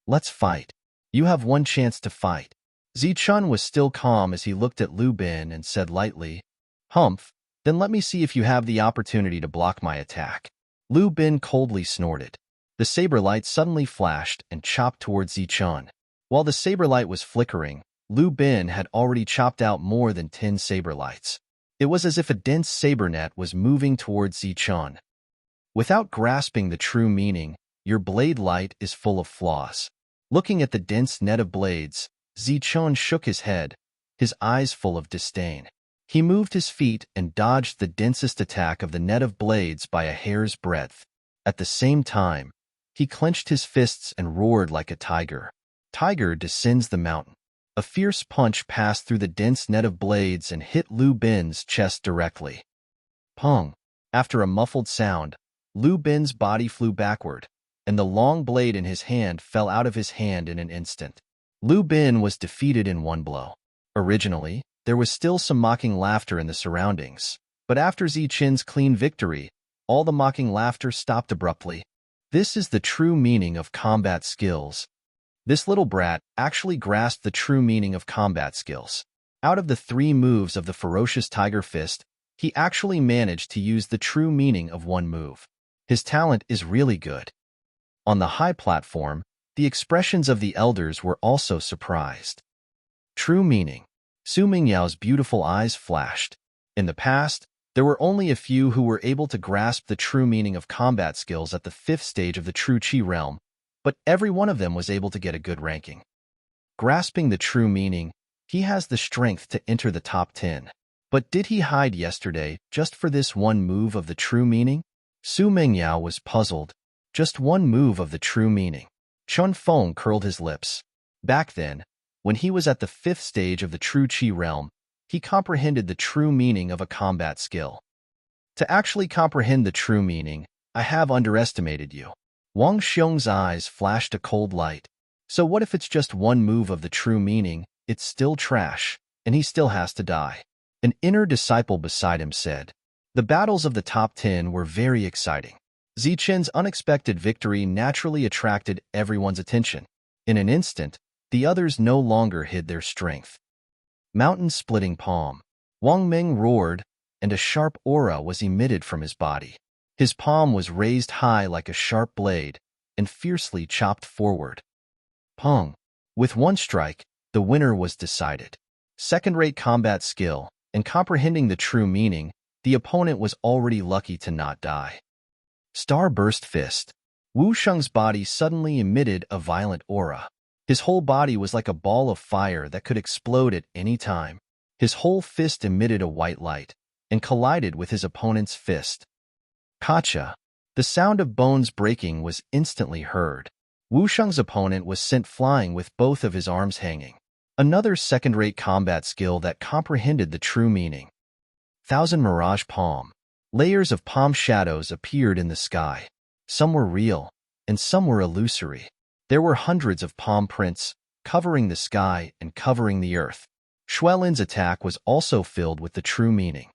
Let's fight. You have one chance to fight. Zichun was still calm as he looked at Lu Bin and said lightly, Humph, then let me see if you have the opportunity to block my attack. Lu Bin coldly snorted. The saber light suddenly flashed and chopped towards Zichun. While the saber light was flickering, Lu Bin had already chopped out more than 10 saber lights. It was as if a dense saber net was moving towards Zichun. Without grasping the true meaning, your blade light is full of flaws. Looking at the dense net of blades, Zichun shook his head, his eyes full of disdain. He moved his feet and dodged the densest attack of the net of blades by a hair's breadth. At the same time, he clenched his fists and roared like a tiger. Tiger descends the mountain. A fierce punch passed through the dense net of blades and hit Lu Bin's chest directly. Pong! After a muffled sound, Lu Bin's body flew backward, and the long blade in his hand fell out of his hand in an instant. Lu Bin was defeated in one blow. Originally, there was still some mocking laughter in the surroundings, but after Zichen's clean victory, all the mocking laughter stopped abruptly. This is the true meaning of combat skills. This little brat actually grasped the true meaning of combat skills. Out of the 3 moves of the ferocious tiger fist, he actually managed to use the true meaning of one move. His talent is really good. On the high platform, the expressions of the elders were also surprised. True meaning. Su Mingyao's beautiful eyes flashed. In the past, there were only a few who were able to grasp the true meaning of combat skills at the 5th stage of the True Qi realm, but every one of them was able to get a good ranking. Grasping the true meaning, he has the strength to enter the top 10. But did he hide yesterday just for this one move of the true meaning? Su Mingyao was puzzled. Just one move of the true meaning. Chun Feng curled his lips. Back then, when he was at the 5th stage of the True Qi realm, he comprehended the true meaning of a combat skill. To actually comprehend the true meaning, I have underestimated you. Wang Xiong's eyes flashed a cold light. So what if it's just one move of the true meaning, it's still trash, and he still has to die? An inner disciple beside him said. The battles of the top 10 were very exciting. Zichen's unexpected victory naturally attracted everyone's attention. In an instant, the others no longer hid their strength. Mountain-splitting palm. Wang Ming roared, and a sharp aura was emitted from his body. His palm was raised high like a sharp blade and fiercely chopped forward. Pong! With one strike, the winner was decided. Second-rate combat skill, and comprehending the true meaning, the opponent was already lucky to not die. Starburst Fist. Wu Sheng's body suddenly emitted a violent aura. His whole body was like a ball of fire that could explode at any time. His whole fist emitted a white light and collided with his opponent's fist. Kacha. The sound of bones breaking was instantly heard. Wu Sheng's opponent was sent flying with both of his arms hanging. Another second-rate combat skill that comprehended the true meaning. Thousand Mirage Palm. Layers of palm shadows appeared in the sky. Some were real, and some were illusory. There were hundreds of palm prints, covering the sky and covering the earth. Xuelin's attack was also filled with the true meaning.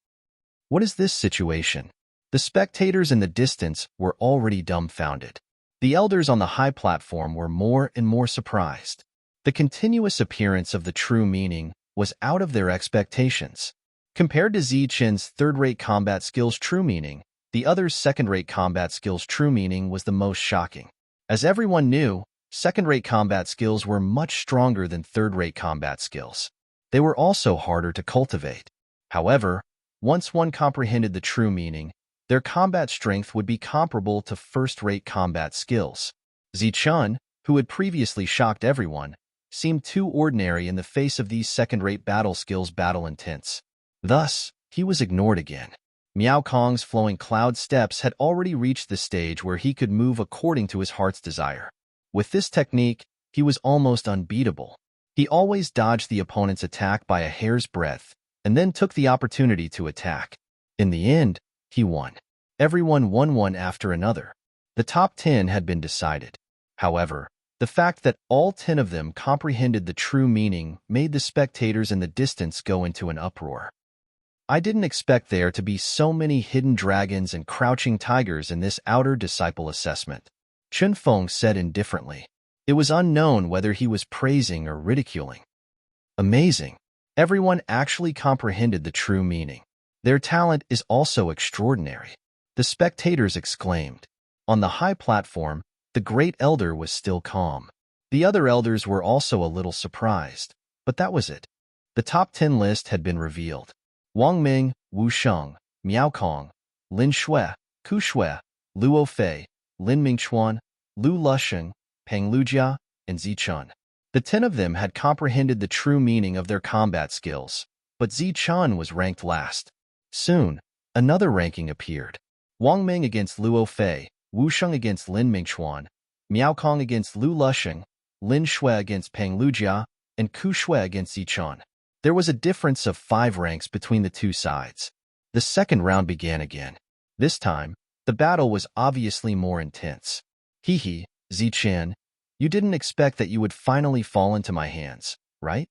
What is this situation? The spectators in the distance were already dumbfounded. The elders on the high platform were more and more surprised. The continuous appearance of the true meaning was out of their expectations. Compared to Zichen's third-rate combat skills' true meaning, the other's second-rate combat skills' true meaning was the most shocking. As everyone knew, second-rate combat skills were much stronger than third-rate combat skills. They were also harder to cultivate. However, once one comprehended the true meaning, their combat strength would be comparable to first-rate combat skills. Zichun, who had previously shocked everyone, seemed too ordinary in the face of these second-rate battle skills' battle intents. Thus, he was ignored again. Miao Kong's flowing cloud steps had already reached the stage where he could move according to his heart's desire. With this technique, he was almost unbeatable. He always dodged the opponent's attack by a hair's breadth, and then took the opportunity to attack. In the end, he won. Everyone won one after another. The top 10 had been decided. However, the fact that all 10 of them comprehended the true meaning made the spectators in the distance go into an uproar. I didn't expect there to be so many hidden dragons and crouching tigers in this outer disciple assessment, Chun Feng said indifferently. It was unknown whether he was praising or ridiculing. Amazing. Everyone actually comprehended the true meaning. Their talent is also extraordinary, the spectators exclaimed. On the high platform, the great elder was still calm. The other elders were also a little surprised, but that was it. The top 10 list had been revealed. Wang Ming, Wu Sheng, Miao Kong, Lin Shui, Ku Shui, Luo Fei, Lin Mingchuan, Lu Lusheng, Peng Lujia, and Zichun. The 10 of them had comprehended the true meaning of their combat skills, but Zichun was ranked last. Soon, another ranking appeared. Wang Ming against Luo Fei, Wu Sheng against Lin Mingchuan, Miao Kong against Lu Lusheng, Lin Shui against Peng Lujia, and Ku Shui against Zichun. There was a difference of 5 ranks between the two sides. The second round began again. This time, the battle was obviously more intense. Hee, Zichen, you didn't expect that you would finally fall into my hands, right?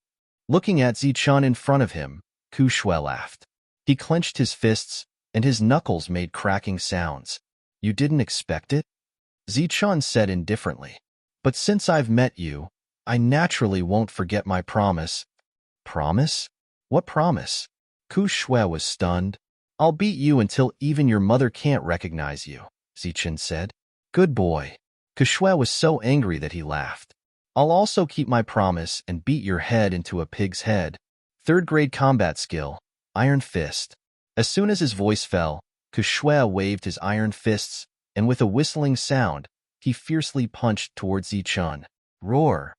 Looking at Zichun in front of him, Ku Shui laughed. He clenched his fists, and his knuckles made cracking sounds. You didn't expect it? Zichun said indifferently. But since I've met you, I naturally won't forget my promise. Promise? What promise? Ku Shui was stunned. I'll beat you until even your mother can't recognize you, Zichen said. Good boy. Ku Shui was so angry that he laughed. I'll also keep my promise and beat your head into a pig's head. Third-grade combat skill, Iron Fist. As soon as his voice fell, Ku Shui waved his iron fists, and with a whistling sound, he fiercely punched towards Zichun. Roar!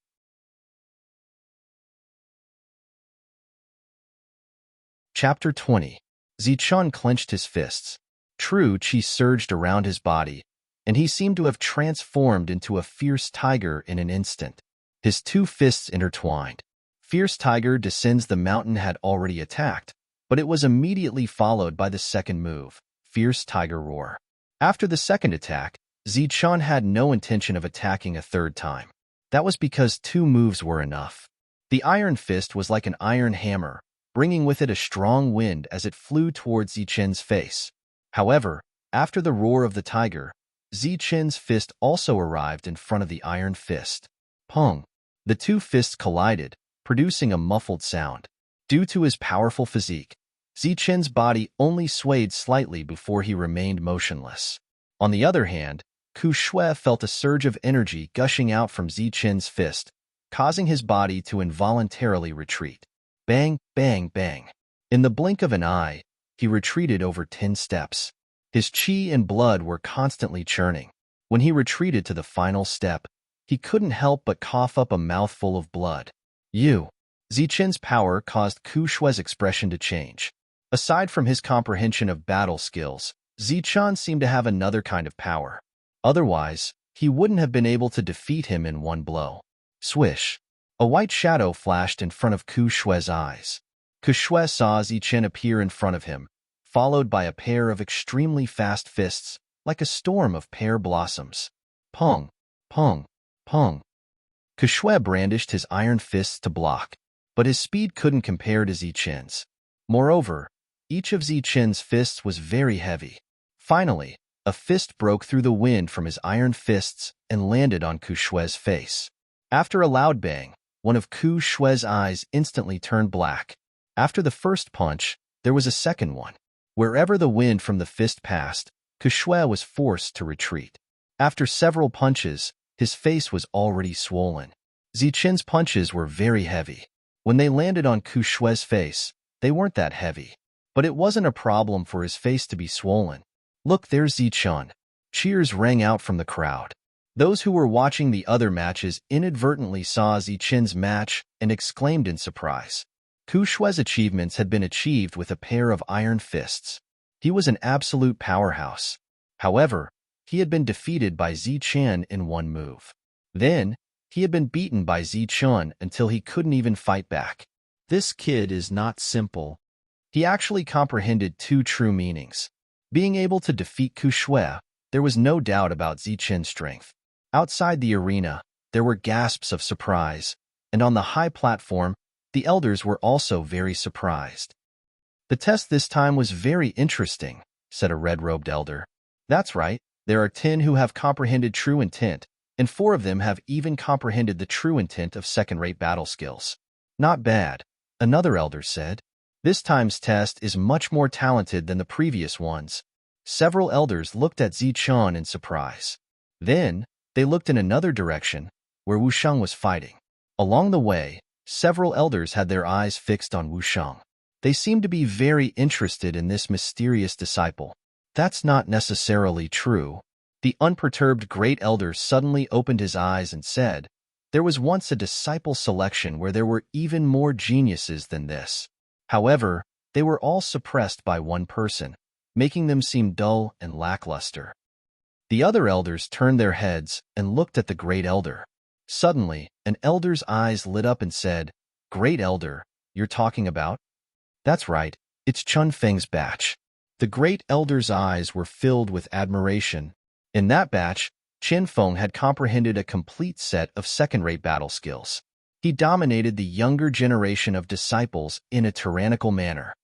Chapter 20. Zichun clenched his fists. True qi surged around his body, and he seemed to have transformed into a fierce tiger in an instant. His 2 fists intertwined. Fierce Tiger descends the mountain had already attacked, but it was immediately followed by the second move, Fierce Tiger Roar. After the second attack, Zichun had no intention of attacking a third time. That was because 2 moves were enough. The Iron Fist was like an iron hammer, bringing with it a strong wind as it flew towards Zichen's face. However, after the roar of the tiger, Zichen's fist also arrived in front of the Iron Fist. Pong! The 2 fists collided, producing a muffled sound. Due to his powerful physique, Zichen's body only swayed slightly before he remained motionless. On the other hand, Ku Shui felt a surge of energy gushing out from Zichen's fist, causing his body to involuntarily retreat. Bang, bang, bang. In the blink of an eye, he retreated over 10 steps. His qi and blood were constantly churning. When he retreated to the final step, he couldn't help but cough up a mouthful of blood. Zichen's power caused Ku Shui's expression to change. Aside from his comprehension of battle skills, Zichun seemed to have another kind of power. Otherwise, he wouldn't have been able to defeat him in one blow. Swish! A white shadow flashed in front of Ku Shui's eyes. Ku Shui saw Zichen appear in front of him, followed by a pair of extremely fast fists, like a storm of pear blossoms. Pong, pong, pong. Kushue brandished his iron fists to block, but his speed couldn't compare to Zichen's. Moreover, each of Zichen's fists was very heavy. Finally, a fist broke through the wind from his iron fists and landed on Kushue's face. After a loud bang, one of Kushue's eyes instantly turned black. After the first punch, there was a second one. Wherever the wind from the fist passed, Kushue was forced to retreat. After several punches, his face was already swollen. Zichen's punches were very heavy. When they landed on Kushue's face, they weren't that heavy. But it wasn't a problem for his face to be swollen. "Look, there's Zichen." Cheers rang out from the crowd. Those who were watching the other matches inadvertently saw Zichen's match and exclaimed in surprise. Kushue's achievements had been achieved with a pair of iron fists. He was an absolute powerhouse. However, he had been defeated by Zichen in one move. Then, he had been beaten by Zichen until he couldn't even fight back. This kid is not simple. He actually comprehended two true meanings. Being able to defeat Kushue, there was no doubt about Zichen's strength. Outside the arena, there were gasps of surprise, and on the high platform, the elders were also very surprised. "The test this time was very interesting," said a red-robed elder. "That's right, there are 10 who have comprehended true intent, and 4 of them have even comprehended the true intent of second-rate battle skills." "Not bad," another elder said. "This time's test is much more talented than the previous ones." Several elders looked at Zichen in surprise. Then, they looked in another direction, where Wusheng was fighting. Along the way, several elders had their eyes fixed on Wusheng. They seemed to be very interested in this mysterious disciple. "That's not necessarily true." The unperturbed great elder suddenly opened his eyes and said, "There was once a disciple selection where there were even more geniuses than this. However, they were all suppressed by one person, making them seem dull and lackluster." The other elders turned their heads and looked at the great elder. Suddenly, an elder's eyes lit up and said, "Great elder, you're talking about?" "That's right, it's Chun Feng's batch." The great elder's eyes were filled with admiration. In that batch, Qin Feng had comprehended a complete set of second-rate battle skills. He dominated the younger generation of disciples in a tyrannical manner.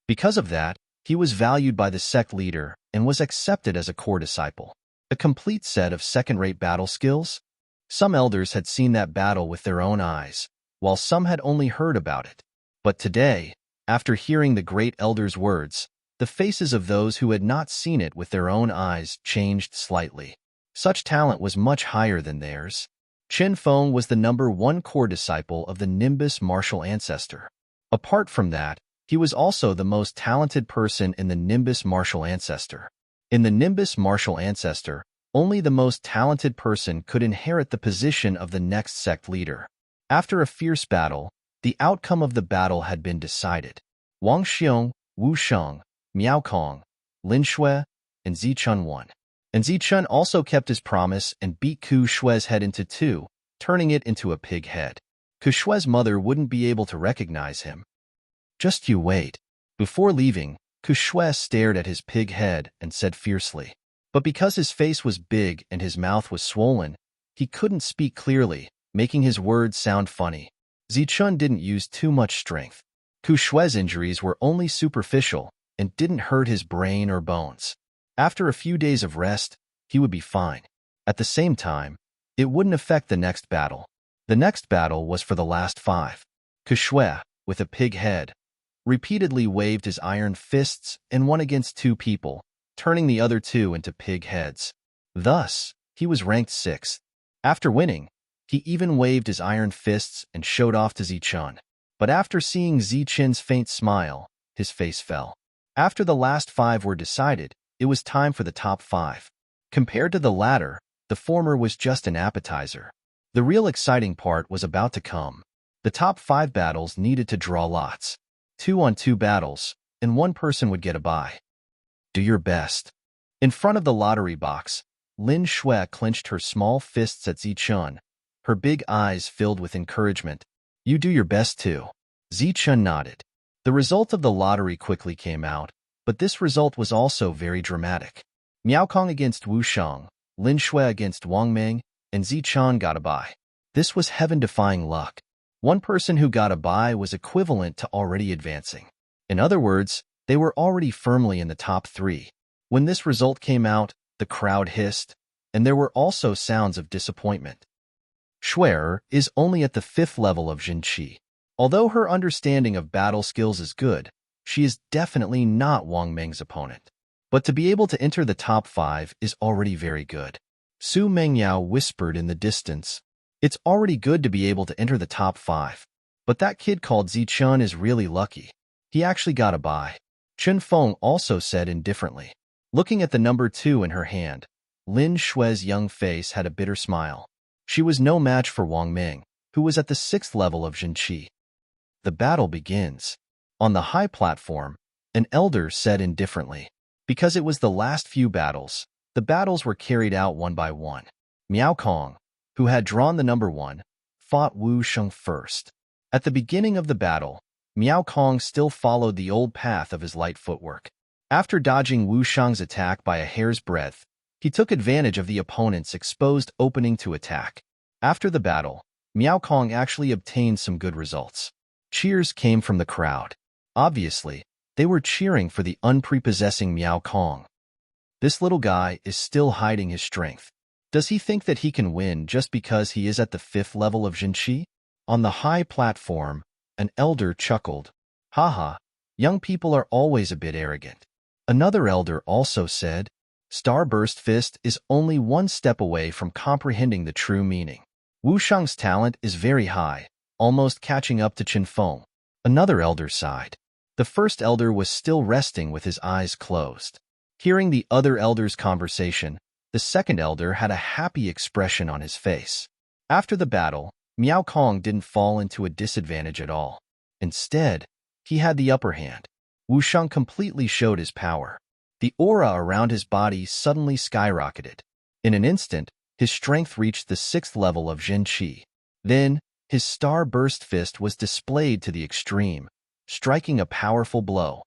Because of that, he was valued by the sect leader and was accepted as a core disciple. A complete set of second-rate battle skills? Some elders had seen that battle with their own eyes, while some had only heard about it. But today, after hearing the great elder's words, the faces of those who had not seen it with their own eyes changed slightly. Such talent was much higher than theirs. Qin Feng was the #1 core disciple of the Nimbus martial ancestor. Apart from that, he was also the most talented person in the Nimbus martial ancestor. In the Nimbus martial ancestor, only the most talented person could inherit the position of the next sect leader. After a fierce battle, the outcome of the battle had been decided. Wang Xiong, Wu Sheng, Miao Kong, Lin Shui, and Zichen won. And Zichen also kept his promise and beat Kushue's head into 2, turning it into a pig head. Kushue's mother wouldn't be able to recognize him. "Just you wait." Before leaving, Kushue stared at his pig head and said fiercely. But because his face was big and his mouth was swollen, he couldn't speak clearly, making his words sound funny. Zichen didn't use too much strength. Kushue's injuries were only superficial and didn't hurt his brain or bones. After a few days of rest, he would be fine. At the same time, it wouldn't affect the next battle. The next battle was for the last 5. Kushue, with a pig head, repeatedly waved his iron fists and won against 2 people, turning the other 2 into pig heads. Thus, he was ranked 6th. After winning, he even waved his iron fists and showed off to Zichen. But after seeing Zichen's faint smile, his face fell. After the last 5 were decided, it was time for the top 5. Compared to the latter, the former was just an appetizer. The real exciting part was about to come. The top 5 battles needed to draw lots. 2-on-2 battles, and one person would get a bye. Do your best. In front of the lottery box, Lin Shui clenched her small fists at Zichen, her big eyes filled with encouragement. You do your best too. Zichen nodded. The result of the lottery quickly came out, but this result was also very dramatic. Miao Kong against Wu Shang, Lin Shui against Wang Ming, and Zichun got a bye. This was heaven-defying luck. One person who got a bye was equivalent to already advancing. In other words, they were already firmly in the top 3. When this result came out, the crowd hissed, and there were also sounds of disappointment. Shui'er is only at the 5th level of Jinqi. Although her understanding of battle skills is good, she is definitely not Wang Ming's opponent. But to be able to enter the top 5 is already very good. Su Mengyao whispered in the distance, "It's already good to be able to enter the top 5. But that kid called Zichun is really lucky. He actually got a bye." Chen Feng also said indifferently. Looking at the number 2 in her hand, Lin Shui's young face had a bitter smile. She was no match for Wang Ming, who was at the 6th level of Jinqi. The battle begins. On the high platform, an elder said indifferently. Because it was the last few battles, the battles were carried out one by one. Miao Kong, who had drawn the number 1, fought Wu Shang first. At the beginning of the battle, Miao Kong still followed the old path of his light footwork. After dodging Wu Shang's attack by a hair's breadth, he took advantage of the opponent's exposed opening to attack. After the battle, Miao Kong actually obtained some good results. Cheers came from the crowd. Obviously, they were cheering for the unprepossessing Miao Kong. This little guy is still hiding his strength. Does he think that he can win just because he is at the 5th level of Jinqi? On the high platform, an elder chuckled. Haha, young people are always a bit arrogant. Another elder also said, Starburst Fist is only one step away from comprehending the true meaning. Wu Shang's talent is very high, almost catching up to Chen Feng. Another elder sighed. The first elder was still resting with his eyes closed. Hearing the other elder's conversation, the second elder had a happy expression on his face. After the battle, Miao Kong didn't fall into a disadvantage at all. Instead, he had the upper hand. Wu Shang completely showed his power. The aura around his body suddenly skyrocketed. In an instant, his strength reached the 6th level of Jinqi. Then, his star-burst fist was displayed to the extreme, striking a powerful blow.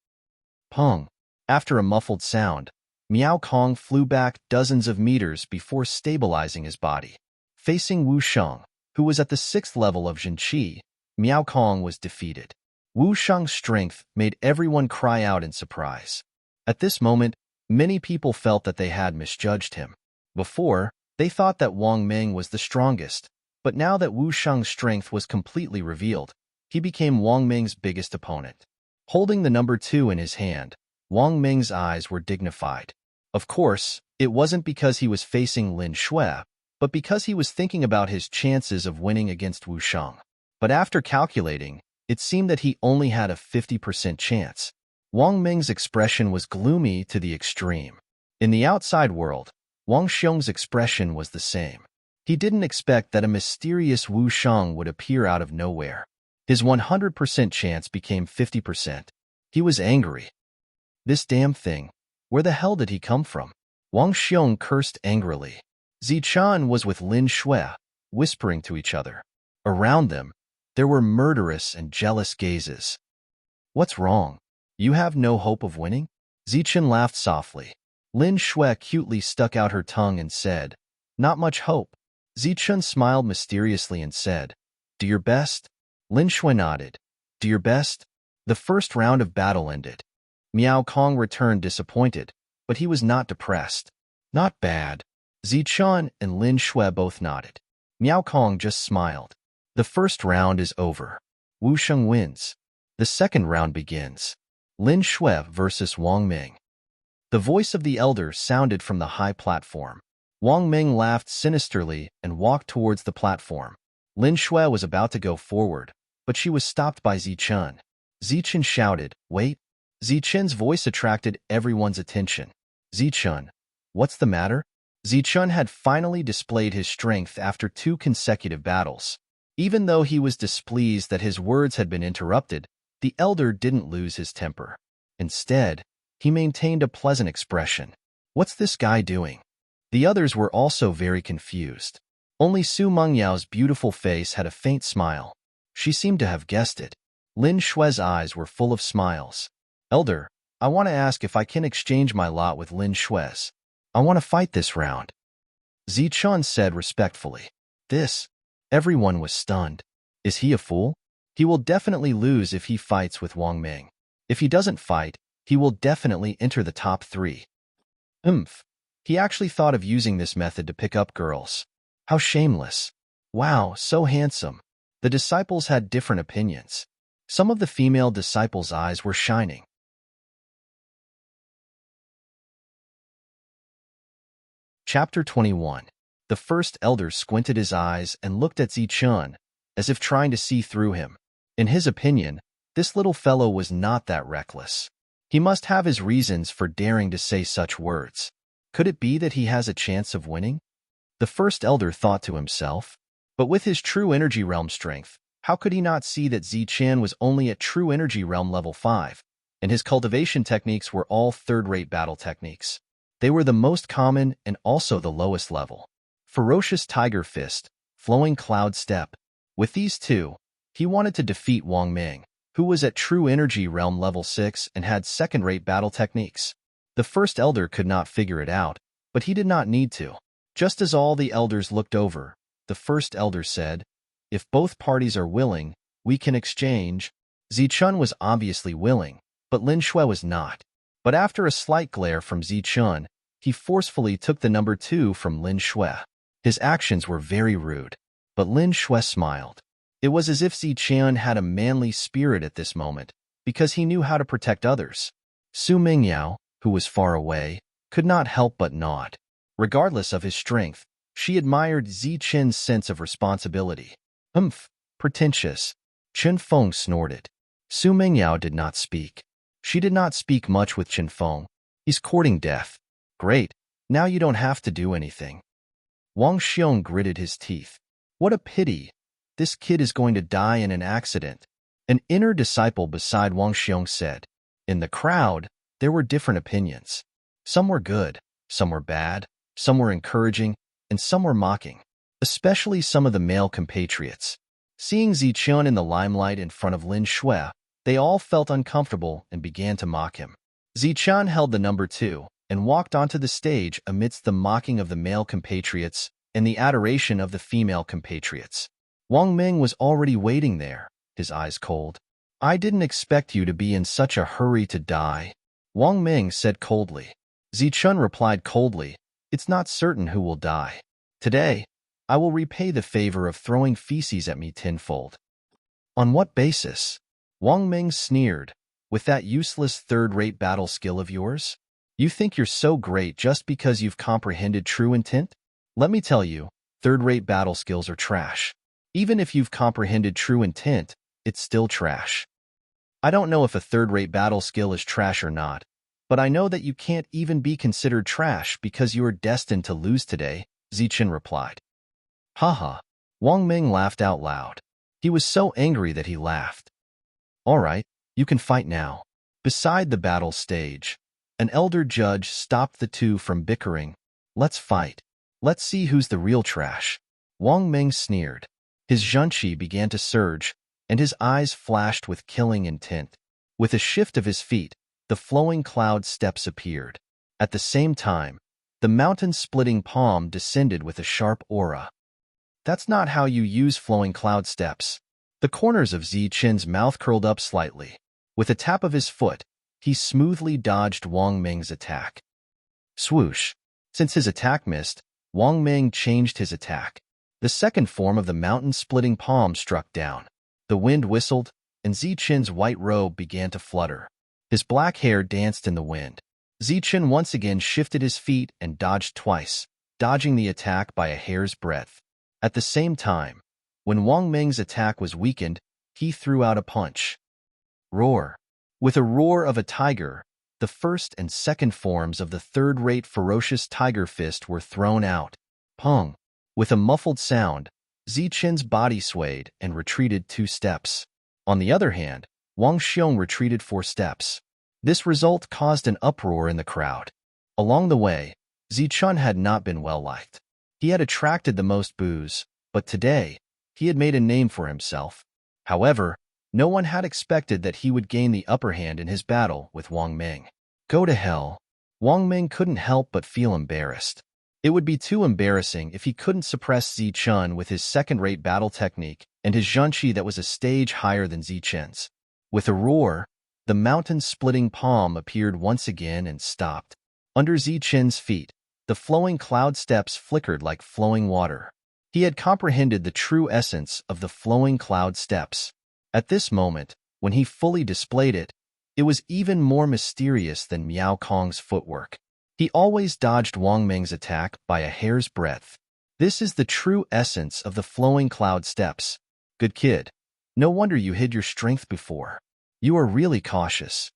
Pong! After a muffled sound, Miao Kong flew back dozens of meters before stabilizing his body. Facing Wu Shang, who was at the 6th level of Jinqi, Miao Kong was defeated. Wu Shang's strength made everyone cry out in surprise. At this moment, many people felt that they had misjudged him. Before, they thought that Wang Ming was the strongest, but now that Wu Shang's strength was completely revealed, he became Wang Ming's biggest opponent. Holding the number 2 in his hand, Wang Ming's eyes were dignified. Of course, it wasn't because he was facing Lin Shui, but because he was thinking about his chances of winning against Wu Shang. But after calculating, it seemed that he only had a 50% chance. Wang Ming's expression was gloomy to the extreme. In the outside world, Wang Xiong's expression was the same. He didn't expect that a mysterious Wu Shang would appear out of nowhere. His 100% chance became 50%. He was angry. This damn thing, where the hell did he come from? Wang Xiong cursed angrily. Zichun was with Lin Shui, whispering to each other. Around them, there were murderous and jealous gazes. What's wrong? You have no hope of winning? Zichun laughed softly. Lin Shui cutely stuck out her tongue and said, Not much hope. Zichun smiled mysteriously and said, Do your best? Lin Shui nodded. Do your best? The first round of battle ended. Miao Kong returned disappointed, but he was not depressed. Not bad. Zichun and Lin Shui both nodded. Miao Kong just smiled. The first round is over. Wu Shang wins. The second round begins. Lin Shui versus Wang Ming. The voice of the elder sounded from the high platform. Wang Ming laughed sinisterly and walked towards the platform. Lin Shui was about to go forward, but she was stopped by Zichun. Zichun shouted, Wait! Zichun's voice attracted everyone's attention. Zichun, what's the matter? Zichun had finally displayed his strength after 2 consecutive battles. Even though he was displeased that his words had been interrupted, the elder didn't lose his temper. Instead, he maintained a pleasant expression. What's this guy doing? The others were also very confused. Only Su Mengyao's beautiful face had a faint smile. She seemed to have guessed it. Lin Shui's eyes were full of smiles. Elder, I want to ask if I can exchange my lot with Lin Shui's. I want to fight this round, Zichun said respectfully. This? Everyone was stunned. Is he a fool? He will definitely lose if he fights with Wang Ming. If he doesn't fight, he will definitely enter the top 3. He actually thought of using this method to pick up girls. How shameless. Wow, so handsome. The disciples had different opinions. Some of the female disciples' eyes were shining. Chapter 21. The first elder squinted his eyes and looked at Zichun, as if trying to see through him. In his opinion, this little fellow was not that reckless. He must have his reasons for daring to say such words. Could it be that he has a chance of winning? The first elder thought to himself. But with his true energy realm strength, how could he not see that Zichun was only at true energy realm level 5, and his cultivation techniques were all third-rate battle techniques? They were the most common and also the lowest level. Ferocious Tiger Fist, Flowing Cloud Step. With these two, he wanted to defeat Wang Ming, who was at true energy realm level 6 and had second-rate battle techniques. The first elder could not figure it out, but he did not need to. Just as all the elders looked over, the first elder said, "If both parties are willing, we can exchange." Zichun was obviously willing, but Lin Shui was not. But after a slight glare from Zichun, he forcefully took the number 2 from Lin Shui. His actions were very rude, but Lin Shui smiled. It was as if Zichun had a manly spirit at this moment, because he knew how to protect others. Su Mingyao, who was far away, could not help but nod. Regardless of his strength, she admired Zichun's sense of responsibility. Pretentious. Chen Feng snorted. Su Mingyao did not speak. She did not speak much with Chen Feng. He's courting death. Great, now you don't have to do anything. Wang Xiong gritted his teeth. What a pity. This kid is going to die in an accident. An inner disciple beside Wang Xiong said. In the crowd, there were different opinions. Some were good, some were bad, some were encouraging, and some were mocking, especially some of the male compatriots. Seeing Zichun in the limelight in front of Lin Shui, they all felt uncomfortable and began to mock him. Zichun held the number 2 and walked onto the stage amidst the mocking of the male compatriots and the adoration of the female compatriots. Wang Ming was already waiting there, his eyes cold. I didn't expect you to be in such a hurry to die, Wang Ming said coldly. Zichun replied coldly, it's not certain who will die. Today, I will repay the favor of throwing feces at me tenfold. On what basis? Wang Ming sneered. With that useless third-rate battle skill of yours? You think you're so great just because you've comprehended true intent? Let me tell you, third-rate battle skills are trash. Even if you've comprehended true intent, it's still trash. I don't know if a third-rate battle skill is trash or not, but I know that you can't even be considered trash because you are destined to lose today, Zichun replied. Haha. Wang Ming laughed out loud. He was so angry that he laughed. All right, you can fight now. Beside the battle stage, an elder judge stopped the two from bickering. Let's fight. Let's see who's the real trash. Wang Ming sneered. His zhenqi began to surge, and his eyes flashed with killing intent. With a shift of his feet, the flowing cloud steps appeared. At the same time, the mountain-splitting palm descended with a sharp aura. That's not how you use flowing cloud steps. The corners of Zichun's mouth curled up slightly. With a tap of his foot, he smoothly dodged Wang Ming's attack. Swoosh. Since his attack missed, Wang Ming changed his attack. The second form of the mountain-splitting palm struck down. The wind whistled, and Zichun's white robe began to flutter. His black hair danced in the wind. Zichun once again shifted his feet and dodged twice, dodging the attack by a hair's breadth. At the same time, when Wang Ming's attack was weakened, he threw out a punch. Roar. With a roar of a tiger, the first and second forms of the third-rate ferocious tiger fist were thrown out. Pong. With a muffled sound, Zichun's body swayed and retreated 2 steps. On the other hand, Wang Xiong retreated 4 steps. This result caused an uproar in the crowd. Along the way, Zichun had not been well-liked. He had attracted the most boos, but today, he had made a name for himself. However, no one had expected that he would gain the upper hand in his battle with Wang Ming. Go to hell. Wang Ming couldn't help but feel embarrassed. It would be too embarrassing if he couldn't suppress Zichun with his second-rate battle technique and his Zhanqi that was a stage higher than Zichen's. With a roar, the mountain-splitting palm appeared once again and stopped. Under Zichen's feet, the flowing cloud steps flickered like flowing water. He had comprehended the true essence of the flowing cloud steps. At this moment, when he fully displayed it, it was even more mysterious than Miao Kong's footwork. He always dodged Wang Ming's attack by a hair's breadth. This is the true essence of the flowing cloud steps. Good kid. No wonder you hid your strength before. You are really cautious.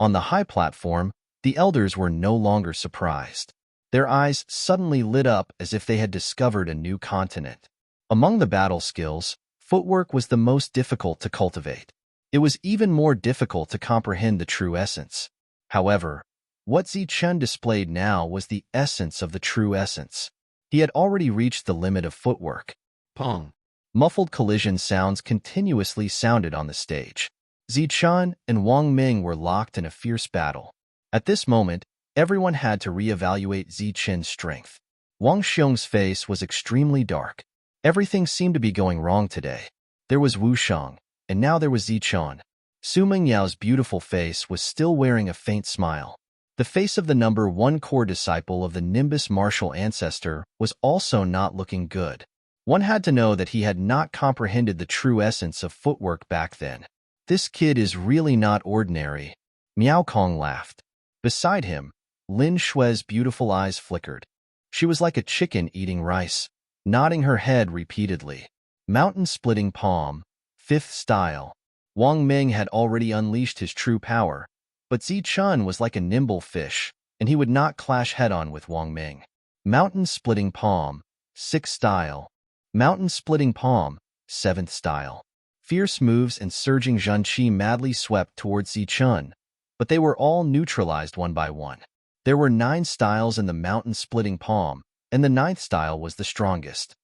On the high platform, the elders were no longer surprised. Their eyes suddenly lit up as if they had discovered a new continent. Among the battle skills, footwork was the most difficult to cultivate. It was even more difficult to comprehend the true essence. However, what Zichen displayed now was the essence of the true essence. He had already reached the limit of footwork. Pong. Muffled collision sounds continuously sounded on the stage. Zichen and Wang Ming were locked in a fierce battle. At this moment, everyone had to reevaluate Zichen's strength. Wang Xiong's face was extremely dark. Everything seemed to be going wrong today. There was Wu Shang, and now there was Zichen. Su Mingyao's beautiful face was still wearing a faint smile. The face of the number 1 core disciple of the Nimbus martial ancestor was also not looking good. One had to know that he had not comprehended the true essence of footwork back then. This kid is really not ordinary. Miao Kong laughed. Beside him, Lin Shui's beautiful eyes flickered. She was like a chicken eating rice, nodding her head repeatedly. Mountain-splitting palm, 5th style. Wang Ming had already unleashed his true power, but Zichen was like a nimble fish, and he would not clash head-on with Wang Ming. Mountain-splitting palm, 6th style. Mountain-splitting palm, 7th style. Fierce moves and surging Zhanqi madly swept towards Zichen, but they were all neutralized one by one. There were 9 styles in the mountain-splitting palm, and the 9th style was the strongest.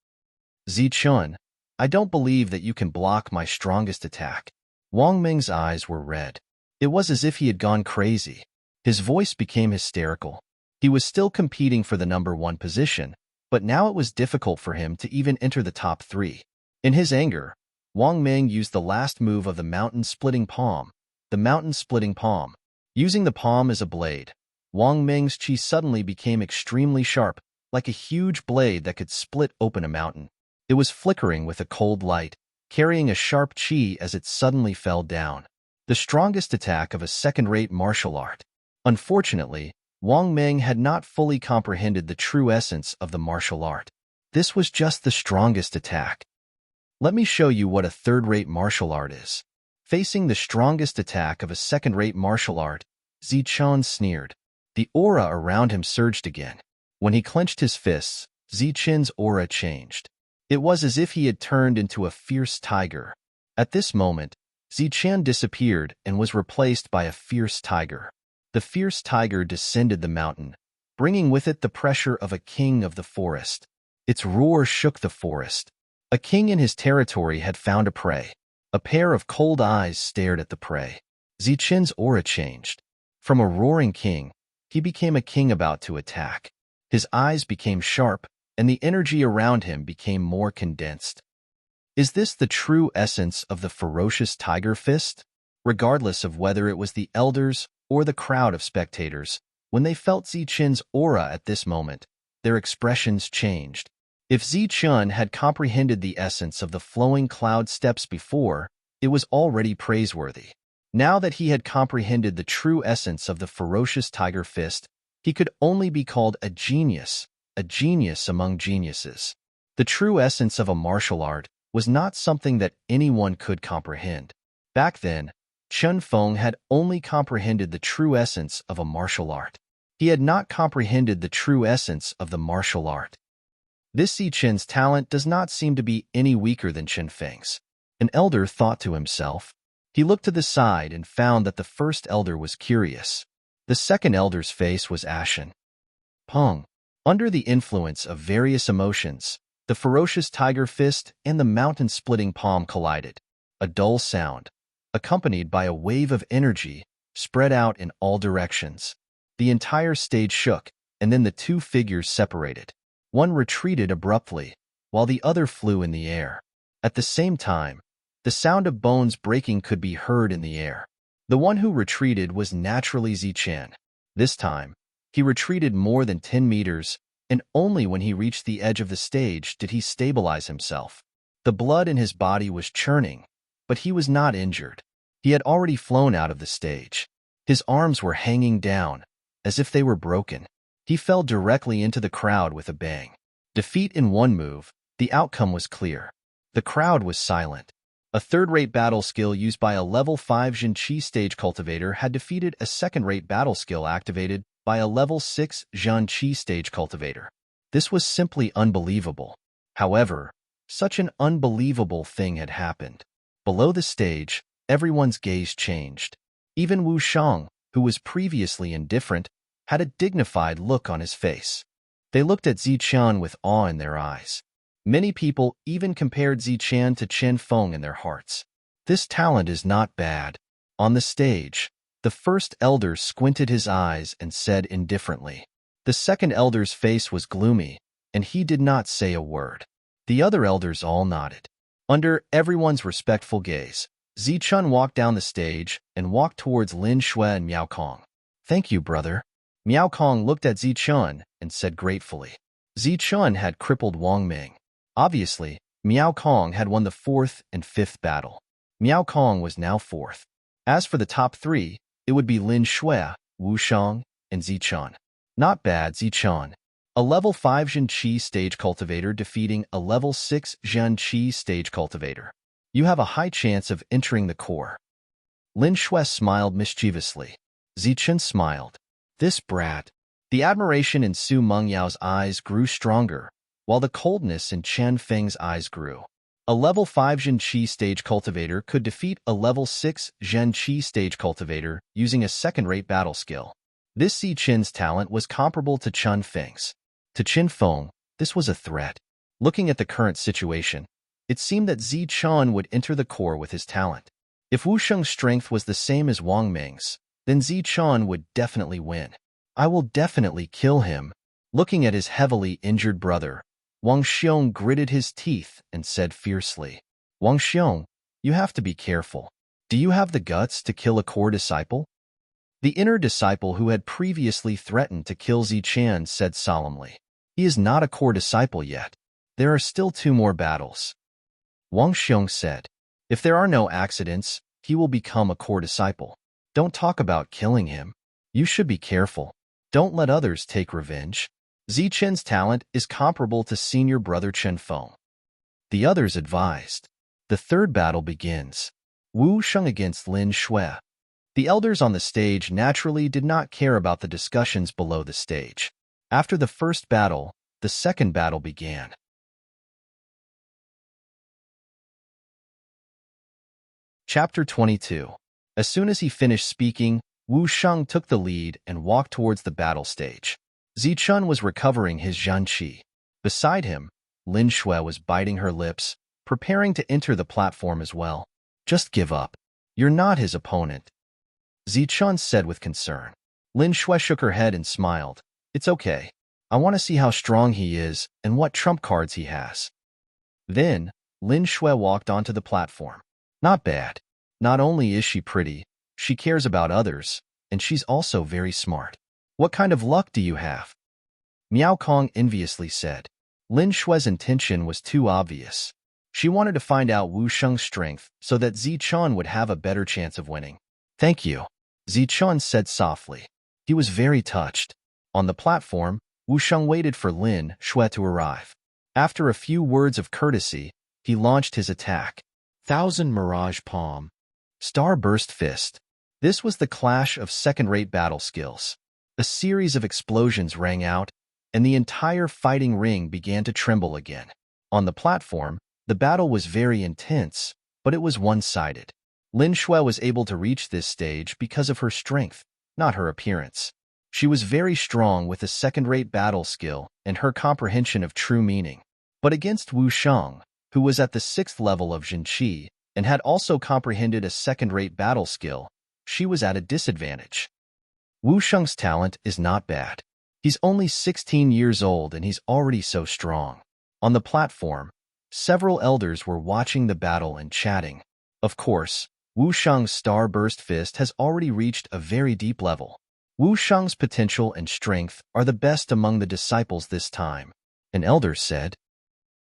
Zichen, I don't believe that you can block my strongest attack. Wang Ming's eyes were red. It was as if he had gone crazy. His voice became hysterical. He was still competing for the number 1 position, but now it was difficult for him to even enter the top 3. In his anger, Wang Ming used the last move of the mountain-splitting palm, the mountain-splitting palm. Using the palm as a blade, Wang Ming's chi suddenly became extremely sharp, like a huge blade that could split open a mountain. It was flickering with a cold light, carrying a sharp chi as it suddenly fell down. The strongest attack of a second-rate martial art. Unfortunately, Wang Ming had not fully comprehended the true essence of the martial art. This was just the strongest attack. Let me show you what a third-rate martial art is. Facing the strongest attack of a second-rate martial art, Zichen sneered. The aura around him surged again. When he clenched his fists, Zichen's aura changed. It was as if he had turned into a fierce tiger. At this moment, Zichen disappeared and was replaced by a fierce tiger. The fierce tiger descended the mountain, bringing with it the pressure of a king of the forest. Its roar shook the forest. A king in his territory had found a prey. A pair of cold eyes stared at the prey. Zichen's aura changed. From a roaring king, he became a king about to attack. His eyes became sharp, and the energy around him became more condensed. Is this the true essence of the ferocious tiger fist? Regardless of whether it was the elders or the crowd of spectators, when they felt Zichen's aura at this moment, their expressions changed. If Zichen had comprehended the essence of the flowing cloud steps before, it was already praiseworthy. Now that he had comprehended the true essence of the ferocious tiger fist, he could only be called a genius among geniuses. The true essence of a martial art was not something that anyone could comprehend. Back then, Chen Feng had only comprehended the true essence of a martial art. He had not comprehended the true essence of the martial art. This Zichen's talent does not seem to be any weaker than Chen Feng's. An elder thought to himself. He looked to the side and found that the first elder was curious. The second elder's face was ashen. Pong. Under the influence of various emotions, the ferocious tiger fist and the mountain-splitting palm collided. A dull sound, accompanied by a wave of energy, spread out in all directions. The entire stage shook, and then the two figures separated. One retreated abruptly, while the other flew in the air. At the same time, the sound of bones breaking could be heard in the air. The one who retreated was naturally Zichen. This time, he retreated more than 10 meters, and only when he reached the edge of the stage did he stabilize himself. The blood in his body was churning, but he was not injured. He had already flown out of the stage. His arms were hanging down, as if they were broken. He fell directly into the crowd with a bang. Defeat in one move, the outcome was clear. The crowd was silent. A third-rate battle skill used by a level 5 Jinqi stage cultivator had defeated a second-rate battle skill activated by a level 6 Zhanqi stage cultivator. This was simply unbelievable. However, such an unbelievable thing had happened. Below the stage, everyone's gaze changed. Even Wu Shang, who was previously indifferent, had a dignified look on his face. They looked at Zichen with awe in their eyes. Many people even compared Zichen to Chen Feng in their hearts. This talent is not bad. On the stage, the first elder squinted his eyes and said indifferently. The second elder's face was gloomy, and he did not say a word. The other elders all nodded. Under everyone's respectful gaze, Zichen walked down the stage and walked towards Lin Shui and Miao Kong. "Thank you, brother." Miao Kong looked at Zichen and said gratefully. Zichen had crippled Wang Ming. Obviously, Miao Kong had won the 4th and 5th battle. Miao Kong was now 4th. As for the top 3, it would be Lin Shui, Wu Shang, and Zichen. Not bad, Zichen. A level 5 Jinqi stage cultivator defeating a level 6 Zhanqi stage cultivator. You have a high chance of entering the core. Lin Shui smiled mischievously. Zichen smiled. This brat. The admiration in Su Mengyao's eyes grew stronger, while the coldness in Chen Feng's eyes grew. A level 5 Jinqi stage cultivator could defeat a level 6 Zhanqi stage cultivator using a second-rate battle skill. This Zichen's talent was comparable to Chen Feng's. To Chen Feng, this was a threat. Looking at the current situation, it seemed that Zichen would enter the core with his talent. If Wu Sheng's strength was the same as Wang Ming's, then Zichen would definitely win. I will definitely kill him. Looking at his heavily injured brother, Wang Xiong gritted his teeth and said fiercely, "Wang Xiong, you have to be careful. Do you have the guts to kill a core disciple?" The inner disciple who had previously threatened to kill Zichen said solemnly, "He is not a core disciple yet. There are still 2 more battles." Wang Xiong said, "If there are no accidents, he will become a core disciple. Don't talk about killing him. You should be careful. Don't let others take revenge. Zichen's talent is comparable to senior brother Chen Feng." The others advised. The third battle begins. Wu Sheng against Lin Shui. The elders on the stage naturally did not care about the discussions below the stage. After the first battle, the second battle began. Chapter 22. As soon as he finished speaking, Wu Sheng took the lead and walked towards the battle stage. Zichen was recovering his Zhanqi. Beside him, Lin Shui was biting her lips, preparing to enter the platform as well. "Just give up. You're not his opponent," Zichen said with concern. Lin Shui shook her head and smiled. "It's okay. I want to see how strong he is and what trump cards he has." Then, Lin Shui walked onto the platform. Not bad. Not only is she pretty, she cares about others, and she's also very smart. "What kind of luck do you have?" Miao Kong enviously said. Lin Shui's intention was too obvious. She wanted to find out Wu Sheng's strength so that Zichen would have a better chance of winning. "Thank you," Zichen said softly. He was very touched. On the platform, Wu Sheng waited for Lin Shui to arrive. After a few words of courtesy, he launched his attack. Thousand Mirage Palm. Starburst Fist. This was the clash of second-rate battle skills. A series of explosions rang out, and the entire fighting ring began to tremble again. On the platform, the battle was very intense, but it was one-sided. Lin Shui was able to reach this stage because of her strength, not her appearance. She was very strong with a second-rate battle skill and her comprehension of true meaning. But against Wu Sheng, who was at the 6th level of Jinqi and had also comprehended a second-rate battle skill, she was at a disadvantage. Wu Sheng's talent is not bad. He's only 16 years old and he's already so strong. On the platform, several elders were watching the battle and chatting. Of course, Wu Sheng's Starburst Fist has already reached a very deep level. Wu Sheng's potential and strength are the best among the disciples this time. An elder said,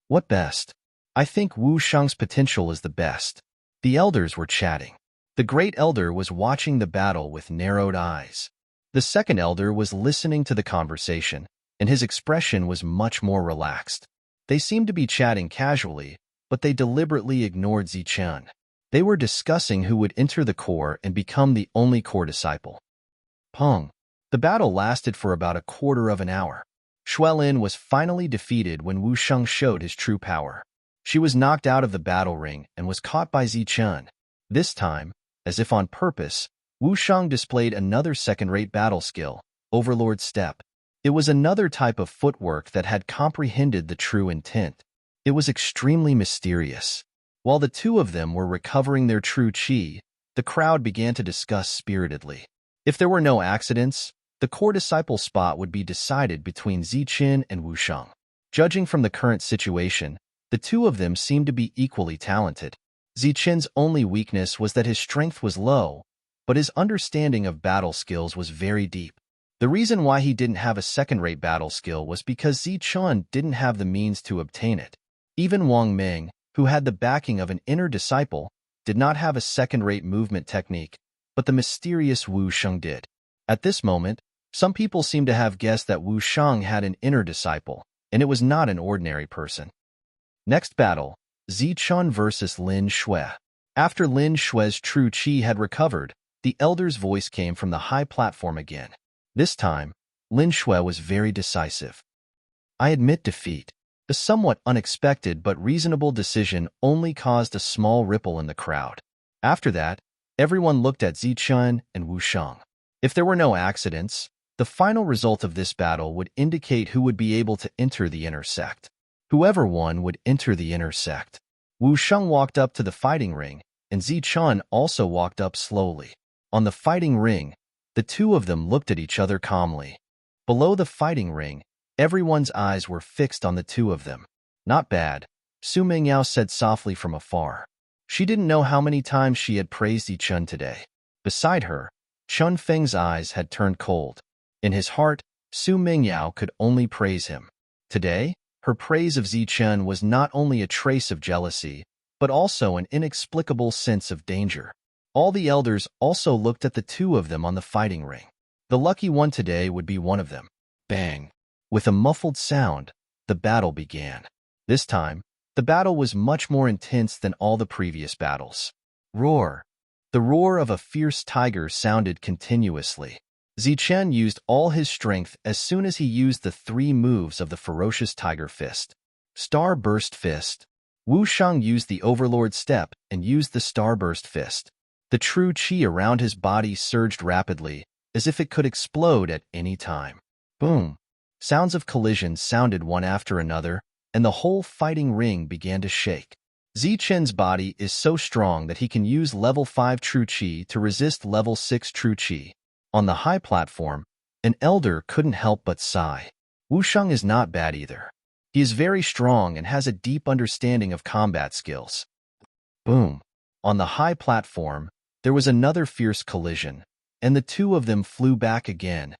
"What best? I think Wu Sheng's potential is the best." The elders were chatting. The great elder was watching the battle with narrowed eyes. The second elder was listening to the conversation, and his expression was much more relaxed. They seemed to be chatting casually, but they deliberately ignored Zichen. They were discussing who would enter the core and become the only core disciple. Peng. The battle lasted for about a quarter of an hour. Xuelin was finally defeated when Wu Sheng showed his true power. She was knocked out of the battle ring and was caught by Zichen. This time, as if on purpose, Wu Sheng displayed another second-rate battle skill, Overlord Step. It was another type of footwork that had comprehended the true intent. It was extremely mysterious. While the two of them were recovering their true qi, the crowd began to discuss spiritedly. If there were no accidents, the core disciple spot would be decided between Zichen and Wu Sheng. Judging from the current situation, the two of them seemed to be equally talented. Zichen's only weakness was that his strength was low, but his understanding of battle skills was very deep. The reason why he didn't have a second-rate battle skill was because Zichen didn't have the means to obtain it. Even Wang Ming, who had the backing of an inner disciple, did not have a second-rate movement technique, but the mysterious Wu Sheng did. At this moment, some people seemed to have guessed that Wu Sheng had an inner disciple, and it was not an ordinary person. Next battle, Zichen versus Lin Shui. After Lin Shui's true qi had recovered, the elder's voice came from the high platform again. This time, Lin Shui was very decisive. "I admit defeat." The somewhat unexpected but reasonable decision only caused a small ripple in the crowd. After that, everyone looked at Zichen and Wu Sheng. If there were no accidents, the final result of this battle would indicate who would be able to enter the inner sect. Whoever won would enter the inner sect. Wu Sheng walked up to the fighting ring, and Zichen also walked up slowly. On the fighting ring, the two of them looked at each other calmly. Below the fighting ring, everyone's eyes were fixed on the two of them. "Not bad," Su Mingyao said softly from afar. She didn't know how many times she had praised Zichen today. Beside her, Chun Feng's eyes had turned cold. In his heart, Su Mingyao could only praise him. Today, her praise of Zichen was not only a trace of jealousy, but also an inexplicable sense of danger. All the elders also looked at the two of them on the fighting ring. The lucky one today would be one of them. Bang! With a muffled sound, the battle began. This time, the battle was much more intense than all the previous battles. Roar! The roar of a fierce tiger sounded continuously. Zichen used all his strength as soon as he used the three moves of the ferocious tiger fist. Starburst Fist. Wu Sheng used the Overlord Step and used the Starburst Fist. The true qi around his body surged rapidly, as if it could explode at any time. Boom! Sounds of collision sounded one after another, and the whole fighting ring began to shake. Zichen's body is so strong that he can use level 5 true qi to resist level 6 true qi. On the high platform, an elder couldn't help but sigh. Wu Sheng is not bad either. He is very strong and has a deep understanding of combat skills. Boom! On the high platform, there was another fierce collision, and the two of them flew back again.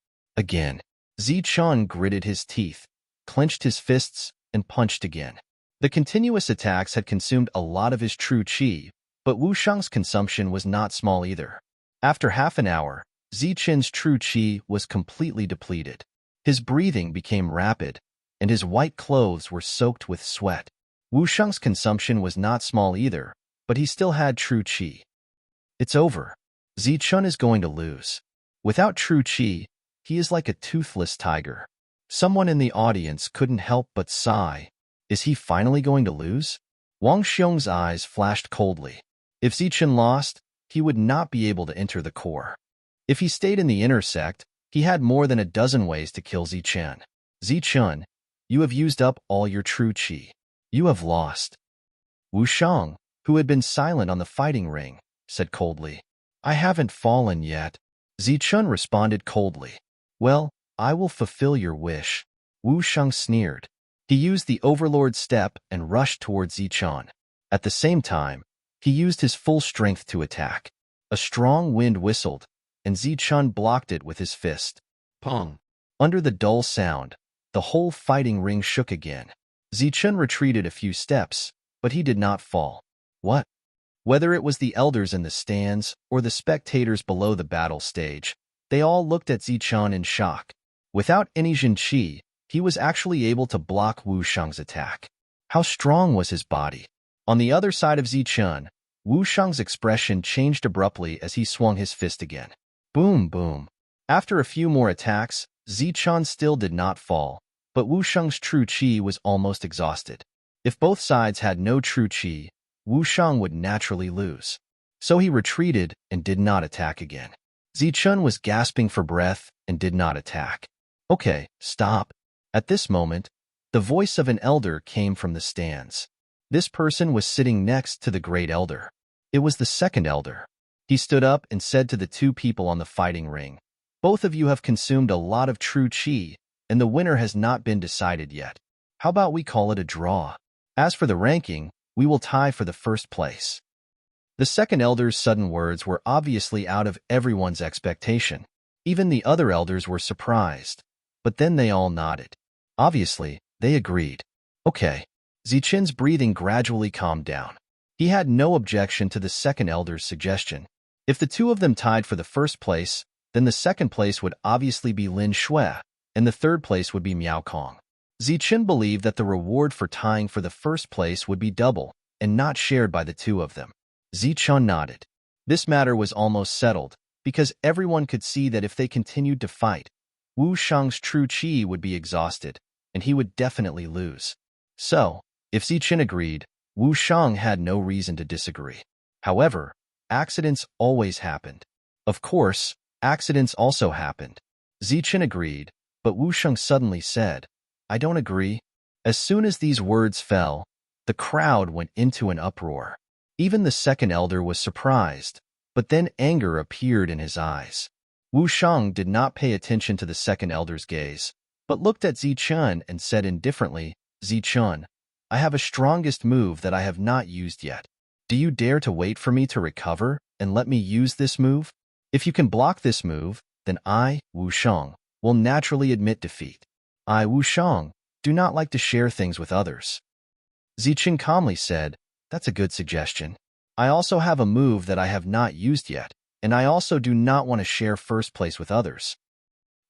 Zichen gritted his teeth, clenched his fists, and punched again. The continuous attacks had consumed a lot of his true qi, but Wu Sheng's consumption was not small either. After half an hour, Zichen's true qi was completely depleted. His breathing became rapid, and his white clothes were soaked with sweat. Wu Sheng's consumption was not small either, but he still had true qi. It's over. Zichen is going to lose. Without true qi, he is like a toothless tiger. Someone in the audience couldn't help but sigh. Is he finally going to lose? Wang Xiong's eyes flashed coldly. If Zichen lost, he would not be able to enter the core. If he stayed in the inner sect, he had more than a dozen ways to kill Zichen. Zichen, you have used up all your true qi. You have lost. Wu Sheng, who had been silent on the fighting ring, said coldly, "I haven't fallen yet." Zichun responded coldly. Well, I will fulfill your wish. Wu Sheng sneered. He used the Overlord step and rushed towards Zichun. At the same time, he used his full strength to attack. A strong wind whistled, and Zichun blocked it with his fist. Pong! Under the dull sound, the whole fighting ring shook again. Zichun retreated a few steps, but he did not fall. What? Whether it was the elders in the stands or the spectators below the battle stage, they all looked at Zichun in shock. Without any Jinqi, he was actually able to block Wu Sheng's attack. How strong was his body? On the other side of Zichun, Wu Sheng's expression changed abruptly as he swung his fist again. Boom, boom. After a few more attacks, Zichun still did not fall, but Wu Sheng's true qi was almost exhausted. If both sides had no true qi, Wu Sheng would naturally lose. So he retreated and did not attack again. Zichun was gasping for breath and did not attack. Okay, stop. At this moment, the voice of an elder came from the stands. This person was sitting next to the great elder. It was the second elder. He stood up and said to the two people on the fighting ring, "Both of you have consumed a lot of true qi, and the winner has not been decided yet. How about we call it a draw? As for the ranking, we will tie for the first place." The second elder's sudden words were obviously out of everyone's expectation. Even the other elders were surprised, but then they all nodded. Obviously, they agreed. Okay. Zichun's breathing gradually calmed down. He had no objection to the second elder's suggestion. If the two of them tied for the first place, then the second place would obviously be Lin Shui, and the third place would be Miao Kong. Zichun believed that the reward for tying for the first place would be double, and not shared by the two of them. Zichun nodded. This matter was almost settled, because everyone could see that if they continued to fight, Wu Sheng's true qi would be exhausted, and he would definitely lose. So, if Zichun agreed, Wu Sheng had no reason to disagree. However, accidents always happened. Of course, accidents also happened. Zichun agreed, but Wu Sheng suddenly said, "I don't agree." As soon as these words fell, the crowd went into an uproar. Even the second elder was surprised, but then anger appeared in his eyes. Wu Sheng did not pay attention to the second elder's gaze, but looked at Zichun and said indifferently, "Zichun, I have a strongest move that I have not used yet. Do you dare to wait for me to recover and let me use this move? If you can block this move, then I, Wu Sheng, will naturally admit defeat. I, Wu Sheng, do not like to share things with others." Zichun calmly said, "That's a good suggestion. I also have a move that I have not used yet, and I also do not want to share first place with others."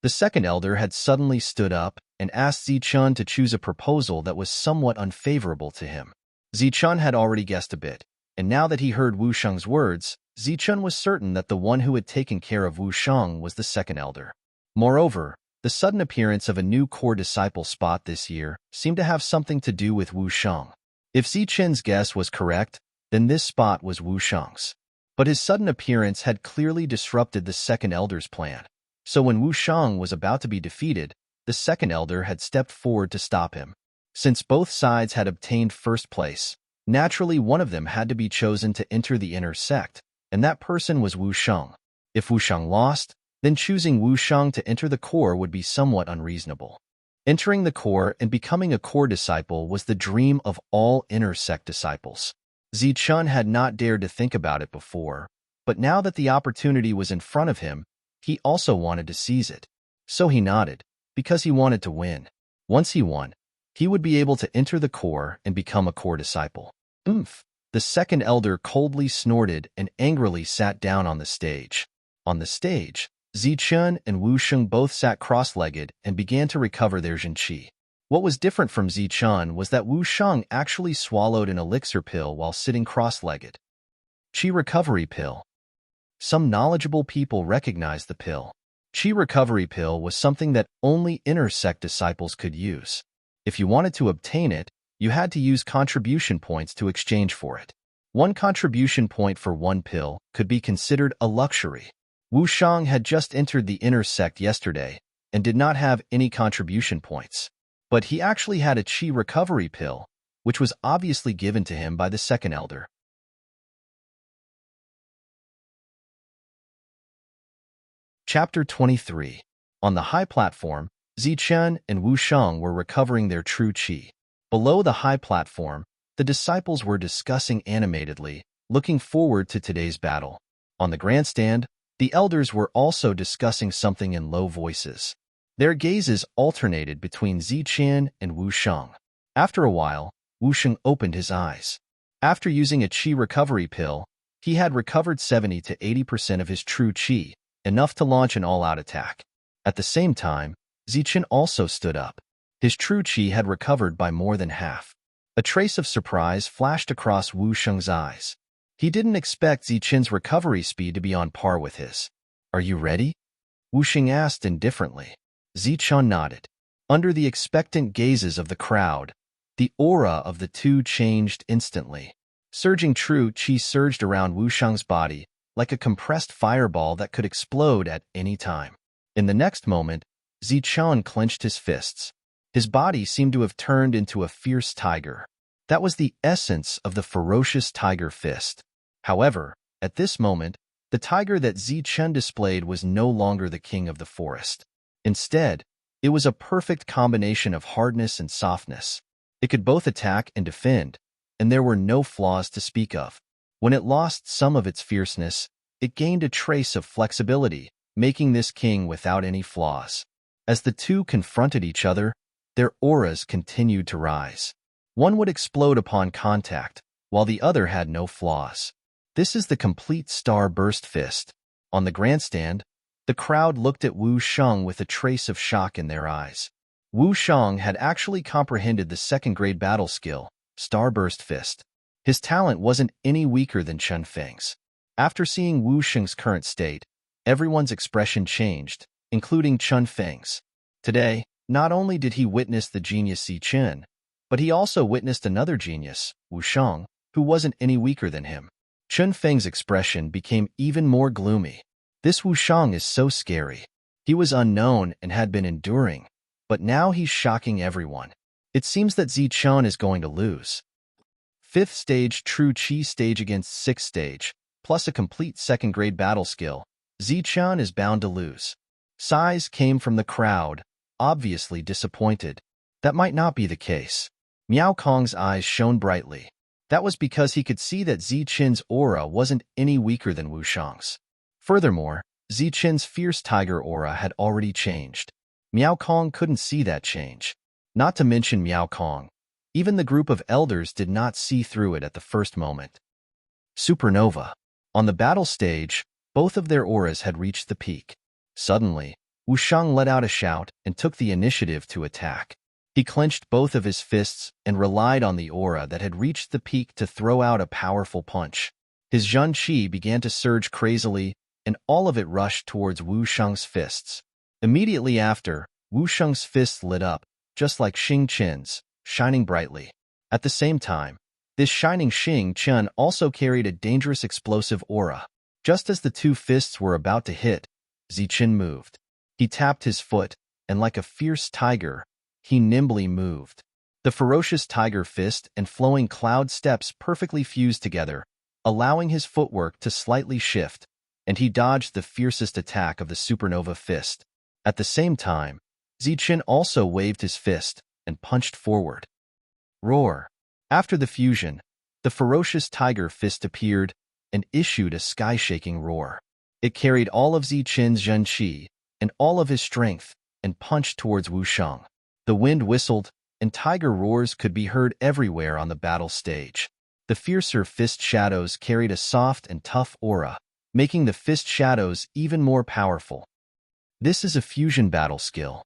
The second elder had suddenly stood up and asked Zichun to choose a proposal that was somewhat unfavorable to him. Zichun had already guessed a bit, and now that he heard Wu Sheng's words, Zichun was certain that the one who had taken care of Wu Sheng was the second elder. Moreover, the sudden appearance of a new core disciple spot this year seemed to have something to do with Wu Sheng. If Zichun's guess was correct, then this spot was Wu Sheng's. But his sudden appearance had clearly disrupted the second elder's plan. So when Wu Sheng was about to be defeated, the second elder had stepped forward to stop him. Since both sides had obtained first place, naturally one of them had to be chosen to enter the inner sect, and that person was Wu Sheng. If Wu Sheng lost, then choosing Wu Sheng to enter the core would be somewhat unreasonable. Entering the core and becoming a core disciple was the dream of all inner sect disciples. Zichun had not dared to think about it before, but now that the opportunity was in front of him, he also wanted to seize it. So he nodded, because he wanted to win. Once he won, he would be able to enter the core and become a core disciple. Oomph! The second elder coldly snorted and angrily sat down on the stage. On the stage, Zichun and Wu Sheng both sat cross-legged and began to recover their Jinqi. What was different from Zichun was that Wu Sheng actually swallowed an elixir pill while sitting cross-legged. Qi recovery pill. Some knowledgeable people recognized the pill. Qi recovery pill was something that only inner sect disciples could use. If you wanted to obtain it, you had to use contribution points to exchange for it. One contribution point for one pill could be considered a luxury. Wu Sheng had just entered the inner sect yesterday and did not have any contribution points. But he actually had a Qi recovery pill, which was obviously given to him by the second elder. Chapter 23. On the high platform, Zichen and Wu Sheng were recovering their true qi. Below the high platform, the disciples were discussing animatedly, looking forward to today's battle. On the grandstand, the elders were also discussing something in low voices. Their gazes alternated between Zichen and Wu Sheng. After a while, Wu Sheng opened his eyes. After using a qi recovery pill, he had recovered 70 to 80% of his true qi, enough to launch an all-out attack. At the same time, Zichen also stood up. His true qi had recovered by more than half. A trace of surprise flashed across Wu Sheng's eyes. He didn't expect Zichen's recovery speed to be on par with his. "Are you ready?" Wu Sheng asked indifferently. Zichen nodded. Under the expectant gazes of the crowd, the aura of the two changed instantly. Surging true qi surged around Wu Sheng's body like a compressed fireball that could explode at any time. In the next moment, Zichen clenched his fists. His body seemed to have turned into a fierce tiger. That was the essence of the ferocious tiger fist. However, at this moment, the tiger that Zichen displayed was no longer the king of the forest. Instead, it was a perfect combination of hardness and softness. It could both attack and defend, and there were no flaws to speak of. When it lost some of its fierceness, it gained a trace of flexibility, making this king without any flaws. As the two confronted each other, their auras continued to rise. One would explode upon contact, while the other had no flaws. This is the complete star-burst fist. On the grandstand, the crowd looked at Wu Sheng with a trace of shock in their eyes. Wu Sheng had actually comprehended the second-grade battle skill, Starburst Fist. His talent wasn't any weaker than Chen Feng's. After seeing Wu Sheng's current state, everyone's expression changed, including Chen Feng's. Today, not only did he witness the genius Zichen, but he also witnessed another genius, Wu Sheng, who wasn't any weaker than him. Chen Feng's expression became even more gloomy. This Wu Sheng is so scary. He was unknown and had been enduring, but now he's shocking everyone. It seems that Zichen is going to lose. 5th stage True Qi stage against 6th stage, plus a complete second-grade battle skill, Zichen is bound to lose. Sighs came from the crowd, obviously disappointed. That might not be the case. Miao Kong's eyes shone brightly. That was because he could see that Zichen's aura wasn't any weaker than Wu Sheng's. Furthermore, Zichen's fierce tiger aura had already changed. Miao Kong couldn't see that change. Not to mention Miao Kong. Even the group of elders did not see through it at the first moment. Supernova. On the battle stage, both of their auras had reached the peak. Suddenly, Wu Sheng let out a shout and took the initiative to attack. He clenched both of his fists and relied on the aura that had reached the peak to throw out a powerful punch. His Zhen Qi began to surge crazily, and all of it rushed towards Wu Sheng's fists. Immediately after, Wu Sheng's fists lit up, just like Xing Qin's, shining brightly. At the same time, this shining Xing Qin also carried a dangerous explosive aura. Just as the two fists were about to hit, Zichen moved. He tapped his foot, and like a fierce tiger, he nimbly moved. The ferocious tiger fist and flowing cloud steps perfectly fused together, allowing his footwork to slightly shift, and he dodged the fiercest attack of the supernova fist. At the same time, Zichen also waved his fist and punched forward. Roar! After the fusion, the ferocious tiger fist appeared and issued a sky-shaking roar. It carried all of Zichen's Zhen Qi and all of his strength and punched towards Wu Sheng. The wind whistled, and tiger roars could be heard everywhere on the battle stage. The fiercer fist shadows carried a soft and tough aura, making the fist shadows even more powerful. This is a fusion battle skill.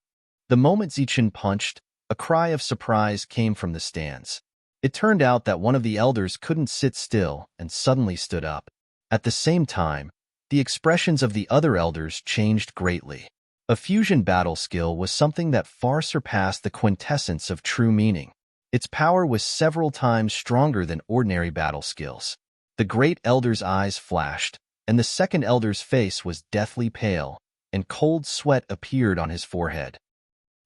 The moment Zichen punched, a cry of surprise came from the stands. It turned out that one of the elders couldn't sit still and suddenly stood up. At the same time, the expressions of the other elders changed greatly. A fusion battle skill was something that far surpassed the quintessence of true meaning. Its power was several times stronger than ordinary battle skills. The great elder's eyes flashed, and the second elder's face was deathly pale, and cold sweat appeared on his forehead.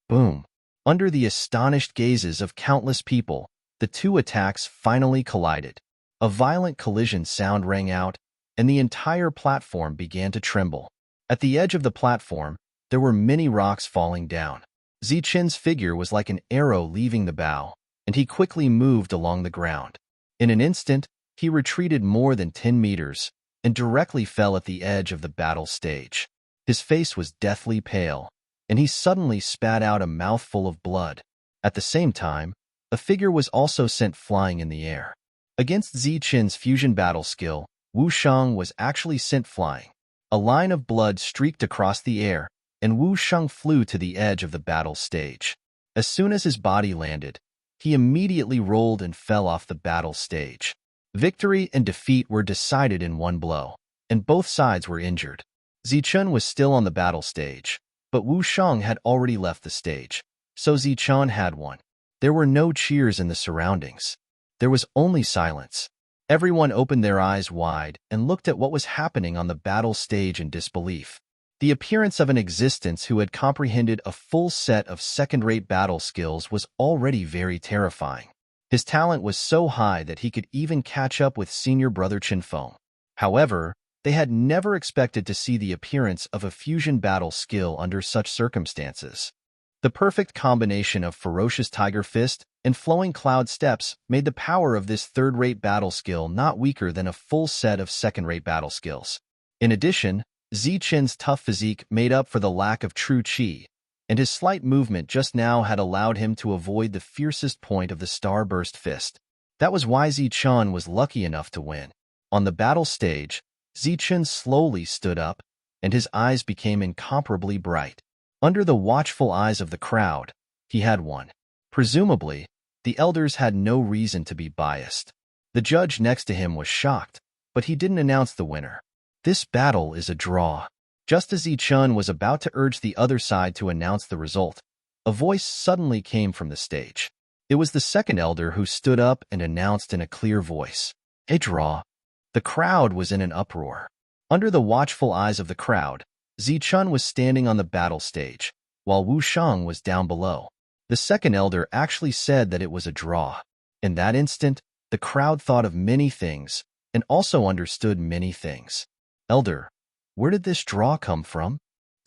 Boom! Under the astonished gazes of countless people, the two attacks finally collided. A violent collision sound rang out, and the entire platform began to tremble. At the edge of the platform, there were many rocks falling down. Zichen's figure was like an arrow leaving the bow, and he quickly moved along the ground. In an instant, he retreated more than 10 meters and directly fell at the edge of the battle stage. His face was deathly pale, and he suddenly spat out a mouthful of blood. At the same time, a figure was also sent flying in the air. Against Zichen's fusion battle skill, Wu Shang was actually sent flying. A line of blood streaked across the air, and Wu Shang flew to the edge of the battle stage. As soon as his body landed, he immediately rolled and fell off the battle stage. Victory and defeat were decided in one blow, and both sides were injured. Zichen was still on the battle stage, but Wu Shang had already left the stage, so Zichen had won. There were no cheers in the surroundings. There was only silence. Everyone opened their eyes wide and looked at what was happening on the battle stage in disbelief. The appearance of an existence who had comprehended a full set of second-rate battle skills was already very terrifying. His talent was so high that he could even catch up with senior brother Qinfeng. However, they had never expected to see the appearance of a fusion battle skill under such circumstances. The perfect combination of ferocious tiger fist and flowing cloud steps made the power of this third-rate battle skill not weaker than a full set of second-rate battle skills. In addition, Zichen's tough physique made up for the lack of true qi, and his slight movement just now had allowed him to avoid the fiercest point of the starburst fist. That was why Zichen was lucky enough to win. On the battle stage, Zichen slowly stood up, and his eyes became incomparably bright. Under the watchful eyes of the crowd, he had won. Presumably, the elders had no reason to be biased. The judge next to him was shocked, but he didn't announce the winner. This battle is a draw. Just as Zichen was about to urge the other side to announce the result, a voice suddenly came from the stage. It was the second elder who stood up and announced in a clear voice, "A draw." The crowd was in an uproar. Under the watchful eyes of the crowd, Zichen was standing on the battle stage, while Wu Shang was down below. The second elder actually said that it was a draw. In that instant, the crowd thought of many things and also understood many things. "Elder, where did this draw come from?"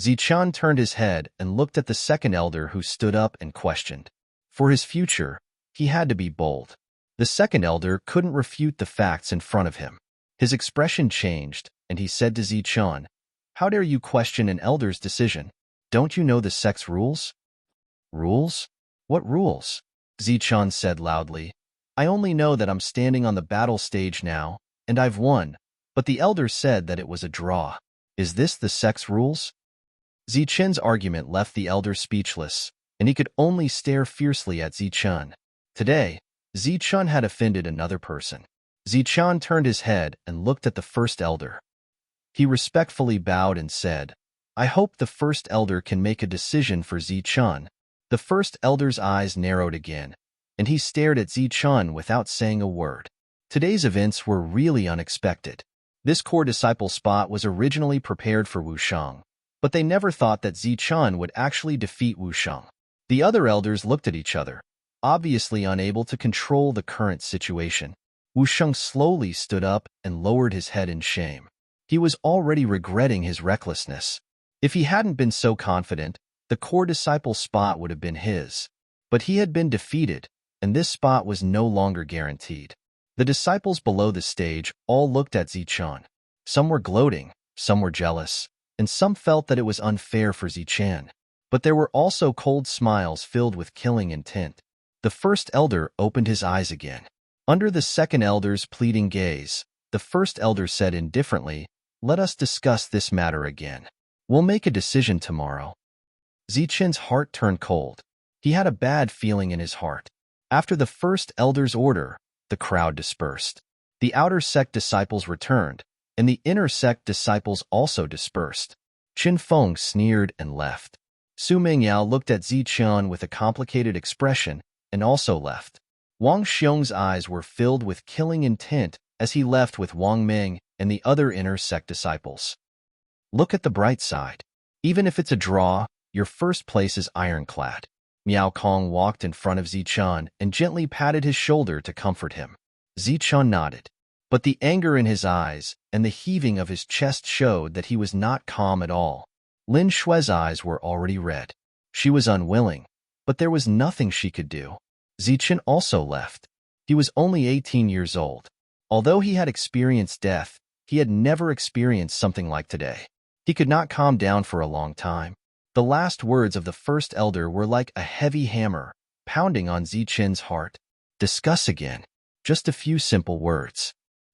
Zichen turned his head and looked at the second elder who stood up and questioned. For his future, he had to be bold. The second elder couldn't refute the facts in front of him. His expression changed, and he said to Zichen, "How dare you question an elder's decision? Don't you know the sect's rules?" "Rules? What rules?" Zichen said loudly. "I only know that I'm standing on the battle stage now, and I've won, but the elder said that it was a draw. Is this the sect's rules?" Zichen's argument left the elder speechless, and he could only stare fiercely at Zichen. Today, Zichen had offended another person. Zichen turned his head and looked at the first elder. He respectfully bowed and said, "I hope the first elder can make a decision for Zichen." The first elder's eyes narrowed again, and he stared at Zichen without saying a word. Today's events were really unexpected. This core disciple spot was originally prepared for Wu Shang, but they never thought that Zichen would actually defeat Wu Shang. The other elders looked at each other, obviously unable to control the current situation. Wu Shang slowly stood up and lowered his head in shame. He was already regretting his recklessness. If he hadn't been so confident, the core disciple spot would have been his. But he had been defeated, and this spot was no longer guaranteed. The disciples below the stage all looked at Zichen. Some were gloating, some were jealous, and some felt that it was unfair for Zichen. But there were also cold smiles filled with killing intent. The first elder opened his eyes again. Under the second elder's pleading gaze, the first elder said indifferently, "Let us discuss this matter again. We'll make a decision tomorrow." Zichen's heart turned cold. He had a bad feeling in his heart. After the first elder's order, the crowd dispersed. The outer sect disciples returned, and the inner sect disciples also dispersed. Qinfeng sneered and left. Su Mingyao looked at Zichen with a complicated expression and also left. Wang Xiong's eyes were filled with killing intent as he left with Wang Ming and the other inner sect disciples. Look at the bright side. Even if it's a draw, your first place is ironclad. Miao Kong walked in front of Zichen and gently patted his shoulder to comfort him. Zichen nodded. But the anger in his eyes and the heaving of his chest showed that he was not calm at all. Lin Shue's eyes were already red. She was unwilling, but there was nothing she could do. Zichen also left. He was only 18 years old. Although he had experienced death, he had never experienced something like today. He could not calm down for a long time. The last words of the first elder were like a heavy hammer, pounding on Zichen's heart. Discuss again. Just a few simple words.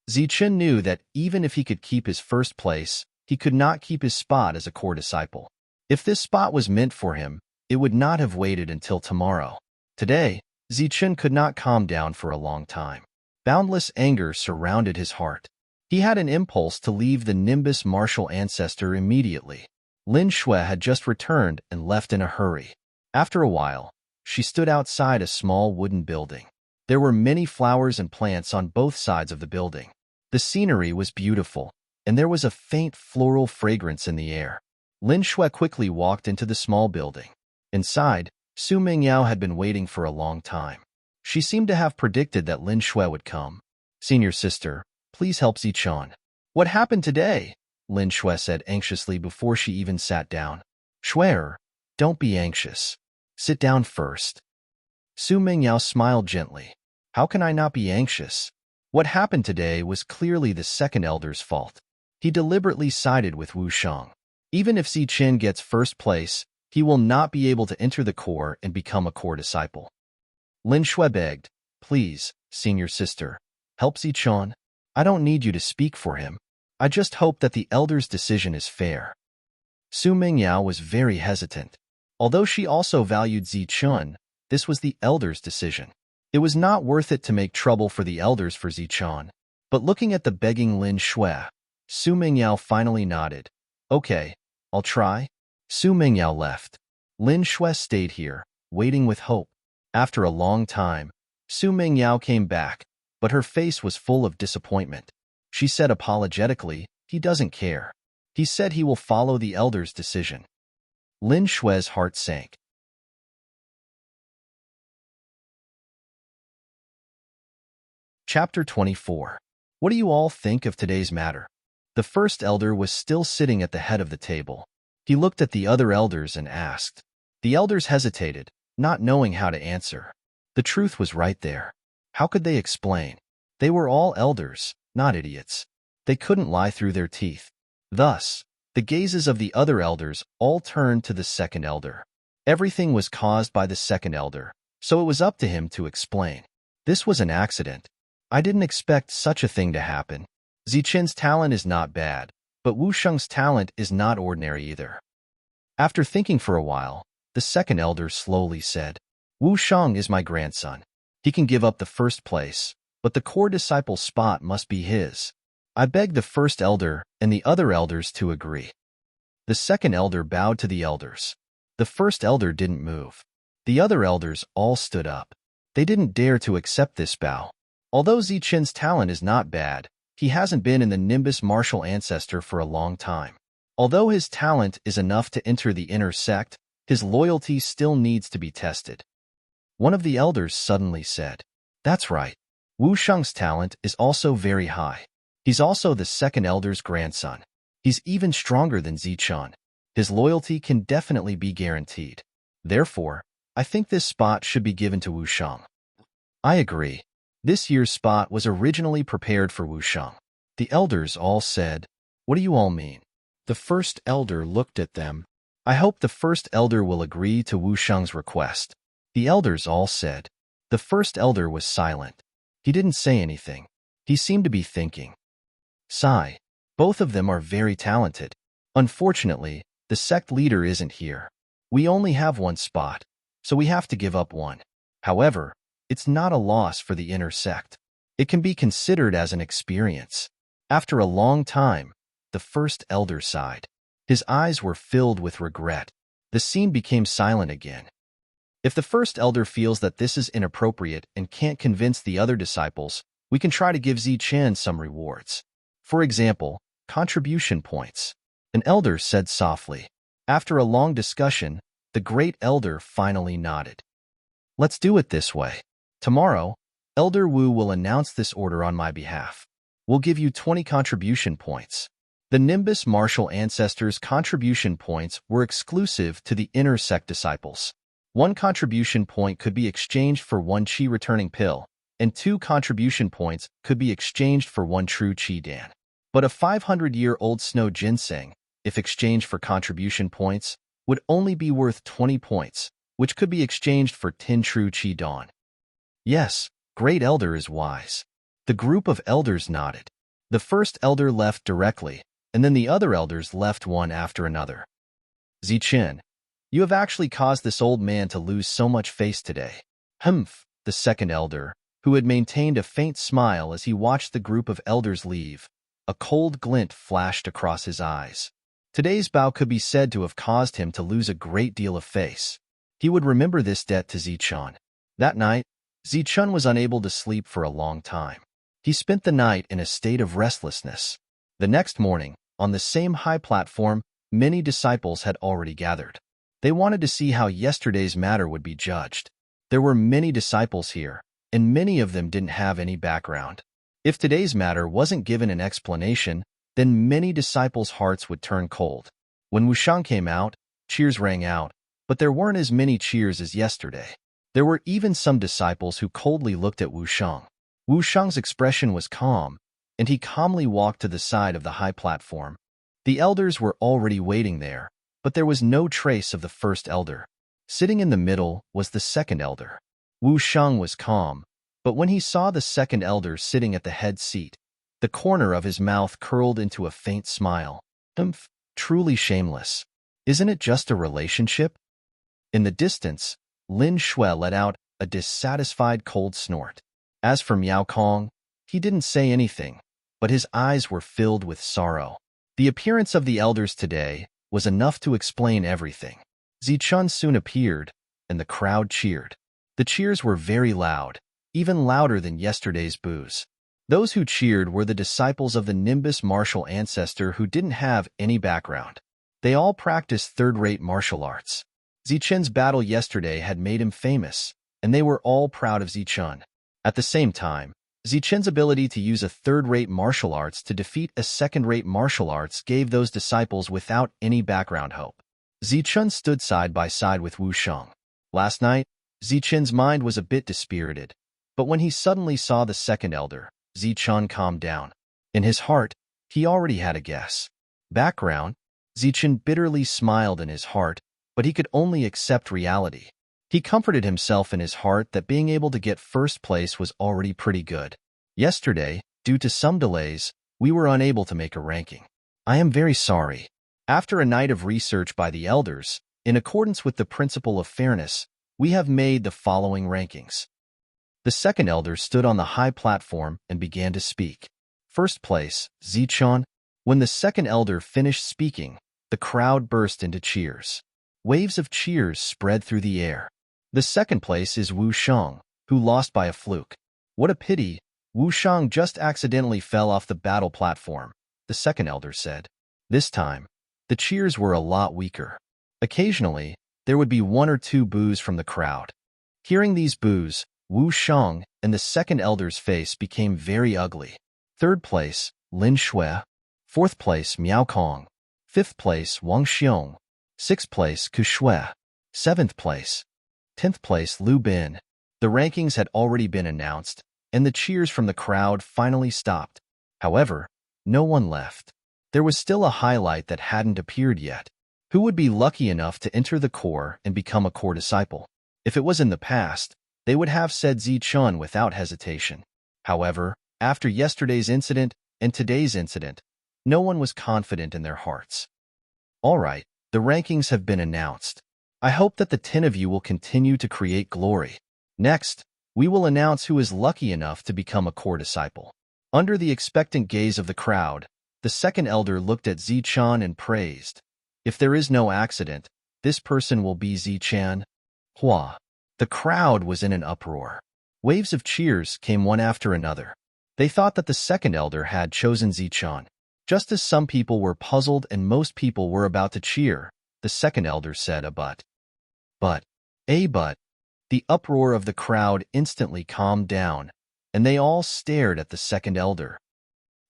Zichen knew that even if he could keep his first place, he could not keep his spot as a core disciple. If this spot was meant for him, it would not have waited until tomorrow. Today, Zichen could not calm down for a long time. Boundless anger surrounded his heart. He had an impulse to leave the Nimbus martial ancestor immediately. Lin Shui had just returned and left in a hurry. After a while, she stood outside a small wooden building. There were many flowers and plants on both sides of the building. The scenery was beautiful, and there was a faint floral fragrance in the air. Lin Shui quickly walked into the small building. Inside, Su Mingyao had been waiting for a long time. She seemed to have predicted that Lin Shui would come. "Senior sister, please help Zichon." "What happened today?" Lin Shui said anxiously before she even sat down. "Shuer, don't be anxious. Sit down first." Su Mingyao smiled gently. "How can I not be anxious? What happened today was clearly the second elder's fault. He deliberately sided with Wu Shang. Even if Zichen gets first place, he will not be able to enter the core and become a core disciple." Lin Shui begged, "Please, senior sister, help Zichon. I don't need you to speak for him. I just hope that the elder's decision is fair." Su Mingyao was very hesitant. Although she also valued Zichun, this was the elder's decision. It was not worth it to make trouble for the elders for Zichon. But looking at the begging Lin Shui, Su Mingyao finally nodded. "Okay, I'll try." Su Mingyao left. Lin Shui stayed here, waiting with hope. After a long time, Su Mingyao came back, but her face was full of disappointment. She said apologetically, "He doesn't care. He said he will follow the elder's decision." Lin Shui's heart sank. Chapter 24. What do you all think of today's matter? The first elder was still sitting at the head of the table. He looked at the other elders and asked. The elders hesitated, not knowing how to answer. The truth was right there. How could they explain? They were all elders, not idiots. They couldn't lie through their teeth. Thus, the gazes of the other elders all turned to the second elder. Everything was caused by the second elder, so it was up to him to explain. This was an accident. I didn't expect such a thing to happen. Zichen's talent is not bad, but Wu Sheng's talent is not ordinary either. After thinking for a while, the second elder slowly said, "Wu Sheng is my grandson. He can give up the first place, but the core disciple spot must be his." I begged the first elder and the other elders to agree. The second elder bowed to the elders. The first elder didn't move. The other elders all stood up. They didn't dare to accept this bow. Although Zichen's talent is not bad, he hasn't been in the Nimbus martial ancestor for a long time. Although his talent is enough to enter the inner sect, his loyalty still needs to be tested. One of the elders suddenly said, "That's right. Wu Sheng's talent is also very high. He's also the second elder's grandson. He's even stronger than Zichen. His loyalty can definitely be guaranteed. Therefore, I think this spot should be given to Wu Sheng." I agree. This year's spot was originally prepared for Wu Sheng. The elders all said, "What do you all mean?" The first elder looked at them. "I hope the first elder will agree to Wu Sheng's request." The elders all said. The first elder was silent. He didn't say anything. He seemed to be thinking. Sigh. Both of them are very talented. Unfortunately, the sect leader isn't here. We only have one spot, so we have to give up one. However, it's not a loss for the inner sect. It can be considered as an experience. After a long time, the first elder sighed. His eyes were filled with regret. The scene became silent again. If the first elder feels that this is inappropriate and can't convince the other disciples, we can try to give Zichen some rewards. For example, contribution points. An elder said softly. After a long discussion, the great elder finally nodded. "Let's do it this way. Tomorrow, Elder Wu will announce this order on my behalf. We'll give you 20 contribution points. The Nimbus martial ancestors' contribution points were exclusive to the inner sect disciples. 1 contribution point could be exchanged for 1 chi returning pill, and 2 contribution points could be exchanged for 1 true chi dan. But a 500-year-old snow ginseng, if exchanged for contribution points, would only be worth 20 points, which could be exchanged for 10 true chi dan. Yes, Great Elder is wise. The group of elders nodded. The first elder left directly, and then the other elders left one after another. Zichen, you have actually caused this old man to lose so much face today. Humph, the second elder, who had maintained a faint smile as he watched the group of elders leave. A cold glint flashed across his eyes. Today's bow could be said to have caused him to lose a great deal of face. He would remember this debt to Zichun. That night, Zichun was unable to sleep for a long time. He spent the night in a state of restlessness. The next morning, on the same high platform, many disciples had already gathered. They wanted to see how yesterday's matter would be judged. There were many disciples here, and many of them didn't have any background. If today's matter wasn't given an explanation, then many disciples' hearts would turn cold. When Wushang came out, cheers rang out, but there weren't as many cheers as yesterday. There were even some disciples who coldly looked at Wushang. Wushang's expression was calm, and he calmly walked to the side of the high platform. The elders were already waiting there, but there was no trace of the first elder. Sitting in the middle was the second elder. Wushang was calm, but when he saw the second elder sitting at the head seat, the corner of his mouth curled into a faint smile. Humph, truly shameless. Isn't it just a relationship? In the distance, Lin Shui let out a dissatisfied cold snort. As for Miao Kong, he didn't say anything, but his eyes were filled with sorrow. The appearance of the elders today was enough to explain everything. Zichun soon appeared, and the crowd cheered. The cheers were very loud, even louder than yesterday's boos. Those who cheered were the disciples of the Nimbus martial ancestor who didn't have any background. They all practiced third-rate martial arts. Zichun's battle yesterday had made him famous, and they were all proud of Zichun. At the same time, Zichun's ability to use a third-rate martial arts to defeat a second-rate martial arts gave those disciples without any background hope. Zichun stood side by side with Wushang. Last night, Zichun's mind was a bit dispirited, but when he suddenly saw the second elder, Zichun calmed down. In his heart, he already had a guess. Background? Zichun bitterly smiled in his heart, but he could only accept reality. He comforted himself in his heart that being able to get first place was already pretty good. Yesterday, due to some delays, we were unable to make a ranking. I am very sorry. After a night of research by the elders, in accordance with the principle of fairness, we have made the following rankings. The second elder stood on the high platform and began to speak. First place, Zichun. When the second elder finished speaking, the crowd burst into cheers. Waves of cheers spread through the air. The second place is Wushang, who lost by a fluke. What a pity, Wushang just accidentally fell off the battle platform, the second elder said. This time, the cheers were a lot weaker. Occasionally, there would be 1 or 2 boos from the crowd. Hearing these boos, Wushang and the second elder's face became very ugly. Third place, Lin Shui. Fourth place, Miao Kong. Fifth place, Wang Xiong. Sixth place, Ku Shui. Seventh place. 10th place, Lu Bin. The rankings had already been announced, and the cheers from the crowd finally stopped. However, no one left. There was still a highlight that hadn't appeared yet. Who would be lucky enough to enter the core and become a core disciple? If it was in the past, they would have said Zichun without hesitation. However, after yesterday's incident and today's incident, no one was confident in their hearts. All right, the rankings have been announced. I hope that the 10 of you will continue to create glory. Next, we will announce who is lucky enough to become a core disciple. Under the expectant gaze of the crowd, the second elder looked at Zichun and praised. If there is no accident, this person will be Zichun. Hua. The crowd was in an uproar. Waves of cheers came one after another. They thought that the second elder had chosen Zichun. Just as some people were puzzled and most people were about to cheer, the second elder said a but. But. The uproar of the crowd instantly calmed down, and they all stared at the second elder.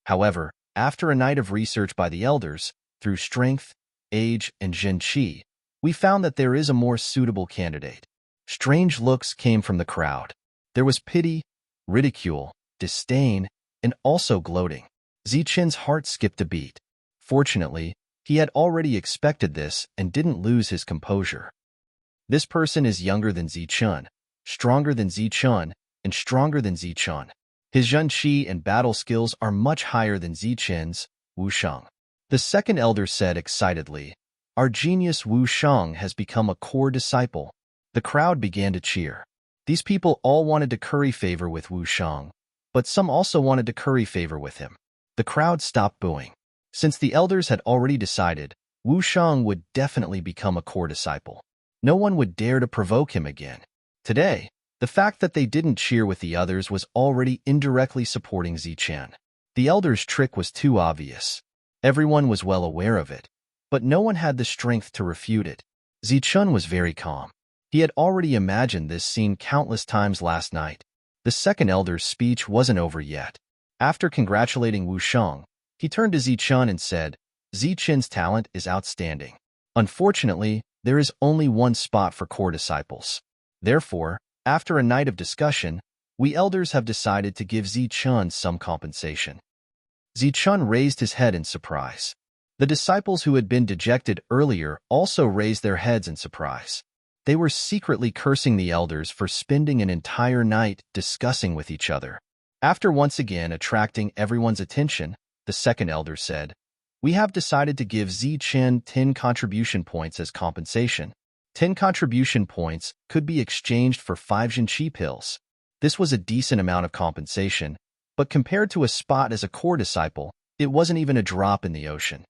However, after a night of research by the elders, through strength, age, and Jin Qi, we found that there is a more suitable candidate. Strange looks came from the crowd. There was pity, ridicule, disdain, and also gloating. Zichen's heart skipped a beat. Fortunately, he had already expected this and didn't lose his composure. This person is younger than Zichen, stronger than Zichen, and stronger than Zichen. His Jin Qi and battle skills are much higher than Zichen's, Wu Sheng. The second elder said excitedly, "Our genius Wu Sheng has become a core disciple." The crowd began to cheer. These people all wanted to curry favor with Wu Sheng, but some also wanted to curry favor with him. The crowd stopped booing. Since the elders had already decided, Wu Sheng would definitely become a core disciple. No one would dare to provoke him again. Today, the fact that they didn't cheer with the others was already indirectly supporting Zichen. The elders' trick was too obvious. Everyone was well aware of it, but no one had the strength to refute it. Zichen was very calm. He had already imagined this scene countless times last night. The second elder's speech wasn't over yet. After congratulating Wu Sheng, he turned to Zichen and said, "Zichen's talent is outstanding. Unfortunately, there is only one spot for core disciples. Therefore, after a night of discussion, we elders have decided to give Zichen some compensation." Zichen raised his head in surprise. The disciples who had been dejected earlier also raised their heads in surprise. They were secretly cursing the elders for spending an entire night discussing with each other. After once again attracting everyone's attention, the second elder said, "We have decided to give Zichen 10 contribution points as compensation. 10 contribution points could be exchanged for 5 Jin Qi pills." This was a decent amount of compensation, but compared to a spot as a core disciple, it wasn't even a drop in the ocean.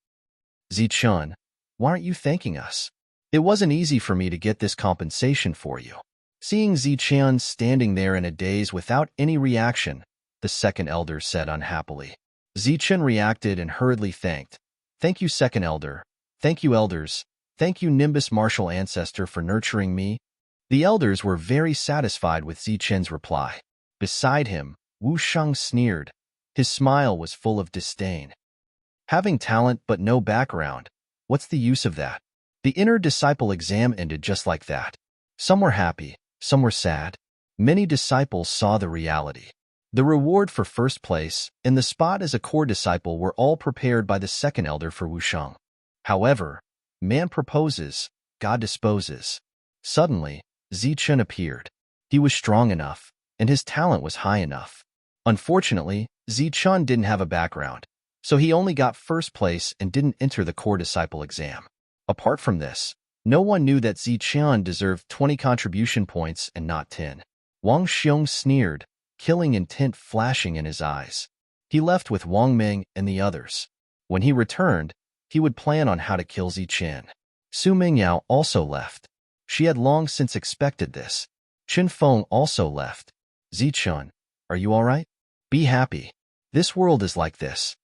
"Zichen, why aren't you thanking us? It wasn't easy for me to get this compensation for you." Seeing Zichen standing there in a daze without any reaction, the second elder said unhappily. Zichen reacted and hurriedly thanked. "Thank you, second elder. Thank you, elders. Thank you, Nimbus martial ancestor, for nurturing me." The elders were very satisfied with Zichen's reply. Beside him, Wu Sheng sneered. His smile was full of disdain. Having talent but no background, what's the use of that? The inner disciple exam ended just like that. Some were happy, some were sad. Many disciples saw the reality. The reward for first place and the spot as a core disciple were all prepared by the second elder for Wu Sheng. However, man proposes, God disposes. Suddenly, Zichen appeared. He was strong enough, and his talent was high enough. Unfortunately, Zichen didn't have a background, so he only got first place and didn't enter the core disciple exam. Apart from this, no one knew that Zichen deserved 20 contribution points and not 10. Wang Xiong sneered, killing intent flashing in his eyes. He left with Wang Ming and the others. When he returned, he would plan on how to kill Zichen. Su Mingyao also left. She had long since expected this. Chen Feng also left. "Zichen, are you all right? Be happy. This world is like this."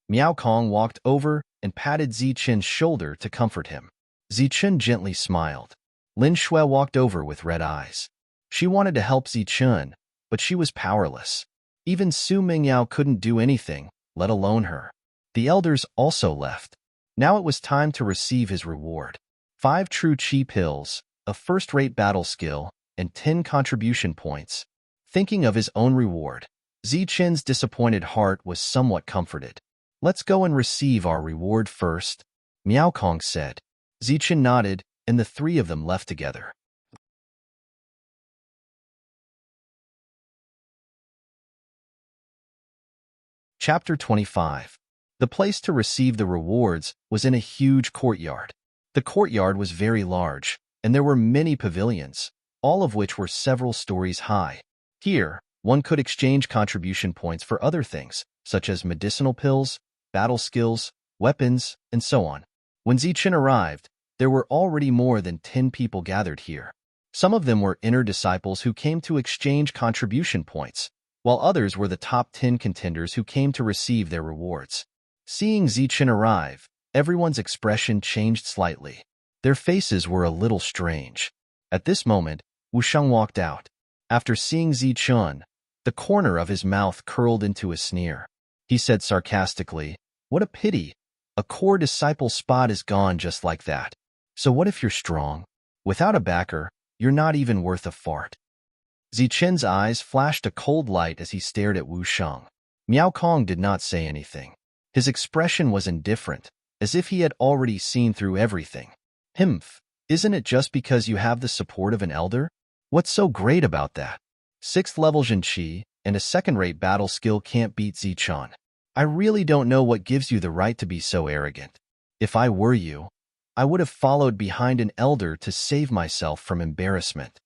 Miao Kong walked over and patted Zichen's shoulder to comfort him. Zichen gently smiled. Lin Shui walked over with red eyes. She wanted to help Zichen, but she was powerless. Even Su Mingyao couldn't do anything, let alone her. The elders also left. Now it was time to receive his reward. 5 true Qi pills, a first-rate battle skill, and 10 contribution points. Thinking of his own reward, Zichen's disappointed heart was somewhat comforted. "Let's go and receive our reward first," Miao Kong said. Zichen nodded, and the three of them left together. Chapter 25. The place to receive the rewards was in a huge courtyard. The courtyard was very large, and there were many pavilions, all of which were several stories high. Here, one could exchange contribution points for other things, such as medicinal pills, battle skills, weapons, and so on. When Zichen arrived, there were already more than 10 people gathered here. Some of them were inner disciples who came to exchange contribution points, while others were the top 10 contenders who came to receive their rewards. Seeing Zichen arrive, everyone's expression changed slightly. Their faces were a little strange. At this moment, Wu Sheng walked out. After seeing Zichen, the corner of his mouth curled into a sneer. he said sarcastically. What a pity. A core disciple spot is gone just like that. So what if you're strong? Without a backer, you're not even worth a fart. Zichen's eyes flashed a cold light as he stared at Wu Sheng. Miao Kong did not say anything. His expression was indifferent, as if he had already seen through everything. Himph, isn't it just because you have the support of an elder? What's so great about that? 6th level Jin Qi and a second-rate battle skill can't beat Zichen. I really don't know what gives you the right to be so arrogant. If I were you, I would have followed behind an elder to save myself from embarrassment.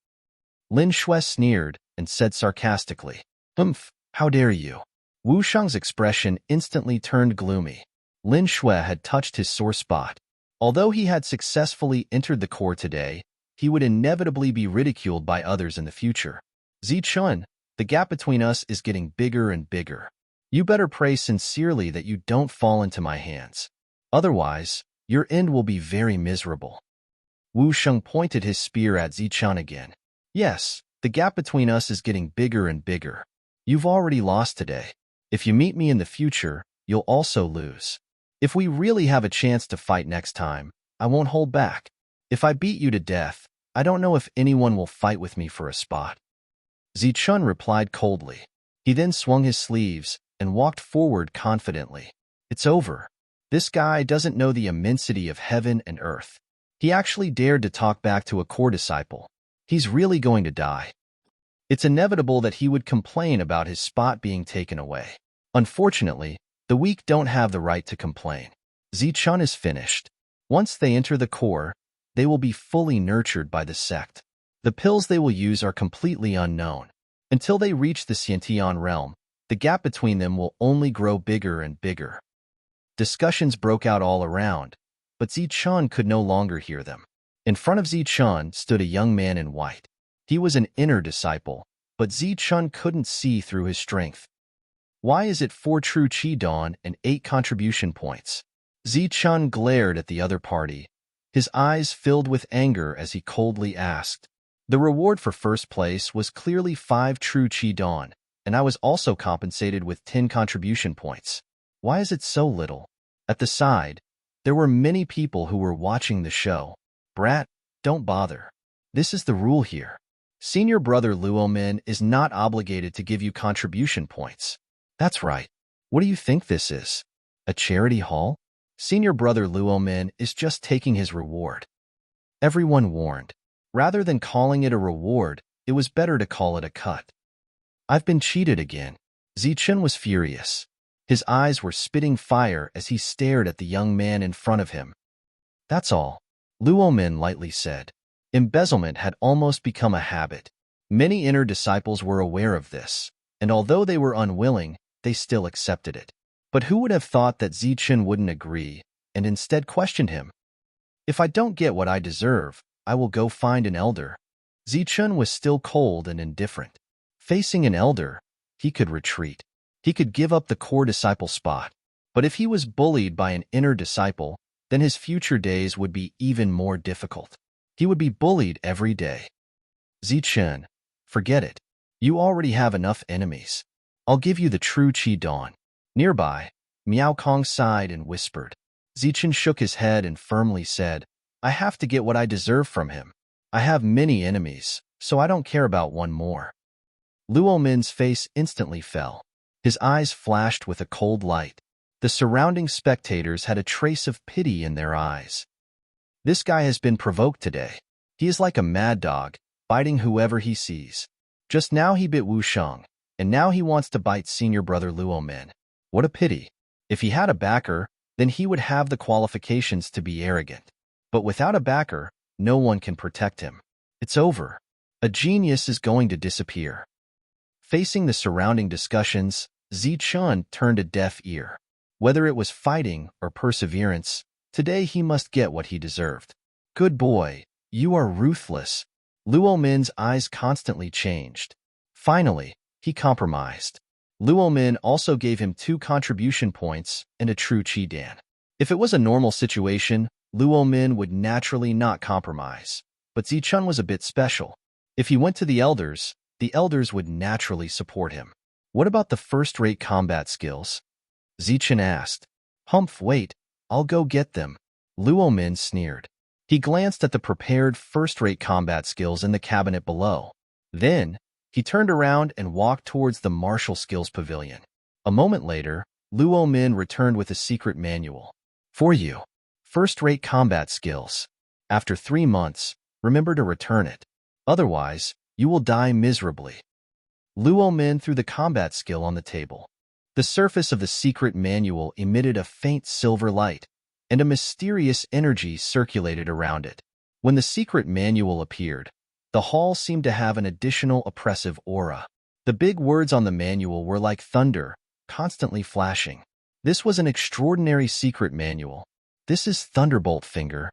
Lin Shui sneered and said sarcastically, Humph, how dare you? Wu Sheng's expression instantly turned gloomy. Lin Shui had touched his sore spot. Although he had successfully entered the core today, he would inevitably be ridiculed by others in the future. Zichen, the gap between us is getting bigger and bigger. You better pray sincerely that you don't fall into my hands. Otherwise, your end will be very miserable. Wu Sheng pointed his spear at Zichen again. Yes, the gap between us is getting bigger and bigger. You've already lost today. If you meet me in the future, you'll also lose. If we really have a chance to fight next time, I won't hold back. If I beat you to death, I don't know if anyone will fight with me for a spot. Zichen replied coldly. He then swung his sleeves and walked forward confidently. It's over. This guy doesn't know the immensity of heaven and earth. He actually dared to talk back to a core disciple. He's really going to die. It's inevitable that he would complain about his spot being taken away. Unfortunately, the weak don't have the right to complain. Zichen is finished. Once they enter the core, they will be fully nurtured by the sect. The pills they will use are completely unknown. Until they reach the Xiantian realm, the gap between them will only grow bigger and bigger. Discussions broke out all around, but Zichen could no longer hear them. In front of Zichen stood a young man in white. He was an inner disciple, but Zichen couldn't see through his strength. Why is it 4 true Qi Dawn and 8 contribution points? Zichen glared at the other party, his eyes filled with anger as he coldly asked. The reward for first place was clearly 5 true Qi Dawn, and I was also compensated with 10 contribution points. Why is it so little? At the side, there were many people who were watching the show. Brat, don't bother. This is the rule here. Senior brother Luomin is not obligated to give you contribution points. That's right. What do you think this is? A charity hall? Senior brother Luomin is just taking his reward. Everyone warned. Rather than calling it a reward, it was better to call it a cut. I've been cheated again. Zichen was furious. His eyes were spitting fire as he stared at the young man in front of him. That's all, Luomin lightly said. Embezzlement had almost become a habit. Many inner disciples were aware of this, and although they were unwilling, they still accepted it. But who would have thought that Zichen wouldn't agree, and instead questioned him? If I don't get what I deserve, I will go find an elder. Zichen was still cold and indifferent. Facing an elder, he could retreat. He could give up the core disciple spot. But if he was bullied by an inner disciple, then his future days would be even more difficult. He would be bullied every day. Zichen, forget it. You already have enough enemies. I'll give you the true Qi Dawn. Nearby, Miao Kong sighed and whispered. Zichen shook his head and firmly said, I have to get what I deserve from him. I have many enemies, so I don't care about one more. Luomin's face instantly fell. His eyes flashed with a cold light. The surrounding spectators had a trace of pity in their eyes. This guy has been provoked today. He is like a mad dog, biting whoever he sees. Just now he bit Wu Sheng, and now he wants to bite senior brother Luomin. What a pity. If he had a backer, then he would have the qualifications to be arrogant. But without a backer, no one can protect him. It's over. A genius is going to disappear. Facing the surrounding discussions, Zichen turned a deaf ear. Whether it was fighting or perseverance, today he must get what he deserved. Good boy, you are ruthless. Luomin's eyes constantly changed. Finally, he compromised. Luomin also gave him 2 contribution points and a true Qi Dan. If it was a normal situation, Luomin would naturally not compromise. But Zichen was a bit special. If he went to the elders would naturally support him. What about the first-rate combat skills? Zichen asked. Humph, wait, I'll go get them. Luo Min sneered. He glanced at the prepared first-rate combat skills in the cabinet below. Then, he turned around and walked towards the martial skills pavilion. A moment later, Luo Min returned with a secret manual. For you. First-rate combat skills. After 3 months, remember to return it. Otherwise, you will die miserably. Luo Min threw the combat skill on the table. The surface of the secret manual emitted a faint silver light, and a mysterious energy circulated around it. When the secret manual appeared, the hall seemed to have an additional oppressive aura. The big words on the manual were like thunder, constantly flashing. This was an extraordinary secret manual. This is Thunderbolt Finger.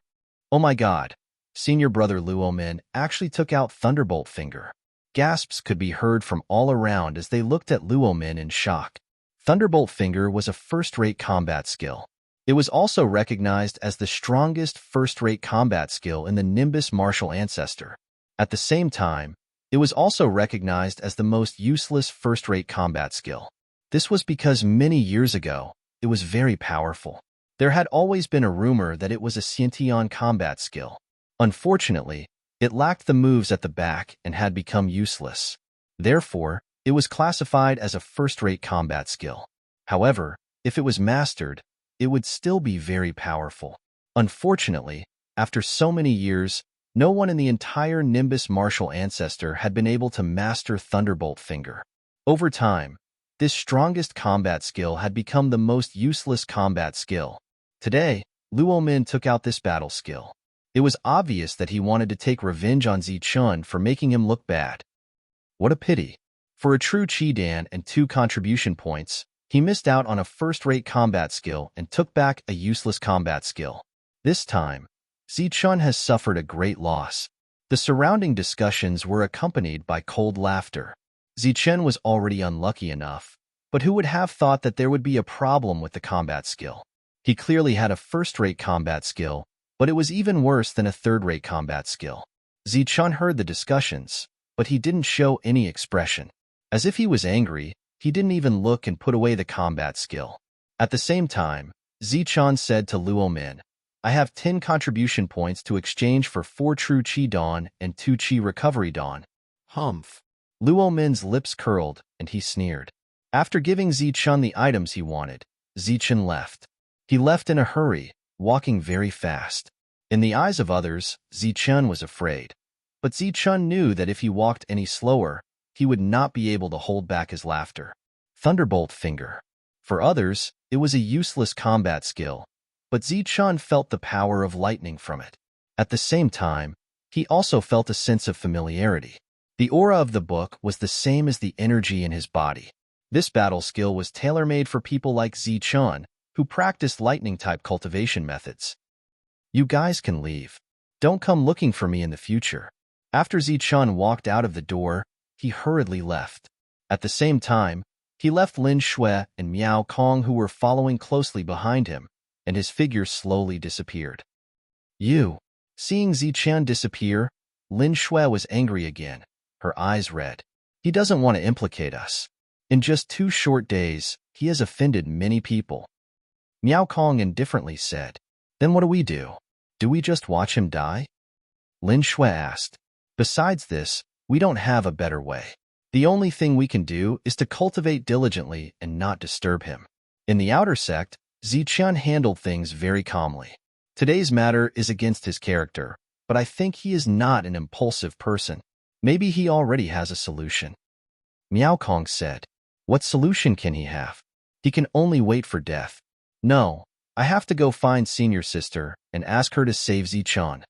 Oh my god, senior brother Luo Min actually took out Thunderbolt Finger. Gasps could be heard from all around as they looked at Luo Min in shock. Thunderbolt Finger was a first-rate combat skill. It was also recognized as the strongest first-rate combat skill in the Nimbus martial ancestor. At the same time, it was also recognized as the most useless first-rate combat skill. This was because many years ago, it was very powerful. There had always been a rumor that it was a Xiantian combat skill. Unfortunately, it lacked the moves at the back and had become useless. Therefore, it was classified as a first-rate combat skill. However, if it was mastered, it would still be very powerful. Unfortunately, after so many years, no one in the entire Nimbus martial ancestor had been able to master Thunderbolt Finger. Over time, this strongest combat skill had become the most useless combat skill. Today, Luo Min took out this battle skill. It was obvious that he wanted to take revenge on Zichun for making him look bad. What a pity. For a true Chi-Dan and 2 contribution points, he missed out on a first-rate combat skill and took back a useless combat skill. This time, Zichun has suffered a great loss. The surrounding discussions were accompanied by cold laughter. Zichen was already unlucky enough, but who would have thought that there would be a problem with the combat skill? He clearly had a first-rate combat skill, but it was even worse than a third-rate combat skill. Zichun heard the discussions, but he didn't show any expression. As if he was angry, he didn't even look and put away the combat skill. At the same time, Zichun said to Luo Min, I have 10 contribution points to exchange for 4 true Chi Dawn and 2 Chi Recovery Dawn. Humph. Luo Min's lips curled, and he sneered. After giving Zichun the items he wanted, Zichun left. He left in a hurry, walking very fast. In the eyes of others, Zichun was afraid. But Zichun knew that if he walked any slower, he would not be able to hold back his laughter. Thunderbolt Finger. For others, it was a useless combat skill, but Zichun felt the power of lightning from it. At the same time, he also felt a sense of familiarity. The aura of the book was the same as the energy in his body. This battle skill was tailor-made for people like Zichun, who practiced lightning-type cultivation methods. You guys can leave. Don't come looking for me in the future. After Zichun walked out of the door, he hurriedly left. At the same time, he left Lin Shui and Miao Kong who were following closely behind him, and his figure slowly disappeared. Seeing Zichun disappear, Lin Shui was angry again, her eyes red. He doesn't want to implicate us. In just 2 short days, he has offended many people. Miao Kong indifferently said, Then what do we do? Do we just watch him die? Lin Shui asked. Besides this, we don't have a better way. The only thing we can do is to cultivate diligently and not disturb him. In the outer sect, Zichun handled things very calmly. Today's matter is against his character, but I think he is not an impulsive person. Maybe he already has a solution. Miao Kong said, What solution can he have? He can only wait for death. No, I have to go find senior sister and ask her to save Zichun.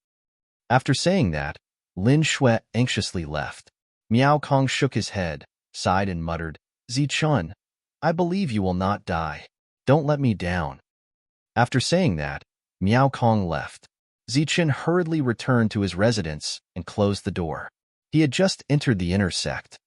After saying that, Lin Shui anxiously left. Miao Kong shook his head, sighed and muttered, Zichun, I believe you will not die. Don't let me down. After saying that, Miao Kong left. Zichun hurriedly returned to his residence and closed the door. He had just entered the inner sect.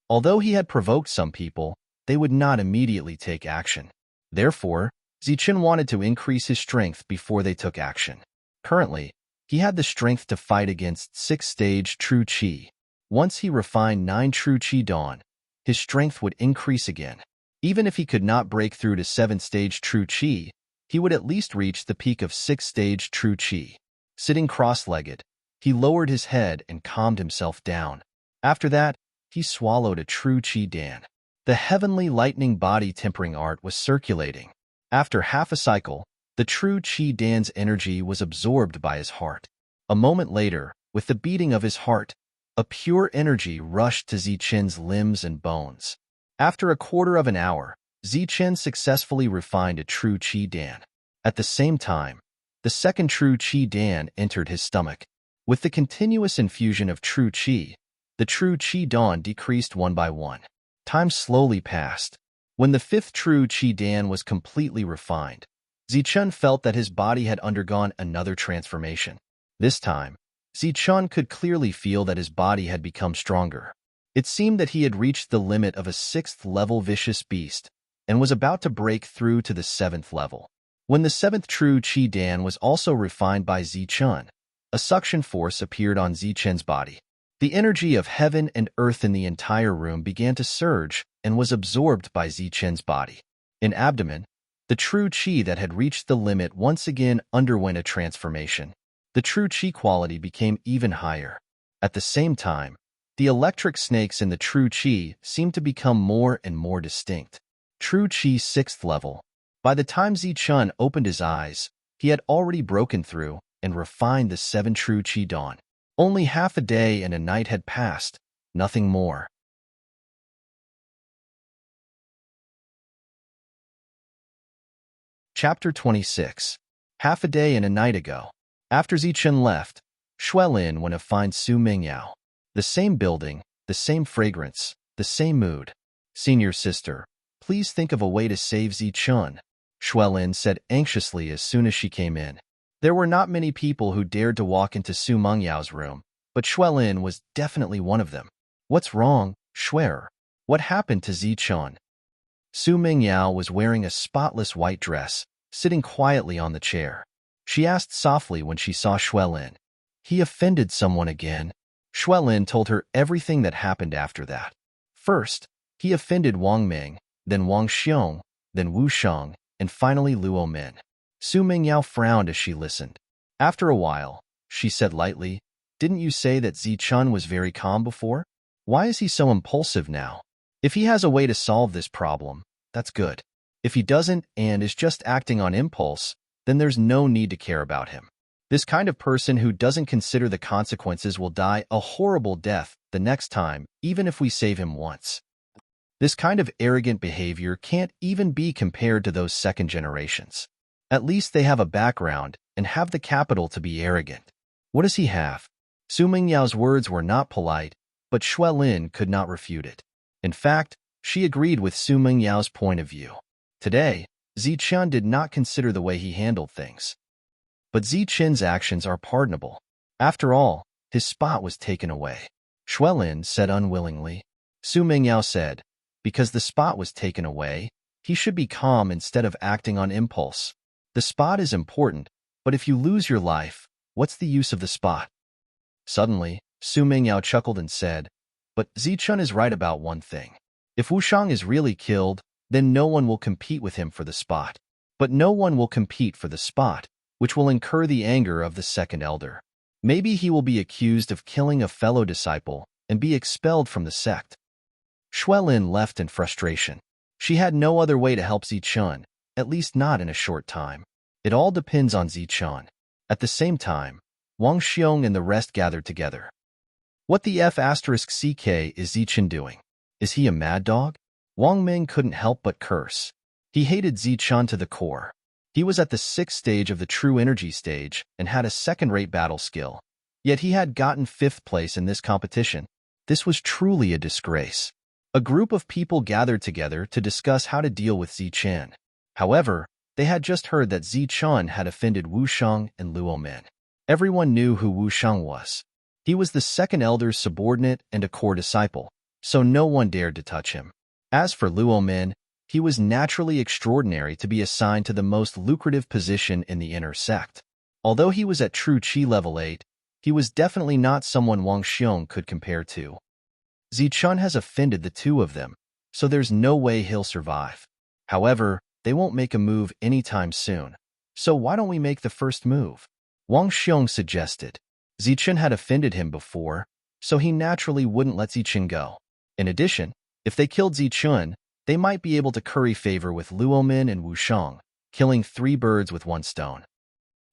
Although he had provoked some people, they would not immediately take action. Therefore, Zichun wanted to increase his strength before they took action. Currently, he had the strength to fight against 6-stage True Chi. Once he refined 9 True Chi Dawn, his strength would increase again. Even if he could not break through to 7th-stage true Qi, he would at least reach the peak of 6th-stage true Qi. Sitting cross-legged, he lowered his head and calmed himself down. After that, he swallowed a true Qi Dan. The heavenly lightning body tempering art was circulating. After half a cycle, the true Qi Dan's energy was absorbed by his heart. A moment later, with the beating of his heart, a pure energy rushed to Zichen's limbs and bones. After a quarter of an hour, Zichen successfully refined a true Qi Dan. At the same time, the second true Qi Dan entered his stomach. With the continuous infusion of true Qi, the true Qi Dan decreased one by one. Time slowly passed. When the fifth true Qi Dan was completely refined, Zichen felt that his body had undergone another transformation. This time, Zichen could clearly feel that his body had become stronger. It seemed that he had reached the limit of a 6th-level vicious beast and was about to break through to the 7th level. When the 7th true Qi Dan was also refined by Zichen, a suction force appeared on Zichen's body. The energy of heaven and earth in the entire room began to surge and was absorbed by Zichen's body. In abdomen, the true Qi that had reached the limit once again underwent a transformation. The true Qi quality became even higher. At the same time, the electric snakes in the true Qi seemed to become more and more distinct. True Qi 6th level. By the time Zichen opened his eyes, he had already broken through and refined the 7 true Qi Dan. Only half a day and a night had passed, nothing more. Chapter 26. Half a day and a night ago. After Zichen left, Xuelin went to find Su Mingyao. The same building, the same fragrance, the same mood. Senior sister, please think of a way to save Zichen, Xuelin said anxiously as soon as she came in. There were not many people who dared to walk into Su Mengyao's room, but Xuelin was definitely one of them. What's wrong, Xuer? What happened to Zichen? Su Mingyao was wearing a spotless white dress, sitting quietly on the chair. She asked softly when she saw Xuelin. He offended someone again. Xuelin told her everything that happened after that. First, he offended Wang Ming, then Wang Xiong, then Wu Shang, and finally Luo Min. Su Mingyao frowned as she listened. After a while, she said lightly, "Didn't you say that Zichen was very calm before? Why is he so impulsive now? If he has a way to solve this problem, that's good. If he doesn't and is just acting on impulse, then there's no need to care about him. This kind of person who doesn't consider the consequences will die a horrible death the next time, even if we save him once. This kind of arrogant behavior can't even be compared to those second generations. At least they have a background and have the capital to be arrogant. What does he have?" Su Mingyao's words were not polite, but Xuelin could not refute it. In fact, she agreed with Su Mingyao's point of view. Today, Zichen did not consider the way he handled things. But Zichen's actions are pardonable. After all, his spot was taken away. Xuelin said unwillingly. Su Mingyao said, "Because the spot was taken away, he should be calm instead of acting on impulse. The spot is important, but if you lose your life, what's the use of the spot?" Suddenly, Su Mingyao chuckled and said, "But Zichen is right about one thing. If Wu Shang is really killed, then no one will compete with him for the spot. But no one will compete for the spot, which will incur the anger of the second elder. Maybe he will be accused of killing a fellow disciple and be expelled from the sect." Xuelin left in frustration. She had no other way to help Zichen, at least not in a short time. It all depends on Zichen. At the same time, Wang Xiong and the rest gathered together. "What the F***CK is Zichen doing? Is he a mad dog?" Wang Ming couldn't help but curse. He hated Zichen to the core. He was at the 6th stage of the true energy stage and had a second-rate battle skill. Yet he had gotten 5th place in this competition. This was truly a disgrace. A group of people gathered together to discuss how to deal with Zichen. However, they had just heard that Zichen had offended Wu Shang and Luo Min. Everyone knew who Wu Shang was. He was the second elder's subordinate and a core disciple, so no one dared to touch him. As for Luo Min, he was naturally extraordinary to be assigned to the most lucrative position in the inner sect. Although he was at true Qi level 8, he was definitely not someone Wang Xiong could compare to. Zichen has offended the two of them, so there's no way he'll survive. However, they won't make a move anytime soon. So why don't we make the first move? Wang Xiong suggested. Zichen had offended him before, so he naturally wouldn't let Zichen go. In addition, if they killed Zichen, they might be able to curry favor with Luomin and Wushang, killing 3 birds with 1 stone.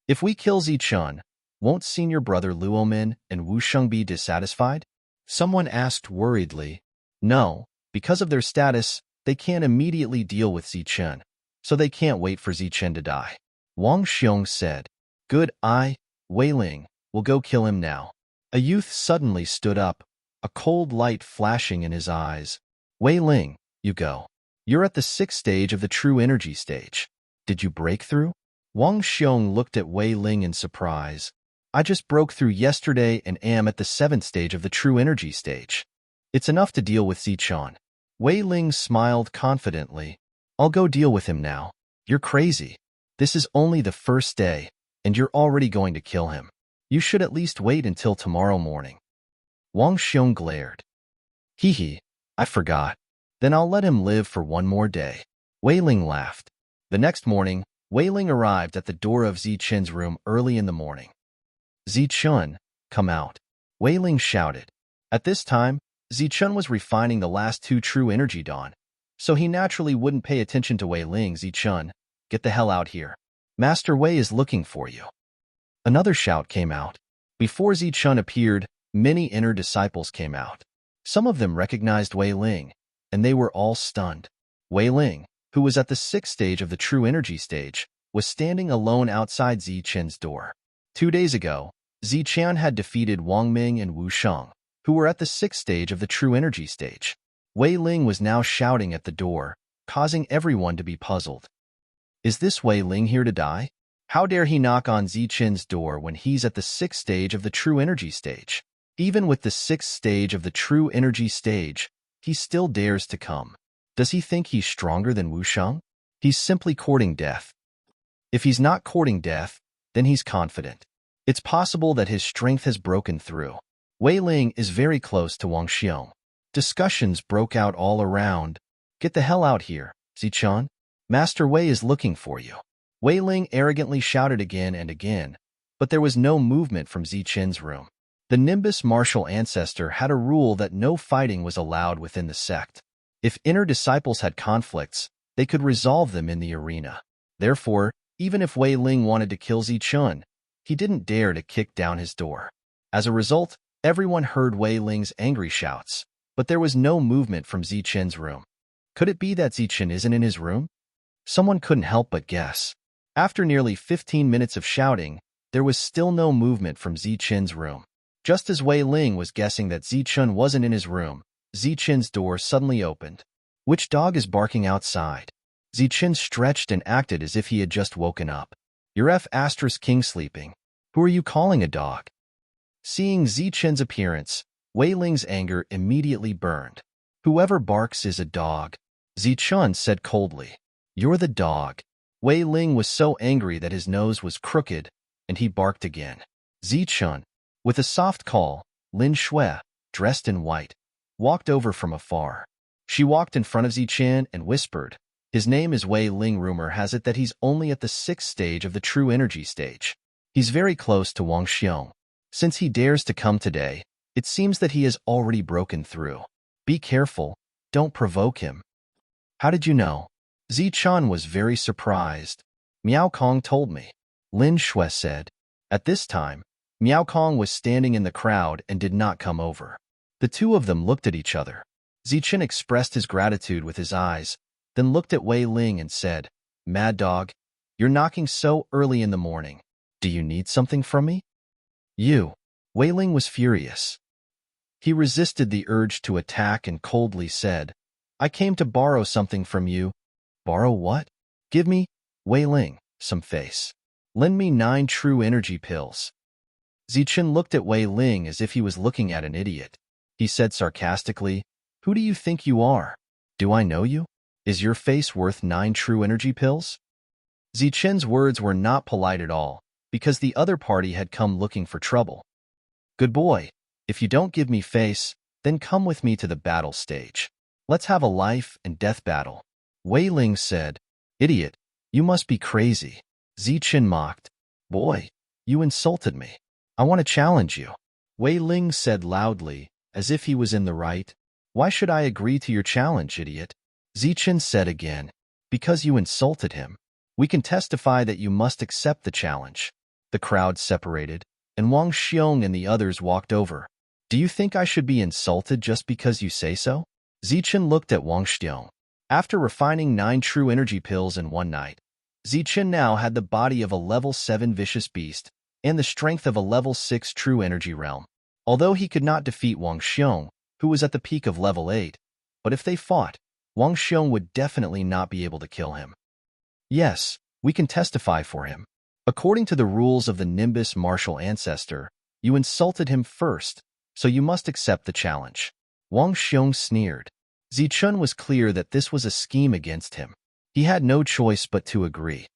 If we kill Zichen, won't senior brother Luomin and Wushang be dissatisfied? Someone asked worriedly. No, because of their status, they can't immediately deal with Zichen, so they can't wait for Zichen to die. Wang Xiong said. Good eye, Wei Ling, we'll go kill him now. A youth suddenly stood up, a cold light flashing in his eyes. Wei Ling, you go. You're at the 6th stage of the true energy stage. Did you break through? Wang Xiong looked at Wei Ling in surprise. I just broke through yesterday and am at the 7th stage of the true energy stage. It's enough to deal with Zichen. Wei Ling smiled confidently. I'll go deal with him now. You're crazy. This is only the first day, and you're already going to kill him. You should at least wait until tomorrow morning. Wang Xiong glared. Hee, I forgot. Then I'll let him live for 1 more day. Wei Ling laughed. The next morning, Wei Ling arrived at the door of Zichen's room early in the morning. Zichen, come out. Wei Ling shouted. At this time, Zichen was refining the last 2 true energy dawn, so he naturally wouldn't pay attention to Wei Ling. Zichen, get the hell out here. Master Wei is looking for you. Another shout came out. Before Zichen appeared, many inner disciples came out. Some of them recognized Wei Ling, and they were all stunned. Wei Ling, who was at the 6th stage of the true energy stage, was standing alone outside Zichen's door. 2 days ago, Zichen had defeated Wang Ming and Wu Sheng, who were at the 6th stage of the true energy stage. Wei Ling was now shouting at the door, causing everyone to be puzzled. Is this Wei Ling here to die? How dare he knock on Zichen's door when he's at the 6th stage of the true energy stage? Even with the 6th stage of the true energy stage, he still dares to come. Does he think he's stronger than Wu Sheng? He's simply courting death. If he's not courting death, then he's confident. It's possible that his strength has broken through. Wei Ling is very close to Wang Xiong. Discussions broke out all around. Get the hell out here, Zichen. Master Wei is looking for you. Wei Ling arrogantly shouted again and again, but there was no movement from Zichen's room. The Nimbus martial ancestor had a rule that no fighting was allowed within the sect. If inner disciples had conflicts, they could resolve them in the arena. Therefore, even if Wei Ling wanted to kill Zichen, he didn't dare to kick down his door. As a result, everyone heard Wei Ling's angry shouts, but there was no movement from Zichen's room. Could it be that Zichen isn't in his room? Someone couldn't help but guess. After nearly 15 minutes of shouting, there was still no movement from Zichen's room. Just as Wei Ling was guessing that Zichen wasn't in his room, Zichen's door suddenly opened. Which dog is barking outside? Zichen stretched and acted as if he had just woken up. You're King sleeping. Who are you calling a dog? Seeing Zichen's appearance, Wei Ling's anger immediately burned. Whoever barks is a dog, Zichen said coldly. You're the dog. Wei Ling was so angry that his nose was crooked, and he barked again. Zichen, with a soft call, Lin Shui, dressed in white, walked over from afar. She walked in front of Zichen and whispered, his name is Wei Ling. Rumor has it that he's only at the 6th stage of the true energy stage. He's very close to Wang Xiong. Since he dares to come today, it seems that he has already broken through. Be careful, don't provoke him. How did you know? Zichen was very surprised. Miao Kong told me, Lin Shui said. At this time, Miao Kong was standing in the crowd and did not come over. The two of them looked at each other. Zichen expressed his gratitude with his eyes, then looked at Wei Ling and said, Mad dog, you're knocking so early in the morning. Do you need something from me? Wei Ling was furious. He resisted the urge to attack and coldly said, I came to borrow something from you. Borrow what? Give me, Wei Ling, some face. Lend me 9 true energy pills. Zichen looked at Wei Ling as if he was looking at an idiot. He said sarcastically, Who do you think you are? Do I know you? Is your face worth 9 true energy pills? Zichen's words were not polite at all, because the other party had come looking for trouble. Good boy, if you don't give me face, then come with me to the battle stage. Let's have a life and death battle. Wei Ling said. Idiot, you must be crazy. Zichen mocked. Boy, you insulted me. I want to challenge you. Wei Ling said loudly, as if he was in the right. Why should I agree to your challenge, idiot? Zichen said again. Because you insulted him. We can testify that you must accept the challenge. The crowd separated, and Wang Xiong and the others walked over. Do you think I should be insulted just because you say so? Zichen looked at Wang Xiong. After refining 9 true energy pills in one night, Zichen now had the body of a level 7 vicious beast and the strength of a level 6 true energy realm. Although he could not defeat Wang Xiong, who was at the peak of level 8, but if they fought, Wang Xiong would definitely not be able to kill him. Yes, we can testify for him. According to the rules of the Nimbus martial ancestor, you insulted him first, so you must accept the challenge. Wang Xiong sneered. Zichun was clear that this was a scheme against him. He had no choice but to agree.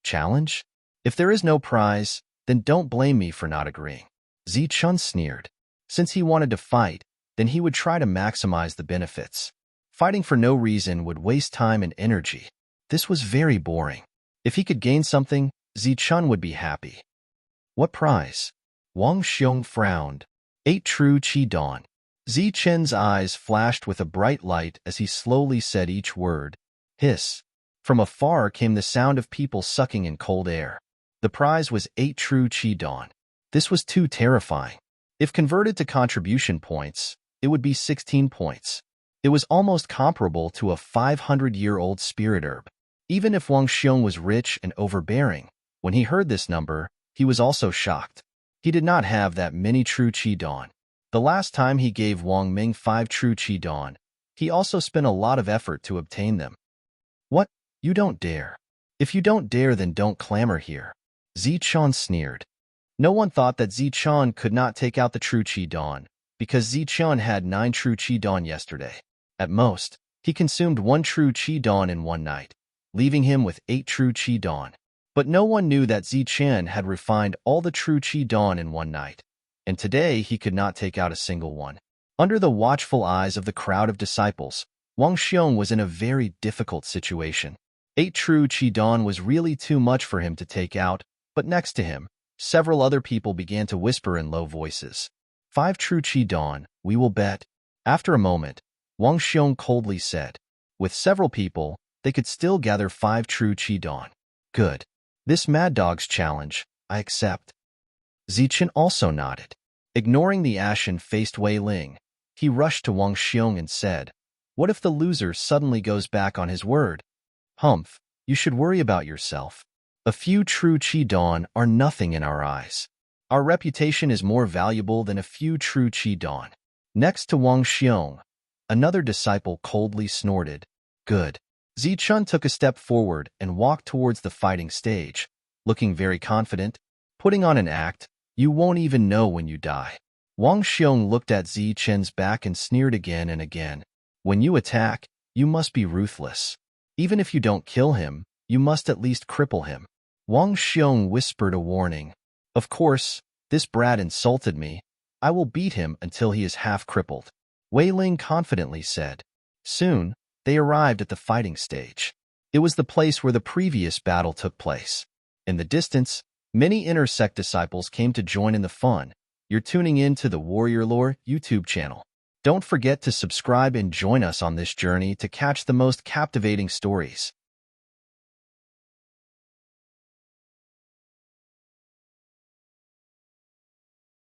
Challenge? If there is no prize, then don't blame me for not agreeing. Zichun sneered. Since he wanted to fight, then he would try to maximize the benefits. Fighting for no reason would waste time and energy. This was very boring. If he could gain something, Zichun would be happy. What prize? Wang Xiong frowned. 8 true Qi Dawn. Zichen's eyes flashed with a bright light as he slowly said each word. Hiss. From afar came the sound of people sucking in cold air. The prize was 8 true Qi Dawn. This was too terrifying. If converted to contribution points, it would be 16 points. It was almost comparable to a 500-year-old spirit herb. Even if Wang Xiong was rich and overbearing, when he heard this number, he was also shocked. He did not have that many true Qi Dawn. The last time he gave Wang Ming 5 true Qi Dawn, he also spent a lot of effort to obtain them. What? You don't dare. If you don't dare, then don't clamor here. Zichun sneered. No one thought that Zichun could not take out the true Qi Dawn, because Zichun had 9 true Qi Dawn yesterday. At most, he consumed 1 true Qi Dawn in one night, leaving him with 8 true Qi Dawn. But no one knew that Zichen had refined all the true Qi Dawn in one night, and today he could not take out a single one. Under the watchful eyes of the crowd of disciples, Wang Xiong was in a very difficult situation. 8 true Qi Dawn was really too much for him to take out, but next to him, several other people began to whisper in low voices. 5 true Qi Dawn, we will bet. After a moment, Wang Xiong coldly said. With several people, they could still gather 5 true Qi Dawn. Good. This Mad Dog's challenge, I accept. Zichen also nodded. Ignoring the ashen-faced Wei Ling, he rushed to Wang Xiong and said, What if the loser suddenly goes back on his word? Humph, you should worry about yourself. A few true Qi Dawn are nothing in our eyes. Our reputation is more valuable than a few true Qi Dawn. Next to Wang Xiong, another disciple coldly snorted. Good. Zichun took a step forward and walked towards the fighting stage, looking very confident. Putting on an act, you won't even know when you die. Wang Xiong looked at Zichen's back and sneered again and again. When you attack, you must be ruthless. Even if you don't kill him, you must at least cripple him. Wang Xiong whispered a warning. Of course, this brat insulted me. I will beat him until he is half crippled. Wei Ling confidently said. Soon, they arrived at the fighting stage. It was the place where the previous battle took place. In the distance, many inner sect disciples came to join in the fun. You're tuning in to the Warrior Lore YouTube channel. Don't forget to subscribe and join us on this journey to catch the most captivating stories.